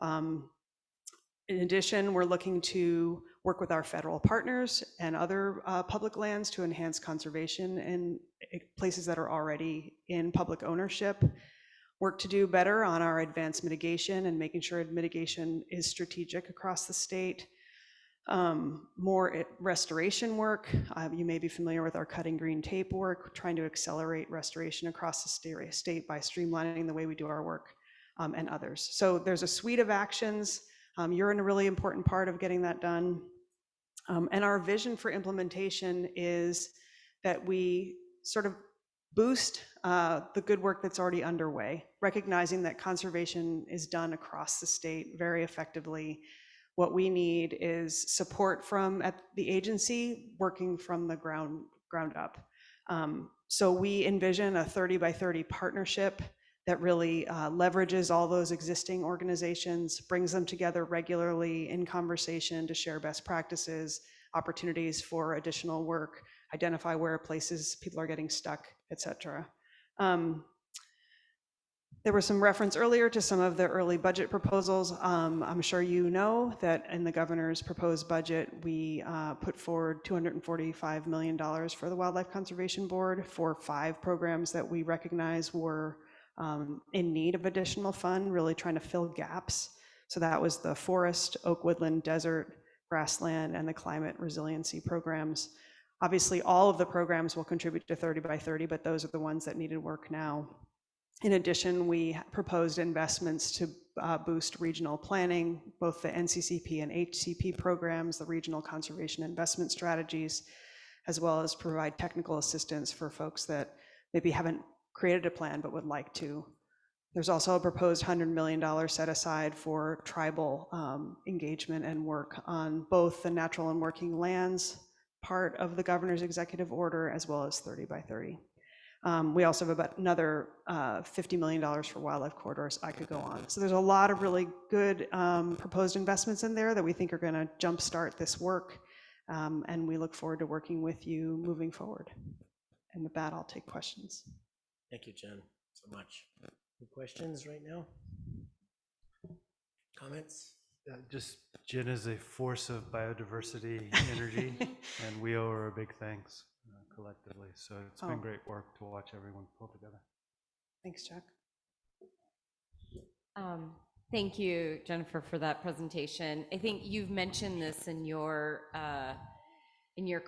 In addition, we're looking to work with our federal partners and other public lands to enhance conservation in places that are already in public ownership. Work to do better on our advanced mitigation and making sure mitigation is strategic across the state. More restoration work. You may be familiar with our cutting green tape work, trying to accelerate restoration across the state by streamlining the way we do our work, and others. So there's a suite of actions. You're in a really important part of getting that done. And our vision for implementation is that we sort of boost the good work that's already underway, recognizing that conservation is done across the state very effectively. What we need is support from at the agency, working from the ground up. So we envision a 30 by 30 partnership that really leverages all those existing organizations, brings them together regularly in conversation to share best practices, opportunities for additional work, identify where places people are getting stuck, et cetera. There was some reference earlier to some of the early budget proposals. I'm sure you know that in the governor's proposed budget, we put forward $245 million for the Wildlife Conservation Board for 5 programs that we recognize were in need of additional fund, really trying to fill gaps. So that was the forest, oak woodland, desert, grassland, and the climate resiliency programs. Obviously, all of the programs will contribute to 30 by 30, but those are the ones that needed work now. In addition, we proposed investments to boost regional planning, both the NCCP and HCP programs, the regional conservation investment strategies, as well as provide technical assistance for folks that maybe haven't created a plan but would like to. There's also a proposed $100 million set aside for tribal engagement and work on both the natural and working lands part of the governor's executive order, as well as 30 by 30. We also have about another $50 million for wildlife corridors. I could go on. So there's a lot of really good proposed investments in there that we think are going to jumpstart this work. And we look forward to working with you moving forward. And with that, I'll take questions. Thank you, Jen, so much. Any questions right now? Comments? Just Jen is a force of biodiversity energy, and we owe her a big thanks collectively. So it's been great work to watch everyone pull together. Thanks, Chuck. Thank you, Jennifer, for that presentation. I think you've mentioned this in your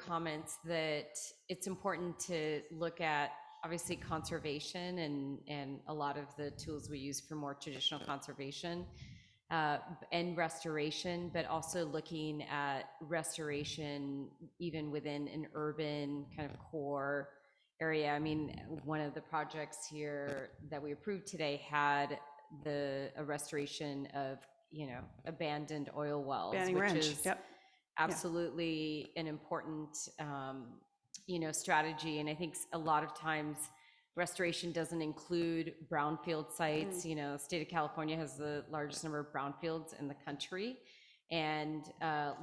comments that it's important to look at obviously conservation and a lot of the tools we use for more traditional conservation and restoration, but also looking at restoration even within an urban kind of core area. I mean, one of the projects here that we approved today had a restoration of, abandoned oil wells, Banning which Ranch. is absolutely an important, strategy. And I think a lot of times restoration doesn't include brownfield sites. State of California has the largest number of brownfields in the country, and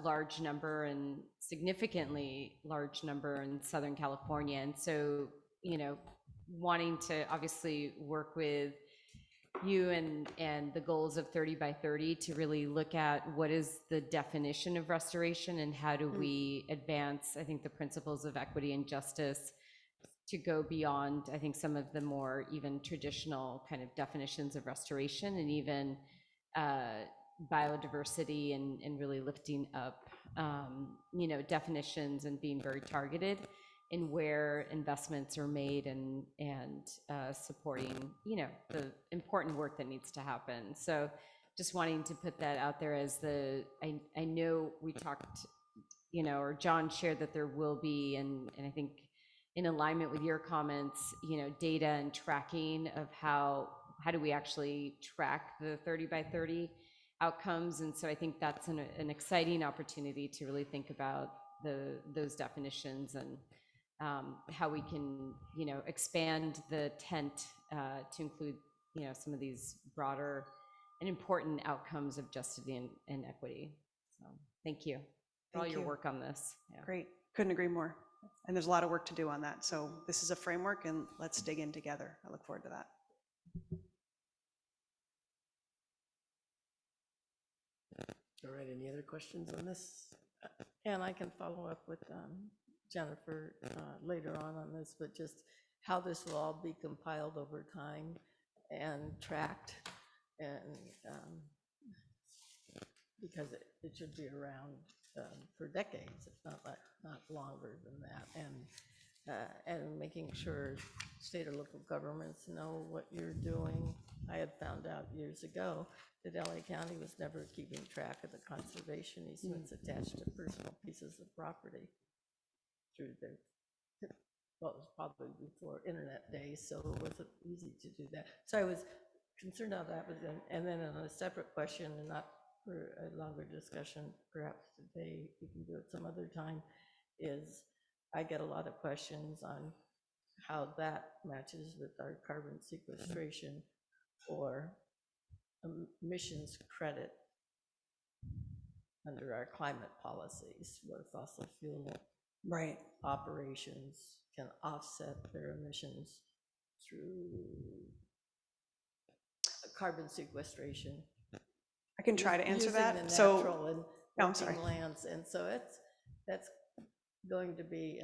large number and significantly large number in Southern California. And so, wanting to obviously work with you and the goals of 30 by 30 to really look at what is the definition of restoration and how do we advance, I think, the principles of equity and justice to go beyond, I think, some of the more even traditional kind of definitions of restoration, and even biodiversity and really lifting up, definitions and being very targeted in where investments are made and supporting, the important work that needs to happen. So just wanting to put that out there as I know we talked, or John shared that there will be, and I think in alignment with your comments, data and tracking of how do we actually track the 30 by 30 outcomes. And so I think that's an exciting opportunity to really think about those definitions and how we can, expand the tent to include, some of these broader and important outcomes of justice and equity. So thank you for all your work on this. Yeah. Great. Couldn't agree more. And there's a lot of work to do on that. So this is a framework, and let's dig in together. I look forward to that. All right, any other questions on this? And I can follow up with Jennifer later on this, but just how this will all be compiled over time and tracked, and because it should be around for decades, if not longer than that, and making sure state or local governments know what you're doing. I had found out years ago that LA County was never keeping track of the conservation easements attached to personal pieces of property through their, well, it was probably before internet days, so it wasn't easy to do that. So I was concerned how that was, and then on a separate question, and not for a longer discussion, perhaps today, we can do it some other time, is I get a lot of questions on how that matches with our carbon sequestration or emissions credit under our climate policies, where fossil fuel operations can offset their emissions through carbon sequestration. I can try to answer using that. The So, natural and no, I'm sorry. working lands, and so that's going to be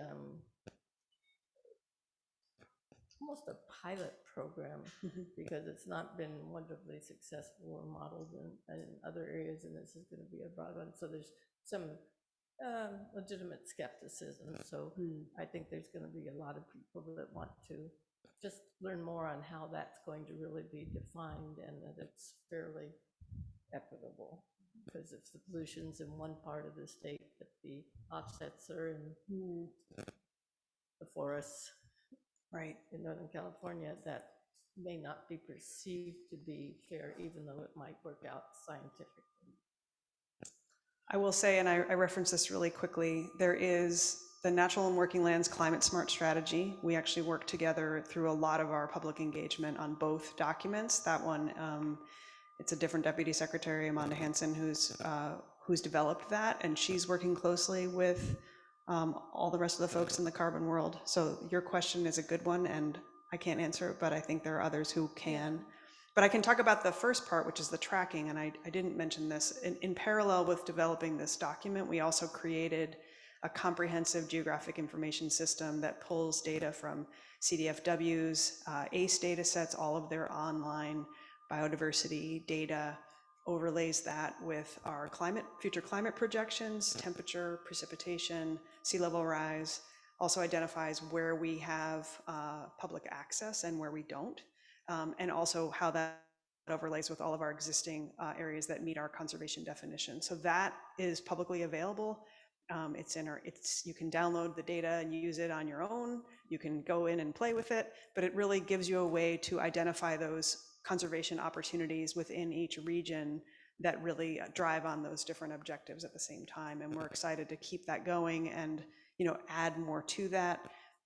almost a pilot program, because it's not been wonderfully successful or modeled in other areas, and this is going to be a broad one. So there's some legitimate skepticism. So I think there's going to be a lot of people that want to just learn more on how that's going to really be defined, and that it's fairly equitable. Because if the pollution's in one part of the state, but the offsets are in the forests Right. in Northern California that may not be perceived to be fair, even though it might work out scientifically. I will say, and I reference this really quickly, there is the Natural and Working Lands Climate Smart Strategy. We actually work together through a lot of our public engagement on both documents. That one, it's a different Deputy Secretary, Amanda Hansen, who's developed that, and she's working closely with all the rest of the folks in the carbon world. So your question is a good one, and I can't answer it, but I think there are others who can. But I can talk about the first part, which is the tracking, and I didn't mention this. In parallel with developing this document, we also created a comprehensive geographic information system that pulls data from CDFW's ACE data sets, all of their online biodiversity data, overlays that with our future climate projections, temperature, precipitation, sea level rise, also identifies where we have public access and where we don't. And also how that overlays with all of our existing areas that meet our conservation definition. So that is publicly available. You can download the data and use it on your own. You can go in and play with it, but it really gives you a way to identify those conservation opportunities within each region that really drive on those different objectives at the same time. And we're excited to keep that going and add more to that.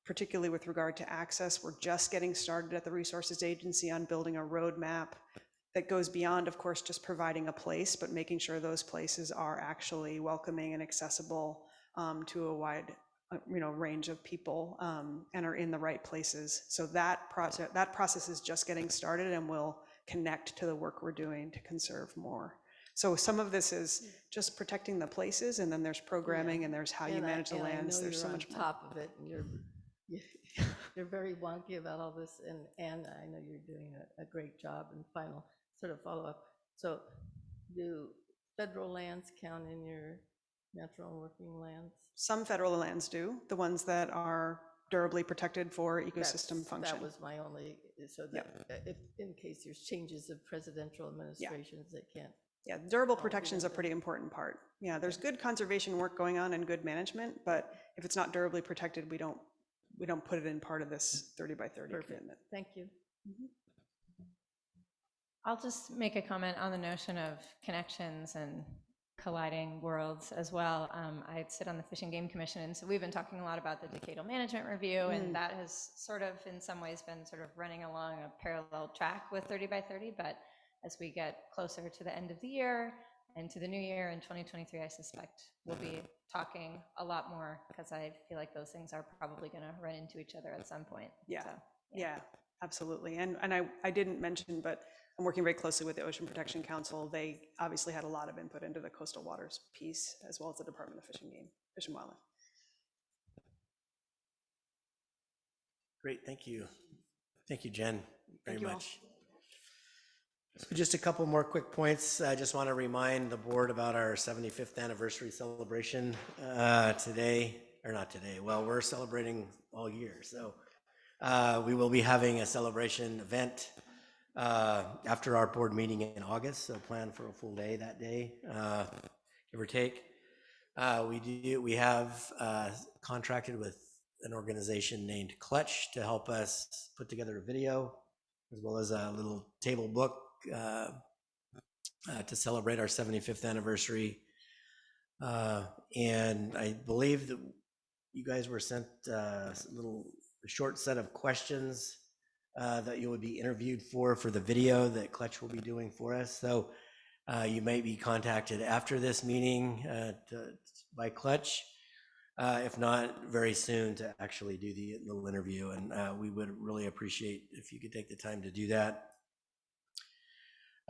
Particularly with regard to access, we're just getting started at the Resources Agency on building a roadmap that goes beyond, of course, just providing a place, but making sure those places are actually welcoming and accessible to a wide range of people and are in the right places. So that process is just getting started and will connect to the work we're doing to conserve more. So some of this is just protecting the places, and then there's programming, and there's how you manage the lands. There's so much on top of it, and you're very wonky about all this, and I know you're doing a great job. And final sort of follow up. So do federal lands count in your natural and working lands? Some federal lands do, the ones that are durably protected for ecosystem function. That was my only, so that if in case there's changes of presidential administrations, they can't. Yeah, durable protection is a pretty important part. Yeah, there's good conservation work going on and good management, but if it's not durably protected, we don't put it in part of this 30 by 30 commitment. Thank you. I'll just make a comment on the notion of connections and colliding worlds as well. I sit on the Fish and Game Commission, and so we've been talking a lot about the decadal management review, and that has sort of, in some ways, been sort of running along a parallel track with 30 by 30, but as we get closer to the end of the year and to the new year in 2023, I suspect we'll be talking a lot more, because I feel like those things are probably going to run into each other at some point. Yeah, so, yeah, absolutely. And I didn't mention, but I'm working very closely with the Ocean Protection Council. They obviously had a lot of input into the coastal waters piece, as well as the Department of Fish and Game, Fish and Wildlife. Great, thank you. Thank you, Jen, very Thank you all. much. So just a couple more quick points. I just want to remind the board about our 75th anniversary celebration today, or not today. Well, we're celebrating all year. So we will be having a celebration event after our board meeting in August. So plan for a full day that day, give or take. We have contracted with an organization named Clutch to help us put together a video, as well as a little table book to celebrate our 75th anniversary. And I believe that you guys were sent a short set of questions that you would be interviewed for the video that Clutch will be doing for us. So you may be contacted after this meeting by Clutch, if not very soon, to actually do the little interview. And we would really appreciate if you could take the time to do that.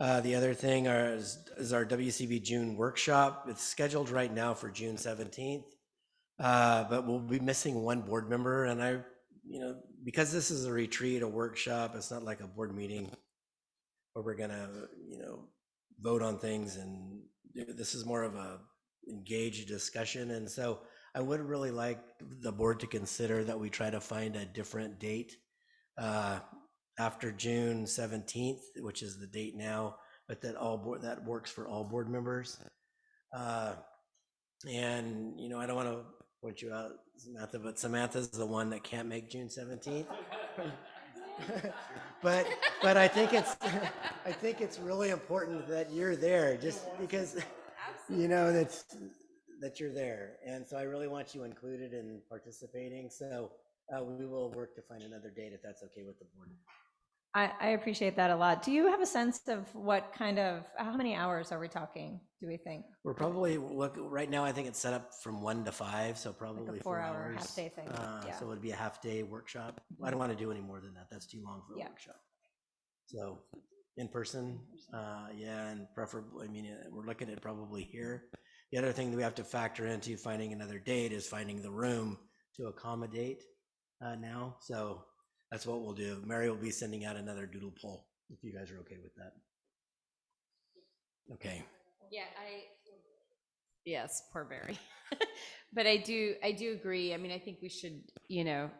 The other thing is our WCB June workshop. It's scheduled right now for June 17th, but we'll be missing one board member. And because this is a retreat, a workshop, it's not like a board meeting where we're gonna, vote on things. And this is more of a engaged discussion. And so I would really like the board to consider that we try to find a different date after June 17th, which is the date now, but that works for all board members. And I don't want to point you out, Samantha, but Samantha's the one that can't make June 17th. but I think it's, I think it's really important that you're there, just because, you know, that you're there. And so I really want you included in participating. So we will work to find another date if that's okay with the board. I appreciate that a lot. Do you have a sense of what kind of, how many hours are we talking, do we think? We're probably, right now, I think it's set up from 1 to 5, so probably 4 4-hour hours. half-day thing, yeah. So it'd be a half-day workshop. I don't want to do any more than that. That's too long for a Yeah. workshop. So in person, yeah, and preferably, I mean, we're looking at probably here. The other thing that we have to factor into finding another date is finding the room to accommodate now. So that's what we'll do. Mary will be sending out another doodle poll, if you guys are okay with that. Okay. Yeah, yes, poor Barry. But I do agree. I mean, I think we should, you know,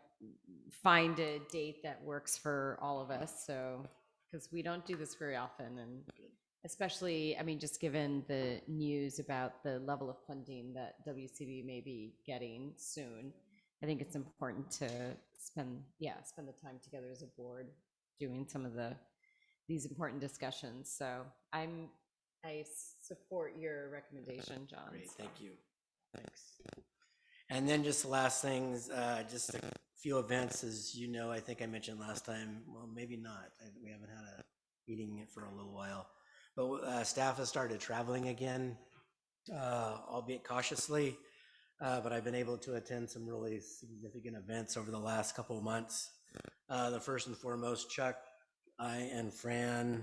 find a date that works for all of us. So, because we don't do this very often, and especially, I mean, just given the news about the level of funding that WCB may be getting soon, I think it's important to spend the time together as a board doing some of these important discussions. So I support your recommendation, John. Great, thank you. Thanks. And then just the last things, just a few events, as you know, I think I mentioned last time, well, maybe not. We haven't had a meeting for a little while, but staff has started traveling again, albeit cautiously, but I've been able to attend some really significant events over the last couple of months. The first and foremost, Chuck, I, and Fran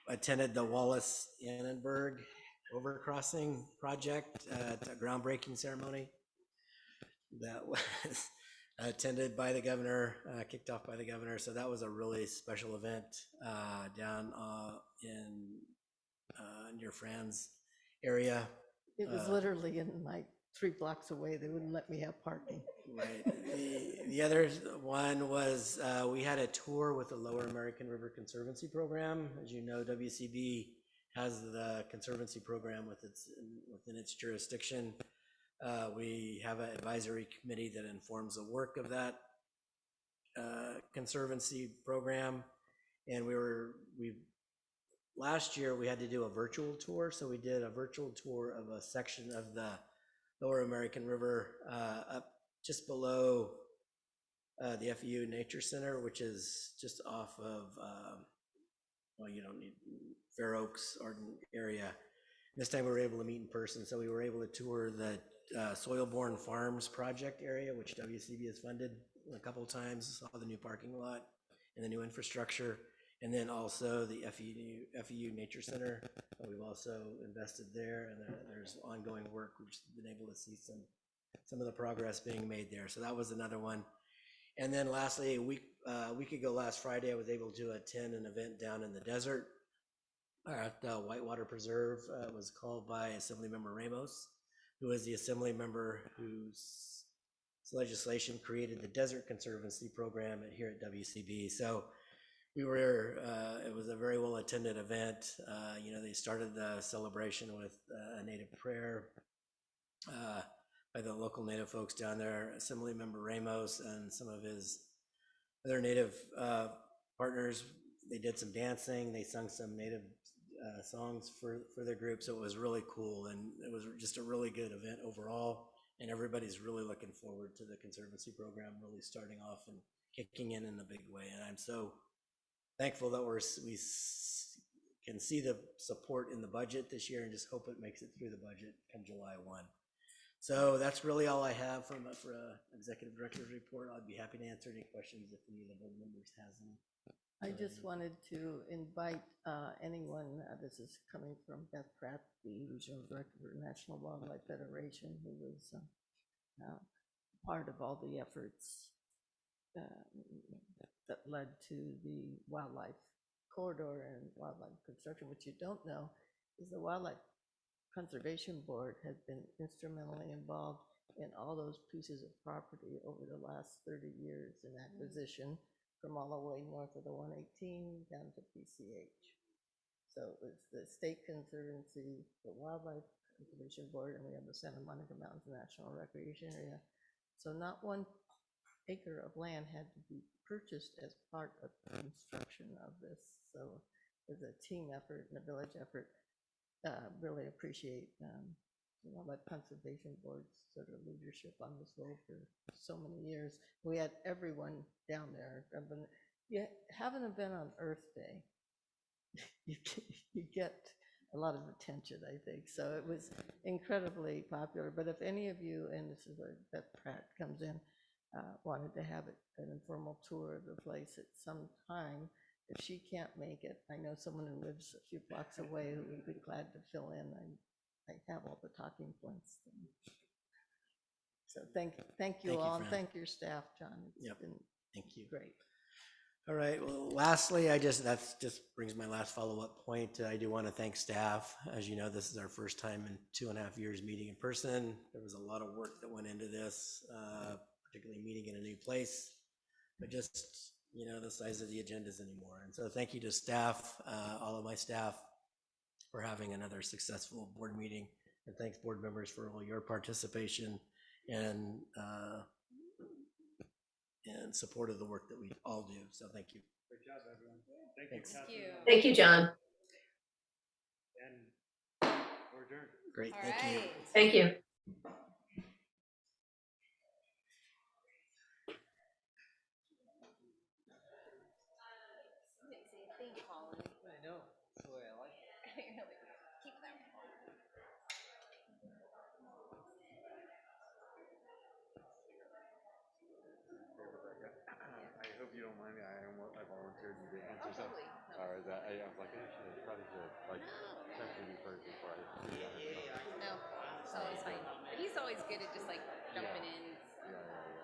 attended the Wallace-Annenberg overcrossing project at a groundbreaking ceremony that was attended by the governor, kicked off by the governor. So that was a really special event down in near Fran's area. It was literally in like 3 blocks away. They wouldn't let me have parking. Right. The other one was we had a tour with the Lower American River Conservancy Program. As you know, WCB has the conservancy program within its jurisdiction. We have an advisory committee that informs the work of that conservancy program, and last year we had to do a virtual tour, so we did a virtual tour of a section of the Lower American River up just below the FEU Nature Center, which is just off of, well, you don't need Fair Oaks, Arden area. This time we were able to meet in person, so we were able to tour the Soil-Borne Farms project area, which WCB has funded a couple of times, saw the new parking lot and the new infrastructure, and then also the FEU Nature Center. We've also invested there, and there's ongoing work. We've just been able to see some of the progress being made there. So that was another one. And then lastly, a week ago last Friday, I was able to attend an event down in the desert at the Whitewater Preserve. It was called by Assemblymember Ramos, who is the assembly member whose legislation created the Desert Conservancy Program here at WCB. So we were, it was a very well attended event. You know, they started the celebration with a native prayer by the local native folks down there. Assemblymember Ramos and some of his other native partners, they did some dancing, they sung some native songs for their group, so it was really cool, and it was just a really good event overall, and everybody's really looking forward to the conservancy program really starting off and kicking in a big way, and I'm so thankful that we can see the support in the budget this year and just hope it makes it through the budget come July 1. So that's really all I have for a executive director's report. I'd be happy to answer any questions if any of the board members has any. I just wanted to invite anyone, this is coming from Beth Pratt, the Regional Director for National Wildlife Federation, who was part of all the efforts that led to the wildlife corridor and wildlife construction. What you don't know is the Wildlife Conservation Board has been instrumentally involved in all those pieces of property over the last 30 years in acquisition, from all the way north of the 118 down to PCH. So it's the State Conservancy, the Wildlife Conservation Board, and we have the Santa Monica Mountains National Recreation Area. So not one acre of land had to be purchased as part of the construction of this. So it was a team effort and a village effort. Really appreciate my conservation board's sort of leadership on this role for so many years. We had everyone down there. You having a been on Earth Day, you get a lot of attention, I think. So it was incredibly popular. But if any of you, and this is where Beth Pratt comes in, wanted to have an informal tour of the place at some time, if she can't make it, I know someone who lives a few blocks away who would be glad to fill in. I have all the talking points. So thank you Thank you, all, and Fran. thank your staff, John. It's Yep. been Thank you. great. All right, well, lastly, that just brings my last follow-up point. I do want to thank staff. As you know, this is our first time in 2.5 years meeting in person. There was a lot of work that went into this, particularly meeting in a new place, but just, the size of the agendas anymore. And so thank you to staff, all of my staff, for having another successful board meeting. And thanks, board members, for all your participation and support of the work that we all do. So thank you. Great job, everyone. Thank Thanks. you. Thank you, John. And we're adjourned. Great, thank you. Thank you. I know, that's the way I like it. I hope you don't mind me. I volunteered you to answer something. Or is that, I was like, I probably should check with you first before I do that. No, it's always fine. But he's always good at just jumping in. Yeah.